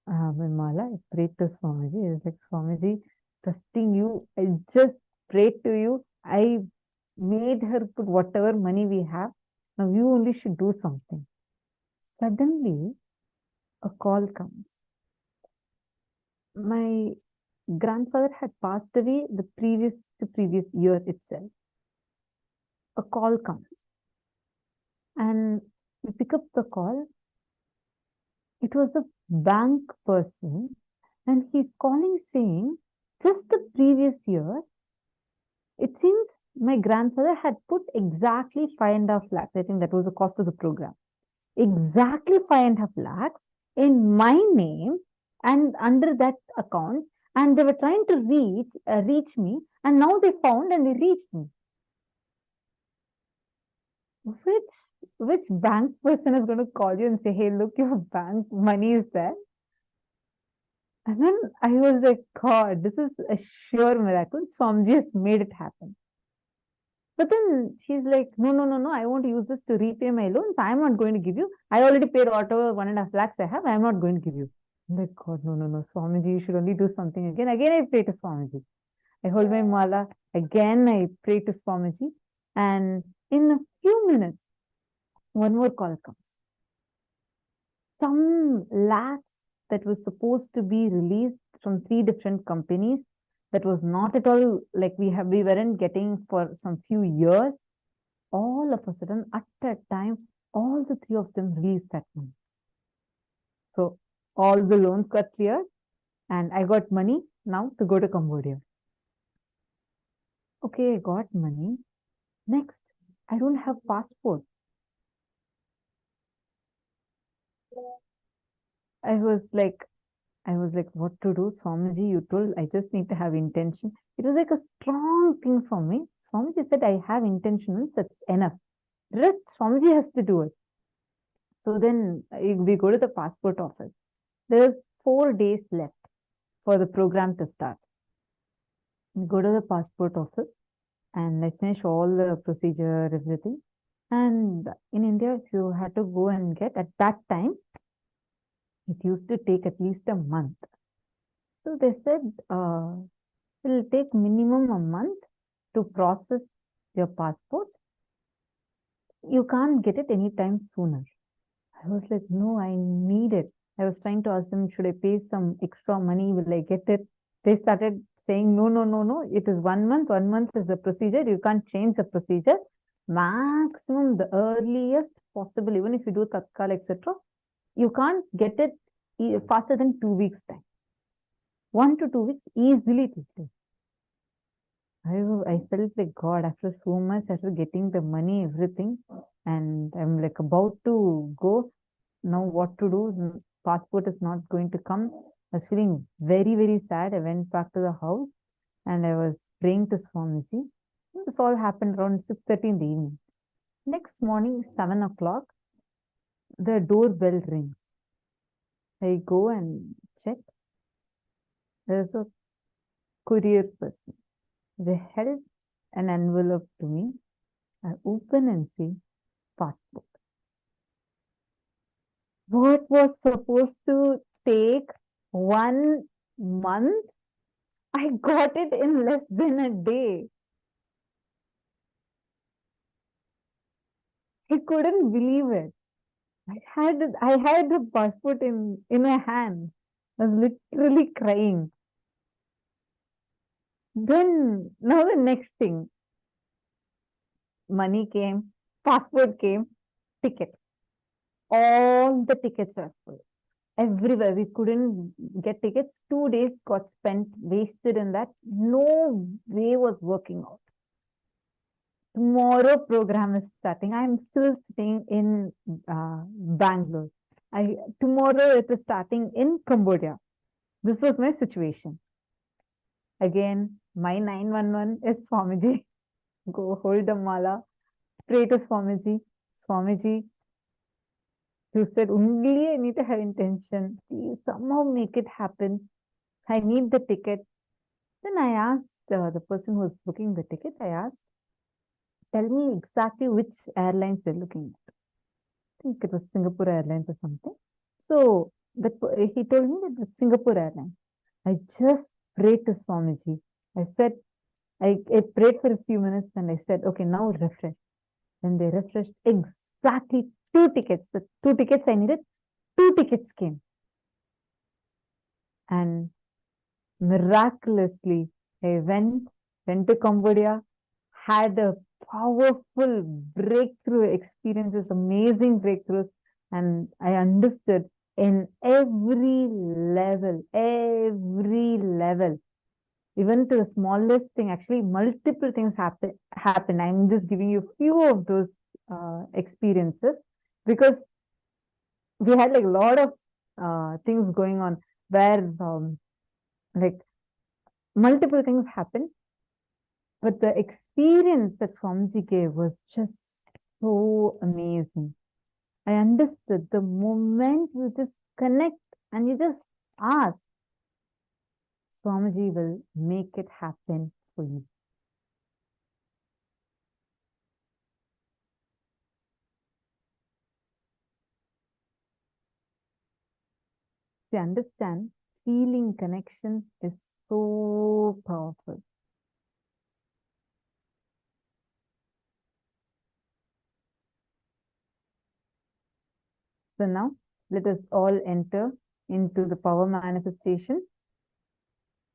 my mala. I prayed to Swamiji. I was like, Swamiji, trusting you, I just prayed to you. I made her put whatever money we have. Now you only should do something. Suddenly, a call comes. My grandfather had passed away the previous year itself. A call comes. And we pick up the call. It was a bank person. And he's calling saying, just the previous year, it seems my grandfather had put exactly 5.5 lakhs. I think that was the cost of the program. Exactly 5.5 lakhs in my name and under that account. And they were trying to reach me. And now they found and they reached me. Which bank person is going to call you and say, hey, look, your bank money is there? And then I was like, God, this is a sure miracle. Swamiji has made it happen. But then she's like, no, I want to use this to repay my loans. I'm not going to give you. I already paid whatever 1.5 lakhs I have. I'm not going to give you. I'm like, God, no, Swamiji, you should only do something again. Again, I pray to Swamiji. I hold my mala. Again, I pray to Swamiji. And in a few minutes, one more call comes. Some lakhs that was supposed to be released from 3 different companies that was not at all like we weren't getting for some few years. All of a sudden, at that time, all the 3 of them released that money. So all the loans got cleared and I got money now to go to Cambodia. Okay, I got money. Next, I don't have passport. I was like, what to do? Swamiji, you told I just need to have intention. It was like a strong thing for me. Swamiji said, I have intention, that's enough. The rest, Swamiji has to do it. So then we go to the passport office. There's 4 days left for the program to start. We go to the passport office and I finish all the procedure, everything. And in India, if you had to go and get at that time, it used to take at least a month. So they said, it will take minimum a month to process your passport. You can't get it anytime sooner. I was like, no, I need it. I was trying to ask them, should I pay some extra money? Will I get it? They started saying, no. It is 1 month. 1 month is the procedure. You can't change the procedure. Maximum, the earliest possible, even if you do Tatkal, etc., you can't get it faster than 2 weeks time. 1 to 2 weeks, easily it will take. I felt like, God, after so much, after getting the money, everything, and I'm like about to go, now what to do? Passport is not going to come. I was feeling very, very sad. I went back to the house and I was praying to Swamiji. This all happened around 6:30 in the evening. Next morning, 7 o'clock, the doorbell rings. I go and check. There's a courier person. They held an envelope to me. I open and see passport. What was supposed to take 1 month, I got it in less than a day. I couldn't believe it. I had the passport in my hand. I was literally crying. Then now the next thing, money came, passport came, ticket. All the tickets were full. Everywhere we couldn't get tickets. 2 days got spent, wasted in that. No way was working out. Tomorrow program is starting. I'm still staying in Bangalore. Tomorrow it is starting in Cambodia. This was my situation. Again, my 911 is Swamiji. Go hold the mala, pray to Swamiji. Swamiji, you said only I need to have intention. Please somehow make it happen. I need the ticket. Then I asked the person who was booking the ticket, I asked, tell me exactly which airlines you're looking at. I think it was Singapore Airlines or something. So he told me that it's Singapore Airlines. I just prayed to Swamiji. I said, I prayed for a few minutes and I said, okay, now refresh. When they refreshed exactly 2 tickets, the 2 tickets I needed, 2 tickets came. And miraculously, I went to Cambodia, had a powerful breakthrough experiences, amazing breakthroughs, and I understood in every level, even to the smallest thing, actually multiple things happen. I'm just giving you a few of those experiences because we had like a lot of things going on where like multiple things happened. But the experience that Swamiji gave was just so amazing. I understood the moment you just connect and you just ask, Swamiji will make it happen for you. To understand, feeling connection is so powerful. So now, let us all enter into the power manifestation.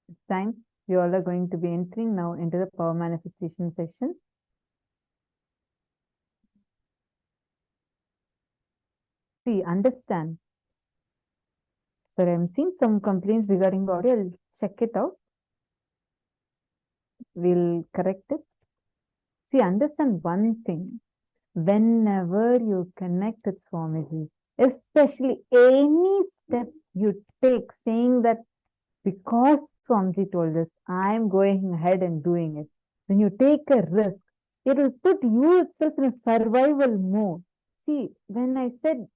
This time, we all are going to be entering now into the power manifestation session. See, understand. So I'm seeing some complaints regarding body. I'll check it out. We'll correct it. See, understand one thing. Whenever you connect with Swamiji, especially any step you take, saying that because Swamiji told us, I'm going ahead and doing it. When you take a risk, it will put you itself in a survival mode. See, when I said,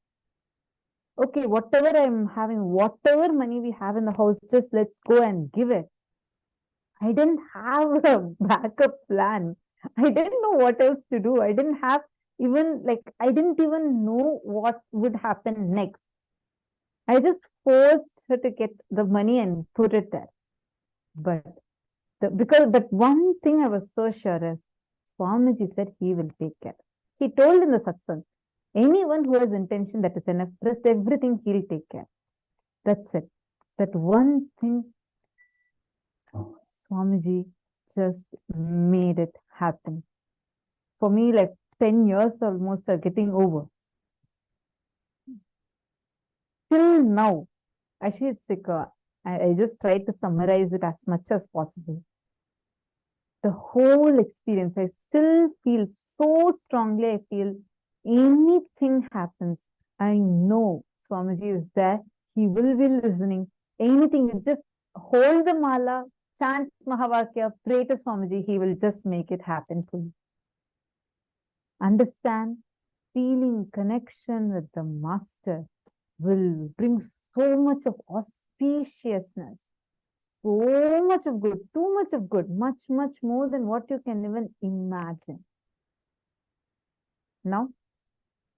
okay, whatever I'm having, whatever money we have in the house, just let's go and give it. I didn't have a backup plan. I didn't know what else to do. I didn't even know what would happen next. I just forced her to get the money and put it there. But because that one thing I was so sure is, Swamiji said he will take care. He told in the satsang, anyone who has intention that is enough, rest everything he'll take care. That's it. That one thing, Swamiji just made it happen. For me, like 10 years almost are getting over. Till now, actually, it's like I just tried to summarize it as much as possible. The whole experience, I still feel so strongly. I feel anything happens, I know Swamiji is there. He will be listening. anything, you just hold the mala, chant Mahavakya, pray to Swamiji, he will just make it happen for you. Understand, feeling connection with the master will bring so much of auspiciousness, so much of good, too much of good, much, much more than what you can even imagine. Now,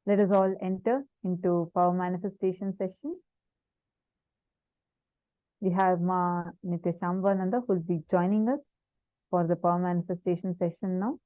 let us all enter into power manifestation session. We have Ma Nithyananda who will be joining us for the power manifestation session now.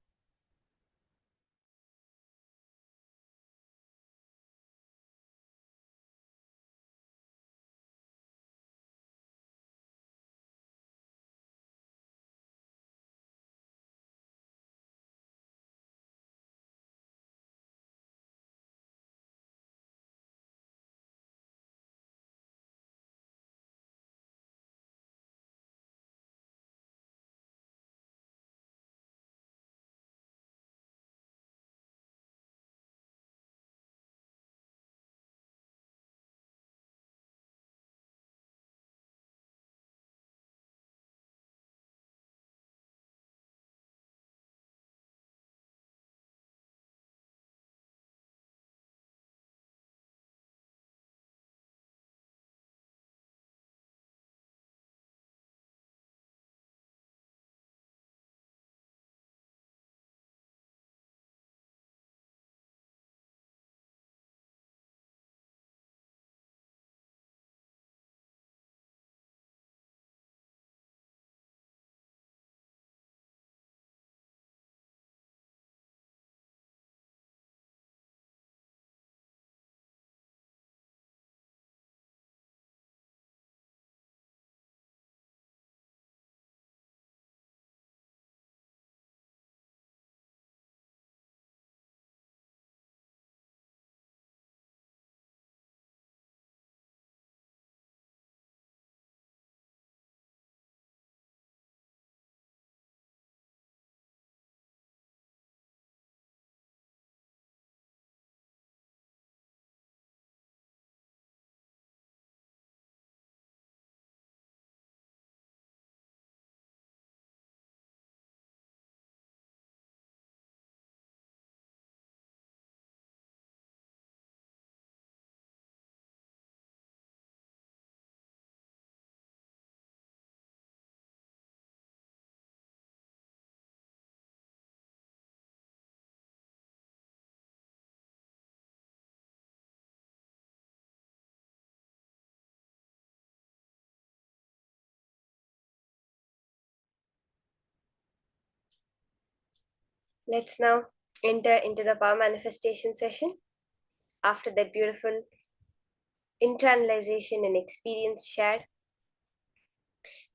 Let's now enter into the power manifestation session. After that beautiful internalization and experience shared,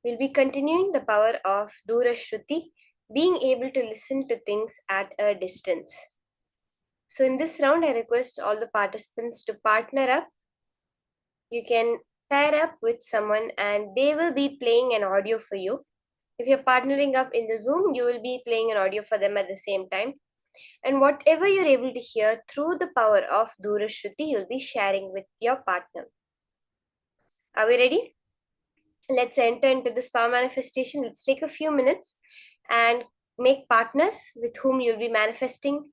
we'll be continuing the power of Dura Shruti, being able to listen to things at a distance. So in this round, I request all the participants to partner up. You can pair up with someone and they will be playing an audio for you. If you're partnering up in the Zoom, you will be playing an audio for them at the same time. And whatever you're able to hear through the power of Dura Shruti, you'll be sharing with your partner. Are we ready? Let's enter into this power manifestation. Let's take a few minutes and make partners with whom you'll be manifesting.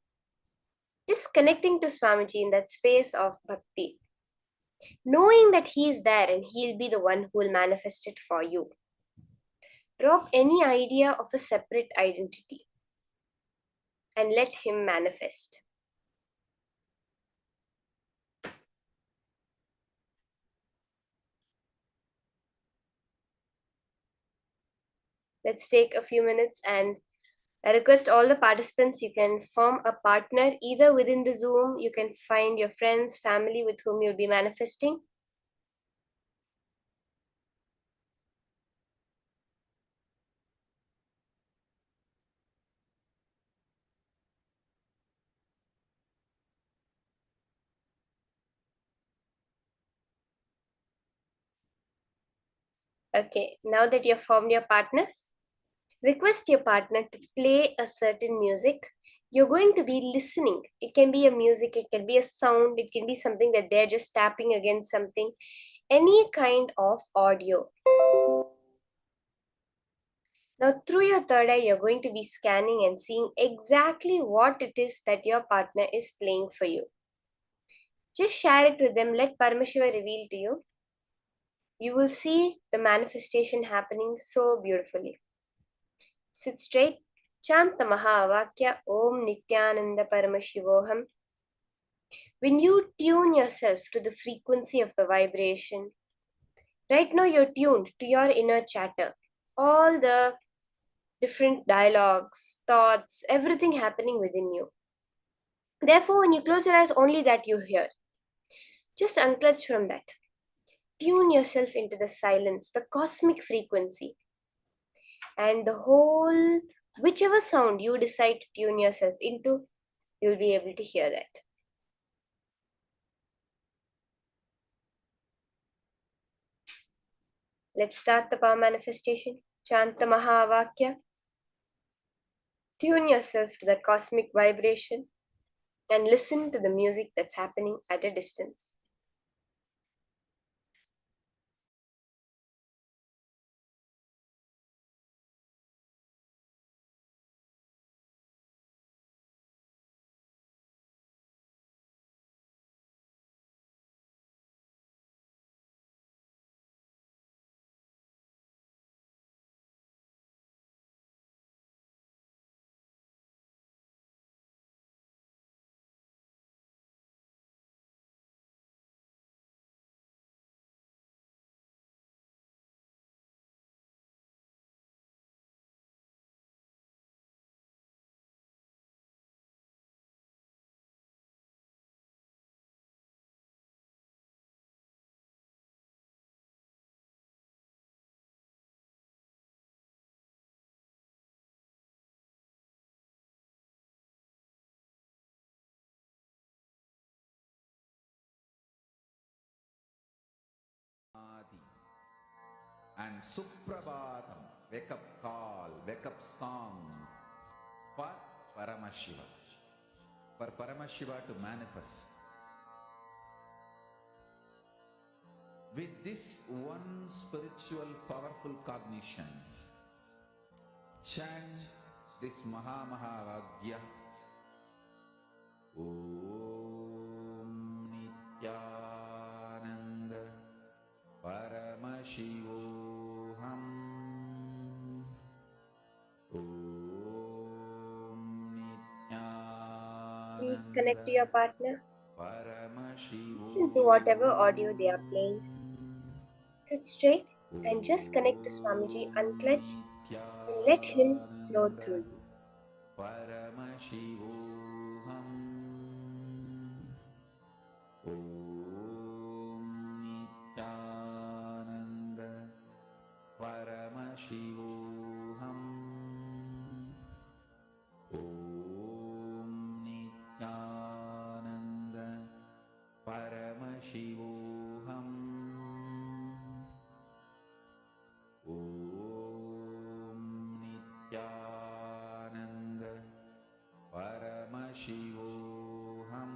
Just connecting to Swamiji in that space of bhakti. Knowing that he is there and he'll be the one who will manifest it for you. Drop any idea of a separate identity and let him manifest. Let's take a few minutes, and I request all the participants, you can form a partner either within the Zoom, you can find your friends, family with whom you'll be manifesting. Okay, now that you've formed your partners, request your partner to play a certain music. You're going to be listening. It can be a music, it can be a sound, it can be something that they're just tapping against something. any kind of audio. Now, through your third eye, you're going to be scanning and seeing exactly what it is that your partner is playing for you. Just share it with them. Let Paramashiva reveal to you. You will see the manifestation happening so beautifully. Sit straight. Chant the Mahavakya Om Nithyananda Paramashivoham. When you tune yourself to the frequency of the vibration, right now you're tuned to your inner chatter. All the different dialogues, thoughts, everything happening within you. Therefore, when you close your eyes, only that you hear. Just unclutch from that. Tune yourself into the silence, the cosmic frequency. And the whole, whichever sound you decide to tune yourself into, you'll be able to hear that. Let's start the power manifestation. Chant the Mahavakya. Tune yourself to that cosmic vibration and listen to the music that's happening at a distance. And Suprabhatam, wake up call, wake up song for Paramashiva. For Paramashiva to manifest. With this one spiritual powerful cognition, chant this Mahavagya. Om Nithyananda Paramashivoham. Om Nithyananda. Please connect to your partner. Listen to whatever audio they are playing. Sit straight and just connect to Swamiji, unclench, and let him flow through you. Paramashivoham. Om Nithyananda Paramashivoham. Om Nithyananda Paramashivoham. Om Nithyananda Paramashivoham.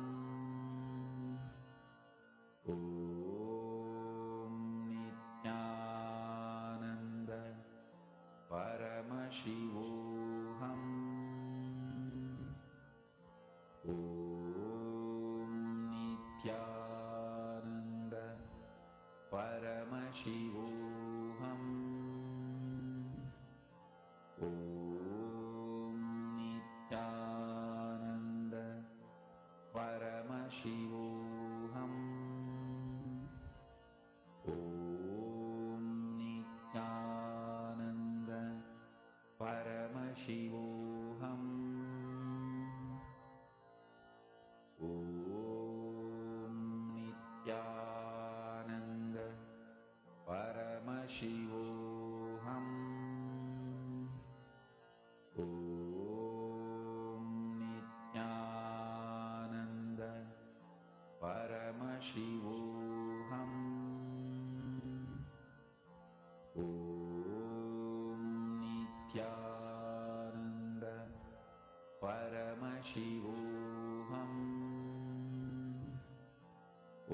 Om Nithyananda Paramashivoham. Om Nithyananda Paramashivoham. Om Nithyananda Paramashivoham. Om Nithyananda Paramashivoham. Om Nithyananda Paramashivoham. Om Nithyananda Paramashivoham. Om Nithyananda Paramashivoham. Om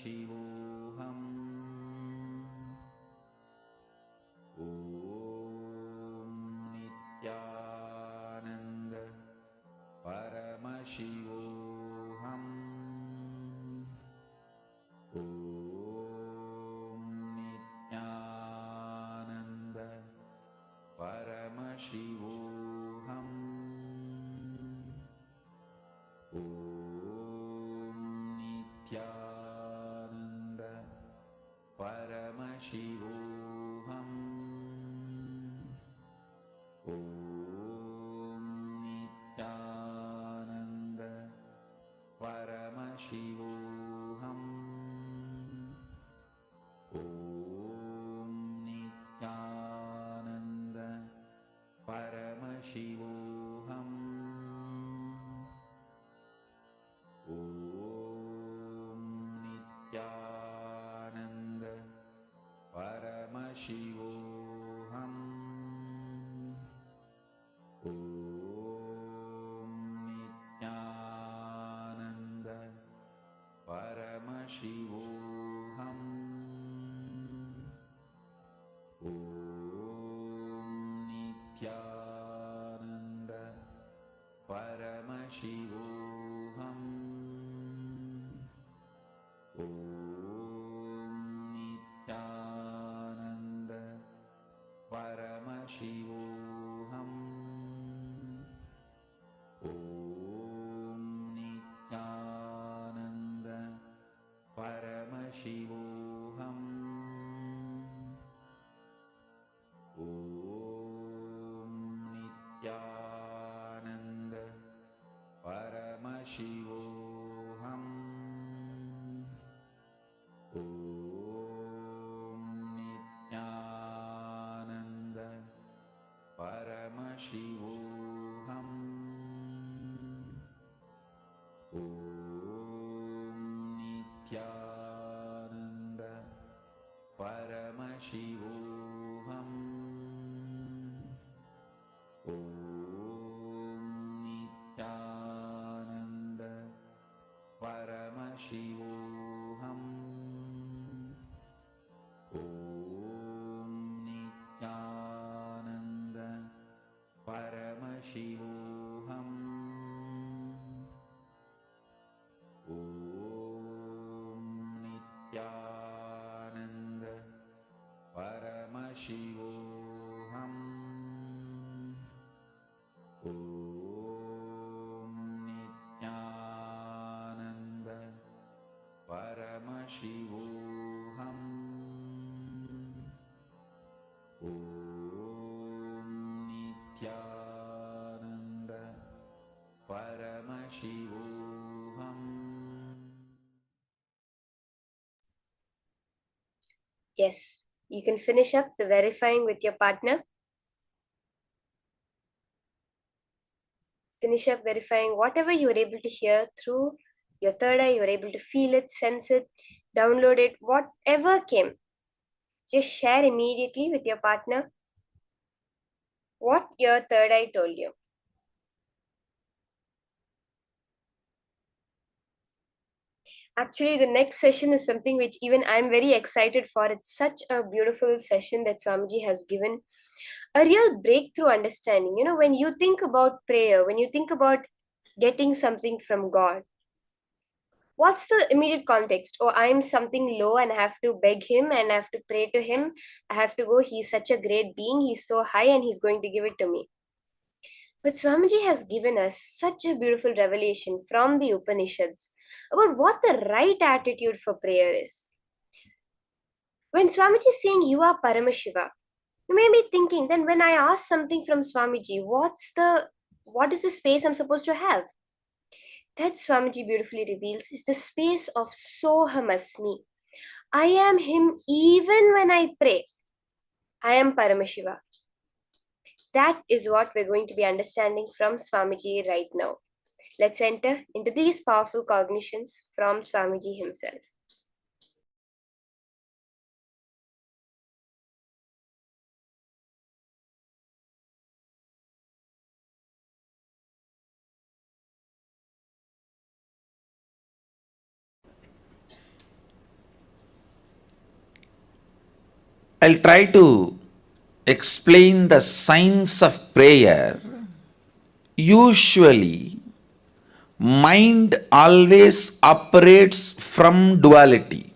Paramashivoham. Om Nithyananda Paramashivoham. Om Nithyananda Paramashivoham. Om Nithyananda Paramashivoham. Om Nithyananda Paramashivoham. Om Nithyananda Paramashivoham. Om Nithyananda Paramashivoham. Om Nithyananda Paramashivoham. Om Nithyananda Paramashivoham. Om Nithyananda Paramashivoham. Om Nithyananda Paramashivoham. Om Nithyananda Paramashivoham. Om Nithyananda Paramashivoham. Om Nithyananda Paramashivoham. Om Nithyananda Paramashivoham. Om Nithyananda Paramashivoham. Om Nithyananda Paramashivoham. Om Nithyananda Paramashivoham. Om Nithyananda Paramashivoham. Yes, you can finish up the verifying with your partner. Finish up verifying whatever you were able to hear through your third eye. You were able to feel it, sense it, download it, whatever came. Just share immediately with your partner what your third eye told you. Actually, the next session is something which even I'm very excited for. It's such a beautiful session that Swamiji has given. A real breakthrough understanding. You know, when you think about prayer, when you think about getting something from God, what's the immediate context? Oh, I'm something low and I have to beg him and I have to pray to him. I have to go, he's such a great being, he's so high and he's going to give it to me. But Swamiji has given us such a beautiful revelation from the Upanishads about what the right attitude for prayer is. When Swamiji is saying you are Paramashiva, you may be thinking, then when I ask something from Swamiji, what is the space I'm supposed to have? That Swamiji beautifully reveals is the space of Sohamasmi. I am him even when I pray. I am Paramashiva. That is what we're going to be understanding from Swamiji right now. Let's enter into these powerful cognitions from Swamiji himself. I'll try to explain the science of prayer. Usually, mind always operates from duality.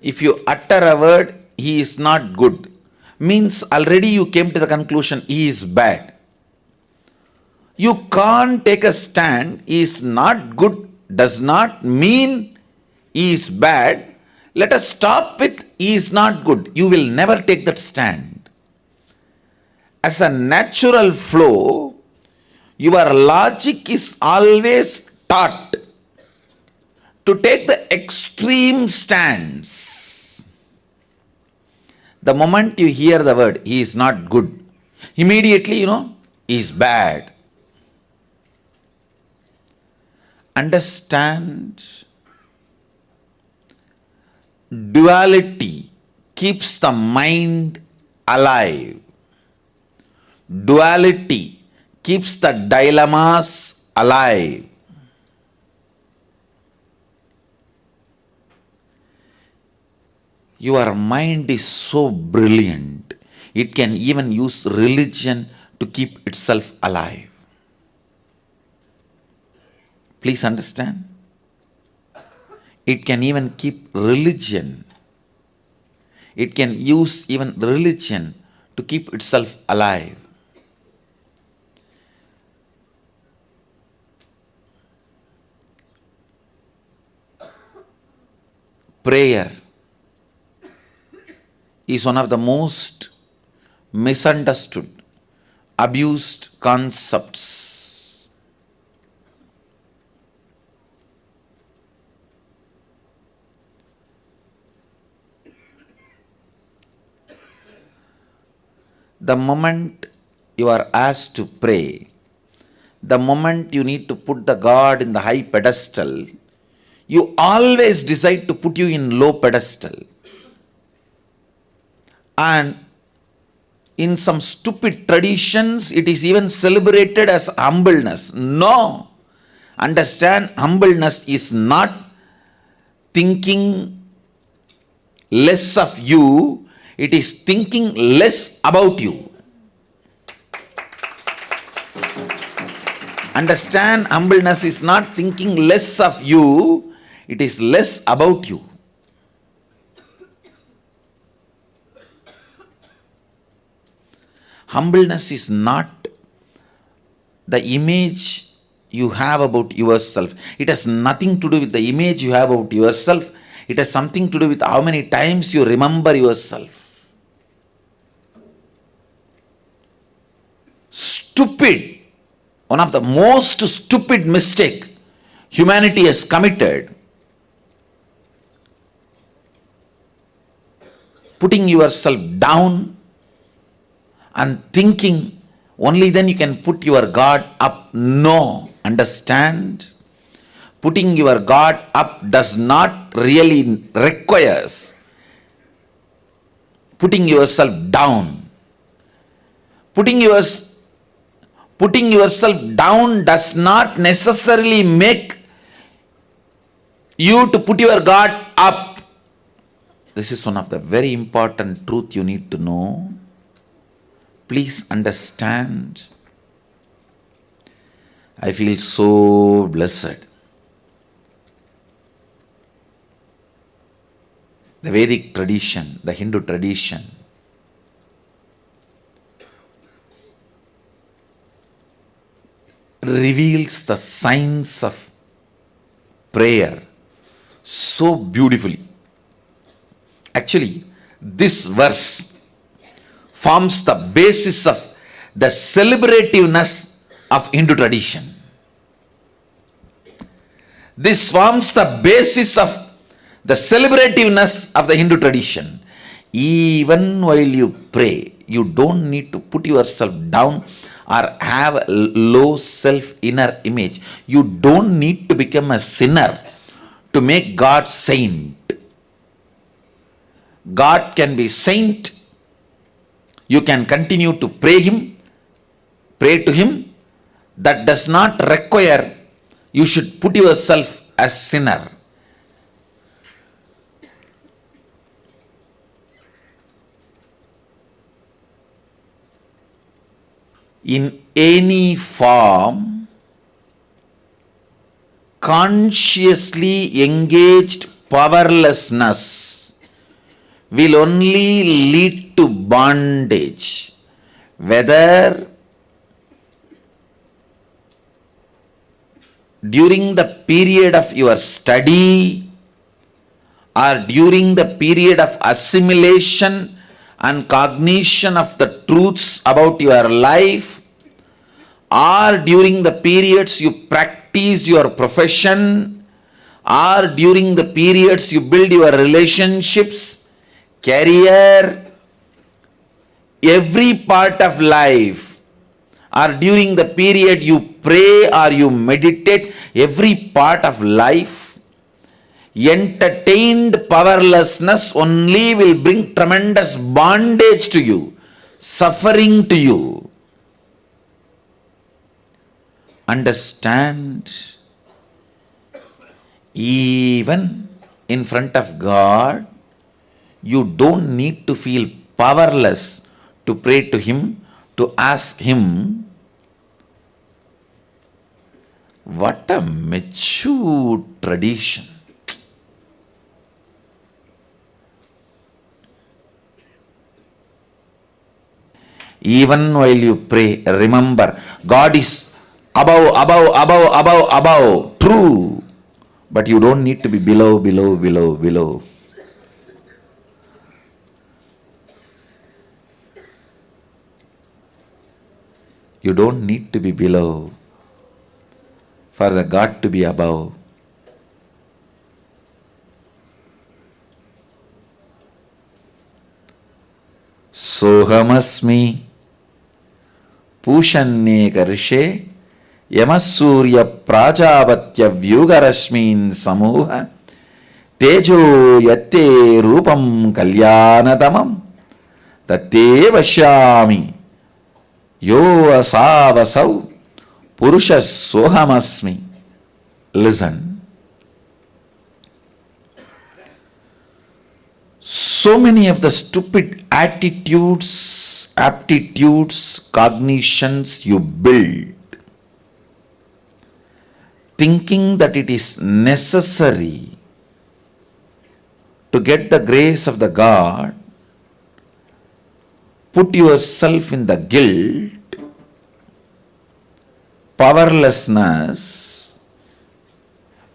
If you utter a word, he is not good, means already you came to the conclusion he is bad. You can't take a stand, he is not good, does not mean he is bad. Let us stop with he is not good. You will never take that stand. As a natural flow, your logic is always taught to take the extreme stance. The moment you hear the word, he is not good, immediately he is bad. Understand, duality keeps the mind alive. Duality keeps the dilemmas alive. Your mind is so brilliant, it can even use religion to keep itself alive. Please understand. It can even keep religion. It can use even religion to keep itself alive. Prayer is one of the most misunderstood, abused concepts. The moment you are asked to pray, the moment you need to put the God in the high pedestal, you always decide to put you in low pedestal. And in some stupid traditions, it is even celebrated as humbleness. No! Understand, humbleness is not thinking less of you, it is thinking less about you. Understand, humbleness is not thinking less of you, it is less about you. Humbleness is not the image you have about yourself. It has nothing to do with the image you have about yourself. It has something to do with how many times you remember yourself. Stupid, one of the most stupid mistake humanity has committed, putting yourself down and thinking only then you can put your God up. No, understand? Putting your God up does not really requires putting yourself down. Putting yourself down does not necessarily make you to put your God up. This is one of the very important truth you need to know. Please understand. I feel so blessed. The Vedic tradition, the Hindu tradition, reveals the science of prayer so beautifully. Actually, this verse forms the basis of the celebrativeness of Hindu tradition. This forms the basis of the celebrativeness of the Hindu tradition. Even while you pray, you don't need to put yourself down or have a low self-inner image. You don't need to become a sinner to make God saint. God can be saint. You can continue to pray to Him. That does not require you should put yourself as sinner. in any form, consciously engaged powerlessness will only lead to bondage, whether during the period of your study or during the period of assimilation and cognition of the truths about your life, or during the periods you practice your profession, or during the periods you build your relationships, career, every part of life, or during the period you pray or you meditate, every part of life, entertained powerlessness only will bring tremendous bondage to you, suffering to you. Understand, even in front of God, you don't need to feel powerless to pray to Him, to ask Him. What a mature tradition. Even while you pray, remember, God is above, true. But you don't need to be below. You don't need to be below for the God to be above. Sohamasmi Pushanye Karshe Yamasurya Prajavatya Vyugarashmin Samuha Tejo Yatte Rupam Kalyanadamam Tate Vashyami Yo Asavasau Purusha Sohamasmi. Listen. So many of the stupid attitudes, aptitudes, cognitions you build, thinking that it is necessary to get the grace of the God, put yourself in the guilt, powerlessness,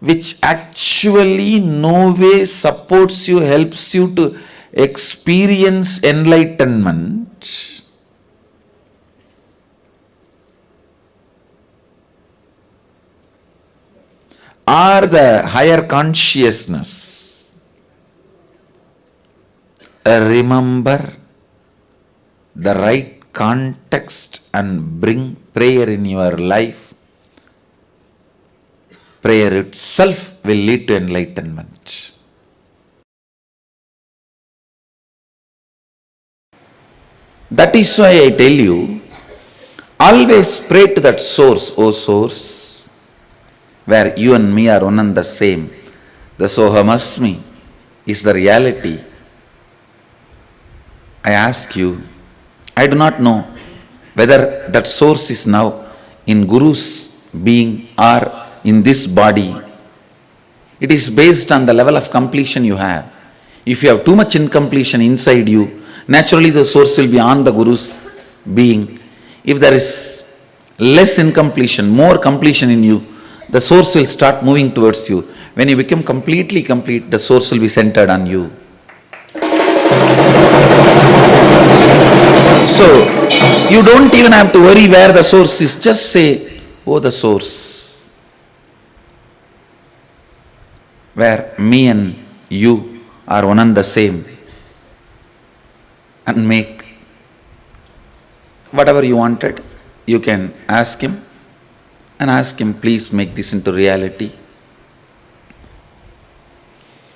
which actually no way supports you, helps you to experience enlightenment. Or the higher consciousness. Remember the right context and bring prayer in your life. Prayer itself will lead to enlightenment. That is why I tell you, always pray to that source, O source, where you and me are one and the same. The Sohamasmi is the reality. I ask you, I do not know whether that source is now in Guru's being or in this body. It is based on the level of completion you have. If you have too much incompletion inside you, naturally the source will be on the Guru's being. If there is less incompletion, more completion in you, the source will start moving towards you. When you become completely complete, the source will be centered on you. So, you don't even have to worry where the source is. Just say, oh, the source, where me and you are one and the same, and make whatever you wanted. You can ask Him and ask Him, please make this into reality.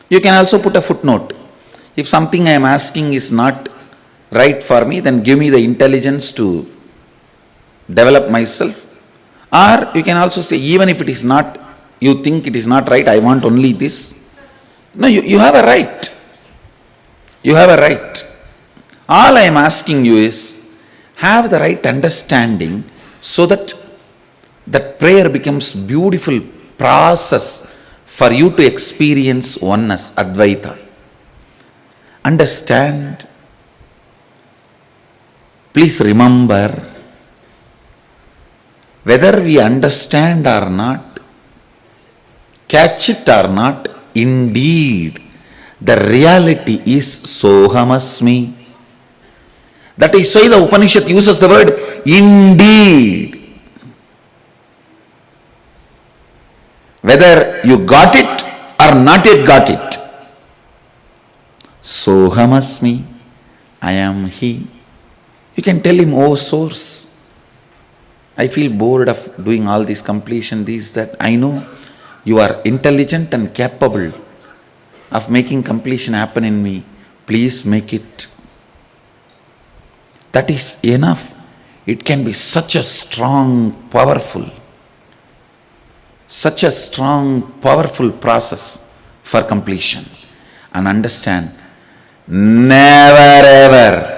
You can also put a footnote. If something I am asking is not right for me, then give me the intelligence to develop myself. Or you can also say, even if it is not, you think it is not right, I want only this. No, you have a right. You have a right. All I am asking you is, have the right understanding so that that prayer becomes beautiful process for you to experience oneness, Advaita. Understand. Please remember, whether we understand or not, catch it or not, indeed, the reality is Sohamasmi. That is why the Upanishad uses the word indeed. Whether you got it or not yet got it, Sohamasmi, I am He. You can tell him, oh source, I feel bored of doing all this completion, this, that. I know you are intelligent and capable of making completion happen in me. Please make it. That is enough. It can be such a strong, powerful process for completion. And understand, never ever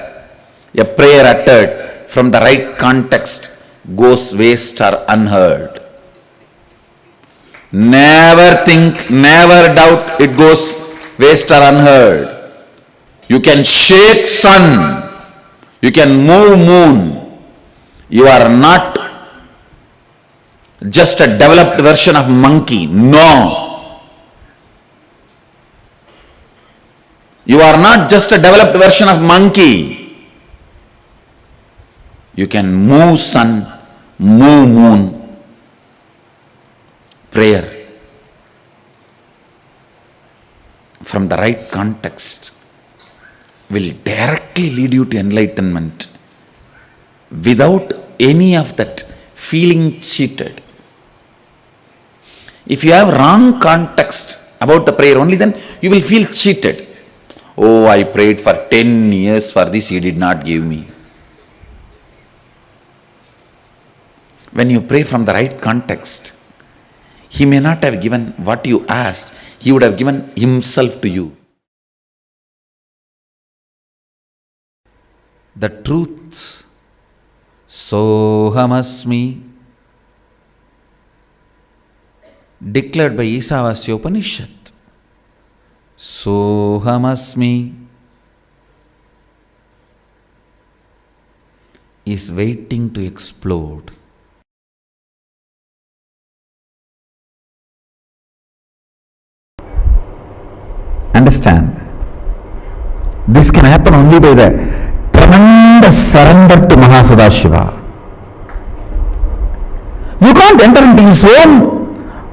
a prayer uttered from the right context goes waste or unheard. Never think, never doubt it goes waste or unheard. You can shake sun, you can move moon. You are not just a developed version of monkey. No. You are not just a developed version of monkey. You can move sun, move moon. Prayer from the right context will directly lead you to enlightenment without any of that feeling cheated. If you have wrong context about the prayer only, then you will feel cheated. Oh, I prayed for 10 years for this, He did not give me. When you pray from the right context, He may not have given what you asked, He would have given Himself to you. The truth, Sohamasmi, declared by Isavasya Upanishad, Sohamasmi, is waiting to explode. Understand, this can happen only by the tremendous surrender to Mahasadashiva. You can't enter into His home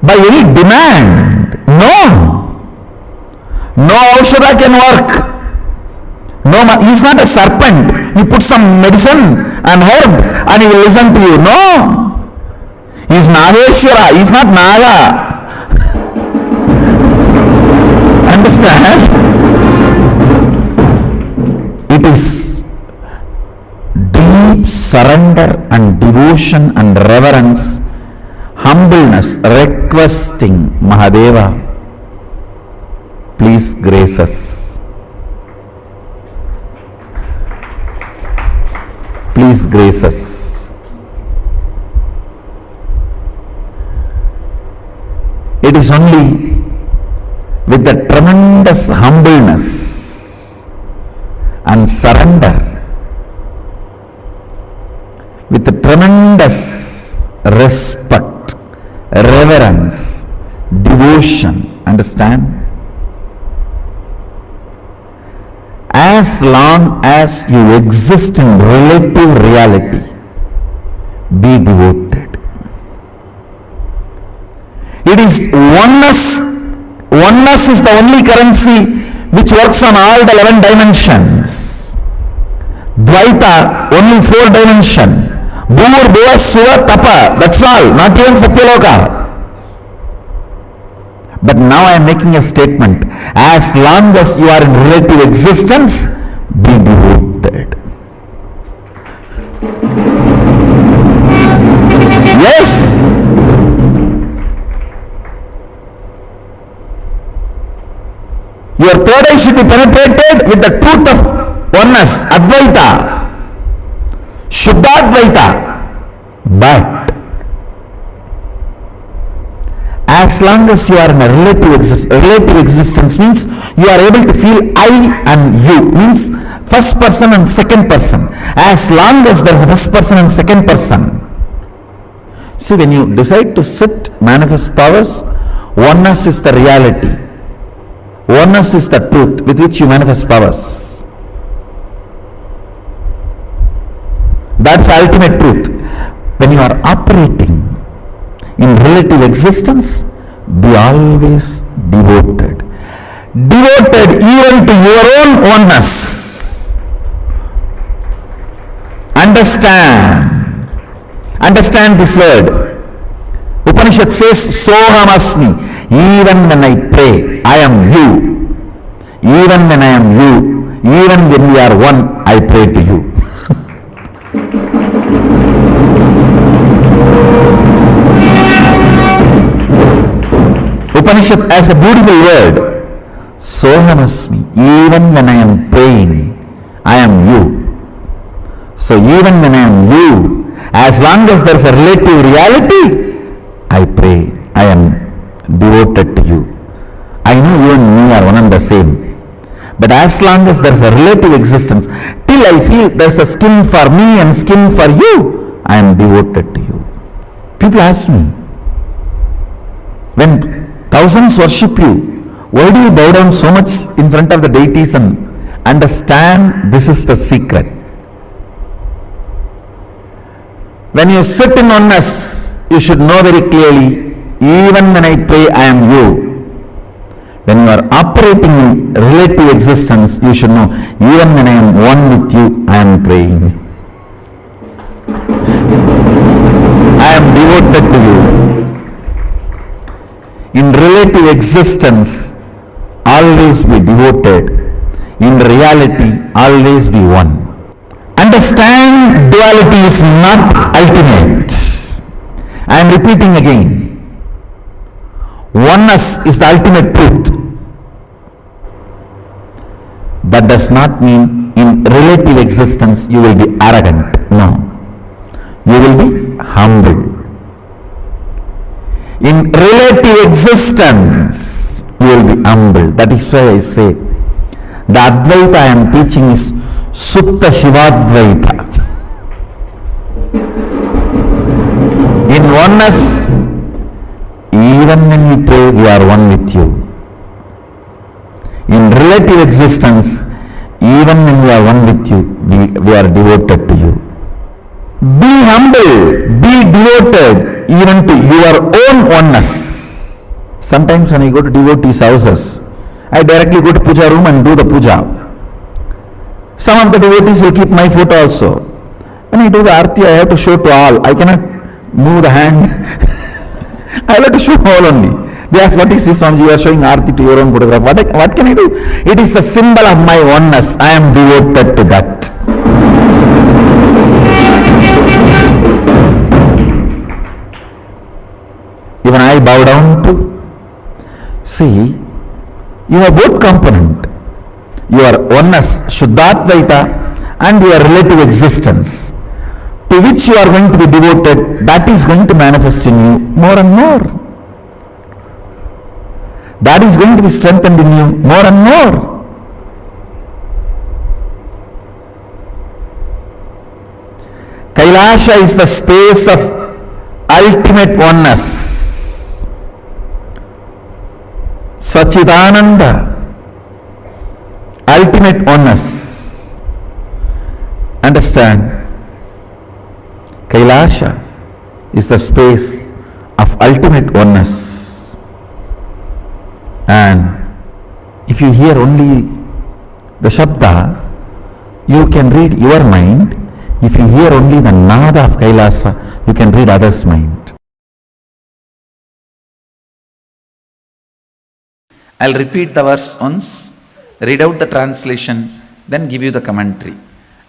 by any demand. No. No Aushadha can work. No, He is not a serpent. You put some medicine and herb and He will listen to you. No. He is Nageshwara. He is not Naga. Understand? It is deep surrender and devotion and reverence, humbleness, requesting Mahadeva, please grace us. Please grace us. It is only with the tremendous humbleness and surrender, with the tremendous respect, reverence, devotion, understand? As long as you exist in relative reality, be devoted. It is oneness. Oneness is the only currency which works on all the 11 dimensions. Dvaita, only 4 dimensions. Bhur, Bhuva, Shiva, Tapa, that's all, not even Satyaloka. But now I am making a statement. As long as you are in relative existence, be devoted. Yes. Your third eye should be penetrated with the truth of oneness, Advaita. Shuddhadvaita. But as long as you are in a relative existence means you are able to feel I and you, means first person and second person. As long as there is a first person and second person. See, when you decide to sit, manifest powers, oneness is the reality. Oneness is the truth with which you manifest powers. That's the ultimate truth. When you are operating in relative existence, be always devoted. Devoted even to your own oneness. Understand this word. Upanishad says, Soham asmi. Even when I pray, I am you. Even when I am you, even when we are one, I pray to you. Upanishad has a beautiful word. Soham asmi. Even when I am praying, I am you. So even when I am you, as long as there is a relative reality, I pray, I am devoted to you. I know you and me are one and the same. But as long as there is a relative existence, till I feel there is a skin for me and skin for you, I am devoted to you. People ask me, when thousands worship you, why do you bow down so much in front of the deities? And understand, this is the secret. When you sit in oneness, you should know very clearly, even when I pray, I am you. When you are operating in relative existence, you should know, even when I am one with you, I am praying. I am devoted to you. In relative existence, always be devoted. In reality, always be one. Understand, duality is not ultimate. I am repeating again. Oneness is the ultimate truth. That does not mean in relative existence you will be arrogant. No. You will be humble. In relative existence, you will be humble. That is why I say, the Advaita I am teaching is Sutta Shivadvaita. In oneness, even when we pray, we are one with you. In relative existence, even when we are one with you, we are devoted to you. Be humble, be devoted even to your own oneness. Sometimes when I go to devotees' houses, I directly go to puja room and do the puja. Some of the devotees will keep my photo also. When I do the arti, I have to show to all. I cannot move the hand. I have to show all only. They ask, what is this, Swamiji? You are showing arti to your own photograph. What can I do? It is a symbol of my oneness. I am devoted to that. Even I bow down to. See, you have both component. Your oneness, Shuddhadvaita, and your relative existence, to which you are going to be devoted, that is going to manifest in you more and more. That is going to be strengthened in you more and more. Kailasa is the space of ultimate oneness. Sachidananda, ultimate oneness. Understand? Kailasa is the space of ultimate oneness. And if you hear only the Shabda, you can read your mind. If you hear only the Nada of Kailasa, you can read others' mind. I'll repeat the verse once, read out the translation, then give you the commentary.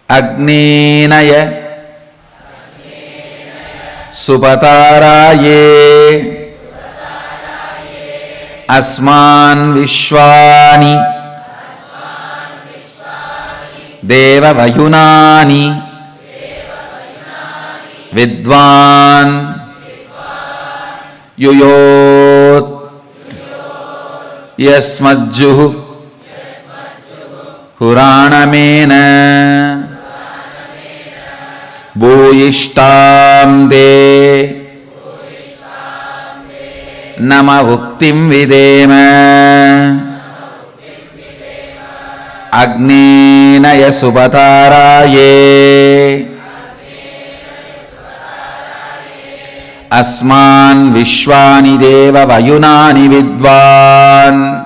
Agnenaya Supataraye Asman Vishwani Deva Vayunani Vidvan Yuyot Yasmajjuhu Huranamena Bhuyishtam De Nama Bhuktim Videma Agnena Yasupataraye Asman Vishwani Deva Vayunani Vidvan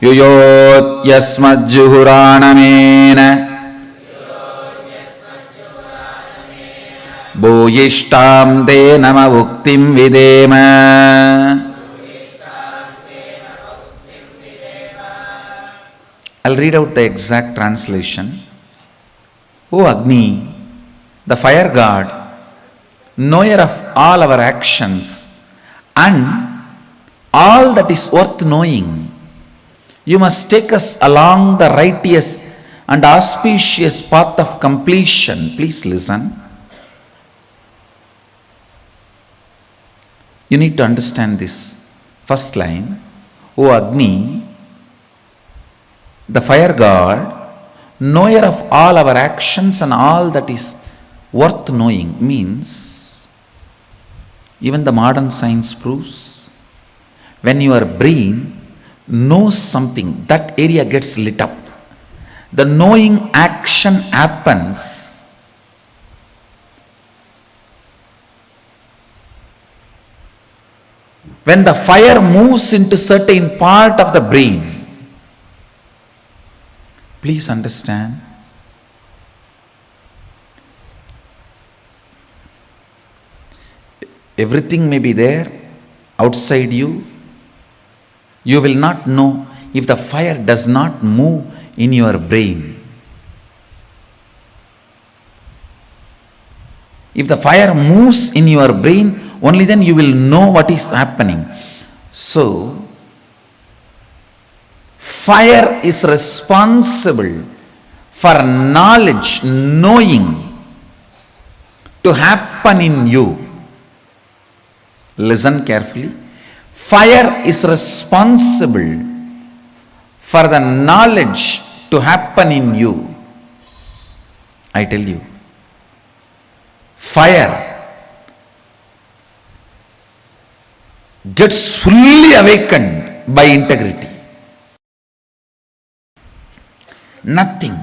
Yuyot Yasmajjuhuranamena Bhuyishtam De Nama Bhuktim Videma. I'll read out the exact translation. O Agni, the fire god, knower of all our actions and all that is worth knowing, you must take us along the righteous and auspicious path of completion. Please listen. You need to understand this first line. O Agni, the fire god, knower of all our actions and all that is worth knowing, means even the modern science proves when your brain knows something, that area gets lit up. The knowing action happens when the fire moves into certain part of the brain. Please understand. Everything may be there outside you. You will not know if the fire does not move in your brain. If the fire moves in your brain, only then you will know what is happening. So, fire is responsible for knowledge, knowing to happen in you. Listen carefully. Fire is responsible for the knowledge to happen in you. I tell you, fire gets fully awakened by integrity. Nothing.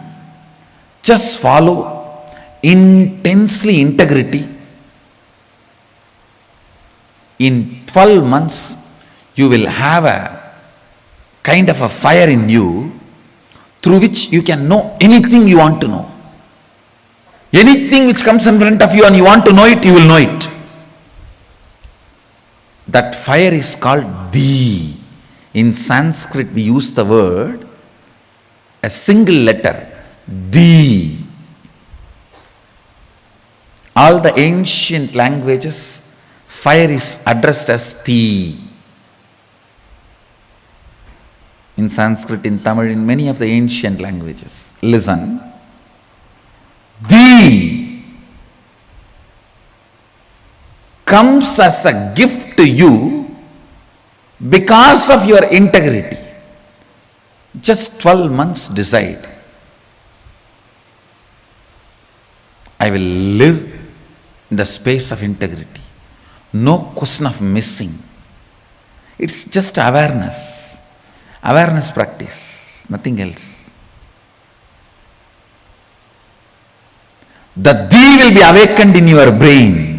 Just follow intensely integrity. In 12 months, you will have a kind of a fire in you through which you can know anything you want to know. Anything which comes in front of you and you want to know it, you will know it. That fire is called Di. In Sanskrit, we use the word, a single letter, Di. All the ancient languages, fire is addressed as Ti. In Sanskrit, in Tamil, in many of the ancient languages. Listen. Di comes as a gift to you because of your integrity. Just 12 months decide. I will live in the space of integrity. No question of missing. It's just awareness. Awareness practice, nothing else. The Di will be awakened in your brain.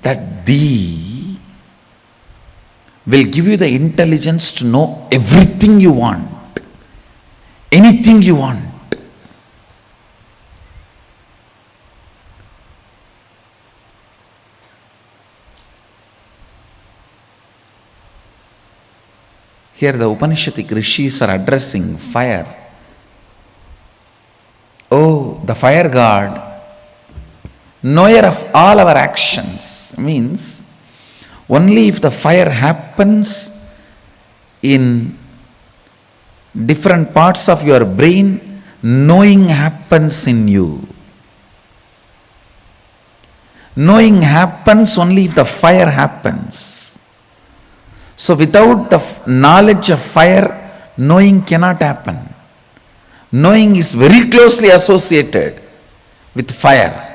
That Di will give you the intelligence to know everything you want, anything you want. Here the Upanishadic rishis are addressing fire. Oh, the fire god, knower of all our actions, means only if the fire happens in different parts of your brain, knowing happens in you. Knowing happens only if the fire happens. So without the knowledge of fire, knowing cannot happen. Knowing is very closely associated with fire.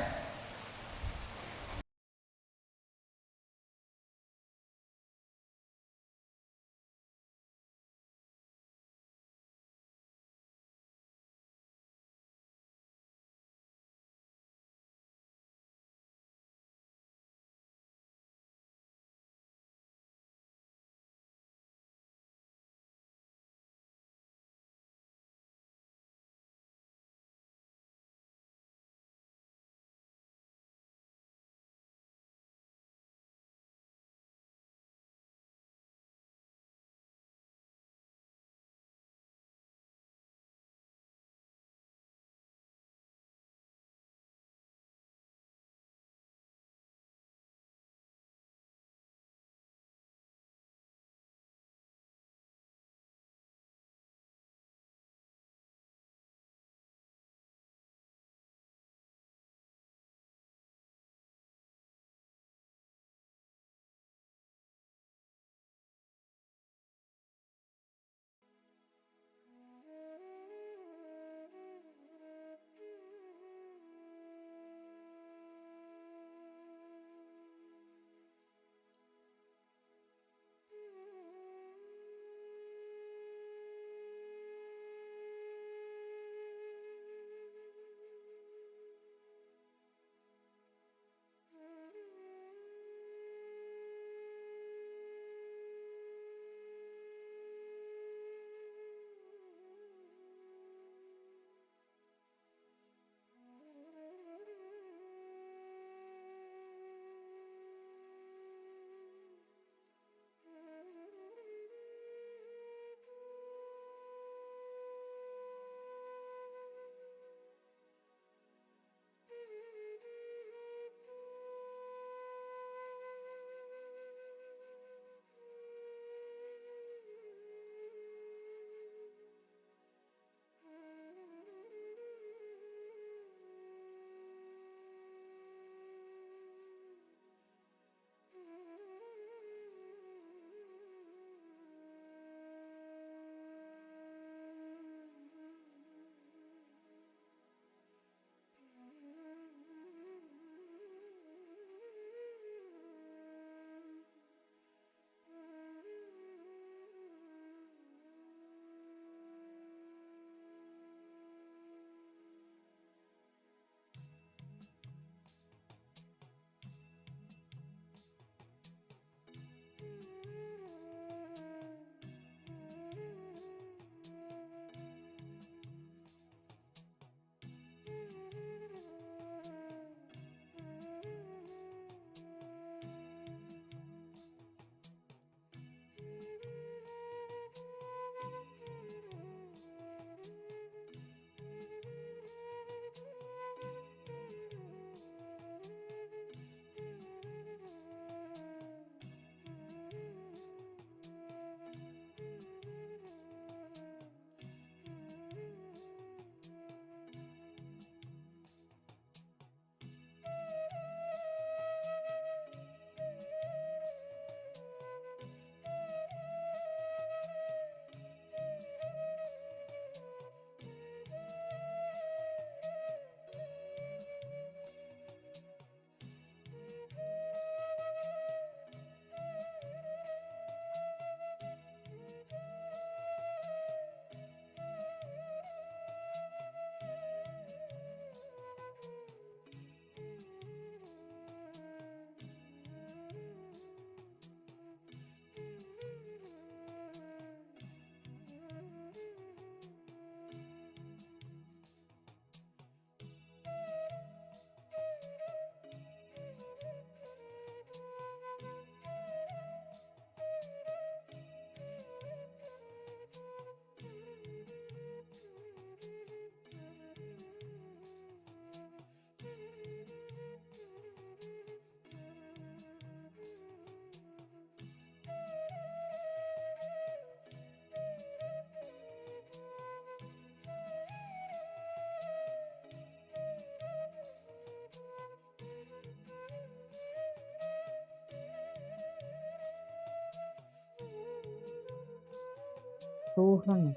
Soham.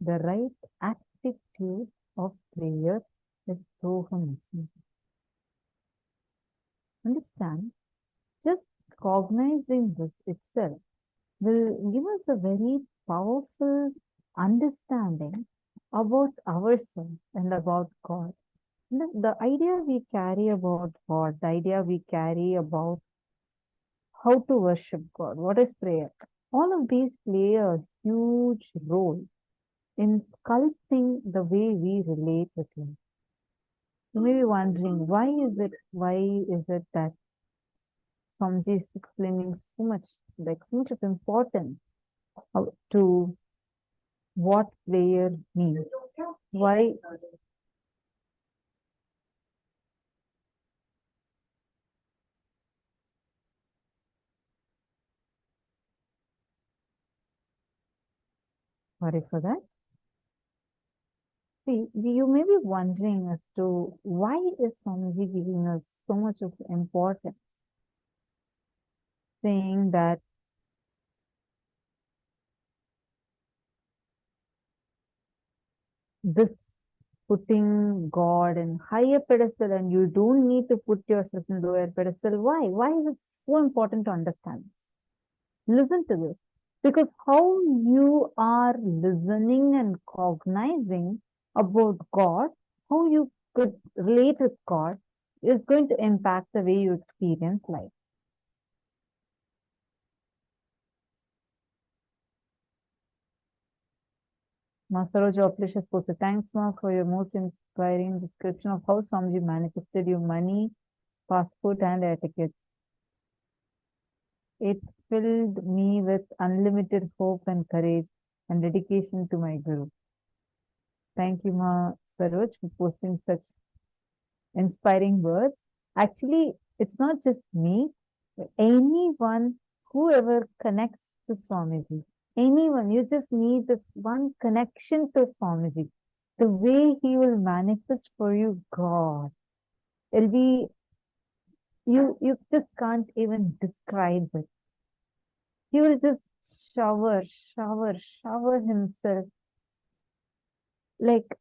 The right attitude of prayer is Soham. Understand? Just cognizing this itself will give us a very powerful understanding about ourselves and about God. The idea we carry about God, the idea we carry about how to worship God, what is prayer, all of these play a huge role in sculpting the way we relate with Him. You may be wondering, why is it that Swamiji is explaining so much of importance to what prayer means? Why? Sorry for that. See, you may be wondering as to why is Swamiji giving us so much of importance, saying that this putting God in higher pedestal and you don't need to put yourself in lower pedestal. Why? Why is it so important to understand? Listen to this. Because how you are listening and cognizing about God, how you could relate with God, is going to impact the way you experience life. Ma Saroja Oplish has posted, thanks Ma for your most inspiring description of how Swamiji manifested your money, passport and air tickets. It filled me with unlimited hope and courage and dedication to my Guru. Thank you, Ma Saroj, for posting such inspiring words. Actually, it's not just me. Anyone, whoever connects to Swamiji, anyone, you just need this one connection to Swamiji. The way he will manifest for you God. It'll be, you just can't even describe it. He will just shower himself. Like,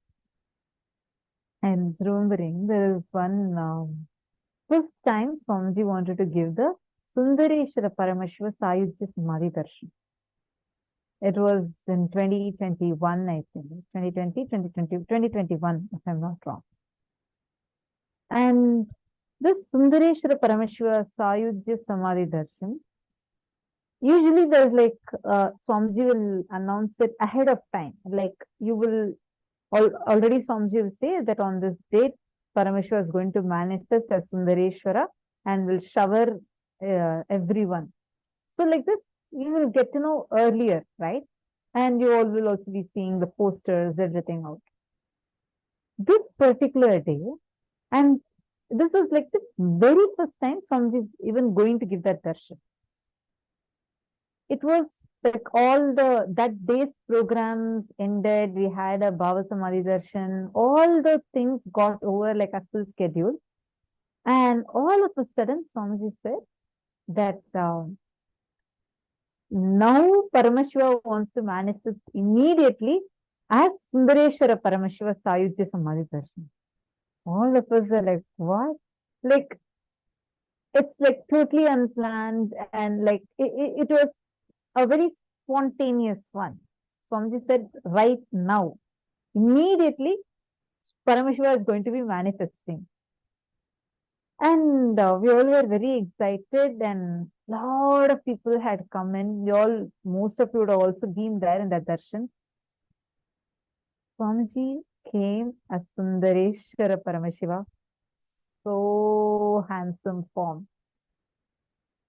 I'm remembering, there is one, first time Swamiji wanted to give the Sundareshwara Paramashiva Sayujya Samadhi Darshan. It was in 2021, I think. 2021, if I'm not wrong. And this Sundareshwara Paramashiva Sayujya Samadhi Darshan, usually there's like, Swamiji will announce it ahead of time. Like, you will, already Swamiji will say that on this date, Paramashiva is going to manifest as Sundareshwara and will shower everyone. So like this, you will get to know earlier, right? And you all will also be seeing the posters, everything out. This particular day, and this was like the very first time Swamiji is even going to give that darshan. It was like all that day's programs ended. We had a Bhava Samadhi darshan. All the things got over like as per schedule. And all of a sudden, Swamiji said that now Paramashiva wants to manifest immediately as Sundareshwara Paramashiva Sayujya Samadhi Darshan. All of us are like, what? Like, it's like totally unplanned and like, it was a very spontaneous one. Swamiji said, right now, immediately, Paramashiva is going to be manifesting. And we all were very excited and a lot of people had come in. Most of you would have also been there in that darshan. Swamiji came as Sundareshwara Paramashiva. So handsome form.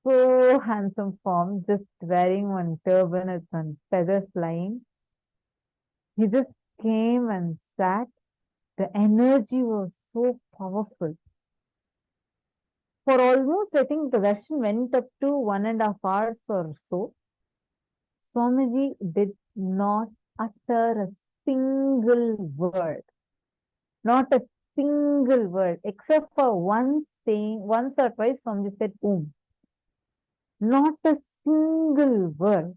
So handsome form, just wearing one turban with one feather flying. He just came and sat. The energy was so powerful. For almost, I think the darshan went up to 1.5 hours or so. Swamiji did not utter a single word. Not a single word, except for once or twice, Swamiji said, Not a single word.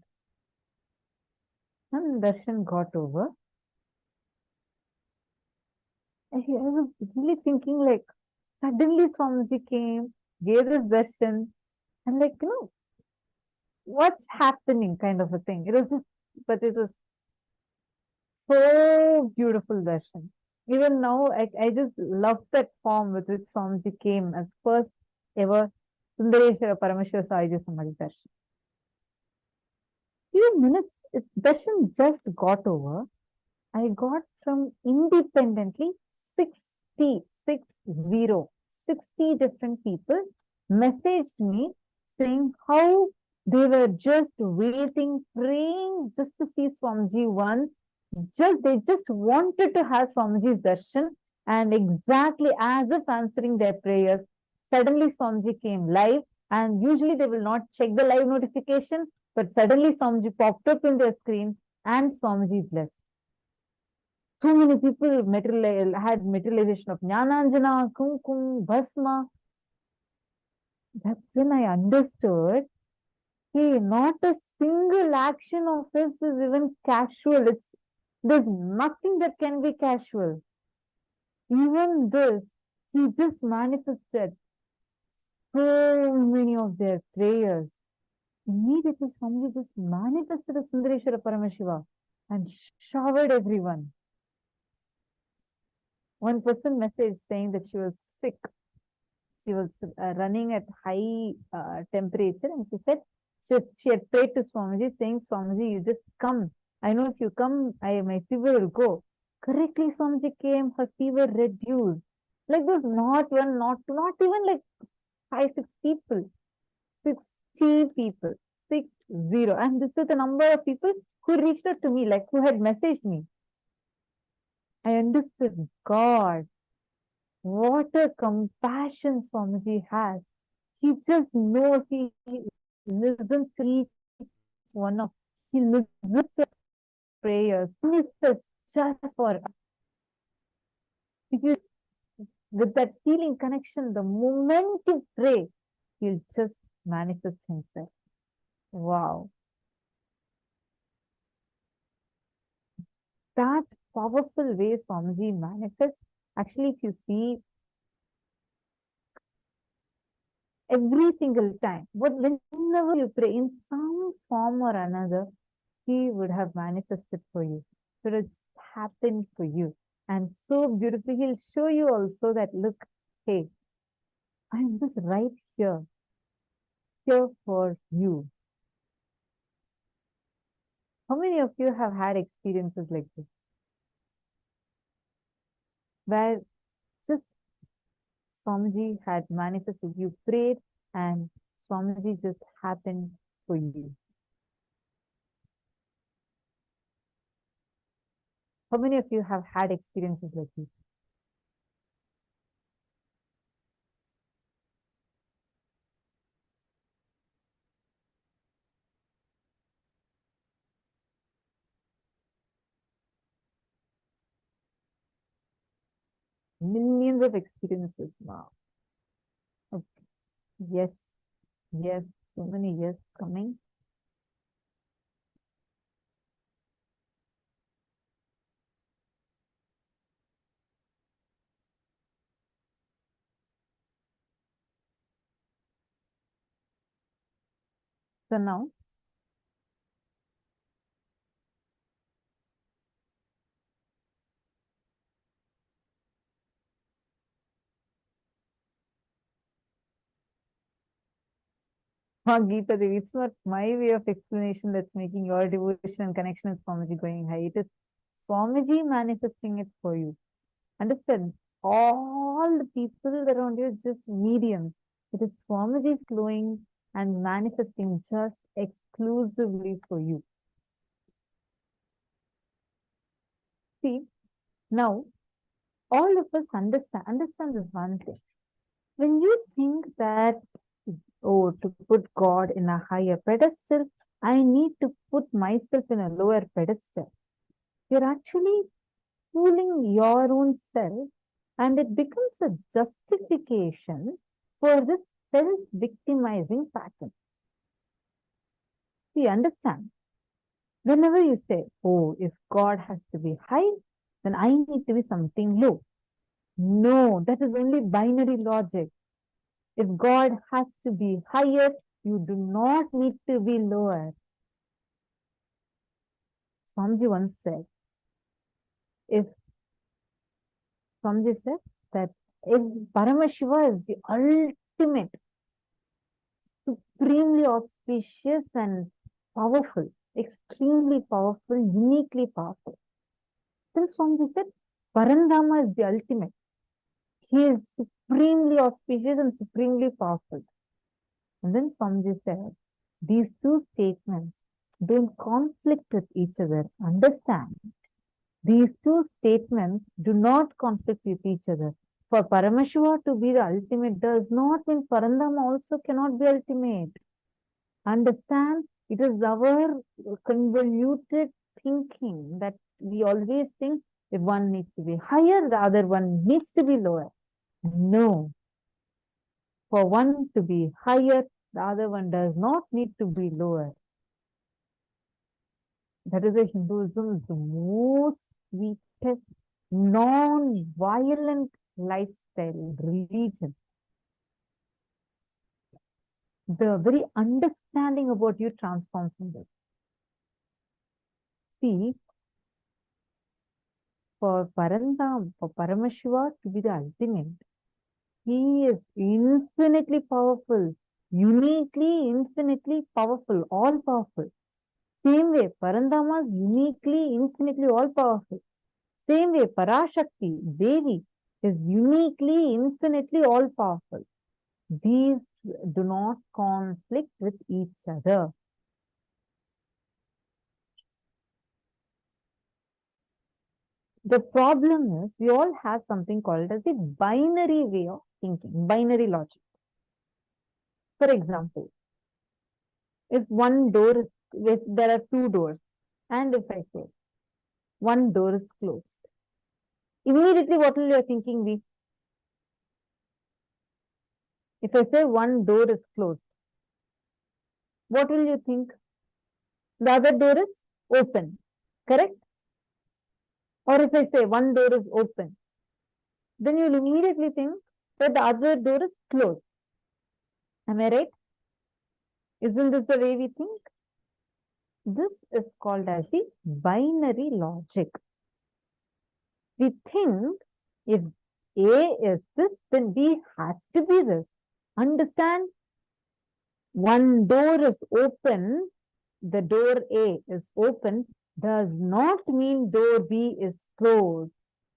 and darshan got over, I was really thinking like, suddenly Swamiji came, gave this darshan, and like, what's happening kind of a thing. It was just, but it was so beautiful darshan. Even now, I just love that form with which Swamiji came as first ever Sundareshwara Paramashiva Sahaja Samadhi darshan. Few minutes, darshan just got over. I got from independently 60, 60 different people messaged me saying how they were just waiting, praying just to see Swamiji once. They just wanted to have Swamiji's darshan, and exactly as if answering their prayers, suddenly Swamiji came live, and usually they will not check the live notification, but suddenly Swamiji popped up in their screen and Swamiji blessed. So many people had materialization of Jnananjana, Kumkum, Bhasma. That's when I understood, hey, not a single action of this is even casual. There's nothing that can be casual. Even this, he just manifested so many of their prayers. Immediately, somebody just manifested a Sundareshwara Paramashiva and showered everyone. One person messaged saying that she was sick. She was running at high temperature, and she said she had prayed to Swamiji saying, Swamiji, you just come. I know if you come, my fever will go. Correctly, Swamiji came, her fever reduced. Like this, not one, not two, not even like 5, 6 people. 60 people. 60. And this is the number of people who reached out to me, like who had messaged me. I understood, God, what a compassion Swamiji has. He just knows, he listens to each one of, he listens to prayers. He is just for us. Because with that feeling connection, the moment you pray, he'll just manifest himself. Wow. That powerful way Swamiji manifests, actually, if you see every single time, whenever you pray in some form or another, he would have manifested for you. So it's happened for you. And so beautifully, he'll show you also that, look, hey, I'm just right here for you. How many of you have had experiences like this? Where just Swamiji had manifested, you prayed, and Swamiji just happened for you. How many of you have had experiences like this? Millions of experiences. Wow. Okay. Yes. Yes. So many yes coming. So now, Gita Devi, it's not my way of explanation that's making your devotion and connection with Swamiji going high. It is Swamiji manifesting it for you. Understand? All the people around you are just mediums. It is Swamiji flowing and manifesting just exclusively for you. See, now all of us understand this one thing. When you think that, oh, to put God in a higher pedestal, I need to put myself in a lower pedestal. You're actually fooling your own self, and it becomes a justification for this self-victimizing pattern. See, understand, Whenever you say, oh, if God has to be high, then I need to be something low. No, that is only binary logic. If God has to be higher, you do not need to be lower. Swamiji once said, Swamiji said that if Paramashiva is the ultimate, supremely auspicious and powerful, extremely powerful, uniquely powerful. Then Swamiji said, Parandama is the ultimate. He is supremely auspicious and supremely powerful. And then Swamiji said, these two statements don't conflict with each other. Understand? These two statements do not conflict with each other. For Paramashiva to be the ultimate does not mean Parandama also cannot be ultimate. Understand? It is our convoluted thinking that we always think if one needs to be higher, the other one needs to be lower. No. For one to be higher, the other one does not need to be lower. That is why Hinduism is the most sweetest, non-violent lifestyle, religion. The very understanding about you transforms in this. See, for Parandam, for Paramashiva to be the ultimate, he is infinitely powerful, uniquely, infinitely powerful, all powerful. Same way, Parandama is uniquely, infinitely all powerful. Same way, Parashakti, Devi, is uniquely, infinitely all powerful. These do not conflict with each other. The problem is we all have something called as the binary way of thinking, binary logic. For example, if there are two doors, and if I say one door is closed, immediately what will your thinking be? If I say one door is closed, what will you think? The other door is open, correct? Or if I say one door is open, then you'll immediately think that the other door is closed. Am I right? Isn't this the way we think? This is called as the binary logic. We think if A is this, then B has to be this. Understand? One door is open, the door A is open, does not mean door B is closed.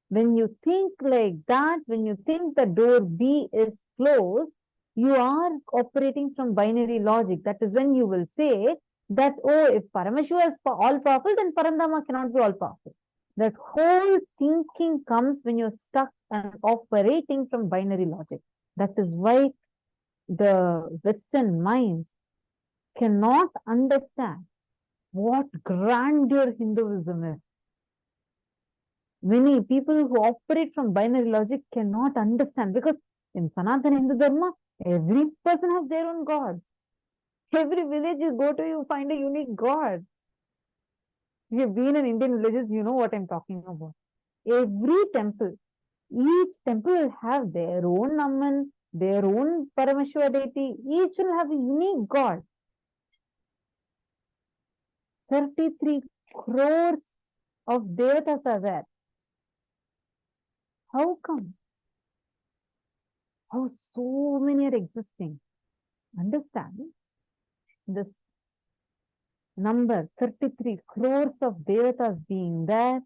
When you think like that, when you think the door B is closed, you are operating from binary logic. That is when you will say that, oh, if Paramashiva is all powerful, then Parandama cannot be all powerful. That whole thinking comes when you're stuck and operating from binary logic. That is why the Western minds cannot understand what grandeur Hinduism is. Many people who operate from binary logic cannot understand, because in Sanatana Hindu Dharma, every person has their own god. Every village you go to, you find a unique god. If you've been in Indian villages, you know what I'm talking about. Every temple, each temple will have their own Amman, their own Paramashiva deity. Each will have a unique god. 33 crores of devatas are there. How come? How so many are existing? Understand? This number 33 crores of devatas being there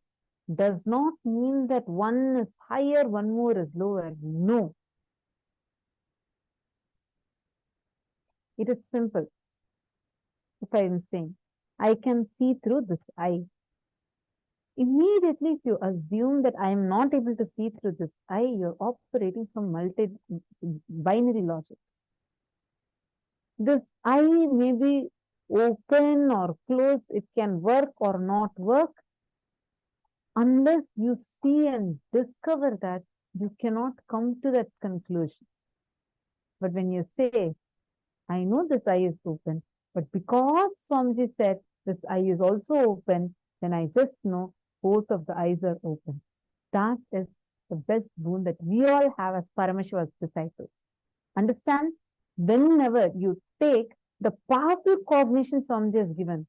does not mean that one is higher, one more is lower. No. It is simple. If I am saying, I can see through this eye. Immediately, if you assume that I am not able to see through this eye, you're operating from binary logic. This eye may be open or closed, it can work or not work. Unless you see and discover that, you cannot come to that conclusion. But when you say, I know this eye is open, but because Swamiji said this eye is also open, then I just know both of the eyes are open. That is the best boon that we all have as Paramashiva's disciples. Understand? Whenever you take the powerful cognition Swamiji has given,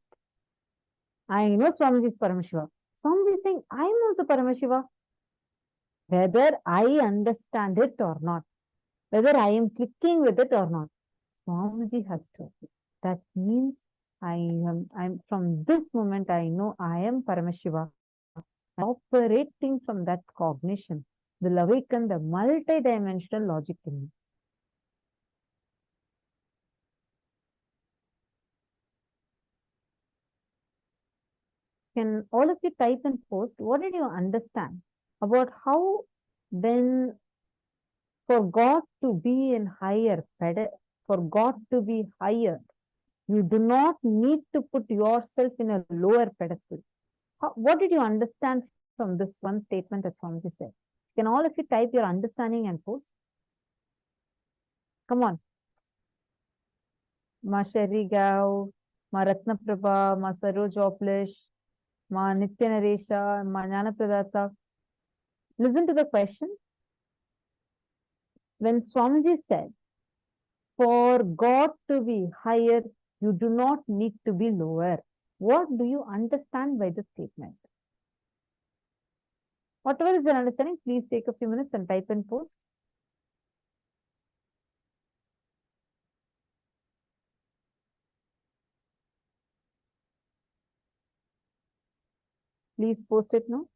I know Swamiji is Paramashiva. Swamiji is saying, I am also Paramashiva. Whether I understand it or not, whether I am clicking with it or not, Swamiji has told me. That means I'm from this moment I know I am Paramashiva. Operating from that cognition will awaken the multi-dimensional logic in me. Can all of you type and post, what did you understand about how when for God to be in higher, for God to be higher, you do not need to put yourself in a lower pedestal. What did you understand from this one statement that Swamiji said? Can all of you type your understanding and post? Come on. Ma Sherry Gao, Ma Ratna Prabha, Ma Saroj Joplish, Ma Nitya Naresha, Ma Jnana Pradata. Listen to the question. When Swamiji said, for God to be higher, you do not need to be lower. What do you understand by this statement? Whatever is your understanding, please take a few minutes and type and post. Please post it now.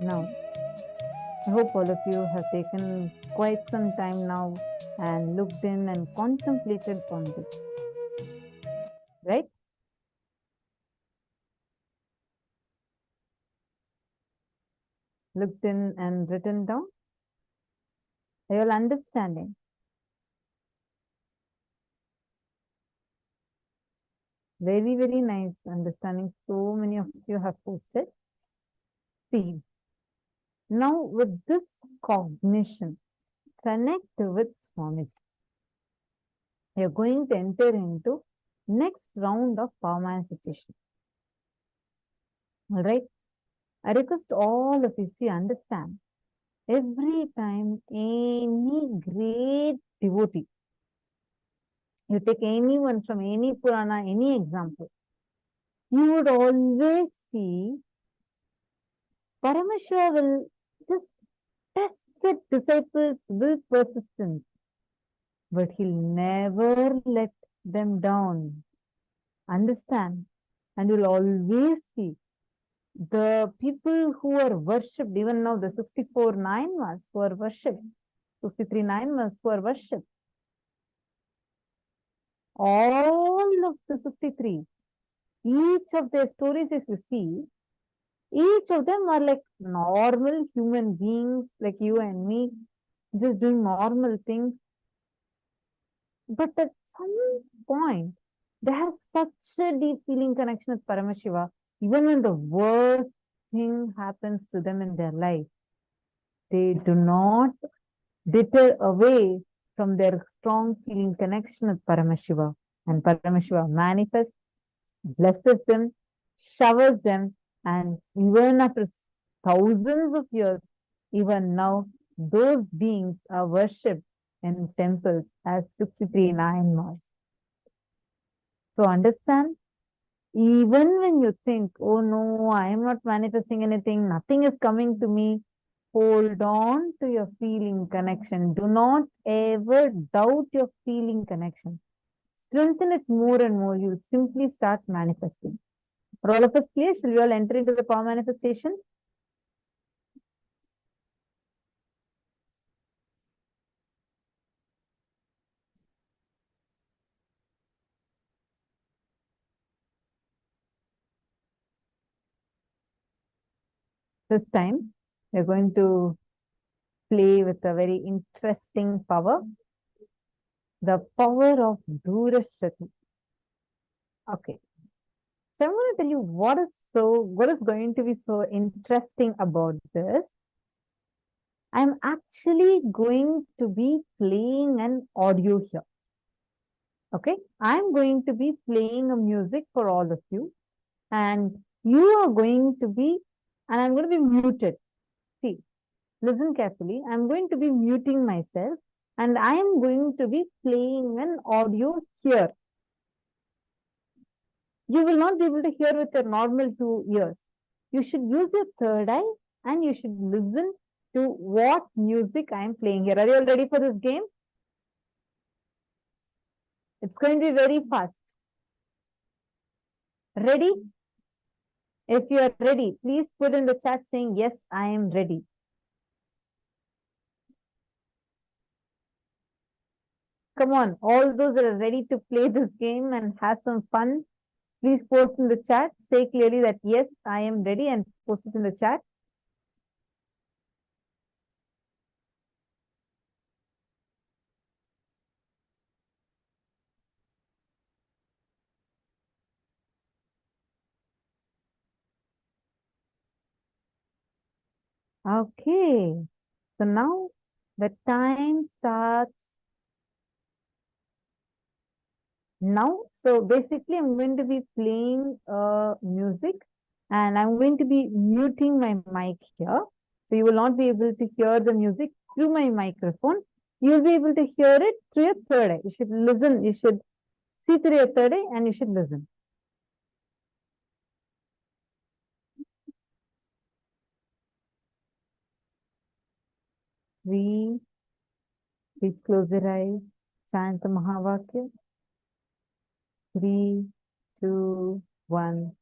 Now, I hope all of you have taken quite some time now and looked in and contemplated on this, right? Looked in and written down. Are you all understanding? Very, very nice understanding. So many of you have posted. See, now with this cognition, connect with Swamiji. You're going to enter into next round of power manifestation. All right. I request all of you to understand. Every time any great devotee, you take anyone from any Purana, any example, you would always see Paramashiva will just test the disciples with persistence, but he'll never let them down. Understand? And you'll always see the people who are worshipped, even now the 64 9 who are worshipped, 63 9 who are worshipped, all of the 63, each of their stories, if you see, each of them are like normal human beings like you and me, just doing normal things. But at some point, they have such a deep feeling connection with Paramashiva, even when the worst thing happens to them in their life, they do not deter away from their strong feeling connection with Paramashiva. And Paramashiva manifests, blesses them, showers them, and even after thousands of years, even now, those beings are worshipped in temples as 63 Nayanmars. So understand, even when you think, oh no, I am not manifesting anything, nothing is coming to me, hold on to your feeling connection. Do not ever doubt your feeling connection. Strengthen it more and more. You simply start manifesting. Are all of us clear? Shall we all enter into the power manifestation? This time, we're going to play with a very interesting power, the power of Durashati. Okay. So I'm going to tell you what is going to be so interesting about this. I'm actually going to be playing an audio here. Okay. I'm going to be playing a music for all of you, and you are going to be, and I'm going to be muted. See, listen carefully. I'm going to be muting myself, and I am going to be playing an audio here. You will not be able to hear with your normal 2 ears. You should use your third eye and you should listen to what music I am playing here. Are you all ready for this game? It's going to be very fast. Ready? If you are ready, please put in the chat saying, yes, I am ready. Come on, all those that are ready to play this game and have some fun, please post in the chat. Say clearly that, yes, I am ready, and post it in the chat. Okay, so now the time starts now. So basically, I'm going to be playing music, and I'm going to be muting my mic here. So you will not be able to hear the music through my microphone. You'll be able to hear it through your third eye. You should listen. You should see through your third eye and you should listen. Three. Please close your eyes. Chant the Mahavakya. 3, 2, 1.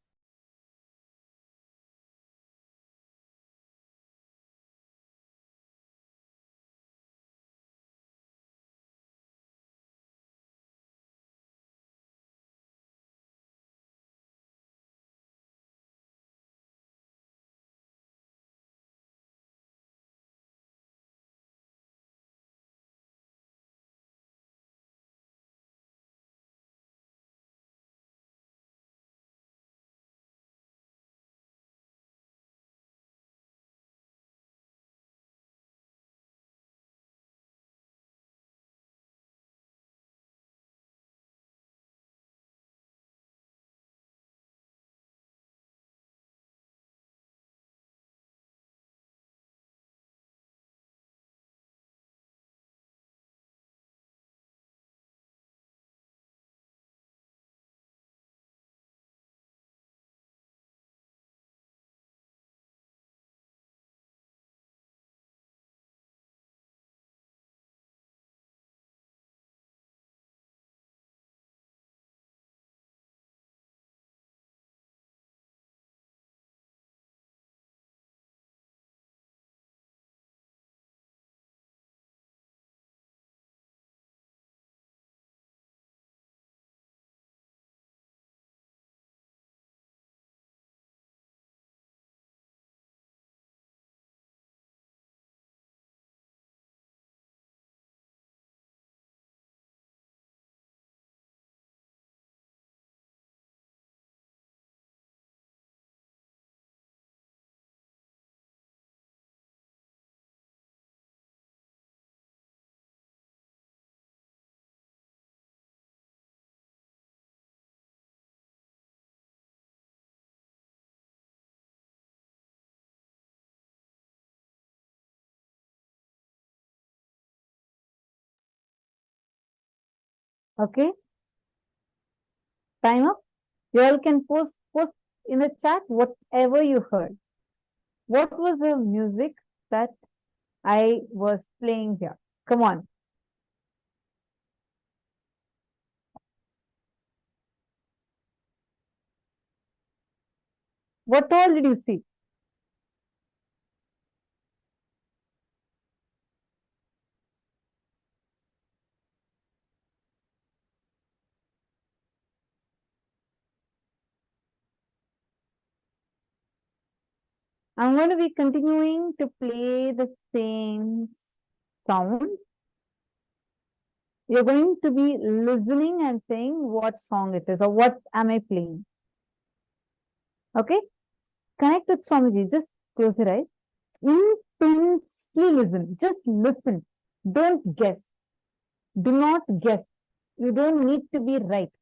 Okay, time up. You all can post in the chat whatever you heard. What was the music that I was playing here? Come on. What all did you see? I'm going to be continuing to play the same sound. You're going to be listening and saying what song it is or what am I playing. Okay? Connect with Swamiji. Just close your eyes. Intensely listen. Just listen. Don't guess. Do not guess. You don't need to be right.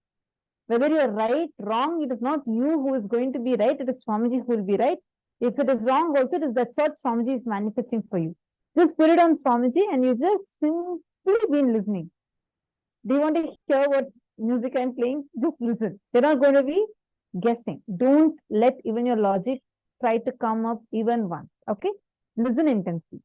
Whether you're right, wrong, it is not you who is going to be right. It is Swamiji who will be right. If it is wrong also, it is that's what Swamiji is manifesting for you. Just put it on Swamiji and you just simply been listening. Do you want to hear what music I'm playing? Just listen. They're not going to be guessing. Don't let even your logic try to come up even once. Okay? Listen intensely.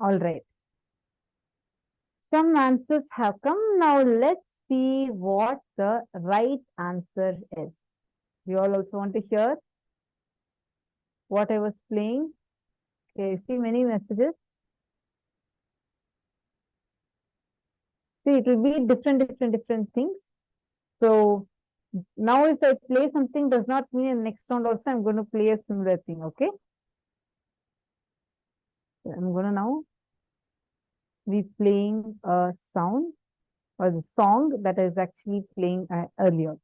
All right. Some answers have come. Now let's see what the right answer is. You all also want to hear what I was playing? Okay, see many messages. See, it will be different things. So now if I play something does not mean in next round also I'm going to play a similar thing, okay? I'm going to now be playing a sound or the song that I was actually playing earlier.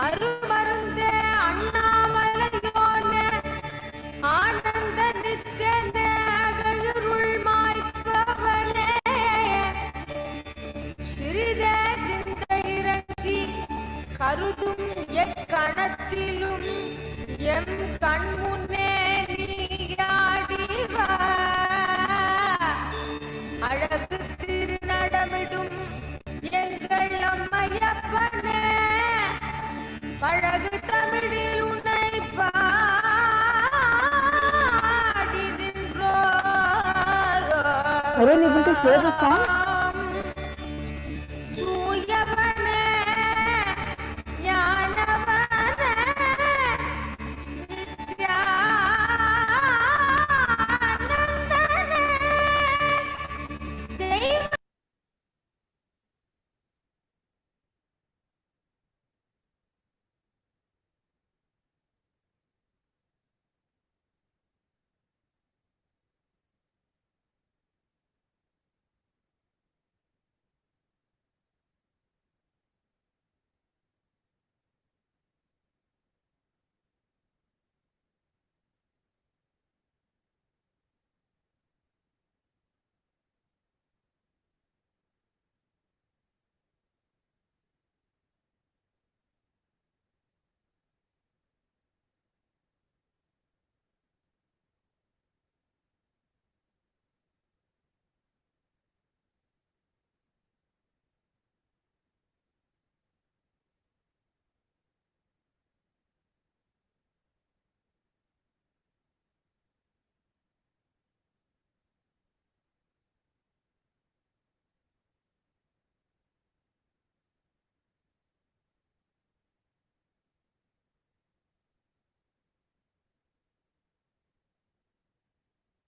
அருமருந்தே அண்ணாமலையோனே ஆனந்த நித்யனே அகருள் மாய்ப்பவனே சிறிதே சிந்தை இறங்கி கருதும் எக்கணத்திலும் M கண்முன்னே நீயாடிவா அழகு திருநடமிடும் எங்கள் அம்மையப்பனே பழகு தமிழில் உன்னை பாடி நின்றோம். Are you able to hear the song? தூயவனே ஞானவனே நித்யானந்தனே தெய்வ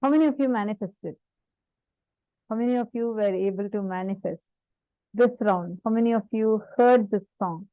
How many of you manifested? How many of you were able to manifest this round? How many of you heard this song?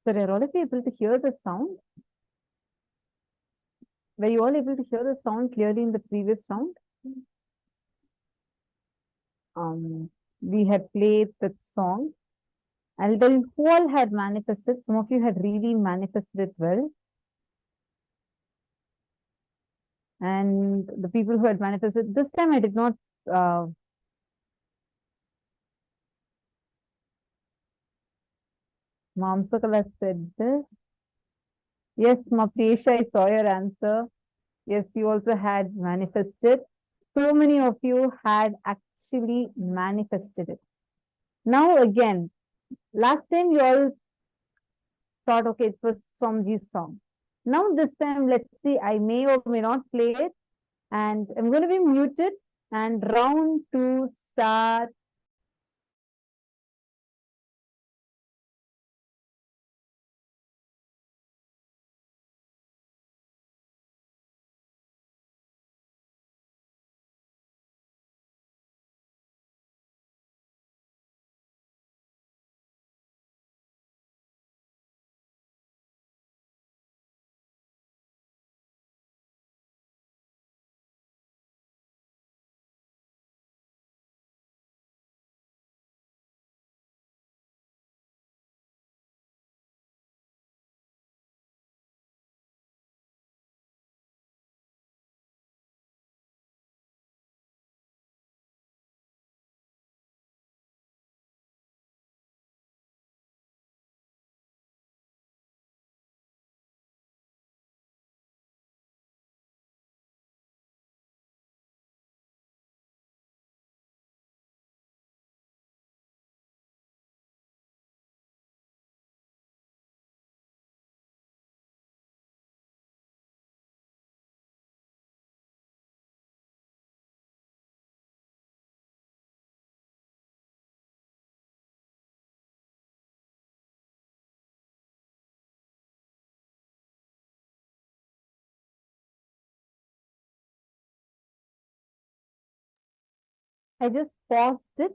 So are all of you able to hear the sound? Were you all able to hear the sound clearly in the previous round? We had played that song. I'll tell you who all had manifested. Some of you had really manifested it well. And the people who had manifested, this time I did not Mamsakala said this. Yes, Mapesha, I saw your answer. Yes, you also had manifested. So many of you had actually manifested it. Now again, last time you all thought, okay, it was Swamiji's song. Now this time, let's see, I may or may not play it. And I'm going to be muted. And round 2 start I just paused it.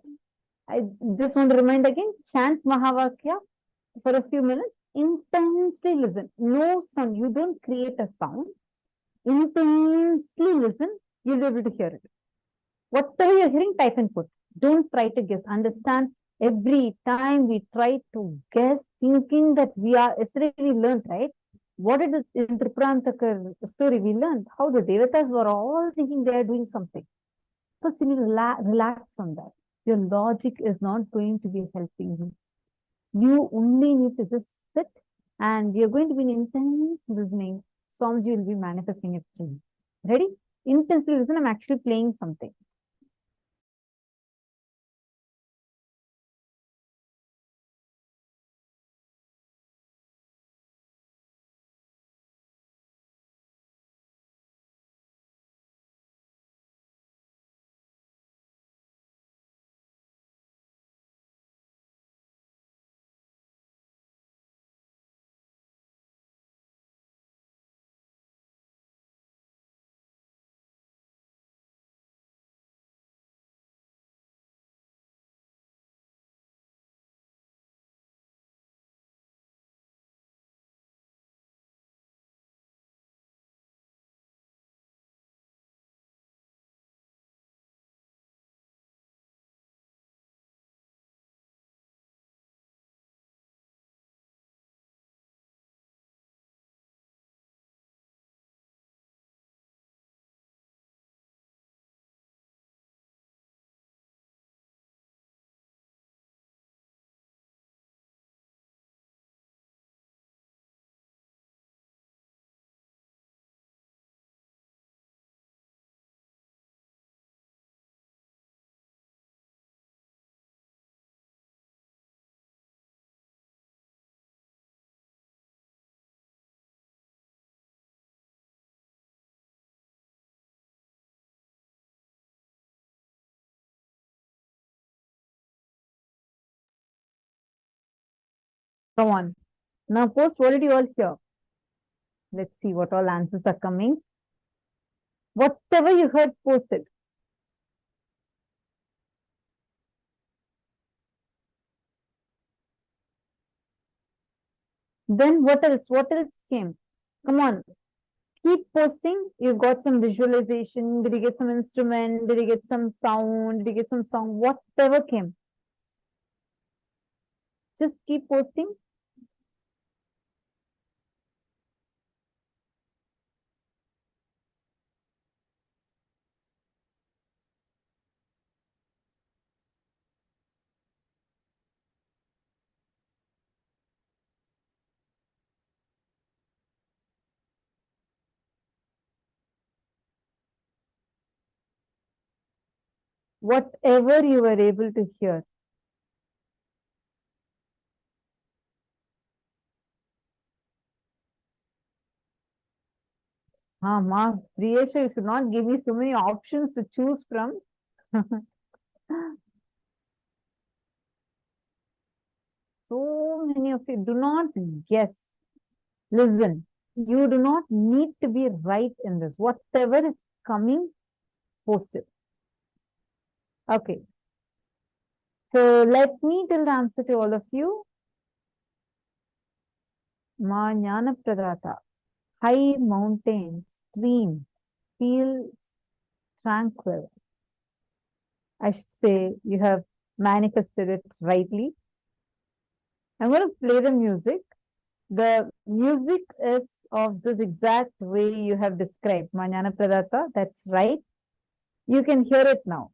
I just want to remind again, chant Mahavakya for a few minutes. Intensely listen. No sound. You don't create a sound. Intensely listen. You'll be able to hear it. Whatever you're hearing, type and put. Don't try to guess. Understand, every time we try to guess, thinking that we are, yesterday we learned, right? What is the Triprantakar story we learned? How the Devatas were all thinking they are doing something. First, you need to relax from that. Your logic is not going to be helping you. You only need to just sit, and you're going to be in intense listening. Swamiji will be manifesting it through you. Ready? Intensely listen. I'm actually playing something. Come on. Now post, what did you all hear? Let's see what all answers are coming. Whatever you heard, post it. Then what else? What else came? Come on. Keep posting. You got some visualization. Did you get some instrument? Did you get some sound? Did you get some song? Whatever came. Just keep posting. Whatever you were able to hear. Ma, Priyesha, you should not give me so many options to choose from. So many of you do not guess. Listen, you do not need to be right in this. Whatever is coming, post it. Okay. So let me tell the answer to all of you. Ma Jnana Pradata. High mountains, streams, feel tranquil. I should say you have manifested it rightly. I'm going to play the music. The music is of this exact way you have described. Ma Jnana Pradata, that's right. You can hear it now.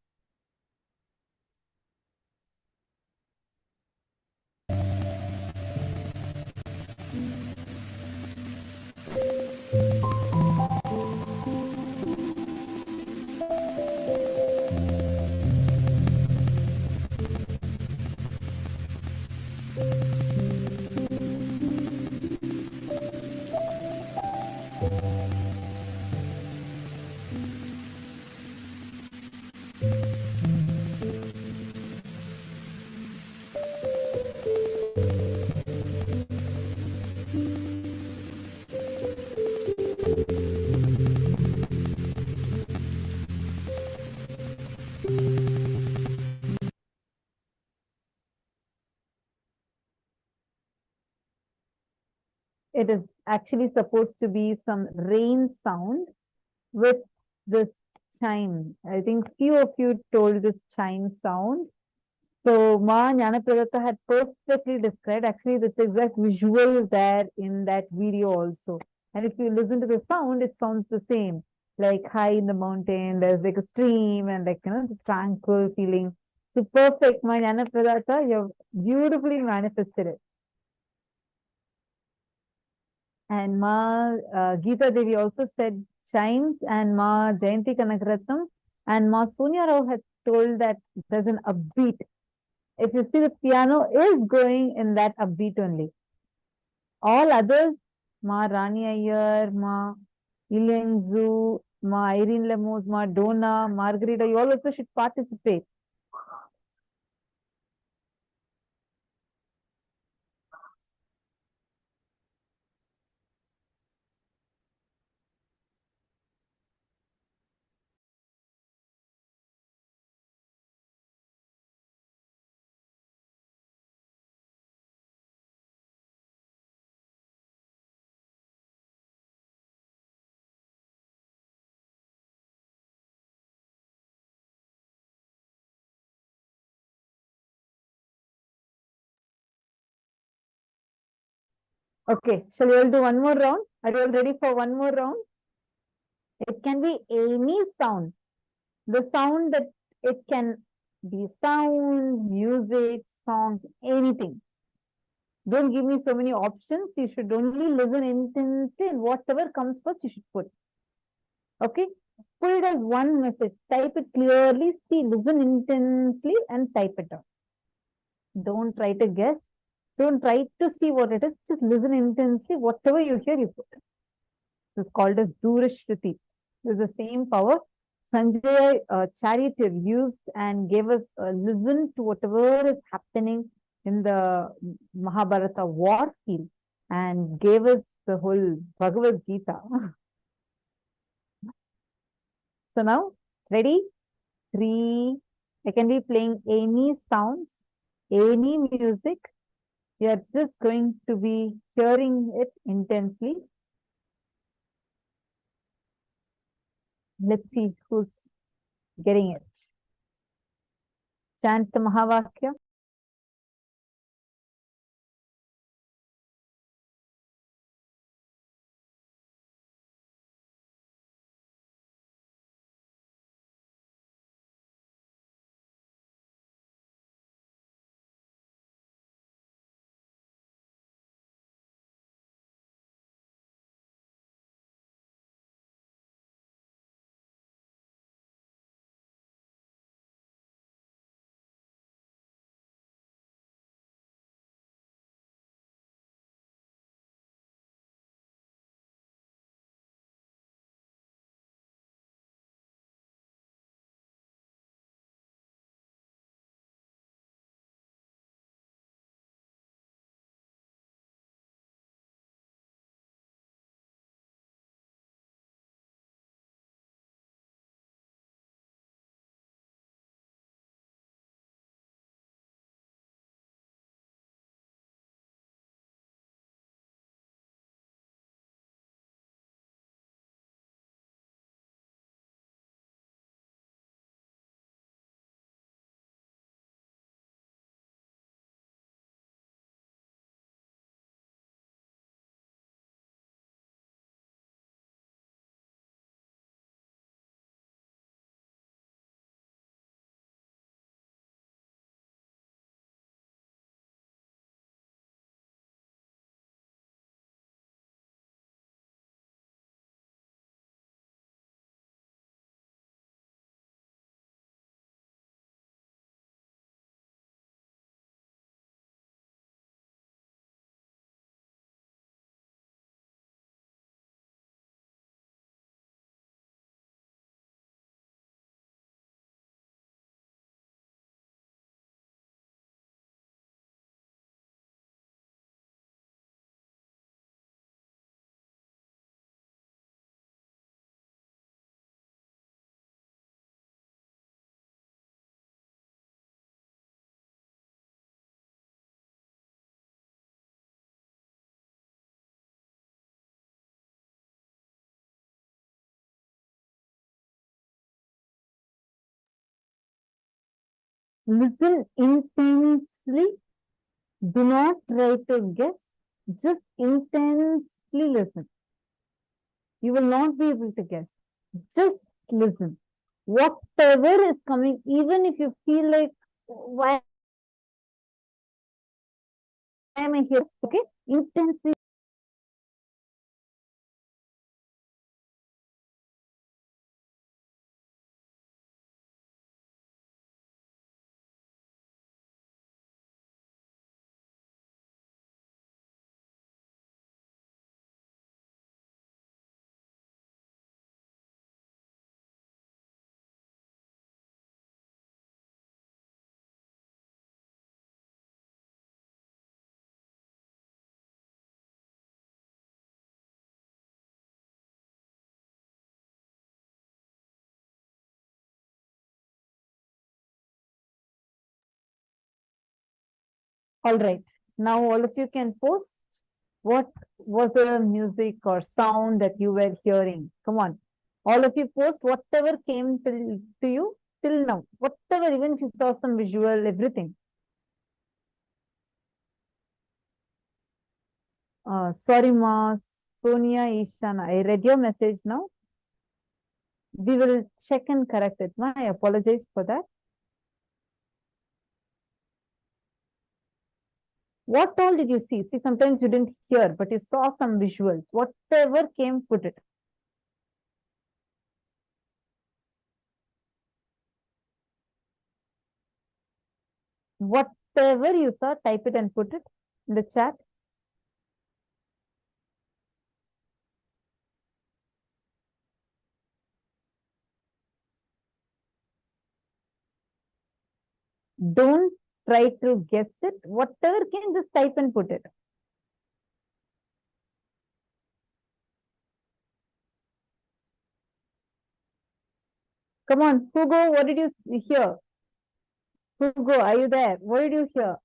it is actually supposed to be some rain sound with this chime. I think few of you told this chime sound. So Ma Jnanapradatta had perfectly described. Actually, this exact visual is there in that video also. And if you listen to the sound, it sounds the same. Like high in the mountain, there's like a stream and like, the tranquil feeling. So perfect, Ma Jnanapradatta, you have beautifully manifested it. And Ma Geeta Devi also said chimes, and Ma Jayanti Kanakaratnam and Ma Sonia Rao had told that there's an upbeat. If you see, the piano is going in that upbeat only. All others, Ma Rani Iyer, Ma Ilengzu, Ma Irene Lemos, Ma Donna, Margarita, you all also should participate. Okay, shall we all do one more round? Are you all ready for one more round? It can be any sound. The sound that it can be sound, music, songs, anything. Don't give me so many options. You should only listen intensely, and whatever comes first, you should put. Okay? Put it as one message. Type it clearly. See, listen intensely and type it down. Don't try to guess. Don't try to see what it is. Just listen intensely. Whatever you hear, you put. This is called as Durashruti. This is the same power Sanjay charioteer used and gave us a listen to whatever is happening in the Mahabharata war field and gave us the whole Bhagavad Gita. So now, ready? 3. I can be playing any sounds, any music. You are just going to be hearing it intensely. Let's see who's getting it. Chant the Mahavakya. Listen intensely. Do not try to guess. Just intensely listen. You will not be able to guess. Just listen. Whatever is coming, even if you feel like, why am I here? Okay? Intensely. All right. Now all of you can post what was the music or sound that you were hearing. Come on. All of you post whatever came to you till now. Whatever, even if you saw some visual, everything. Sorry, Ma, Sonia, Ishana. I read your message now. We will check and correct it. Ma, I apologize for that. What all did you see? See, sometimes you didn't hear, but you saw some visuals. Whatever came, put it. Whatever you saw, type it and put it in the chat. Don't try to guess it. Whatever came, just type and put it. Come on, Hugo, what did you hear? Hugo, are you there? What did you hear?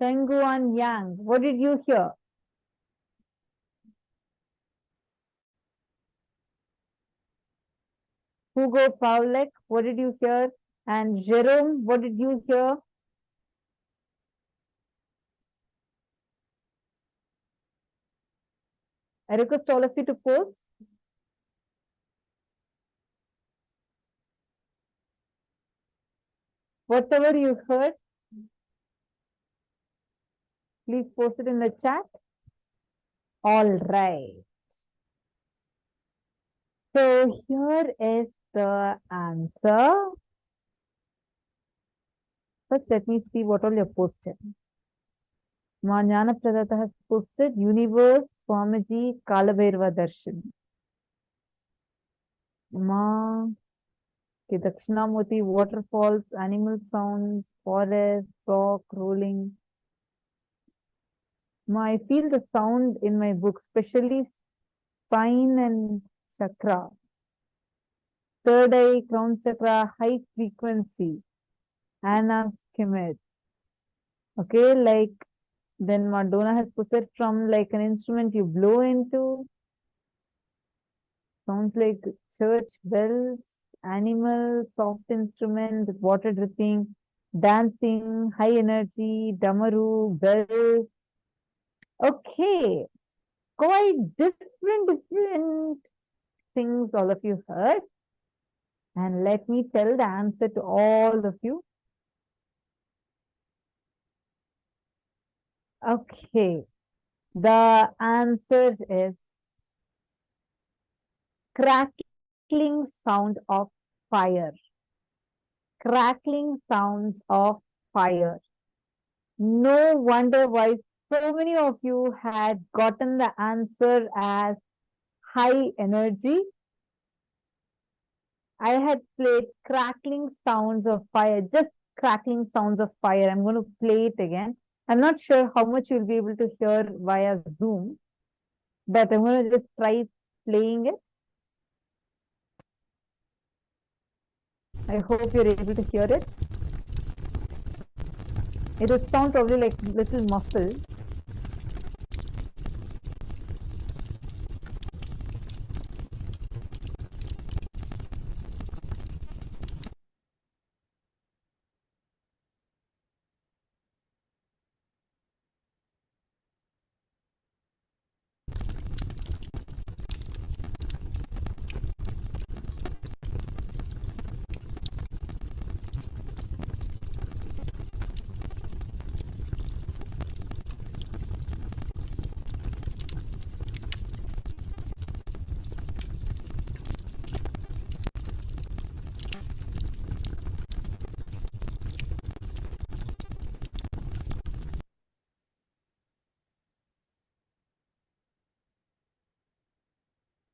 Tenguan Yang, what did you hear? Hugo Paulek, what did you hear? And Jerome, what did you hear? I request all of you to post. Whatever you heard, please post it in the chat. All right. So here is the answer. First, let me see what all you posted. Jnana Pradata has posted Universe, Swamiji, Kalabhairava Darshan. Ma, Dakshinamurti, waterfalls, animal sounds, forest, rock, rolling. Ma, I feel the sound in my book, especially spine and chakra. Third eye, crown chakra, high frequency, Anna's schemate. Okay, like then Madonna has posted from like an instrument you blow into. Sounds like church bells, animal, soft instrument, water dripping, dancing, high energy, damaru, bells. Okay, quite different things all of you heard. And let me tell the answer to all of you. Okay, the answer is crackling sound of fire. Crackling sounds of fire. No wonder why so many of you had gotten the answer as high energy. I had played crackling sounds of fire, just crackling sounds of fire. I'm going to play it again. I'm not sure how much you'll be able to hear via Zoom, but I'm going to just try playing it. I hope you're able to hear it. It would sound probably like little muffled.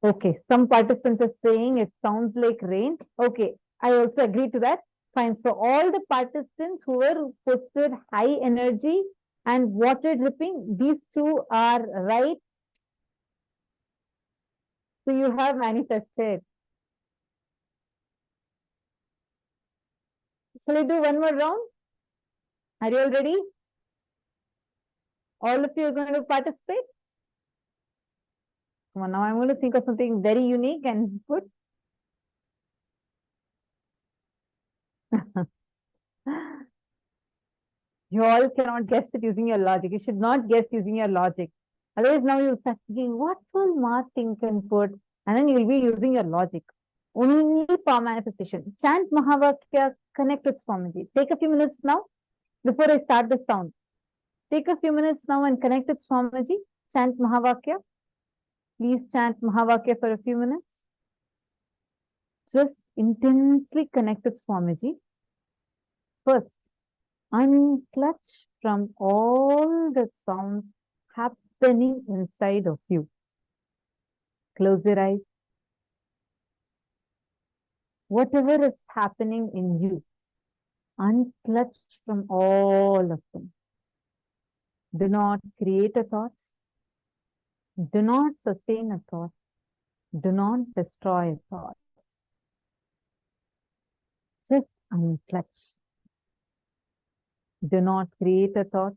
Okay, some participants are saying it sounds like rain. Okay, I also agree to that. Fine. So all the participants who were posted high energy and water dripping, these two are right. So you have manifested. Shall I do one more round? Are you all ready? All of you are going to participate? Come on, now I'm going to think of something very unique and put. You all cannot guess it using your logic. You should not guess using your logic. Otherwise, now you'll start thinking, what will Ma think and put? And then you'll be using your logic. Only power manifestation. Chant Mahavakya, connect with Swamiji. Take a few minutes now before I start the sound. Take a few minutes now and connect with Swamiji. Chant Mahavakya. Please chant Mahavakya for a few minutes. Just intensely connect with Swamiji. First, unclutch from all the sounds happening inside of you. Close your eyes. Whatever is happening in you, unclutch from all of them. Do not create a thought. Do not sustain a thought. Do not destroy a thought. Just unclutch. Do not create a thought.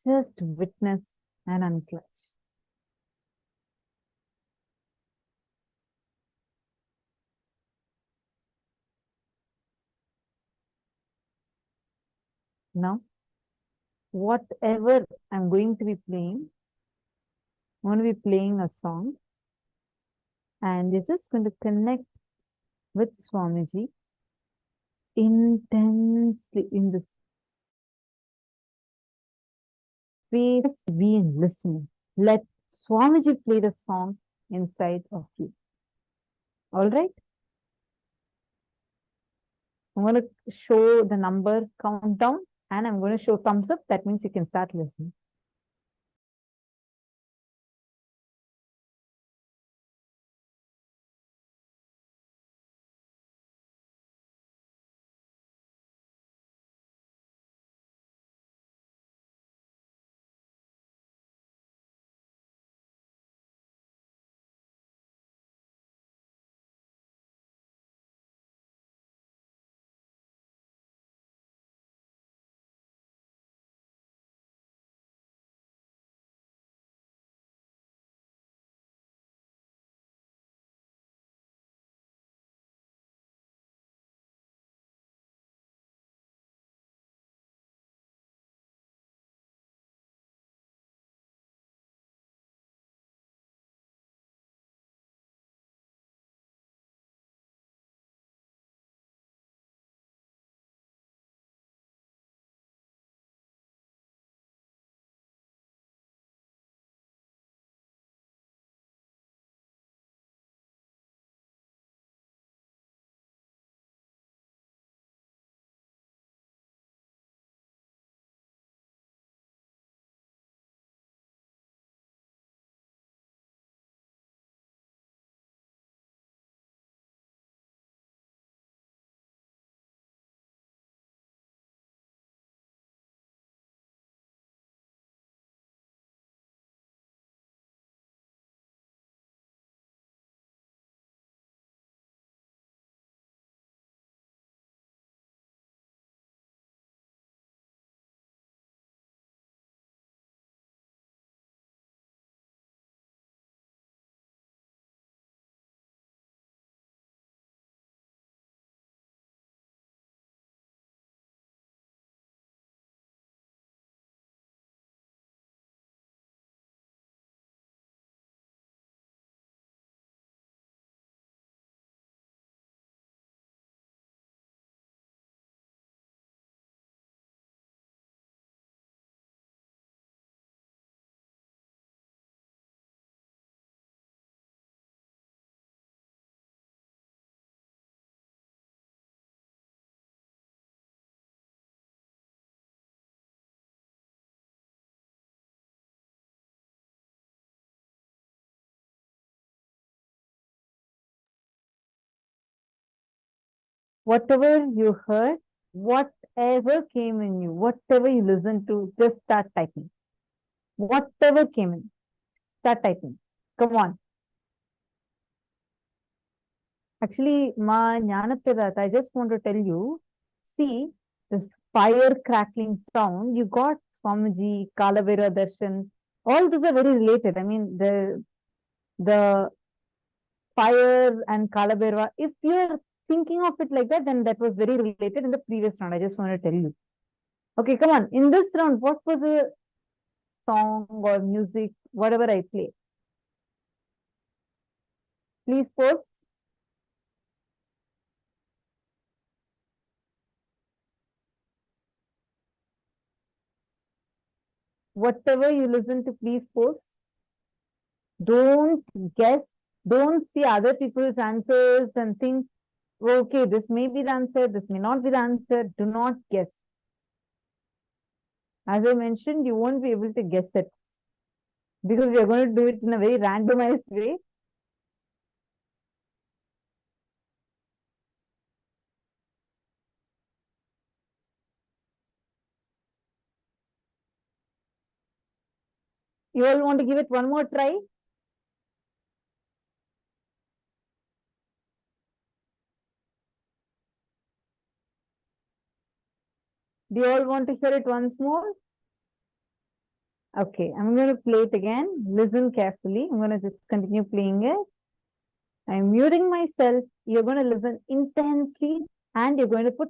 Just witness and unclutch. Now, whatever I'm going to be playing, I'm going to be playing a song, and you're just going to connect with Swamiji intensely in this space. Just be in listening. Let Swamiji play the song inside of you. All right? I'm going to show the number countdown and I'm going to show thumbs up. That means you can start listening. whatever you heard, whatever came in you, whatever you listened to, just start typing. Whatever came in, start typing. Come on. Actually, Ma Jnanapidat, I just want to tell you, see, this fire crackling sound, you got Swamiji, Kalavira Darshan, all these are very related. I mean, the fire and Kalabhairava, if you're thinking of it like that, then that was very related in the previous round. I just want to tell you. Okay, come on. In this round, what was the song or music, whatever I play? Please post. Whatever you listen to, please post. Don't guess. Don't see other people's answers and think, okay, this may be the answer, this may not be the answer. Do not guess. As I mentioned, you won't be able to guess it because we are going to do it in a very randomized way. You all want to give it one more try? Do you all want to hear it once more? Okay, I'm going to play it again. Listen carefully. I'm going to just continue playing it. I'm muting myself. You're going to listen intensely and you're going to put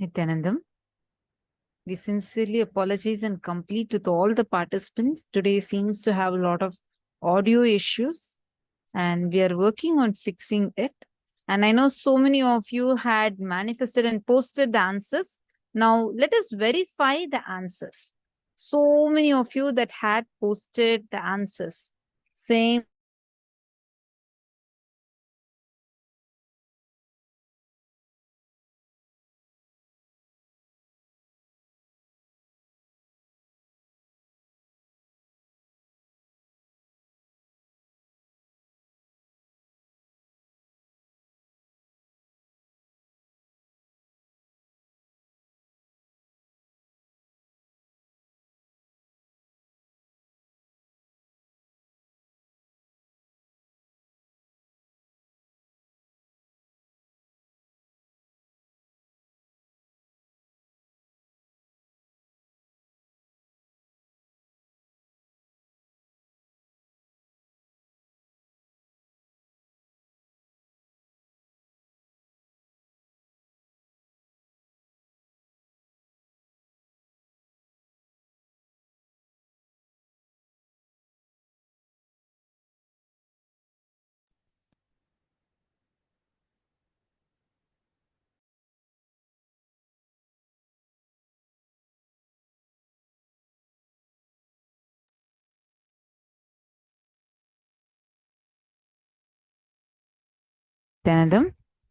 Nithyanandam, we sincerely apologize and complete with all the participants. Today seems to have a lot of audio issues and we are working on fixing it. And I know so many of you had manifested and posted the answers. Now let us verify the answers. So many of you that had posted the answers. Same.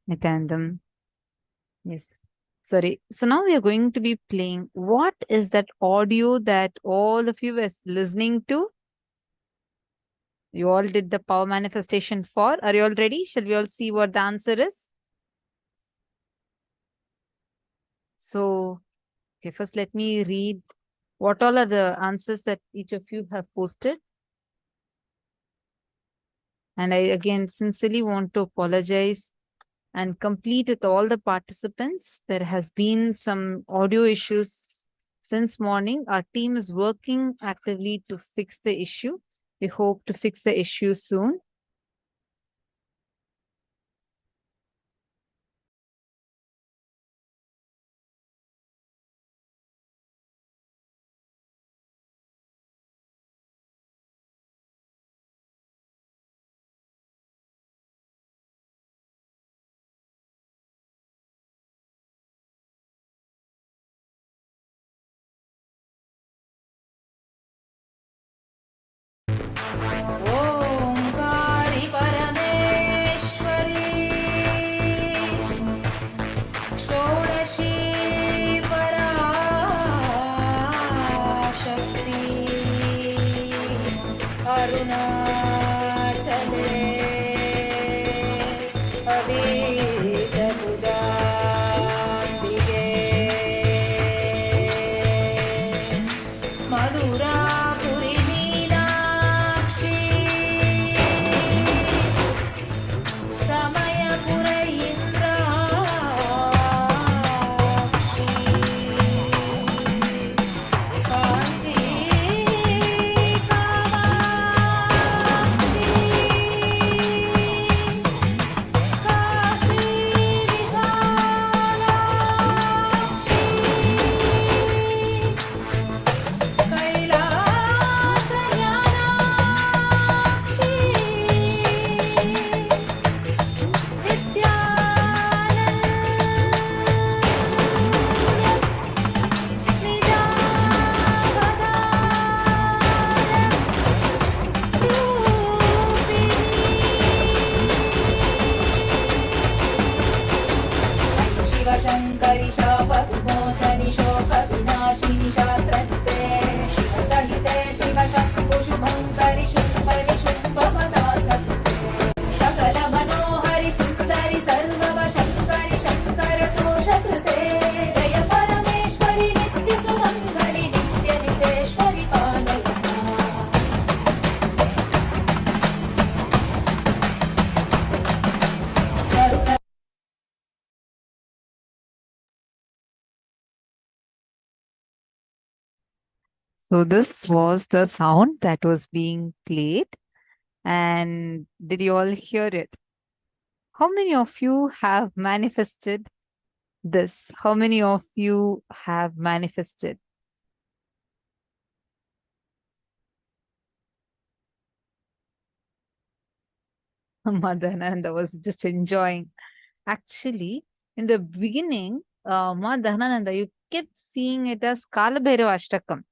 Nithyanandam. Yes. Sorry. So now we are going to be playing. What is that audio that all of you were listening to? You all did the power manifestation for. Are you all ready? Shall we all see what the answer is? So, okay, first let me read what all are the answers that each of you have posted. And I again sincerely want to apologize and complete with all the participants. There has been some audio issues since morning. Our team is working actively to fix the issue. We hope to fix the issue soon. Omkari परमेश्वरी षोडशी पराशक्ति अरुणाचले अभीतभुजाम्बिके मधुरापुरी मीनाक्षी समयपुर इंद्राक्षी कांची कामाक्षी काशी विशालाक्षी कैलास ज्ञानाक्षी शिवशङ्करि शापविमोचनि शोकविनाशिनि शास्त्रज्ञे शिवसहिते शिवशम्भुशुभङ्करि शुम्भनिशुम्भपदास्तत्ते सकलमनोहरि सुन्दरि सर्ववशङ्करि शङ्करतोषकृते जय परमेश्वरि नित्यसुमङ्गलि नित्यनितेश्वरि पालय करुण So this was the sound that was being played. And did you all hear it? How many of you have manifested this? How many of you have manifested? Madhananda was just enjoying. Actually, in the beginning, Madhananda, you kept seeing it as Kalabhairava Ashtakam.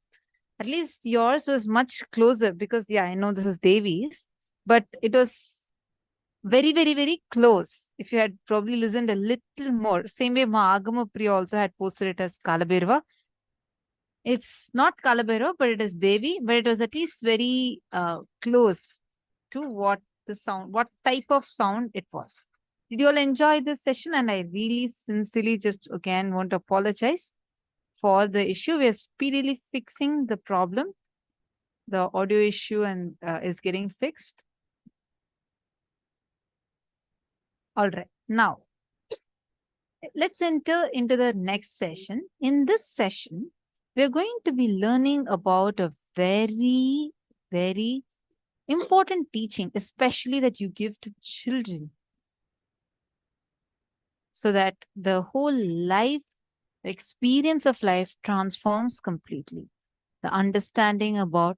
At least yours was much closer because, yeah, I know this is Devi's, but it was very, very, very close. If you had probably listened a little more, same way Agama Priya also had posted it as Kalabhairava. It's not Kalabhairava, but it is Devi, but it was at least very close to what the sound, what type of sound it was. Did you all enjoy this session? And I really sincerely just again want to apologize for the issue. We are speedily fixing the problem. The audio issue and is getting fixed. All right. Now, let's enter into the next session. In this session, we're going to be learning about a very, very important teaching, especially that you give to children, so that the whole life, the experience of life transforms completely. The understanding about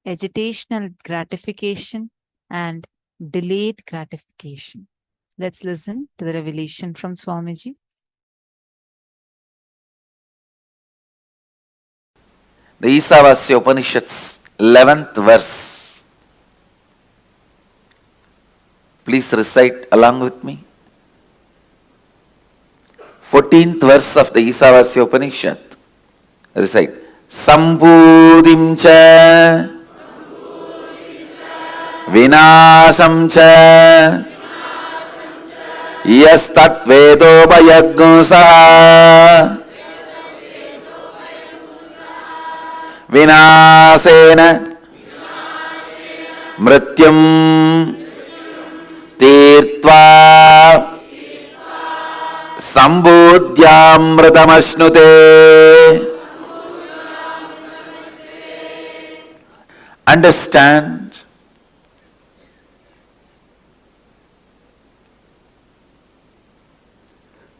agitational gratification and delayed gratification. Let's listen to the revelation from Swamiji. The Isavasya Upanishads, 11th verse. Please recite along with me. 14th verse of the Isavasya Upanishad. Recite. Sambhudim cha vinasam cha yastat vedobhayagnusaha vinasena mrityum tirtva sambodhyamritamashnude. Understand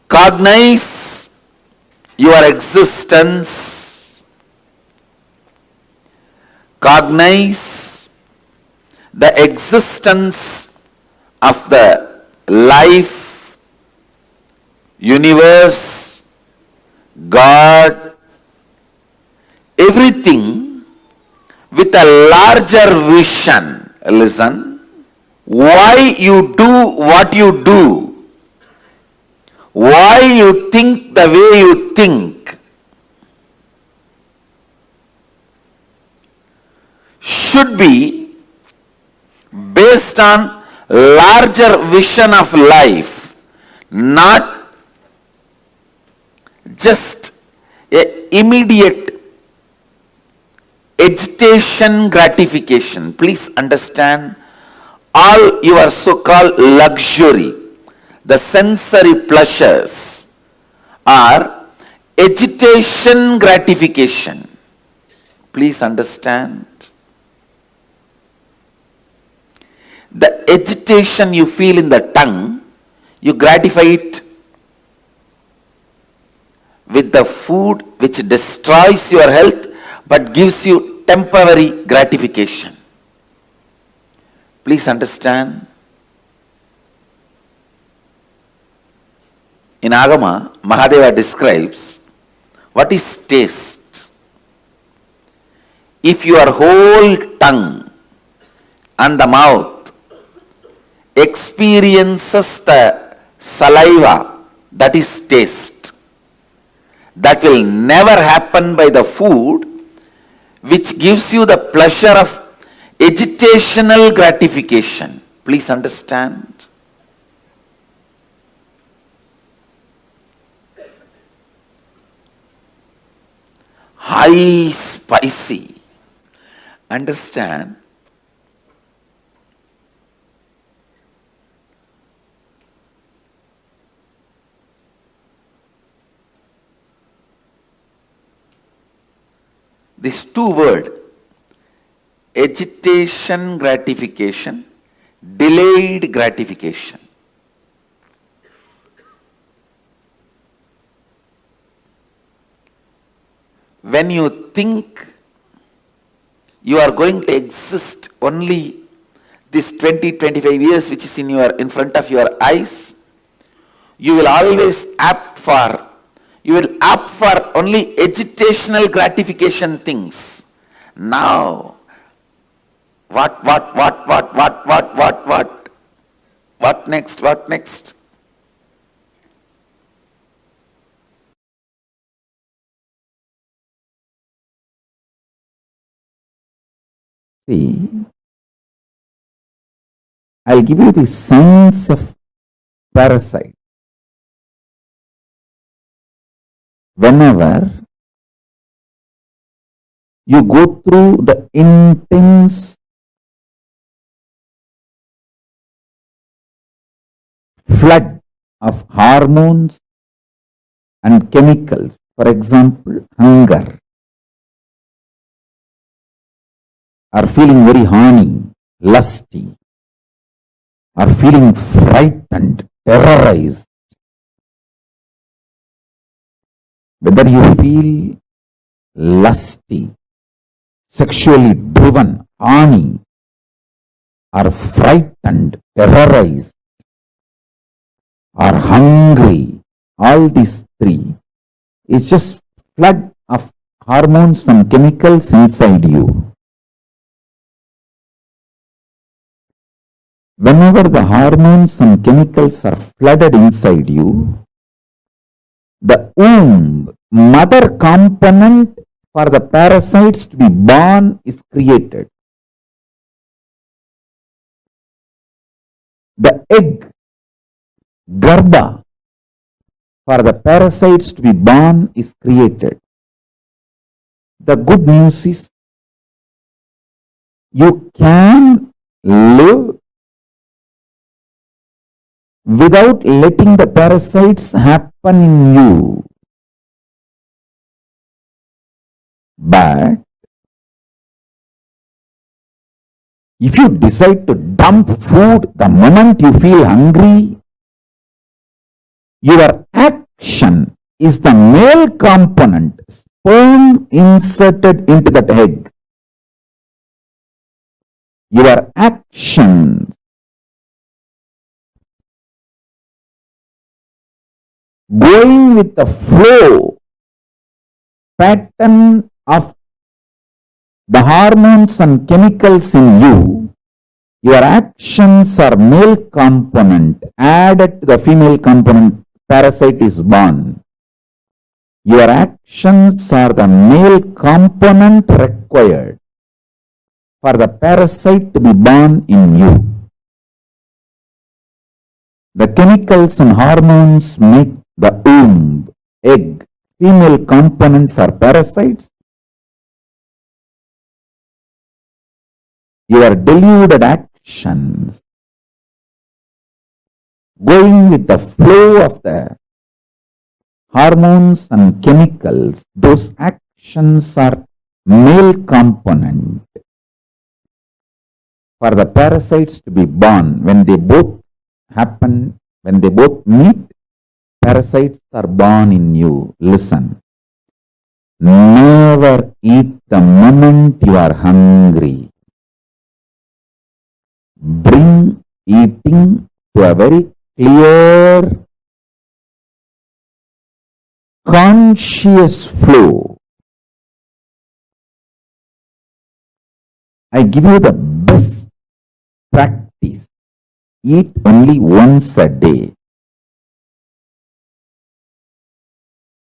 cognize your existence, cognize the existence of the life, universe, God, everything with a larger vision. Listen, why you do what you do, why you think the way you think, should be based on larger vision of life, not just a immediate agitation gratification. Please understand, all your so-called luxury, the sensory pleasures, are agitation gratification. Please understand. The agitation you feel in the tongue, you gratify it with the food which destroys your health but gives you temporary gratification. Please understand. In Agama, Mahadeva describes what is taste. If your whole tongue and the mouth experiences the saliva, that is taste. That will never happen by the food which gives you the pleasure of agitational gratification. Please understand. High spicy. Understand. These two words, agitation gratification, delayed gratification. when you think you are going to exist only this 20-25 years which is in front of your eyes, you will always opt for only agitational gratification things. Now, what next? What next? See, I'll give you the signs of parasite. Whenever you go through the intense flood of hormones and chemicals, for example, hunger, or feeling very horny, lusty, or feeling frightened, terrorized, whether you feel lusty, sexually driven, horny, or frightened, terrorized, or hungry, all these three is just flood of hormones and chemicals inside you. Whenever the hormones and chemicals are flooded inside you, the womb, mother component for the parasites to be born is created. The egg, garbha, for the parasites to be born is created. The good news is you can live without letting the parasites happen in you. But if you decide to dump food the moment you feel hungry, your action is the male component, sperm inserted into that egg. Your actions going with the flow pattern of the hormones and chemicals in you, your actions are male component added to the female component, parasite is born. Your actions are the male component required for the parasite to be born in you. The chemicals and hormones make the womb, egg, female component for parasites. Your deluded actions, going with the flow of the hormones and chemicals, those actions are male component for the parasites to be born. When they both happen, when they both meet, parasites are born in you. Listen, never eat the moment you are hungry. Bring eating to a very clear, conscious flow. I give you the best practice. Eat only once a day.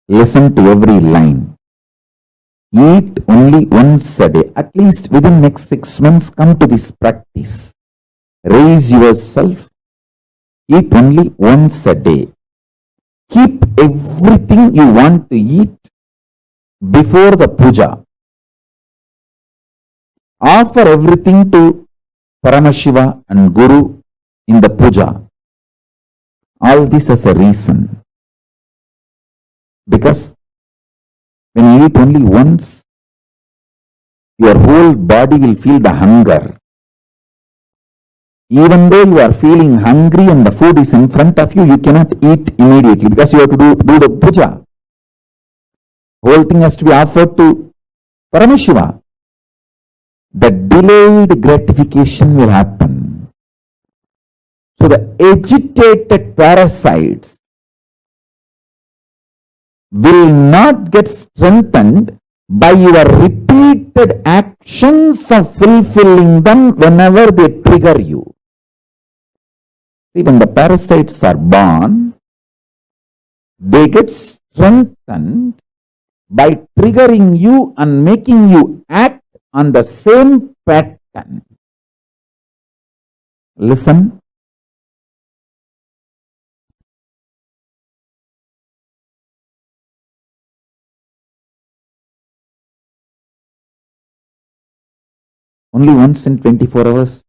Listen to every line. Eat only once a day. At least within next 6 months, come to this practice. Raise yourself. Eat only once a day. Keep everything you want to eat before the puja. Offer everything to Paramashiva and Guru in the puja. All this has a reason. Because when you eat only once, your whole body will feel the hunger. Even though you are feeling hungry and the food is in front of you, you cannot eat immediately because you have to do the puja. Whole thing has to be offered to Paramashiva. The delayed gratification will happen. So the agitated parasites will not get strengthened by your repeated actions of fulfilling them whenever they trigger you. See, when the parasites are born, they get strengthened by triggering you and making you act on the same pattern. Listen. Only once in 24 hours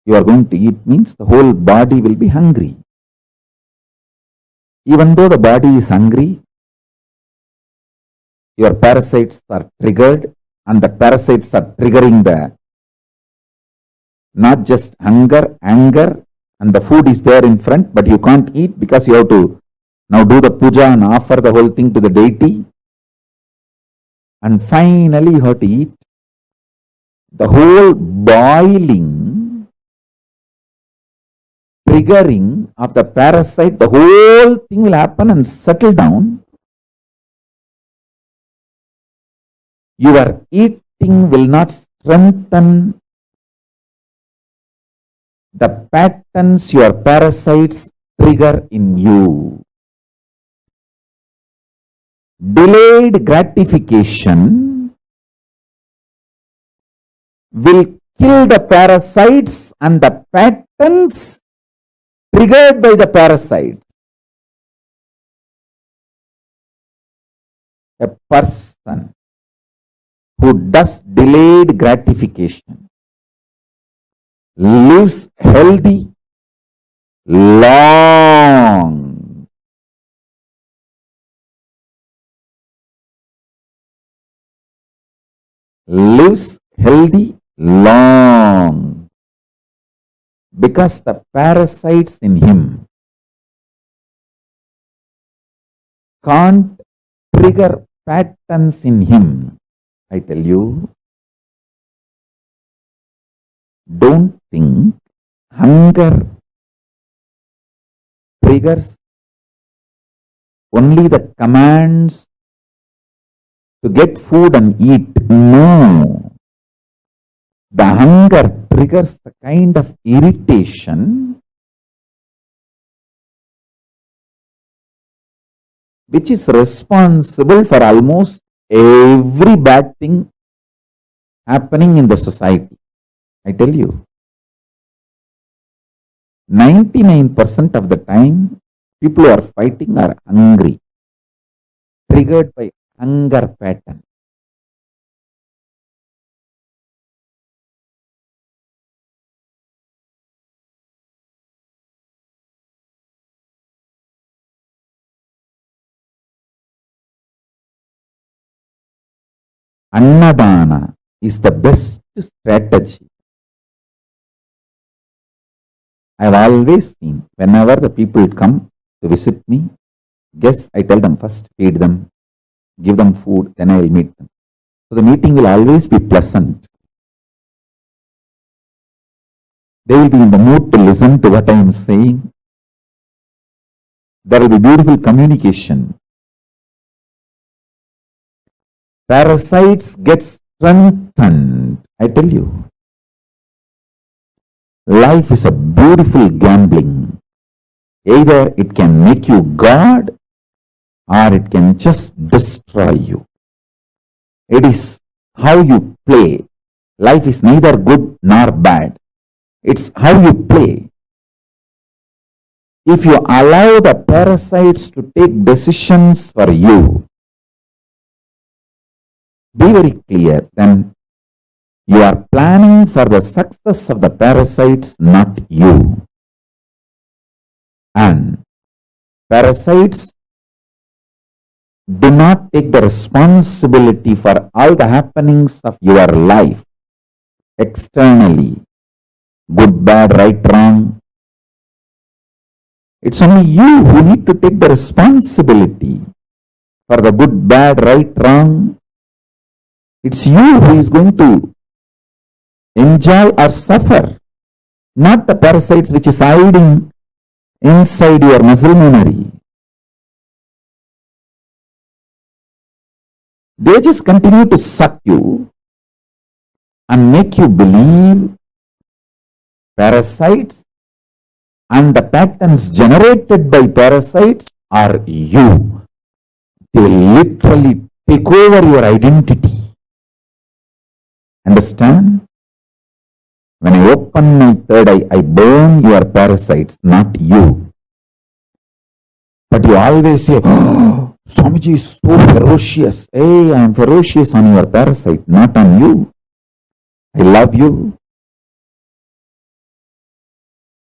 you are going to eat means the whole body will be hungry. Even though the body is hungry, your parasites are triggered, and the parasites are triggering the not just hunger, anger, and the food is there in front, but you can't eat because you have to now do the puja and offer the whole thing to the deity. And finally you have to eat. The whole boiling, triggering of the parasite, the whole thing will happen and settle down. Your eating will not strengthen the patterns your parasites trigger in you. Delayed gratification will kill the parasites and the patterns triggered by the parasite. A person who does delayed gratification lives healthy, long. Lives healthy, long. Because the parasites in him can't trigger patterns in him. I tell you, don't think hunger triggers only the commands to get food and eat. No. The hunger triggers the kind of irritation which is responsible for almost every bad thing happening in the society. I tell you, 99% of the time, people who are fighting are hungry, triggered by hunger pattern. Annadana is the best strategy. I have always seen, whenever the people come to visit me, guess I tell them first, feed them, give them food, then I will meet them. So the meeting will always be pleasant. They will be in the mood to listen to what I am saying. There will be beautiful communication. Parasites get strengthened. I tell you, life is a beautiful gambling. Either it can make you God or it can just destroy you. It is how you play. Life is neither good nor bad. It's how you play. If you allow the parasites to take decisions for you, be very clear, then you are planning for the success of the parasites, not you. And parasites do not take the responsibility for all the happenings of your life externally, good, bad, right, wrong. It's only you who need to take the responsibility for the good, bad, right, wrong. It's you who is going to enjoy or suffer, not the parasites which is hiding inside your muscle memory. They just continue to suck you and make you believe parasites and the patterns generated by parasites are you. They literally take over your identity. Understand? When I open my third eye, I burn your parasites, not you. But you always say, oh, Swamiji is so ferocious. Hey, I am ferocious on your parasite, not on you. I love you.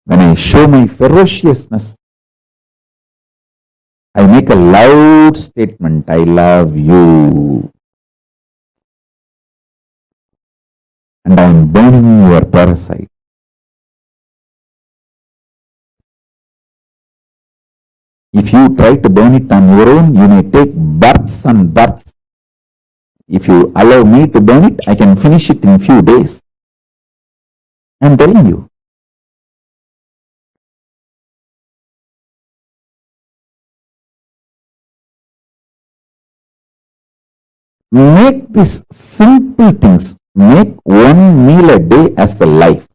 When I show my ferociousness, I make a loud statement, I love you. And I am burning your parasite. If you try to burn it on your own, you may take births and births. If you allow me to burn it, I can finish it in few days. I am telling you. Make these simple things, make one meal a day as a life.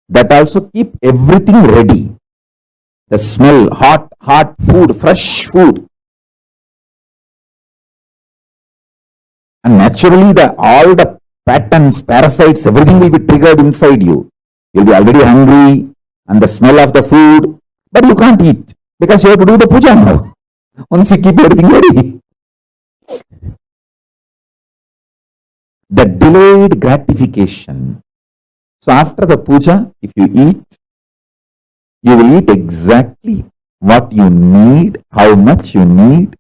That also keep everything ready. The smell, hot food, fresh food. And naturally all the patterns, parasites, everything will be triggered inside you. You'll be already hungry and the smell of the food, but you can't eat because you have to do the puja now. Once you keep everything ready. The delayed gratification. So after the puja, if you eat, you will eat exactly what you need, how much you need.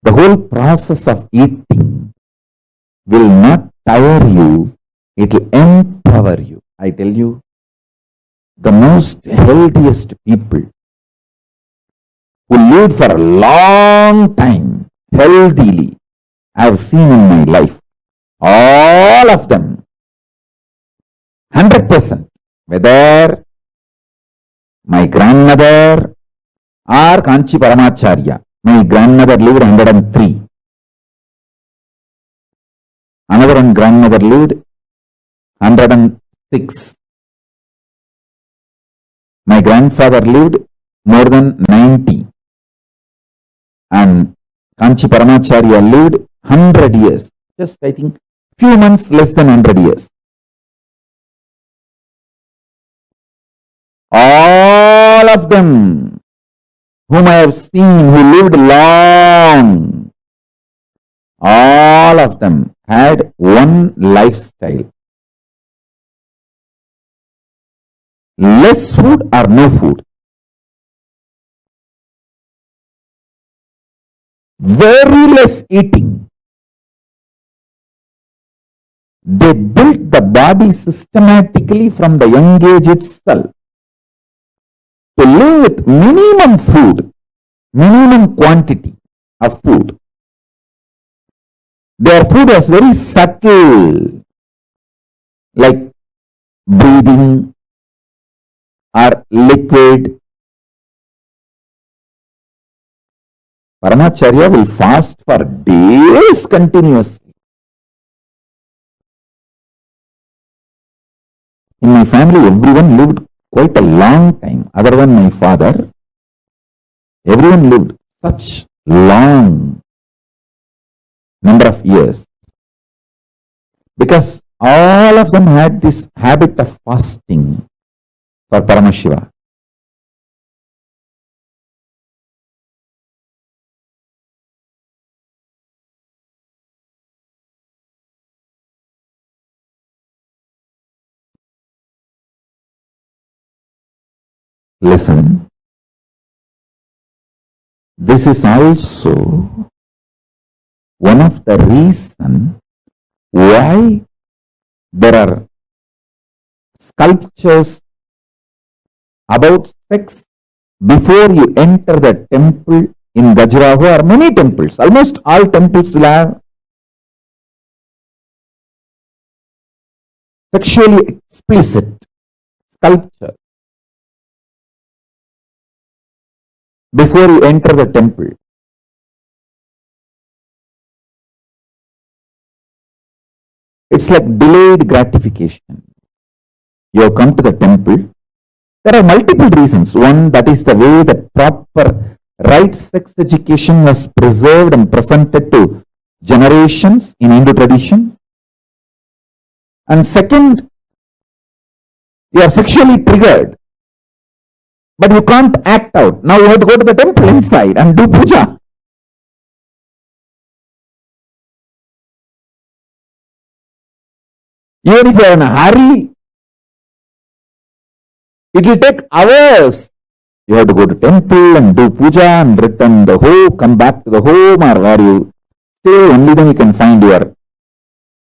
The whole process of eating will not tire you, it will empower you. I tell you, the most healthiest people who lived for a long time, healthily, I have seen in my life, all of them, 100%, whether my grandmother or Kanchi Paramacharya. My grandmother lived 103. Another one grandmother lived 106. My grandfather lived more than 90. And Kanchi Paramacharya lived 100 years. Just I think few months less than 100 years. All of them whom I have seen who lived long, all of them had one lifestyle. Less food or no food. Very less eating. They built the body systematically from the young age itself to live with minimum food, minimum quantity of food. Their food was very subtle, like breathing or liquid. Paramacharya will fast for days continuously. In my family, everyone lived quite a long time. Other than my father, everyone lived such long number of years. Because all of them had this habit of fasting for Paramashiva. Listen, this is also one of the reasons why there are sculptures about sex before you enter the temple in Gajraho or many temples. Almost all temples will have sexually explicit sculpture before you enter the temple. It's like delayed gratification. You have come to the temple. There are multiple reasons. One, that is the way that proper right sex education was preserved and presented to generations in Hindu tradition. And second, you are sexually triggered, but you can't act out. Now you have to go to the temple inside and do puja. Even if you are in a hurry, it will take hours. You have to go to temple and do puja and return the home, come back to the home, or where you stay. Only then you can find your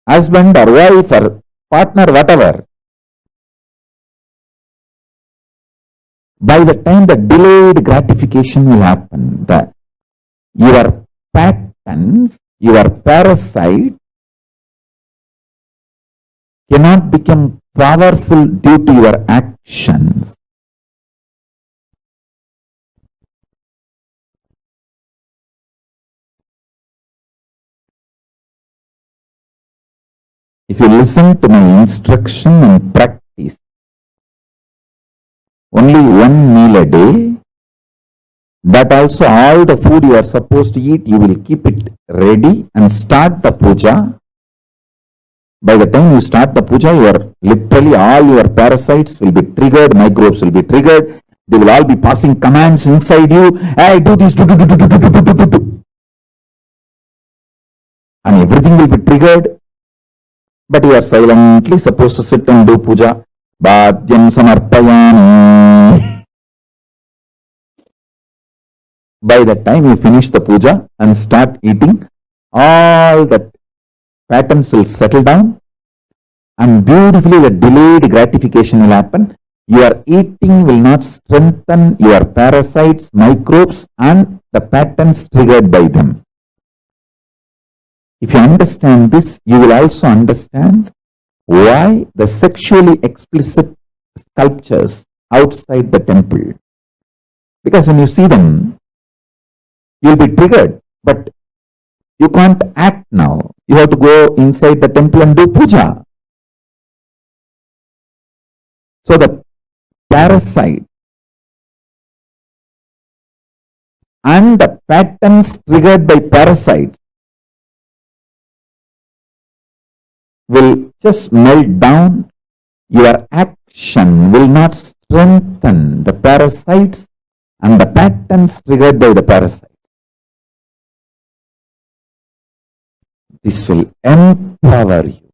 husband or wife or partner, whatever. By the time the delayed gratification will happen, your patterns, your parasite cannot become powerful due to your actions. If you listen to my instruction and practice only one meal a day, that also all the food you are supposed to eat, you will keep it ready and start the puja. By the time you start the puja, literally all your parasites will be triggered, microbes will be triggered. They will all be passing commands inside you. Hey, do this, do. And everything will be triggered. But you are silently supposed to sit and do puja. Bhadyam samarpayami. By the time you finish the puja and start eating, all that patterns will settle down and beautifully the delayed gratification will happen. Your eating will not strengthen your parasites, microbes, and the patterns triggered by them. If you understand this, you will also understand why the sexually explicit sculptures outside the temple. Because when you see them, you will be triggered, but you can't act now. You have to go inside the temple and do puja. So the parasite and the patterns triggered by parasites will just melt down. Your action will not strengthen the parasites and the patterns triggered by the parasite. This will empower you.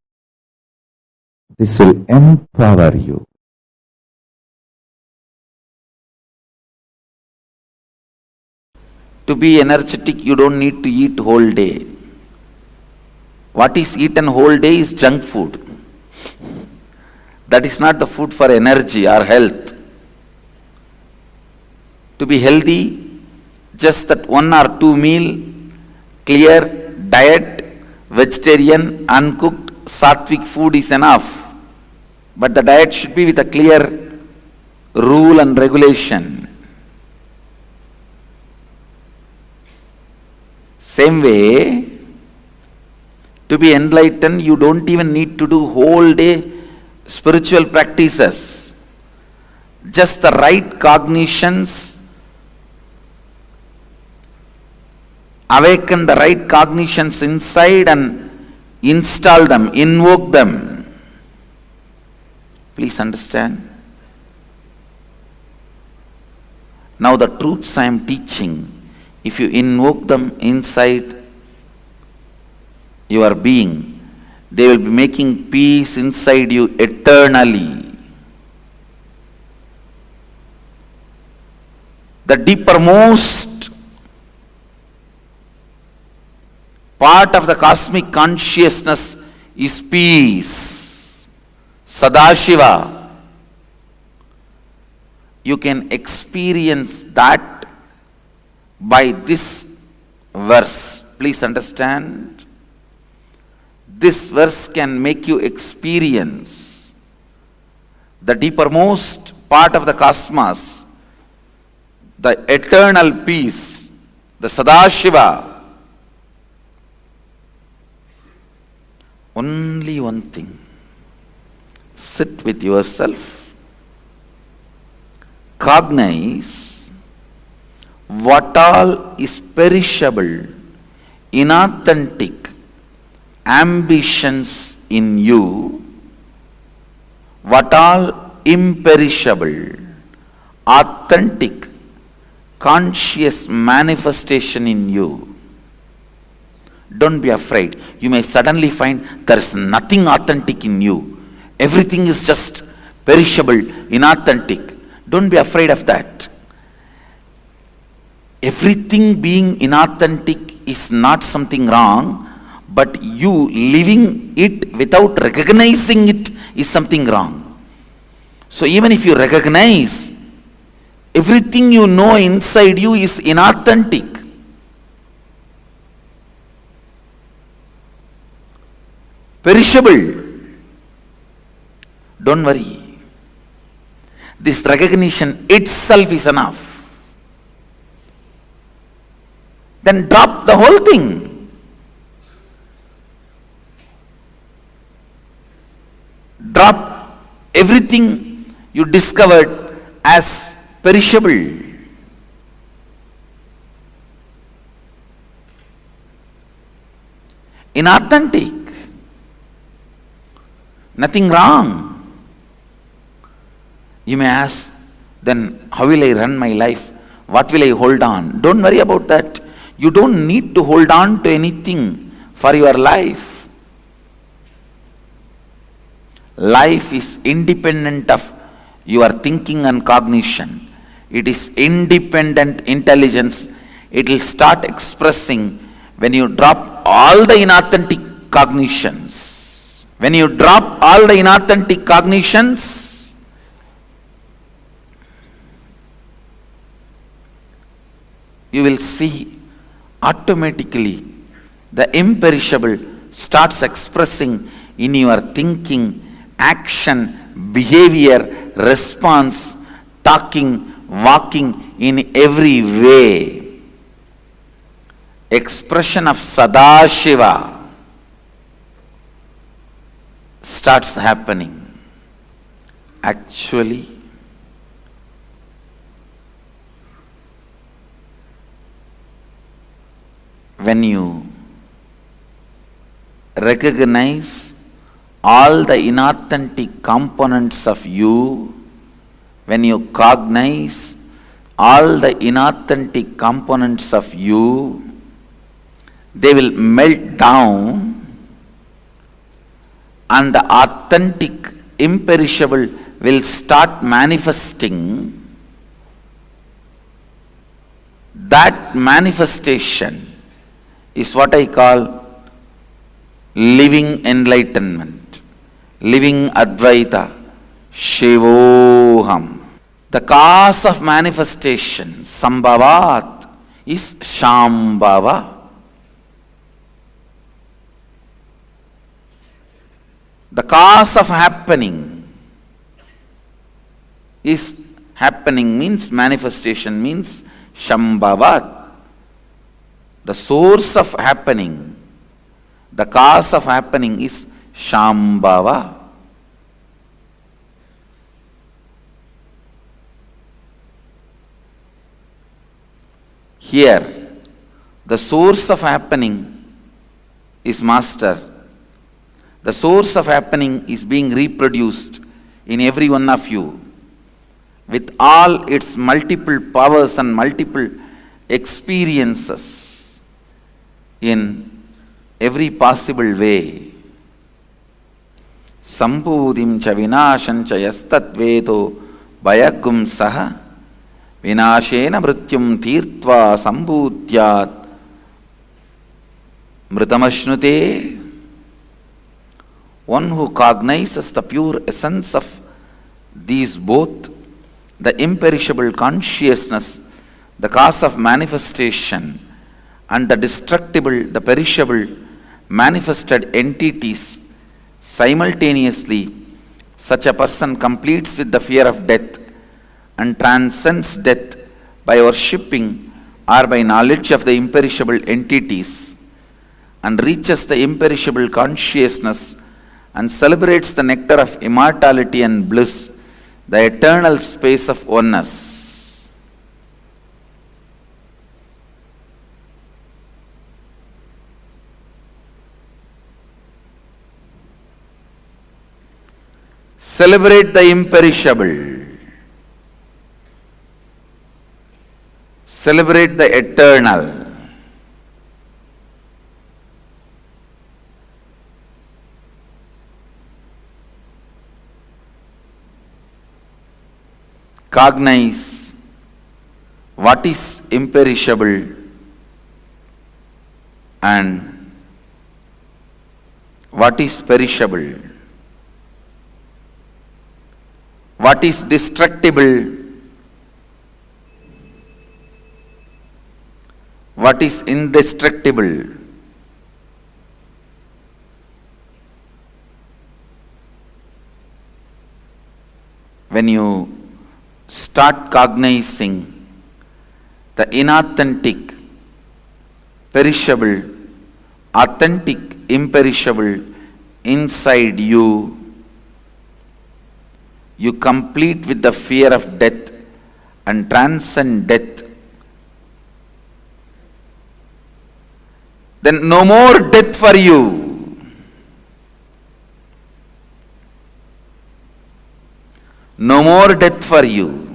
This will empower you. To be energetic, you don't need to eat whole day. What is eaten whole day is junk food. That is not the food for energy or health. To be healthy, just that 1 or 2 meal, clear diet, vegetarian, uncooked, sattvic food is enough. But the diet should be with a clear rule and regulation. Same way, to be enlightened, you don't even need to do whole day spiritual practices. Just the right cognitions, awaken the right cognitions inside and install them, invoke them. Please understand. Now the truths I am teaching, if you invoke them inside your being, they will be making peace inside you eternally. The deepermost part of the cosmic consciousness is peace. Sadashiva. You can experience that by this verse. Please understand, this verse can make you experience the deepermost part of the cosmos, the eternal peace, the Sadashiva. Only one thing, sit with yourself, cognize what all is perishable, inauthentic ambitions in you, what all imperishable, authentic, conscious manifestation in you. Don't be afraid. You may suddenly find there is nothing authentic in you. Everything is just perishable, inauthentic. Don't be afraid of that. Everything being inauthentic is not something wrong, but you living it without recognizing it is something wrong. So even if you recognize, everything you know inside you is inauthentic. Perishable. Don't worry. This recognition itself is enough. Then drop the whole thing. Drop everything you discovered as perishable. Inauthentic. Nothing wrong. You may ask, then how will I run my life? What will I hold on? Don't worry about that. You don't need to hold on to anything for your life. Life is independent of your thinking and cognition. It is independent intelligence. It will start expressing when you drop all the inauthentic cognitions. When you drop all the inauthentic cognitions, you will see automatically the imperishable starts expressing in your thinking, action, behavior, response, talking, walking, in every way. Expression of Sadashiva starts happening. Actually, when you recognize all the inauthentic components of you, when you cognize all the inauthentic components of you, they will melt down, and the authentic, imperishable will start manifesting. That manifestation is what I call living enlightenment, living Advaita, Shivoham. The cause of manifestation, Sambhavat, is Shambhava. The cause of happening is happening means manifestation means Shambhavat. The source of happening, the cause of happening is Shambhava. Here, the source of happening is Master. The source of happening is being reproduced in every one of you with all its multiple powers and multiple experiences in every possible way. Sambhudim cha vinasham cha yastatvedo bayagum saha vinashena mrityum tirtva sambhutyat mritamashnute. One who cognizes the pure essence of these both, the imperishable consciousness, the cause of manifestation, and the destructible, the perishable, manifested entities simultaneously, such a person completes with the fear of death and transcends death by worshipping or by knowledge of the imperishable entities, and reaches the imperishable consciousness and celebrates the nectar of immortality and bliss, the eternal space of oneness. Celebrate the imperishable. Celebrate the eternal. Cognize what is imperishable and what is perishable, what is destructible, what is indestructible. When you start cognizing the inauthentic, perishable, authentic, imperishable inside you, you complete with the fear of death and transcend death. Then no more death for you. No more death for you.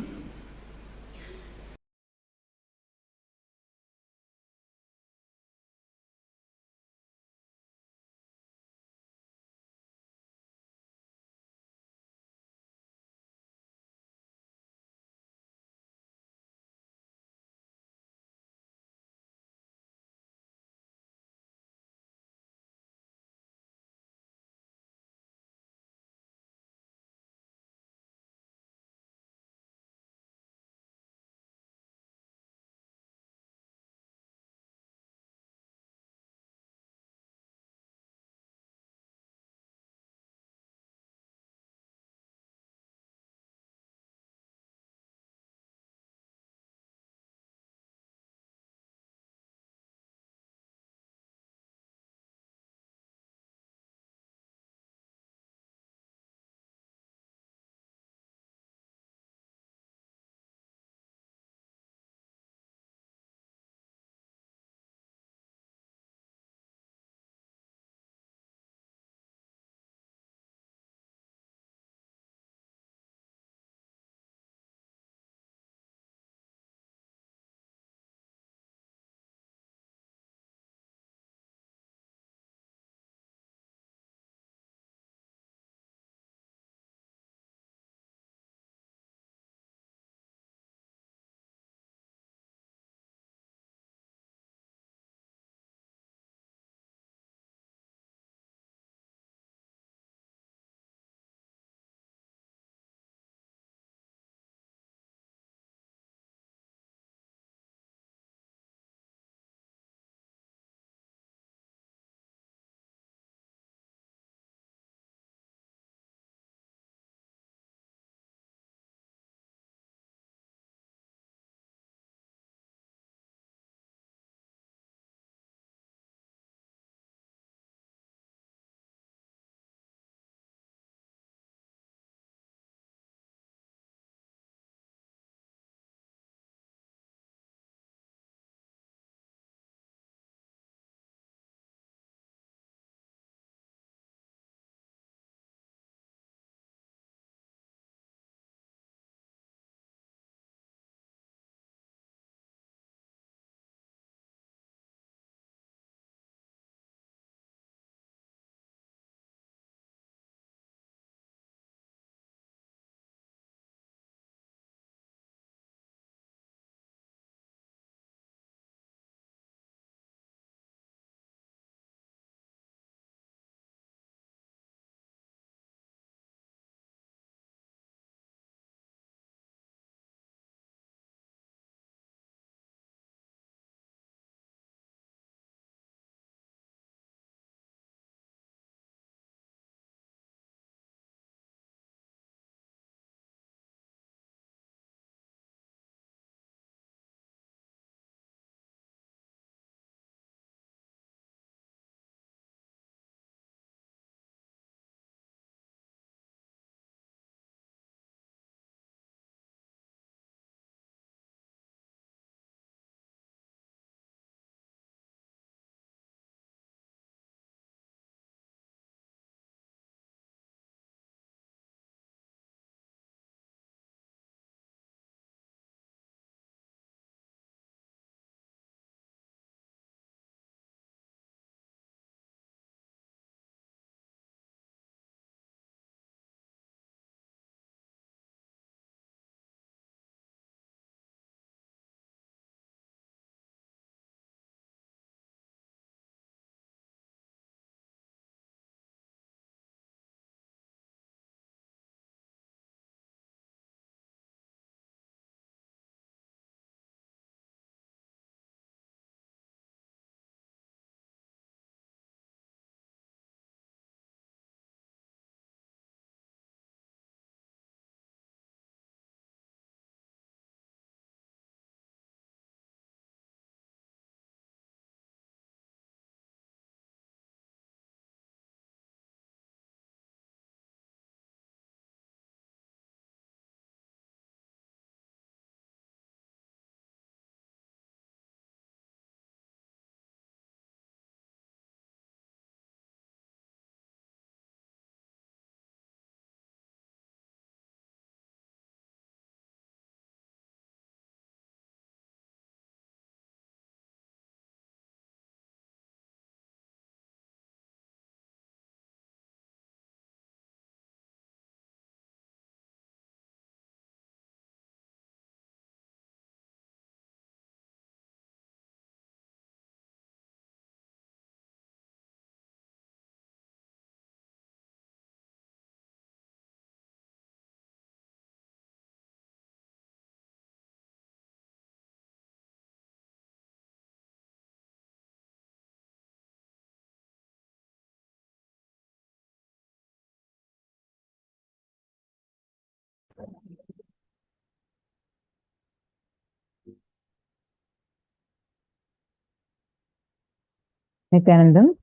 Nityanandam,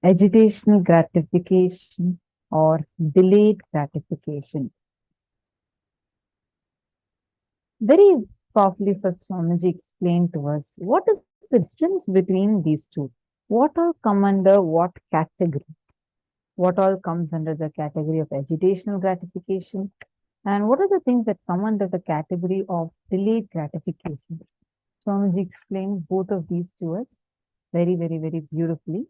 agitational gratification or delayed gratification. Very powerfully, first Swamiji explained to us what is the difference between these two. What all come under what category? What all comes under the category of agitational gratification? And what are the things that come under the category of delayed gratification? Swamiji explained both of these to us very, very, very beautifully.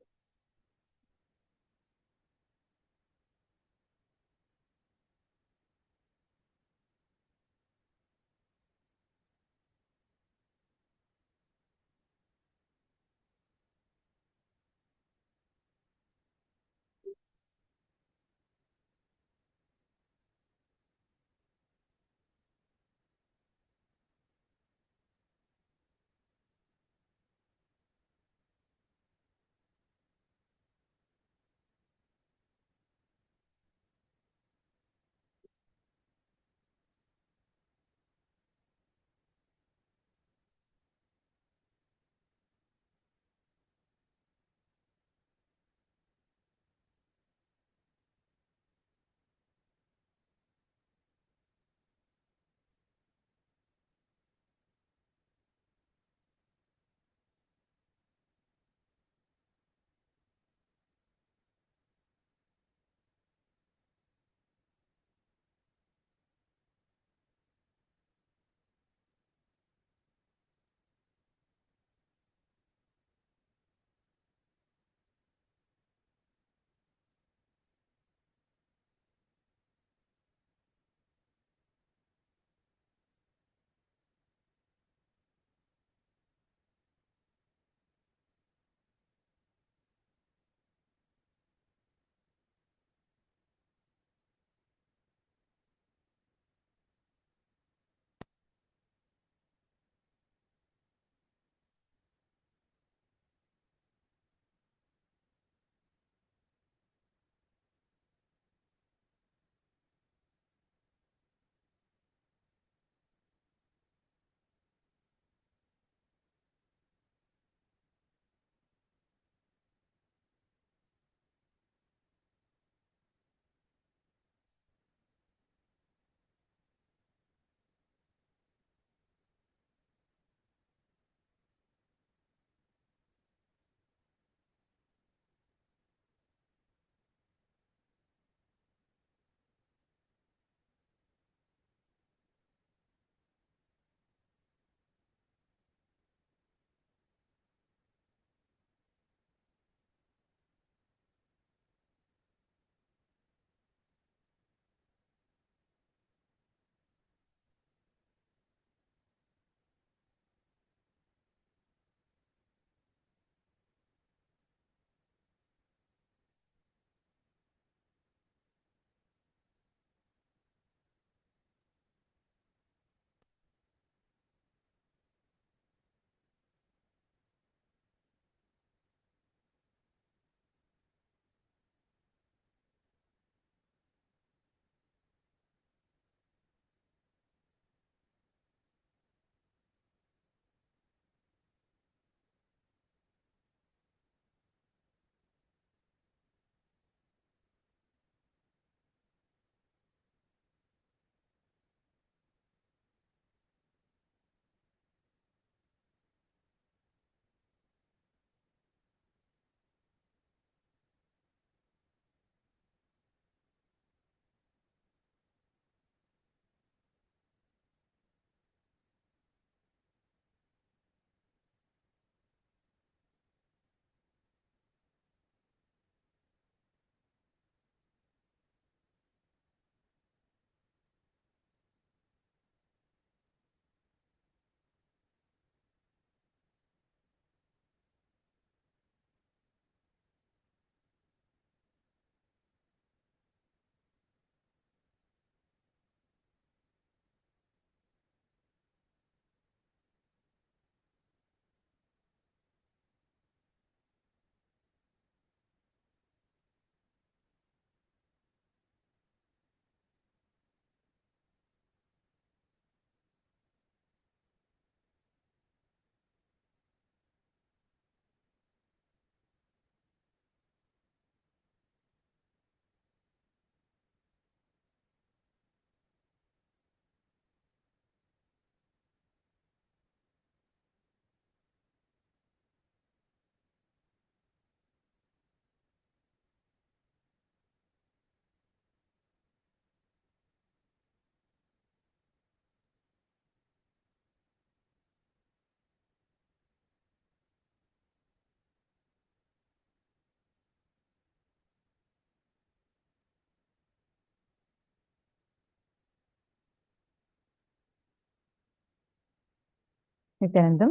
Nityanandam,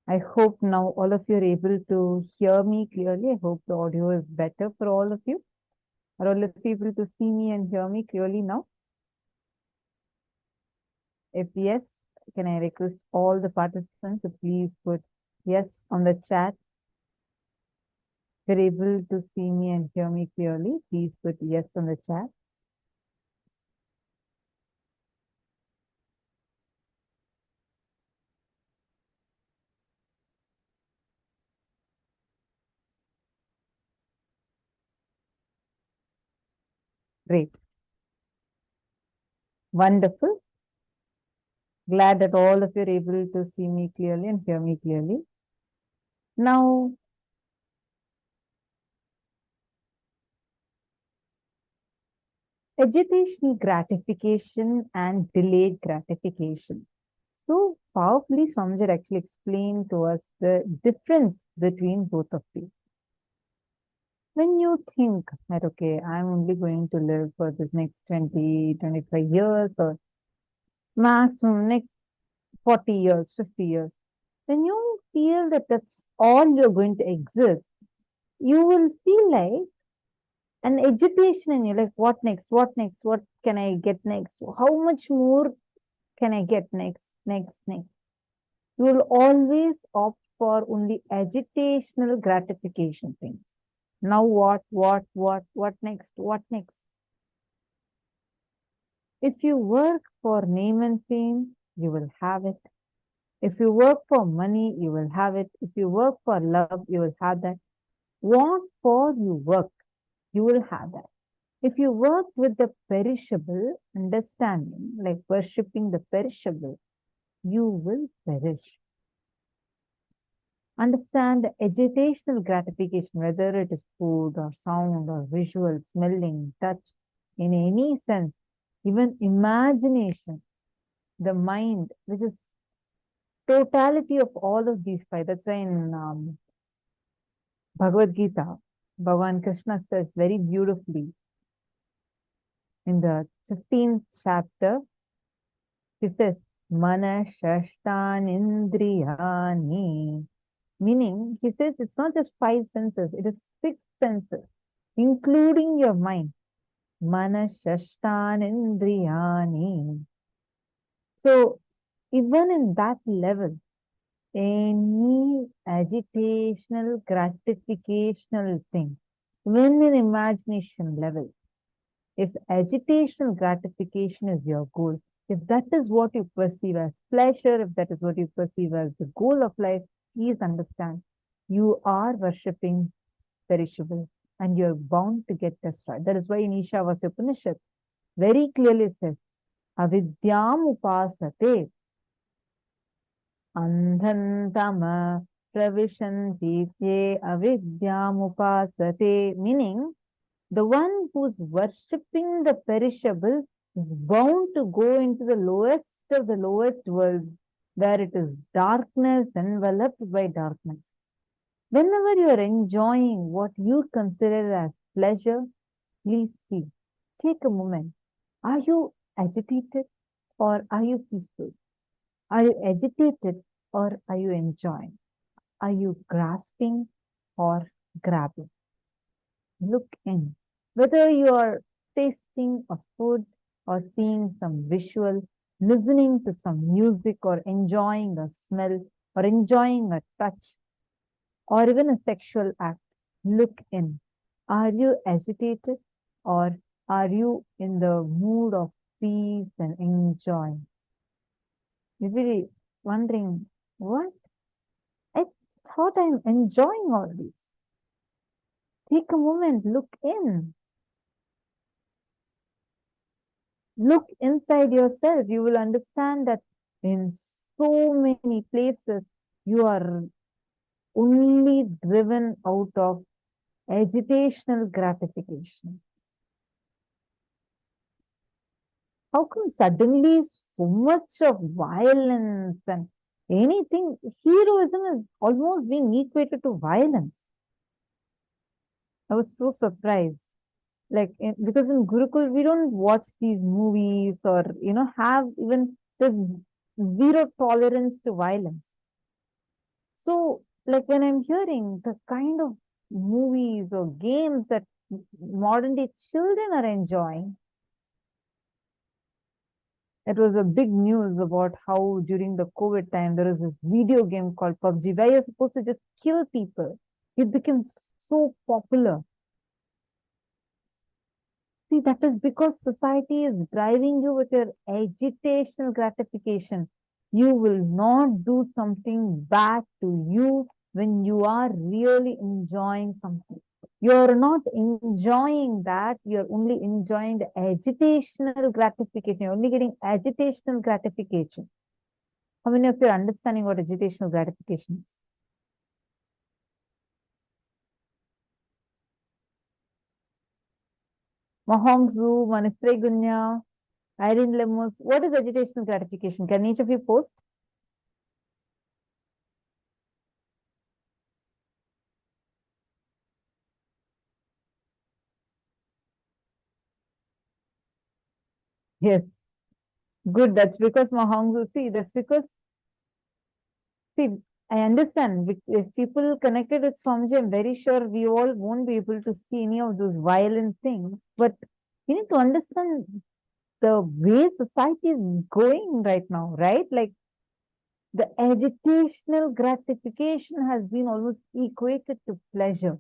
I hope now all of you are able to hear me clearly. I hope the audio is better for all of you. Are all of you able to see me and hear me clearly now? If yes, can I request all the participants to please put yes on the chat? If you're able to see me and hear me clearly, please put yes on the chat. Great. Wonderful. Glad that all of you are able to see me clearly and hear me clearly. Now, agitational gratification and delayed gratification. So powerfully, Swamiji actually explained to us the difference between both of these. When you think that, okay, I'm only going to live for this next 20, 25 years or maximum next 40 years, 50 years, when you feel that that's all you're going to exist, you will feel like an agitation in you, like what next, what next, what can I get next? How much more can I get next, next, next? You will always opt for only agitational gratification things. Now what next, what next? If you work for name and fame, you will have it. If you work for money, you will have it. If you work for love, you will have that. What for you work, you will have that. If you work with the perishable understanding, like worshipping the perishable, you will perish. Understand the agitational gratification, whether it is food or sound or visual, smelling, touch, in any sense, even imagination, the mind, which is totality of all of these five. That's why in Bhagavad Gita, Bhagavan Krishna says very beautifully in the 15th chapter, he says, Mana Shashtan Indriyani. Meaning, he says it's not just five senses, it is six senses, including your mind. Mana Shashtan Indriyani. So, even in that level, any agitational, gratificational thing, when in imagination level, if agitational gratification is your goal, if that is what you perceive as pleasure, if that is what you perceive as the goal of life, please understand, you are worshipping perishable and you're bound to get destroyed. That is why in Ishavasya Upanishad very clearly says, Avidyam upasate andhantama pravishanti te avidyam upasate, meaning the one who's worshipping the perishable is bound to go into the lowest of the lowest world, where it is darkness enveloped by darkness. Whenever you are enjoying what you consider as pleasure, please see, take a moment. Are you agitated or are you peaceful? Are you agitated or are you enjoying? Are you grasping or grabbing? Look in. Whether you are tasting a food or seeing some visual, listening to some music or enjoying a smell or enjoying a touch or even a sexual act, look in. Are you agitated or are you in the mood of peace and enjoy? You're really wondering, what? I thought I'm enjoying all this. Take a moment, look in. Look inside yourself. You will understand that in so many places, you are only driven out of agitational gratification. How come suddenly so much of violence and anything? Heroism is almost being equated to violence. I was so surprised. Like, because in Gurukul, we don't watch these movies or, have even this zero tolerance to violence. So, like when I'm hearing the kind of movies or games that modern day children are enjoying, it was a big news about how during the COVID time there was this video game called PUBG where you're supposed to just kill people. It became so popular. See, that is because society is driving you with your agitational gratification. You will not do something bad to you when you are really enjoying something. You're not enjoying that, you're only enjoying the agitational gratification. You're only getting agitational gratification. How many of you are understanding what agitational gratification is? Mahongzu, Manistregunya, Irene Lemos, what is agitational gratification? Can each of you post? Yes. Good. That's because Mahongzu, see, that's because, see, I understand if people connected with Swamiji, I'm very sure we all won't be able to see any of those violent things. But you need to understand the way society is going right now, right? Like the agitational gratification has been almost equated to pleasure.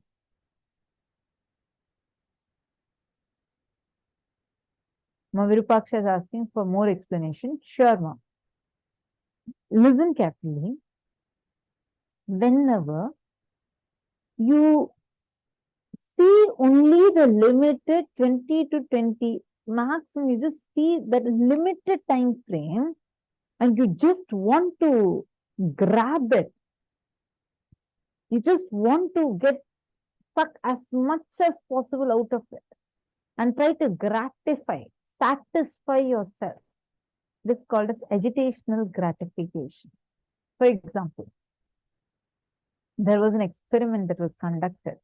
Virupaksha is asking for more explanation. Sure, ma'am. Listen carefully. Whenever you see only the limited 20 to 20 maximum, you just see that limited time frame and you just want to grab it. You just want to get suck as much as possible out of it and try to gratify, satisfy yourself. This is called as agitational gratification. For example, there was an experiment that was conducted.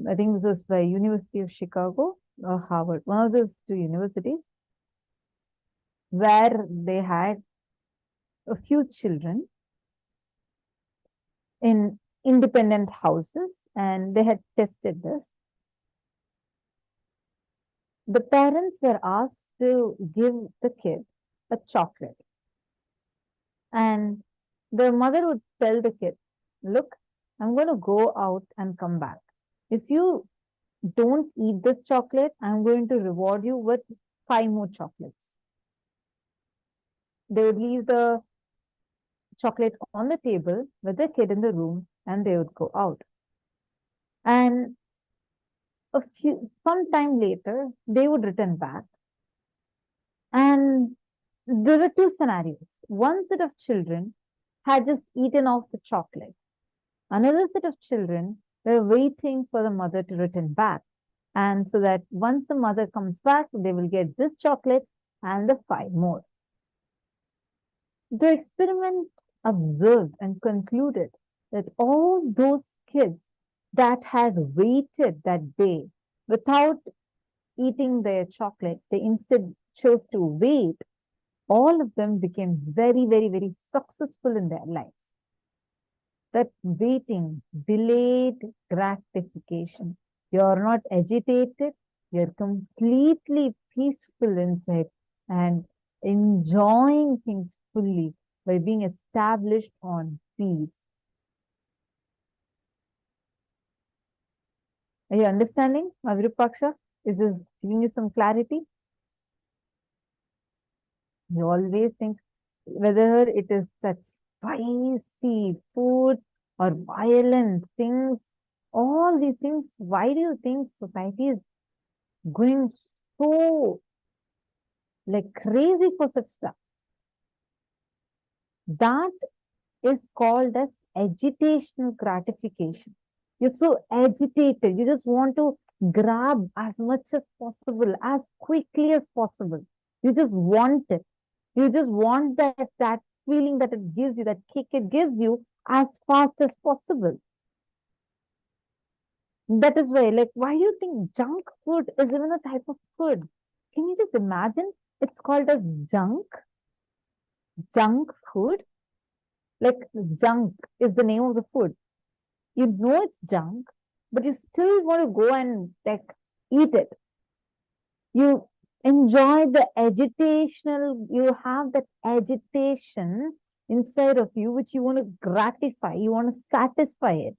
I think this was by University of Chicago or Harvard, one of those two universities, where they had a few children in independent houses and they had tested this. The parents were asked to give the kid a chocolate. And the mother would tell the kid, look, I'm going to go out and come back. If you don't eat this chocolate, I'm going to reward you with 5 more chocolates. They would leave the chocolate on the table with the kid in the room and they would go out. And some time later, they would return back. And there were 2 scenarios. One set of children had just eaten off the chocolate. Another set of children were waiting for the mother to return back. And so that once the mother comes back, they will get this chocolate and the 5 more. The experiment observed and concluded that all those kids that had waited that day without eating their chocolate, they instead chose to wait. All of them became very, very, very successful in their lives. That waiting, delayed gratification. You're not agitated, you're completely peaceful inside and enjoying things fully by being established on peace. Are you understanding, Virupaksha? Is this giving you some clarity? You always think whether it is such spicy food or violent things, all these things, why do you think society is going so like crazy for such stuff? That is called as agitational gratification. You're so agitated, you just want to grab as much as possible, as quickly as possible. You just want it. You just want that feeling that it gives you, that kick it gives you as fast as possible. That is why, why do you think junk food is even a type of food? Can you just imagine? It's called called as junk food. Like junk is the name of the food. You know it's junk, but you still want to go and like eat it. You enjoy the agitational, you have that agitation inside of you, which you want to gratify, you want to satisfy it.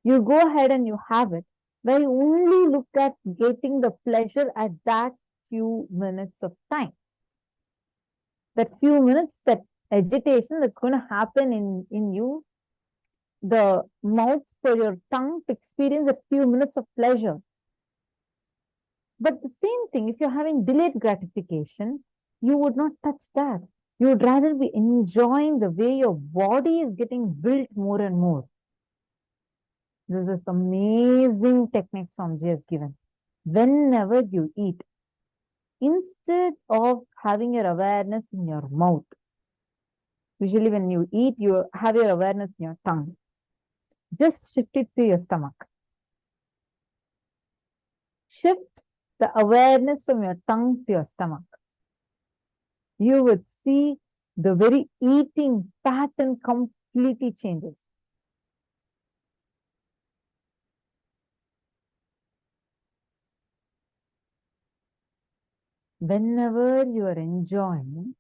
You go ahead and you have it, where you only look at getting the pleasure at that few minutes of time. That few minutes, that agitation that's going to happen in you, the mouth for your tongue to experience a few minutes of pleasure. But the same thing, if you're having delayed gratification, you would not touch that. You would rather be enjoying the way your body is getting built more and more. This is amazing techniques Swamiji has given. Whenever you eat, instead of having your awareness in your mouth, usually when you eat, you have your awareness in your tongue. Just shift it to your stomach. Shift the awareness from your tongue to your stomach. You would see the very eating pattern completely changes. Whenever you are enjoying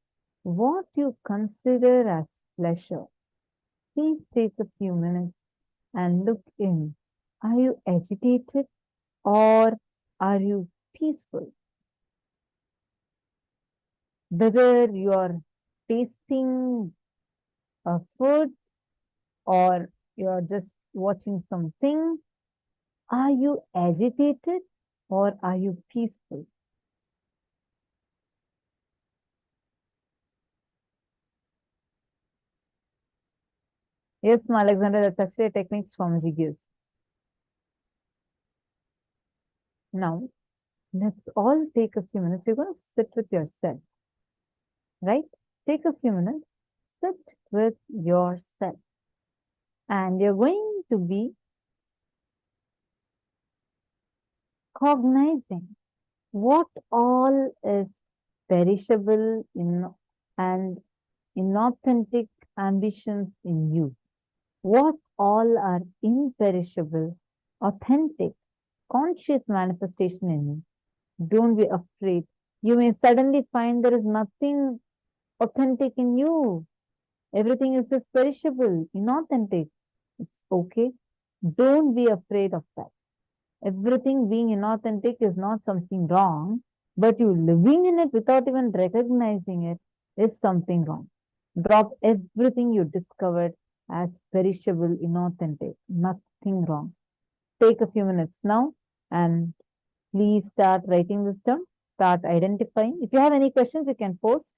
what you consider as pleasure, please take a few minutes and look in. Are you agitated or are you peaceful? Whether you are tasting a food or you are just watching something, are you agitated or are you peaceful? Yes, Ma Alexander, that's actually a technique Swamiji gives. Now, let's all take a few minutes. You're going to sit with yourself, right? Take a few minutes, sit with yourself. And you're going to be cognizing what all is perishable and inauthentic ambitions in you. What all are imperishable, authentic, conscious manifestation in you. Don't be afraid. You may suddenly find there is nothing authentic in you. Everything is just perishable, inauthentic. It's okay. Don't be afraid of that. Everything being inauthentic is not something wrong, but you living in it without even recognizing it is something wrong. Drop everything you discovered as perishable, inauthentic. Nothing wrong. Take a few minutes now and please start writing this down. Start identifying. If you have any questions, you can post.